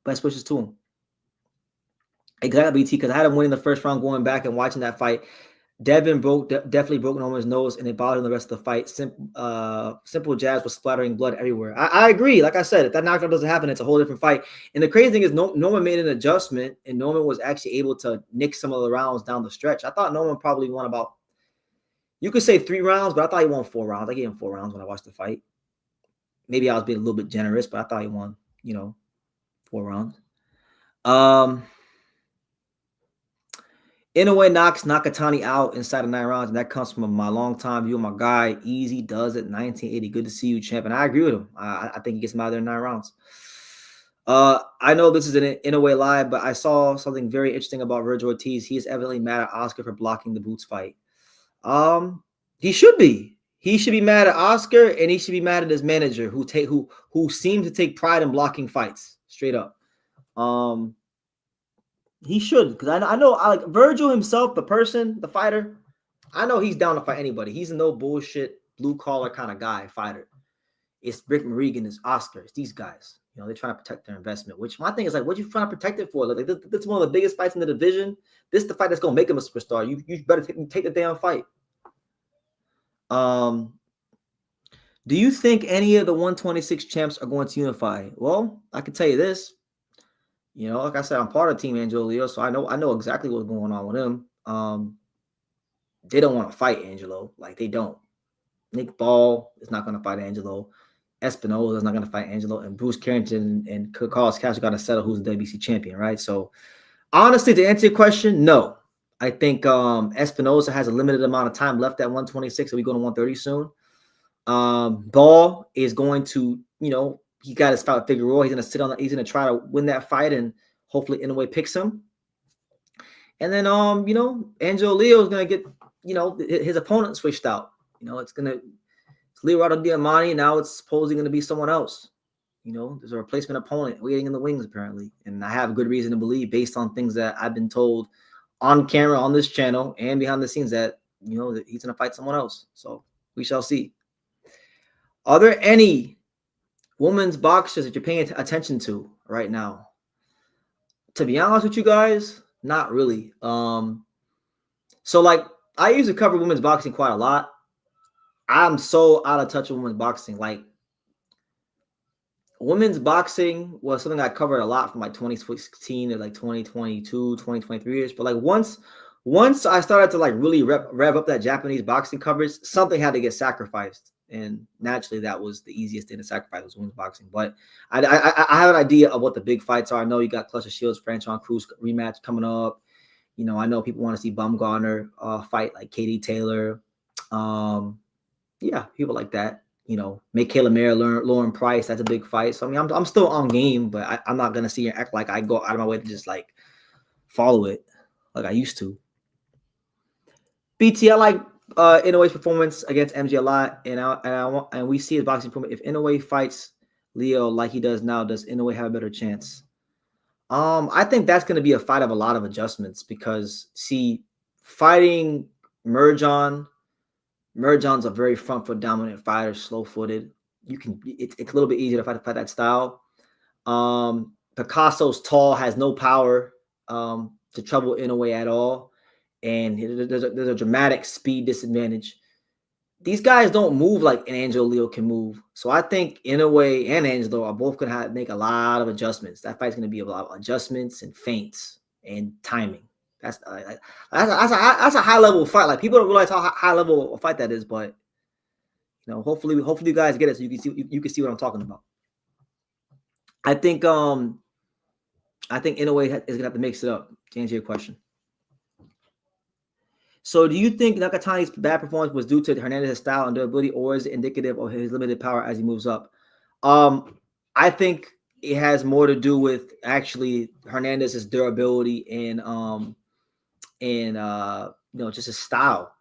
best wishes to him. Exactly, BT, because I had him winning the first round, going back and watching that fight. Devin definitely broke Norman's nose, and it bothered him the rest of the fight. Simple jabs was splattering blood everywhere. I agree. Like I said, if that knockdown doesn't happen, it's a whole different fight. And the crazy thing is, Norman made an adjustment, and Norman was actually able to nick some of the rounds down the stretch. I thought Norman probably won about, you could say 3 rounds, but I thought he won 4 rounds. I gave him 4 rounds when I watched the fight. Maybe I was being a little bit generous, but I thought he won, 4 rounds. Inoue knocks Nakatani out inside of 9 rounds, and that comes from my longtime view of my guy. Easy does it, 1980. Good to see you, champ. And I agree with him. I think he gets him out of there in 9 rounds. I know this is an Inoue live, but I saw something very interesting about Virgil Ortiz. He is evidently mad at Oscar for blocking the Boots fight. He should be. He should be mad at Oscar, and he should be mad at his manager, who seems to take pride in blocking fights. Straight up. He should, because I know like Virgil himself, the person, the fighter. I know he's down to fight anybody. He's a no bullshit, blue collar kind of guy, fighter. It's Rick Morrigan, it's Oscar, it's these guys. They're trying to protect their investment. Which my thing is like, what you trying to protect it for? Like this is one of the biggest fights in the division. This is the fight that's gonna make him a superstar. You better take the damn fight. Do you think any of the 126 champs are going to unify? Well, I can tell you this. Like I said, I'm part of Team Angelo Leo, so I know exactly what's going on with him. They don't want to fight Angelo. Like, they don't. Nick Ball is not going to fight Angelo. Espinoza is not going to fight Angelo. And Bruce Carrington and Carlos Castro got to settle who's the WBC champion, right? So, honestly, to answer your question, no. I think Espinoza has a limited amount of time left at 126, so we go to 130 soon. Ball is going to, he got his fight with Figueroa. He's going to try to win that fight, and hopefully Inoue picks him. And then, Angelo Leo is going to get, his opponent switched out. It's Leonardo Diamante. Now it's supposedly going to be someone else. There's a replacement opponent waiting in the wings, apparently. And I have good reason to believe, based on things that I've been told on camera, on this channel, and behind the scenes, that, that he's going to fight someone else. So we shall see. Are there any women's boxers that you're paying attention to right now? To be honest with you guys, not really. So like, I used to cover women's boxing quite a lot. I'm so out of touch with women's boxing. Like, women's boxing was something I covered a lot from like 2016 to like 2022, 2023ish. But like once I started to like really rev up that Japanese boxing coverage, something had to get sacrificed. And naturally, that was the easiest thing to sacrifice, was women's boxing. But I have an idea of what the big fights are. I know you got Clutch of Shields, Franchon Cruz rematch coming up. I know people want to see Bumgarner fight like Katie Taylor. Yeah, people like that. Michaela Mayer, Lauren Price. That's a big fight. So I mean, I'm still on game, but I'm not gonna see and act like I go out of my way to just like follow it like I used to. BT, I like Inoue's performance against MJ a lot, and we see his boxing improvement. If Inoue fights Leo like he does now, does Inoue have a better chance? I think that's going to be a fight of a lot of adjustments, because see, fighting Merjon's a very front foot dominant fighter, slow footed. It's a little bit easier to fight that style. Picasso's tall, has no power to trouble Inoue at all. And there's a dramatic speed disadvantage. These guys don't move like an Angelo Leo can move. So I think Inoue and Angelo are both going to have to make a lot of adjustments. That fight's going to be a lot of adjustments and feints and timing. That's a high level fight. Like, people don't realize how high level a fight that is. But hopefully you guys get it, so you can see what I'm talking about. I think Inoue is going to have to mix it up, to answer your question. So do you think Nakatani's bad performance was due to Hernandez's style and durability, or is it indicative of his limited power as he moves up? I think it has more to do with actually Hernandez's durability and just his style.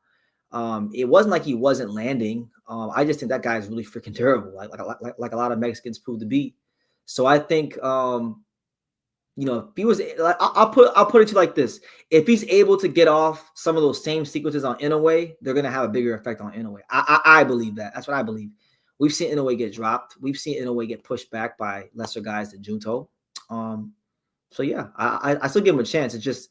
It wasn't like he wasn't landing. I just think that guy is really freaking terrible, like a lot of Mexicans prove to be. So I think if he was, like, I'll put it to you like this: if he's able to get off some of those same sequences on Inoue, they're going to have a bigger effect on Inoue. I believe that. That's what I believe. We've seen Inoue get dropped. We've seen Inoue get pushed back by lesser guys than Junto. So yeah, I still give him a chance. It's just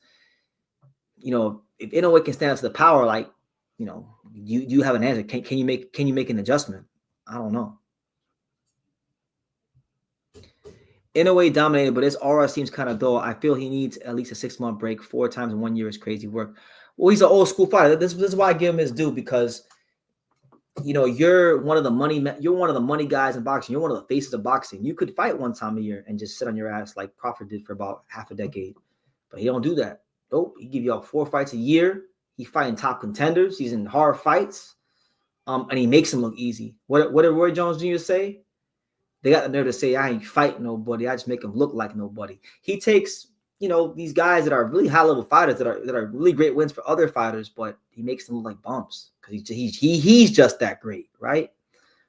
you know, if Inoue can stand up to the power, like, you know, you have an answer. Can you make an adjustment? I don't know. Inoue dominated, but his aura seems kind of dull. I feel he needs at least a 6-month break. 4 times in 1 year is crazy work. Well, he's an old school fighter. This is why I give him his due, because, you know, you're one of the money guys in boxing. You're one of the faces of boxing. You could fight 1 time a year and just sit on your ass like Crawford did for about half a decade, but he don't do that. Nope, he give y'all 4 fights a year. He's fighting top contenders. He's in hard fights, and he makes them look easy. What did Roy Jones Jr. say? They got the nerve to say, I ain't fighting nobody. I just make them look like nobody. He takes, you know, these guys that are really high-level fighters that are really great wins for other fighters, but he makes them look like bumps because he's just that great, right?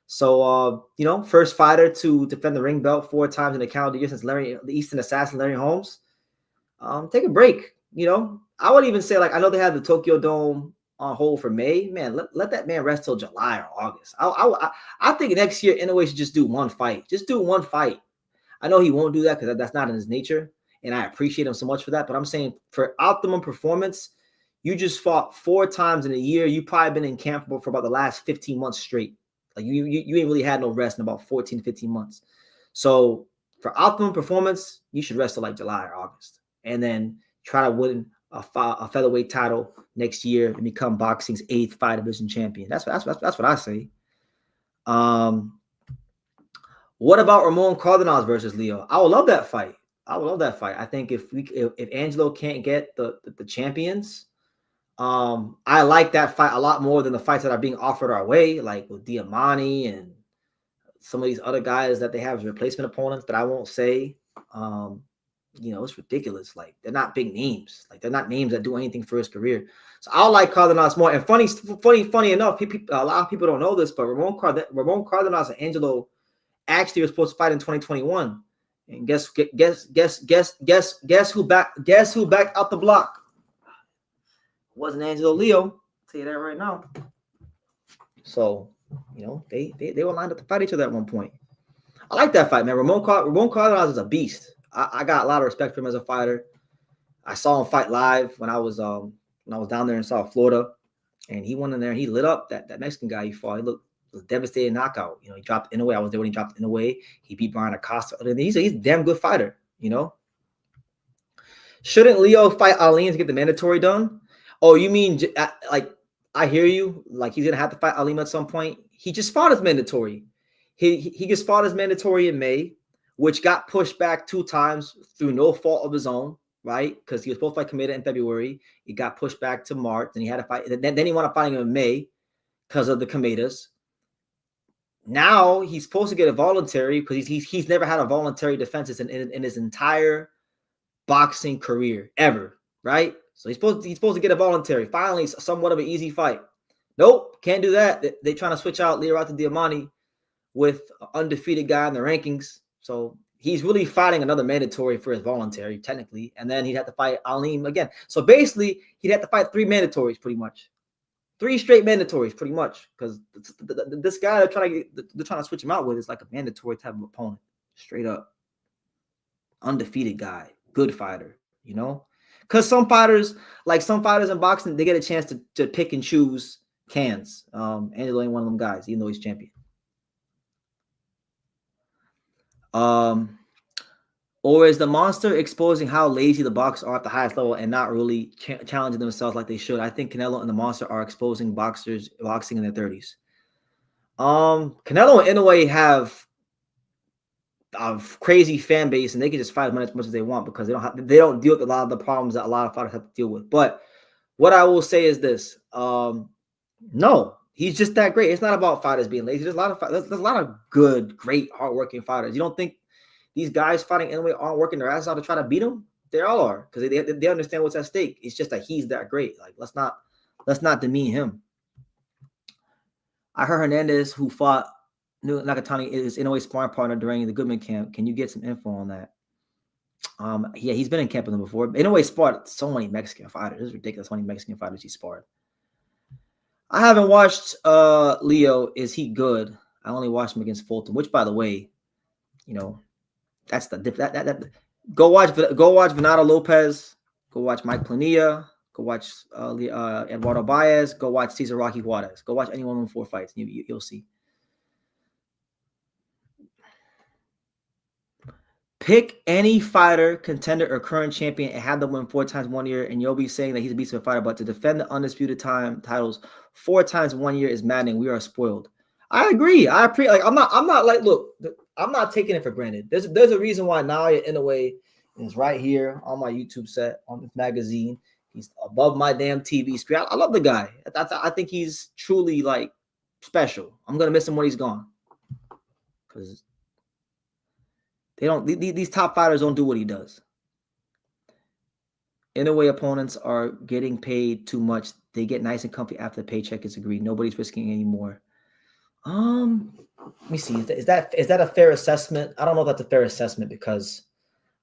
So, you know, first fighter to defend the ring belt 4 times in a calendar year since the Eastern Assassin Larry Holmes. Take a break, you know. I would even say, like, I know they have the Tokyo Dome on hold for May. Man, let that man rest till July or August. I think next year Inoue should just do 1 fight. Just do 1 fight. I know he won't do that because that's not in his nature, and I appreciate him so much for that. But I'm saying for optimum performance, you just fought 4 times in a year. You probably been in camp for about the last 15 months straight. Like you ain't really had no rest in about 14, 15 months. So for optimum performance, you should rest till like July or August, and then try to win a featherweight title next year and become boxing's 8th fight division champion. That's what I say. What about Ramon Cardenas versus Leo? I would love that fight. I think if Angelo can't get the champions, I like that fight a lot more than the fights that are being offered our way, like with Diamani and some of these other guys that they have as replacement opponents that I won't say. You know, it's ridiculous. Like, they're not big names. Like, they're not names that do anything for his career. So I like Cardenas more. And funny enough, a lot of people don't know this, but Ramon Cardenas and Angelo actually were supposed to fight in 2021. And guess who backed out the block? It wasn't Angelo Leo. I'll tell you that right now. So, you know, they were lined up to fight each other at one point. I like that fight, man. Ramon Cardenas is a beast. I got a lot of respect for him as a fighter. I saw him fight live when I was down there in South Florida, and he went in there and he lit up that Mexican guy he fought. He looked a devastating knockout. You know, he dropped Inoue. I was there when he dropped Inoue. He beat Brian Acosta. He's a damn good fighter. You know, shouldn't Leo fight Ali to get the mandatory done? Oh, you mean like, I hear you. Like, he's gonna have to fight Ali at some point. He just fought his mandatory. He just fought his mandatory in May, which got pushed back 2 times through no fault of his own, right? Because he was supposed to fight Kameda in February. It got pushed back to March, and he had to fight. Then he wanted to fight him in May because of the Kamedas. Now he's supposed to get a voluntary because he's never had a voluntary defense in his entire boxing career ever, right? So he's supposed to get a voluntary. Finally, somewhat of an easy fight. Nope, can't do that. They're trying to switch out Lirata Diamani with an undefeated guy in the rankings. So he's really fighting another mandatory for his voluntary, technically. And then he'd have to fight Alim again. So basically, he'd have to fight 3 mandatories, pretty much. 3 straight mandatories, pretty much. Because this guy they're trying to switch him out with is like a mandatory type of opponent. Straight up. Undefeated guy. Good fighter, you know? Because some fighters in boxing, they get a chance to pick and choose cans. Angelo ain't one of them guys, even though he's champion. Or is the monster exposing how lazy the boxers are at the highest level and not really challenging themselves like they should? I think Canelo and the monster are exposing boxing in their 30s. Canelo and Inoue have a crazy fan base, and they can just fight as much as they want because they don't deal with a lot of the problems that a lot of fighters have to deal with. But what I will say is this: no. He's just that great. It's not about fighters being lazy. There's a lot of good, great, hardworking fighters. You don't think these guys fighting Inoue aren't working their ass out to try to beat him? They all are because they understand what's at stake. It's just that he's that great. Like, let's not demean him. I heard Hernandez, who fought Nakatani, is Inoue's sparring partner during the Goodman camp. Can you get some info on that? Yeah, he's been in camp with them before. Inoue sparred so many Mexican fighters. It's ridiculous how many Mexican fighters he sparred. I haven't watched Leo. Is he good? I only watched him against Fulton, which, by the way, you know, that's the go watch Venado Lopez. Go watch Mike Planilla. Go watch Eduardo Baez. Go watch Cesar Rocky Juarez. Go watch any one of them 4 fights. You'll see. Pick any fighter, contender, or current champion and have them win 4 times 1 year, and you'll be saying that he's a beast of a fighter. But to defend the undisputed titles 4 times in 1 year is maddening. We are spoiled. I agree. I appreciate. Like I'm not like look. I'm not taking it for granted. There's a reason why Naoya Inoue is right here on my YouTube set on this magazine. He's above my damn TV screen. I love the guy. I think he's truly like special. I'm gonna miss him when he's gone because. These top fighters don't do what he does. Inoue opponents are getting paid too much. They get nice and comfy after the paycheck is agreed. Nobody's risking anymore. Let me see. Is that a fair assessment? I don't know if that's a fair assessment because,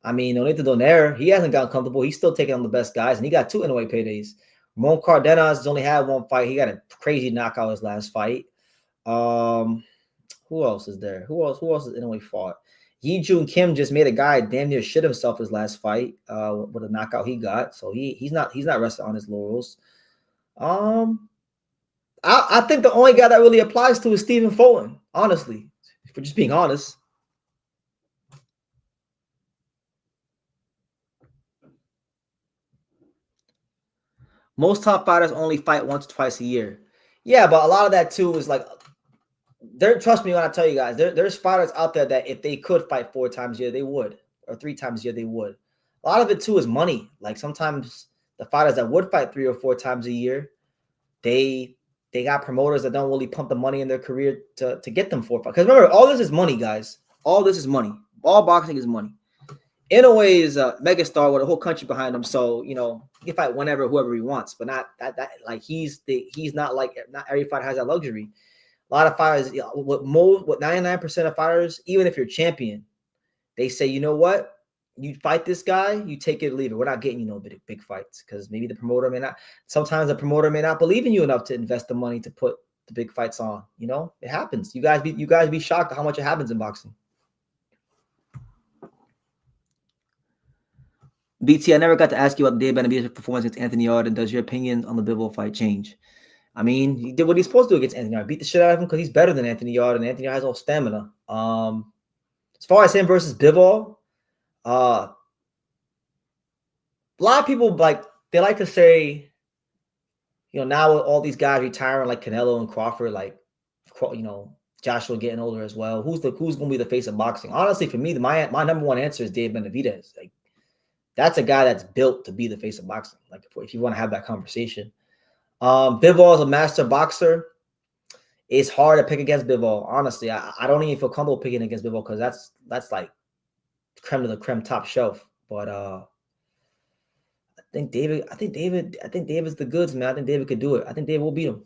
I mean, Onita Donaire, he hasn't gotten comfortable. He's still taking on the best guys, and he got 2 Inoue paydays. Ramon Cardenas has only had 1 fight. He got a crazy knockout his last fight. Who else is there? Who else has Inoue fought? Yi Jun Kim just made a guy damn near shit himself his last fight with a knockout he got. So he's not resting on his laurels. I think the only guy that really applies to is Stephen Fulton, honestly, if we're just being honest. Most top fighters only fight once or twice a year. Yeah, but a lot of that too is like trust me when I tell you guys, there's fighters out there that if they could fight 4 times a year, they would, or 3 times a year, they would. A lot of it too is money. Like sometimes the fighters that would fight 3 or 4 times a year, they got promoters that don't really pump the money in their career to get them 4 fights. Because remember, all this is money, guys. All this is money. All boxing is money. Inoue is a megastar with a whole country behind him, so he can fight whenever, whoever he wants. But not that like he's not like not every fighter has that luxury. A lot of fighters, with 99% of fighters, even if you're champion, they say, you know what? You fight this guy, you take it or leave it. We're not getting big fights because maybe the promoter may not. Sometimes the promoter may not believe in you enough to invest the money to put the big fights on. It happens. You guys be shocked at how much it happens in boxing. BT, I never got to ask you about Dave Benavidez's performance against Anthony Yarden. Does your opinion on the Bivol fight change? I mean, he did what he's supposed to do against Anthony Yarden. Beat the shit out of him because he's better than Anthony Yarden. Anthony Yarden has all stamina. As far as him versus Bivol, a lot of people they like to say, now with all these guys retiring like Canelo and Crawford, Joshua getting older as well. Who's going to be the face of boxing? Honestly, for me, my number one answer is Dave Benavidez. Like, that's a guy that's built to be the face of boxing. Like, if you want to have that conversation. Bivol is a master boxer. It's hard to pick against Bivol. Honestly, I don't even feel comfortable picking against Bivol because that's like creme de la creme, top shelf. But I think David's the goods, man. I think David could do it. I think David will beat him.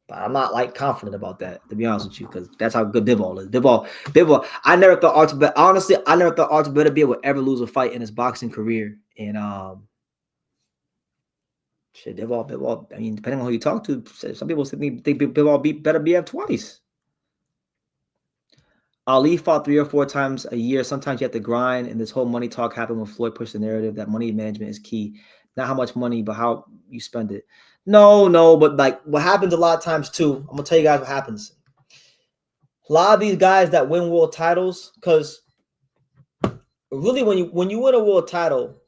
But I'm not confident about that, to be honest with you, because that's how good Bivol is. Bivol. I never thought Artur Beterbiev would ever lose a fight in his boxing career. And Bivol. I mean, depending on who you talk to, some people think Bivol beat Beterbiev twice. Ali fought 3 or 4 times a year. Sometimes you have to grind, and this whole money talk happened when Floyd pushed the narrative that money management is key. Not how much money, but how you spend it. No, but what happens a lot of times too, I'm gonna tell you guys what happens. A lot of these guys that win world titles, because really when you win a world title,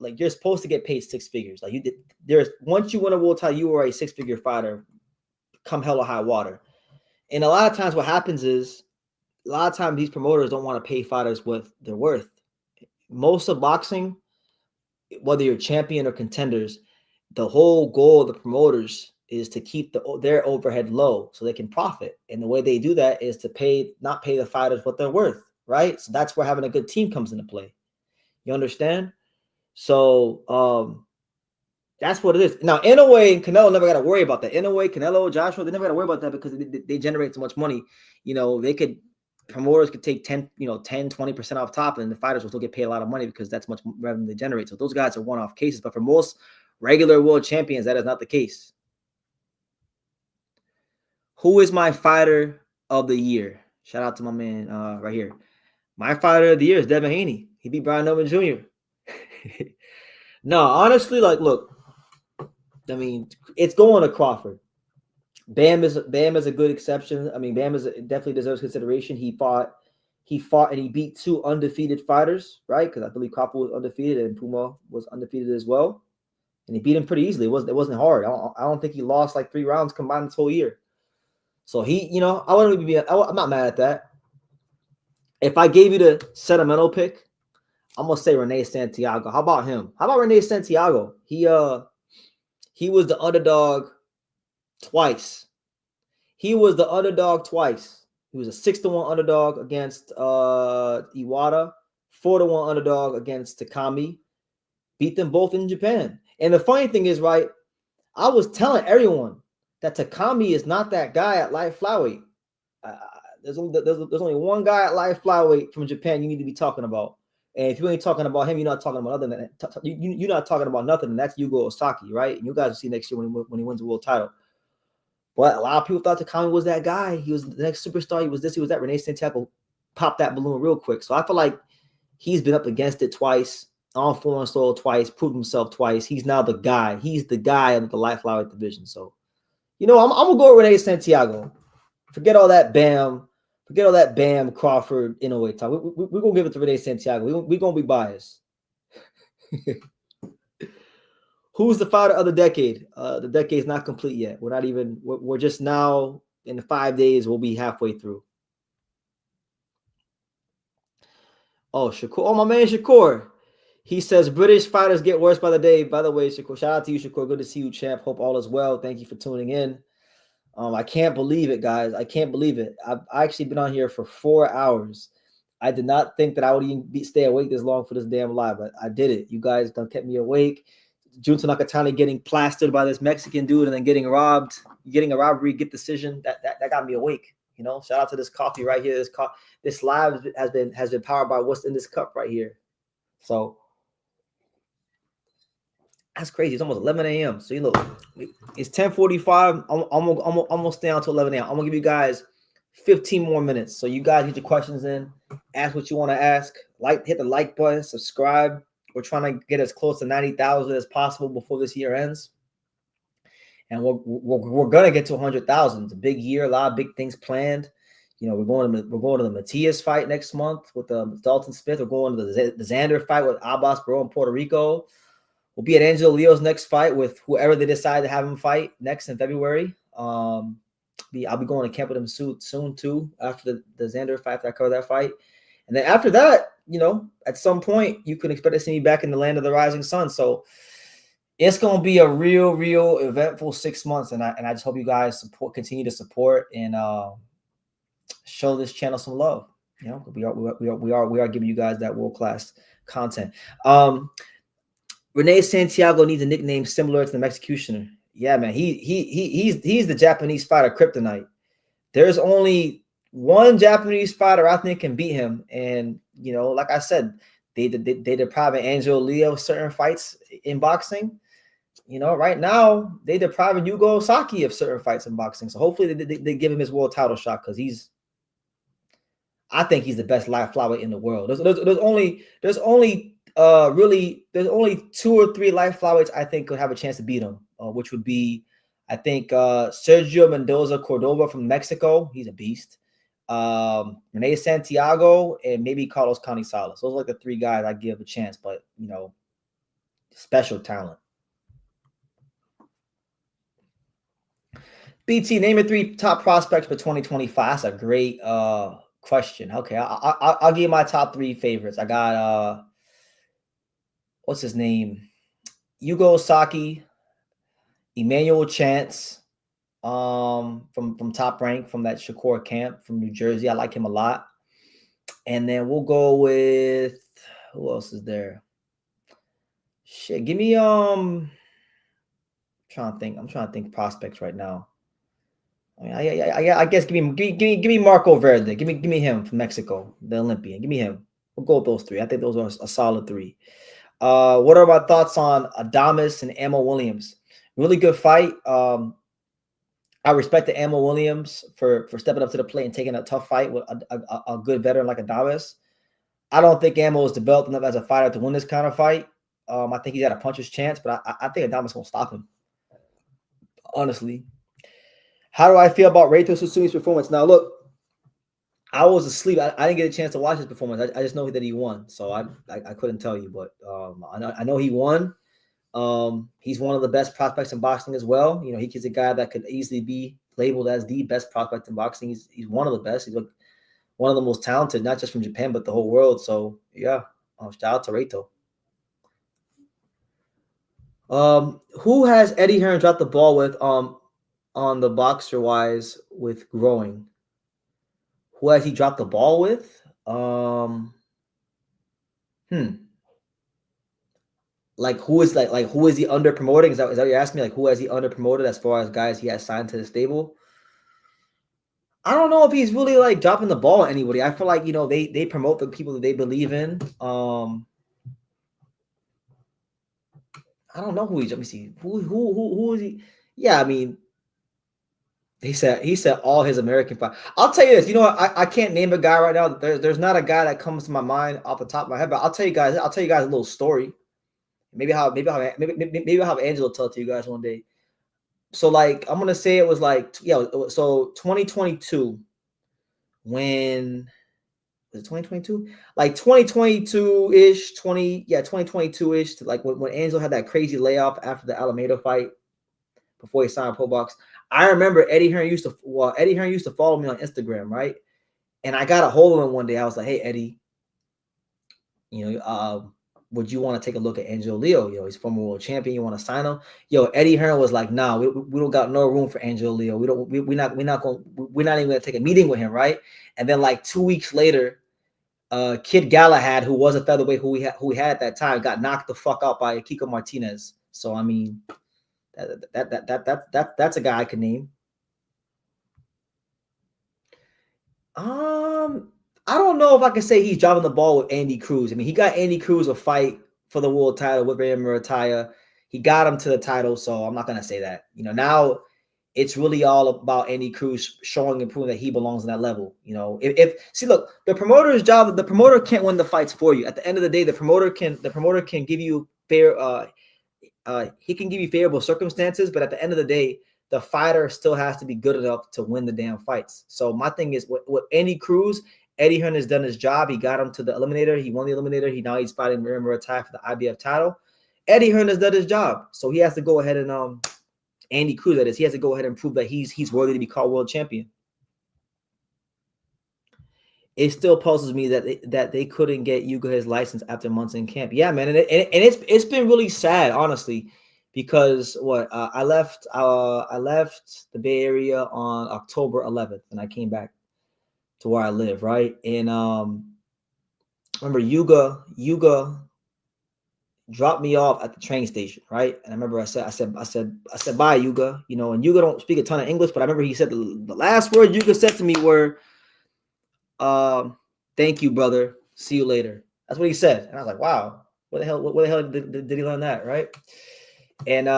you're supposed to get paid 6 figures. Once you win a world title, you are a 6-figure fighter, come hell or high water. And a lot of times what happens is, a lot of times these promoters don't want to pay fighters what they're worth. Most of boxing, whether you're champion or contenders, the whole goal of the promoters is to keep their overhead low so they can profit. And the way they do that is to not pay the fighters what they're worth, right? So that's where having a good team comes into play. You understand? So that's what it is. Now, Inoue and Canelo never got to worry about that. Inoue, Canelo, Joshua, they never got to worry about that because they generate so much money. Promoters could take 20% off top, and the fighters will still get paid a lot of money because that's much revenue they generate. So those guys are one-off cases. But for most regular world champions, that is not the case. Who is my fighter of the year? Shout out to my man right here. My fighter of the year is Devin Haney. He beat Brian Norman Jr. No, honestly, look, I mean, it's going to Crawford. Bam is a good exception. I mean, Bam definitely deserves consideration. He fought and he beat 2 undefeated fighters, right? Because I believe Crawford was undefeated and Puma was undefeated as well, and he beat him pretty easily. It wasn't hard. I don't think he lost like 3 rounds combined this whole year. So he, you know, I'm not mad at that. If I gave you the sentimental pick, I'm gonna say Rene Santiago. How about him? How about Rene Santiago? He was the underdog twice. He was the underdog twice. He was a 6-1 underdog against Iwata, 4-1 underdog against Takami. Beat them both in Japan. And the funny thing is, right, I was telling everyone that Takami is not that guy at light flyweight. There's only one guy at light flyweight from Japan you need to be talking about. And if you ain't talking about him, you're not talking about other than you're not talking about nothing. And that's Yugo Osaki, right? And you guys will see next year when he wins the world title. But a lot of people thought Takami was that guy. He was the next superstar. He was this, he was that. Rene Santiago popped that balloon real quick. So I feel like he's been up against it twice, on foreign soil twice, proved himself twice. He's now the guy. He's the guy of the light flyweight division. So, you know, I'm going to go with Rene Santiago. Forget all that Bam. Forget all that Bam, Crawford, Inoue talk. We're going to give it to Rene Santiago. We're going to be biased. Who's the fighter of the decade? The decade's not complete yet. We're just now in 5 days, we'll be halfway through. Oh, Shakur. Oh, my man Shakur. He says British fighters get worse by the day. By the way, Shakur, shout out to you, Shakur. Good to see you, champ. Hope all is well. Thank you for tuning in. I can't believe it, guys. I can't believe it. I've actually been on here for 4 hours. I did not think that I would even stay awake this long for this damn live, but I did it. You guys done kept me awake. Junto Nakatani getting plastered by this Mexican dude and then getting robbed, getting a robbery, get decision. That got me awake. You know, shout out to this coffee right here. This live has been powered by what's in this cup right here. So that's crazy. It's almost 11 a.m. So you look, it's 10:45. I'm gonna stay on to 11 a.m. I'm gonna give you guys 15 more minutes. So you guys get your questions in, ask what you want to ask, hit the like button, subscribe. We're trying to get as close to 90,000 as possible before this year ends. And we're gonna get to 100,000. It's a big year, a lot of big things planned. You know, we're going to the Matias fight next month with Dalton Smith. We're going to the Xander fight with Abbas Bro in Puerto Rico. We'll be at Angelo Leo's next fight with whoever they decide to have him fight next in February. I'll be going to camp with him soon too after the Xander fight, after I cover that fight. And then after that, you know, at some point, you can expect to see me back in the land of the rising sun. So it's going to be a real eventful 6 months. And I just hope you guys continue to support and show this channel some love. You know, we are giving you guys that world-class content. Rene Santiago needs a nickname similar to the Executioner. Yeah, man, he's the Japanese fighter kryptonite. There's only one Japanese fighter I think can beat him, and you know, like I said, they deprive Angelo Leo certain fights in boxing. You know, right now they depriving Yugo Osaki of certain fights in boxing. So hopefully they give him his world title shot because I think he's the best light flyweight in the world. There's only 2 or 3 light flyweights I think could have a chance to beat him, which would be, I think, Sergio Mendoza Cordova from Mexico. He's a beast. Rene Santiago and maybe Carlos Canizales. Those are like the 3 guys I give a chance, but you know, special talent. BT, name your 3 top prospects for 2025. That's a great question. Okay, I'll give you my top 3 favorites. I got what's his name? Yugo Osaki, Emmanuel Chance, from Top Rank, from that Shakur camp from New Jersey. I like him a lot. And then we'll go with, who else is there? Shit, give me I'm trying to think prospects right now. I mean, I guess give me Marco Verde. Give me him from Mexico, the Olympian. Give me him. We'll go with those 3. I think those are a solid 3. What are my thoughts on Adames and Ammo Williams? Really good fight. I respect the Ammo Williams for stepping up to the plate and taking a tough fight with a good veteran like Adames. I don't think Ammo is developed enough as a fighter to win this kind of fight. I think he's got a puncher's chance, but I think Adames is going to stop him. honestly. How do I feel about Reito Susumi's performance? Now, look, I was asleep. I didn't get a chance to watch his performance. I just know that he won, so I couldn't tell you, but I know he won. He's one of the best prospects in boxing as well. You know, he's a guy that could easily be labeled as the best prospect in boxing. He's one of the best. He's one of the most talented, not just from Japan, but the whole world. So yeah, shout out to Reito. Who has Eddie Hearn dropped the ball with on the boxer wise with growing? Who has he dropped the ball with? Like who is who is he under promoting? Is that what you're asking me? Like who has he under promoted as far as guys he has signed to the stable? I don't know if he's really like dropping the ball on anybody. I feel like, you know, they promote the people that they believe in. I don't know who he's. Let me see. Who is he? Yeah, I mean, he said all his American fight. I'll tell you this. You know what? I can't name a guy right now. There's not a guy that comes to my mind off the top of my head. But I'll tell you guys a little story. Maybe I'll have Angelo tell it to you guys one day. So like I'm gonna say it was like so 2022 when was it 2022? Like 2022-ish, 2022-ish, to like when Angelo had that crazy layoff after the Alameda fight before he signed Pro Box. I remember Eddie Hearn used to follow me on Instagram, right? And I got a hold of him one day. I was like, hey Eddie, you know, would you want to take a look at Angelo Leo? You know, he's former world champion. You want to sign him? Yo, Eddie Hearn was like, nah, we don't got no room for Angelo Leo. We're not even gonna take a meeting with him, right? And then like 2 weeks later, Kid Galahad, who was a featherweight who we had at that time, got knocked the fuck out by Kiko Martinez. So I mean, that's a guy I could name. I don't know if I can say he's dropping the ball with Andy Cruz. I mean, he got Andy Cruz a fight for the world title with Reyes Murataya. He got him to the title, so I'm not gonna say that. You know, now it's really all about Andy Cruz showing and proving that he belongs on that level. You know, see, look, the promoter's job, the promoter can't win the fights for you. At the end of the day, the promoter can give you fair, he can give you favorable circumstances, but at the end of the day, the fighter still has to be good enough to win the damn fights. So my thing is with Andy Cruz, Eddie Hearn has done his job. He got him to the eliminator. He won the eliminator. Now he's fighting Murataya for the IBF title. Eddie Hearn has done his job, so he has to go ahead and Andy Cruz, that is, he has to go ahead and prove that he's worthy to be called world champion. It still puzzles me that they couldn't get Yuga his license after months in camp. Yeah, man, and it's been really sad, honestly, because I left the Bay Area on October 11th, and I came back to where I live, right? And remember Yuga dropped me off at the train station, right? And I remember I said bye, Yuga, you know, and Yuga don't speak a ton of English, but I remember he said the last word Yuga said to me were, thank you, brother. See you later. That's what he said. And I was like, wow, where the hell did he learn that, right? And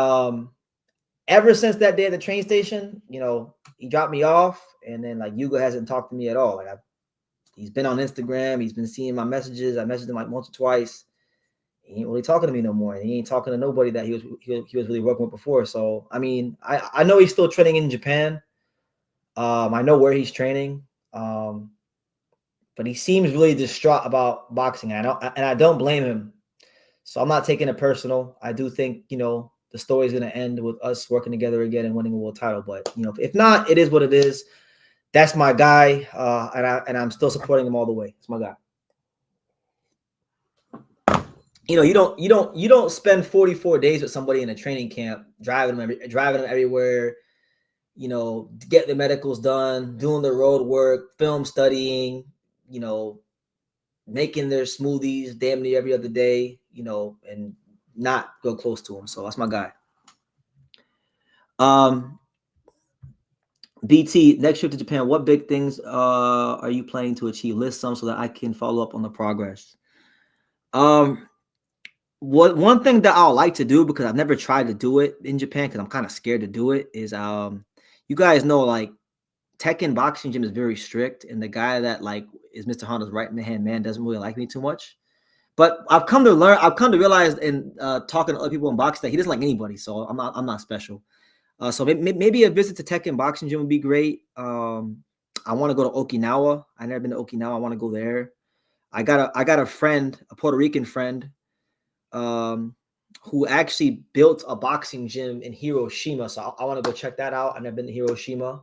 ever since that day at the train station, you know, he dropped me off, and then like Yuga hasn't talked to me at all. Like he's been on Instagram, he's been seeing my messages. I messaged him like once or twice. He ain't really talking to me no more. And he ain't talking to nobody that he was really working with before. So I mean, I know he's still training in Japan. I know where he's training. But he seems really distraught about boxing. And I don't blame him. So I'm not taking it personal. I do think, you know, the story is going to end with us working together again and winning a world title. But, you know, if not, it is what it is. That's my guy. And I'm still supporting him all the way. It's my guy. You know, you don't spend 44 days with somebody in a training camp, driving them everywhere, you know, get the medicals done, doing the road work, film studying, you know, making their smoothies damn near every other day, you know, and not go close to him. So that's my guy. BT, next trip to Japan, what big things are you planning to achieve? List some so that I can follow up on the progress. One thing that I'll like to do, because I've never tried to do it in Japan because I'm kind of scared to do it, is you guys know, like, Tekken boxing gym is very strict, and the guy that like is Mr. Honda's right hand man doesn't really like me too much. But I've come to realize in talking to other people in boxing that he doesn't like anybody, so I'm not special. So maybe a visit to Tekken Boxing Gym would be great. I want to go to Okinawa. I've never been to Okinawa. I want to go there. I got a friend, a Puerto Rican friend, who actually built a boxing gym in Hiroshima. So I want to go check that out. I've never been to Hiroshima.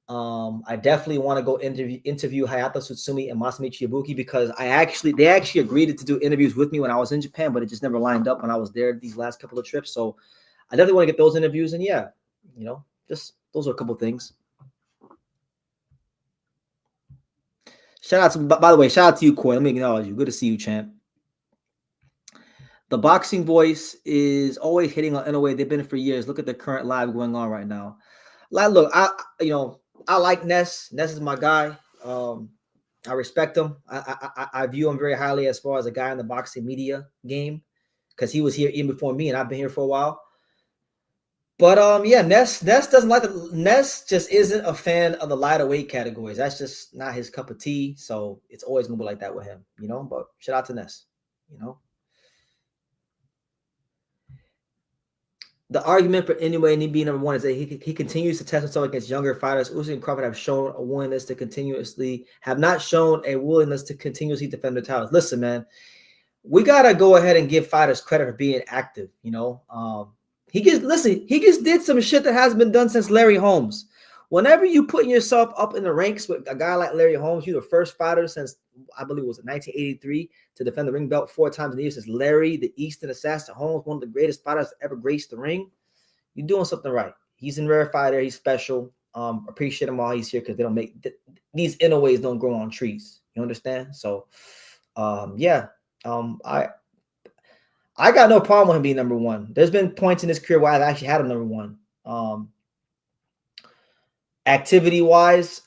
I definitely want to go interview Hayato Tsutsumi and Masamichi Ibuki because they actually agreed to do interviews with me when I was in Japan, but it just never lined up when I was there these last couple of trips. So I definitely want to get those interviews. And yeah, just those are a couple of things. Shout out to, by the way, shout out to you, Koi. Let me acknowledge you. Good to see you, champ. The boxing voice is always hitting on Inoue. They've been for years. Look at the current live going on right now. Like, look, I like Ness. Ness is my guy. I respect him. I view him very highly as far as a guy in the boxing media game because he was here even before me, and I've been here for a while. But yeah, Ness doesn't like Ness just isn't a fan of the lighter weight categories. That's just not his cup of tea. So it's always gonna be like that with him, But shout out to Ness, The argument for Inoue being number one is that he continues to test himself against younger fighters. Usyk and Crawford have shown a willingness to continuously defend their titles. Listen, man, we gotta go ahead and give fighters credit for being active. He just did some shit that hasn't been done since Larry Holmes. Whenever you putting yourself up in the ranks with a guy like Larry Holmes, you're the first fighter since I believe it was 1983 to defend the ring belt 4 times in the year since Larry, the Eastern Assassin Holmes, one of the greatest fighters to ever grace the ring. You're doing something right. He's a rare fighter. He's special. Appreciate him while he's here because they don't make these Inoues don't grow on trees. You understand? So, yeah. I got no problem with him being number one. There's been points in his career where I've actually had him number one. Activity-wise,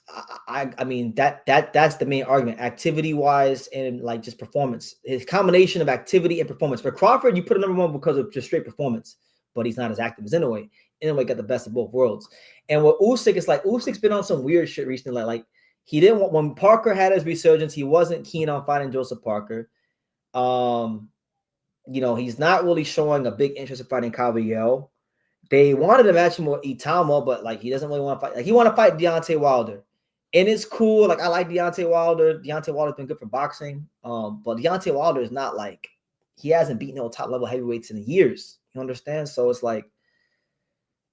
I mean that's the main argument. Activity-wise and like just performance. His combination of activity and performance. For Crawford, you put him number one because of just straight performance, but he's not as active as Inoue. Inoue got the best of both worlds. And with Usyk, it's like Usyk's been on some weird shit recently. Like he didn't want when Parker had his resurgence, he wasn't keen on fighting Joseph Parker. He's not really showing a big interest in fighting Caballero. They wanted to match him with Itama, but like he doesn't really want to fight. Like he want to fight Deontay Wilder, and it's cool. Like I like Deontay Wilder. Deontay Wilder's been good for boxing, but Deontay Wilder is not like he hasn't beaten no top level heavyweights in years. You understand? So it's like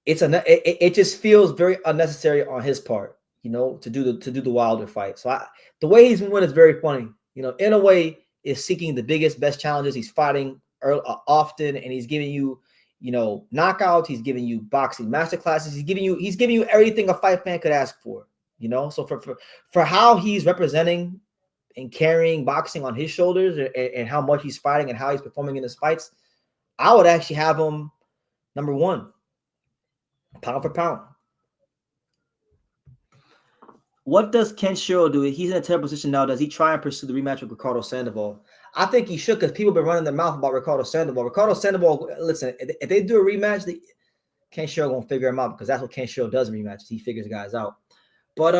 it just feels very unnecessary on his part, to do the Wilder fight. So the way he's been winning is very funny. Inoue is seeking the biggest, best challenges. He's fighting often, and he's giving you, knockouts. He's giving you boxing masterclasses. He's giving you everything a fight fan could ask for. So for how he's representing and carrying boxing on his shoulders, and how much he's fighting and how he's performing in his fights, I would actually have him number one, pound for pound. What does Kenshiro do? He's in a terrible position now. Does he try and pursue the rematch with Ricardo Sandoval? I think he should because people have been running their mouth about Ricardo Sandoval. Ricardo Sandoval, listen, if they do a rematch, Kenshiro won't figure him out because that's what Kenshiro does in rematches. He figures guys out. But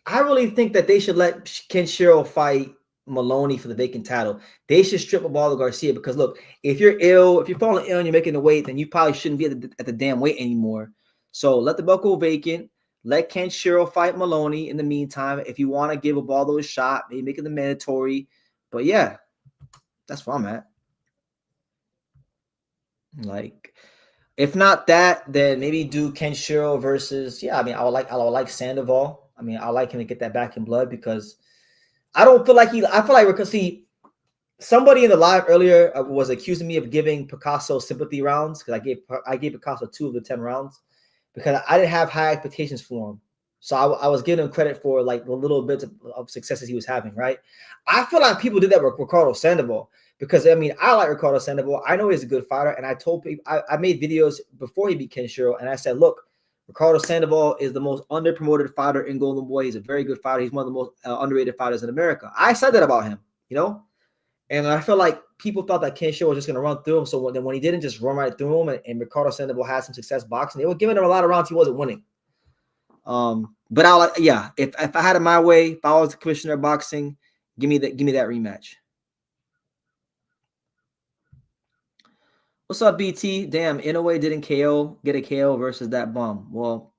I really think that they should let Kenshiro fight Maloney for the vacant title. They should strip of all the Garcia because, look, if you're falling ill and you're making the weight, then you probably shouldn't be at the damn weight anymore. So let the belt go vacant. Let Kenshiro fight Maloney in the meantime. If you want to give Ubaldo a shot, maybe make it the mandatory. But yeah, that's where I'm at. Like, if not that, then maybe do Kenshiro versus, I would like Sandoval. I mean, I like him to get that back in blood because I feel like because somebody in the live earlier was accusing me of giving Picasso sympathy rounds because I gave Picasso 2 of the 10 rounds. Because I didn't have high expectations for him. So I was giving him credit for like the little bits of successes he was having, right? I feel like people did that with Ricardo Sandoval because, I mean, I like Ricardo Sandoval. I know he's a good fighter. And I told people, I made videos before he beat Kenshiro. And I said, look, Ricardo Sandoval is the most underpromoted fighter in Golden Boy. He's a very good fighter. He's one of the most underrated fighters in America. I said that about him, And I feel like people thought that Kenshiro was just going to run through him. So when he didn't just run right through him and Ricardo Sandoval had some success boxing, they were giving him a lot of rounds he wasn't winning. But if I had it my way, if I was the commissioner of boxing, give me that rematch. What's up, BT? Damn, Inoue didn't get a KO versus that bum. Well,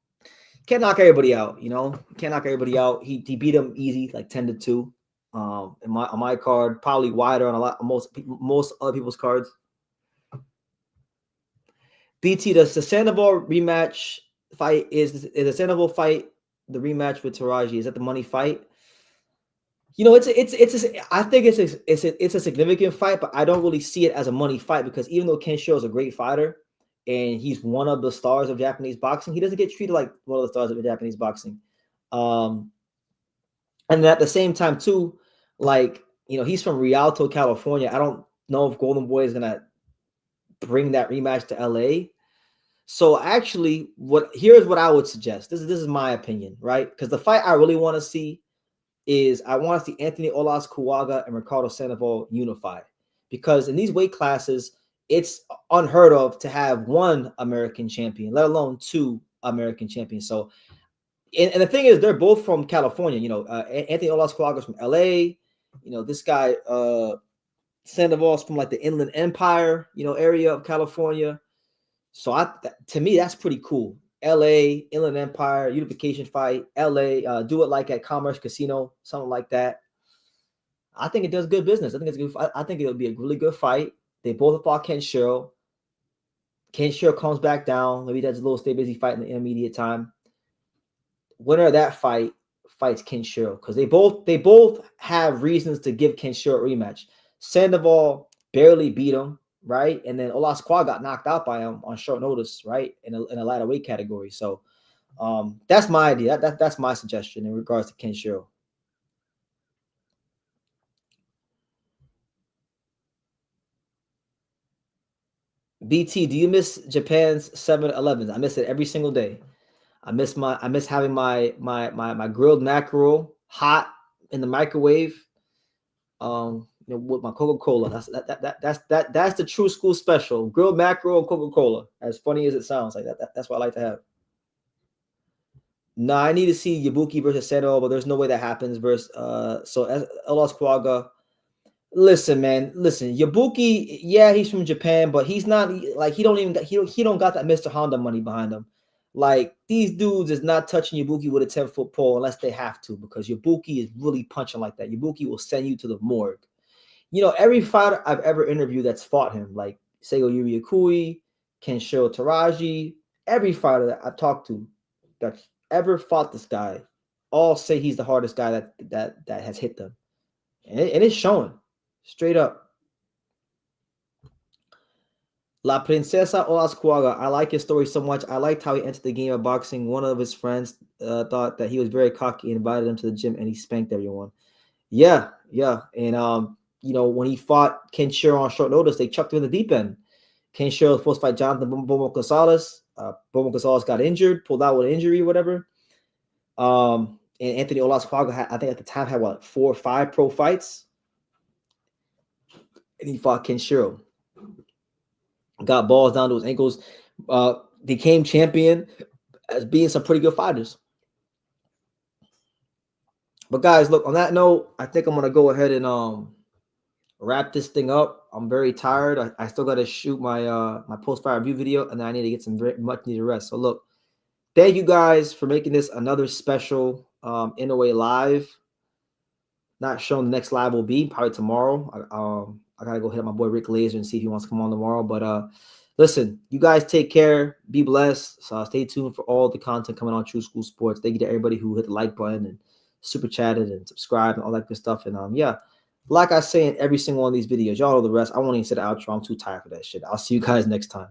can't knock everybody out, you know. Can't knock everybody out. He beat him easy, like 10-2. On my card, probably wider on most other people's cards. BT, the Sandoval rematch fight is the Sandoval fight the rematch with Taraji? Is that the money fight? You know, I think it's a significant fight, but I don't really see it as a money fight because even though Kenshiro is a great fighter and he's one of the stars of Japanese boxing, he doesn't get treated like one of the stars of Japanese boxing. And at the same time, too, like, you know, he's from Rialto, California. I don't know if Golden Boy is gonna bring that rematch to LA. So actually, here's what I would suggest. This is my opinion, right? Because the fight I really want to see is I want to see Anthony Olas Kuwaga and Ricardo Sandoval unify. Because in these weight classes, it's unheard of to have one American champion, let alone two American champions. So, and the thing is, they're both from California. You know, Anthony Olas Kuwaga is from LA. You know, this guy Sandoval's from like the Inland Empire, you know, area of California. So to me, that's pretty cool. LA, Inland Empire, unification fight, LA, do it like at Commerce Casino, something like that. I think it does good business. I think it's good. I think it'll be a really good fight. They both fought Kenshiro. Kenshiro comes back down. Maybe that's a little stay busy fight in the intermediate time. Winner of that fight fights Kenshiro because they both have reasons to give Kenshiro a rematch. Sandoval barely beat him, right? And then Olas Kuwaga got knocked out by him on short notice, right? In a lighter weight category. So that's my idea. That's my suggestion in regards to Kenshiro. BT, do you miss Japan's 7-Elevens? I miss it every single day. I miss having my grilled mackerel hot in the microwave. You know, with my Coca-Cola. That's the true school special. Grilled mackerel and Coca-Cola. As funny as it sounds, like that's what I like to have. No, I need to see Yabuki versus Sandoval, but there's no way that happens versus so as Olas Kuwaga. Listen, man. Listen, Yabuki, yeah, he's from Japan, but he's not like he don't got that Mr. Honda money behind him. Like these dudes is not touching Yabuki with a 10-foot pole unless they have to, because Yabuki is really punching like that. Yabuki will send you to the morgue. You know, every fighter I've ever interviewed that's fought him, like Seigo Yuriakui, Kenshiro Taraji, every fighter that I've talked to that's ever fought this guy, all say he's the hardest guy that has hit them. And it's showing. Straight up. La Princesa Olas Kuwaga. I like his story so much. I liked how he entered the game of boxing. One of his friends thought that he was very cocky and invited him to the gym, and he spanked everyone. Yeah. And you know, when he fought Kenshiro on short notice, they chucked him in the deep end. Kenshiro was supposed to fight Jonathan Bomo Gonzalez. Bomo Gonzalez got injured, pulled out with an injury or whatever. And Anthony Olas Kuwaga, I think at the time, had 4 or 5 pro fights. And he fought Kenshiro. Got balls down to his ankles. Became champion as being some pretty good fighters. But guys, look, on that note, I think I'm going to go ahead and wrap this thing up. I'm very tired. I still got to shoot my my post-fight review video, and then I need to get some much needed rest. So look, thank you guys for making this another special Inoue live. Not sure when the next live will be, probably tomorrow. I got to go hit up my boy Rick Laser and see if he wants to come on tomorrow. But listen, you guys take care. Be blessed. So stay tuned for all the content coming on True School Sports. Thank you to everybody who hit the like button and super chatted and subscribed and all that good stuff. And yeah, like I say in every single one of these videos, y'all know the rest. I won't even say the outro. I'm too tired for that shit. I'll see you guys next time.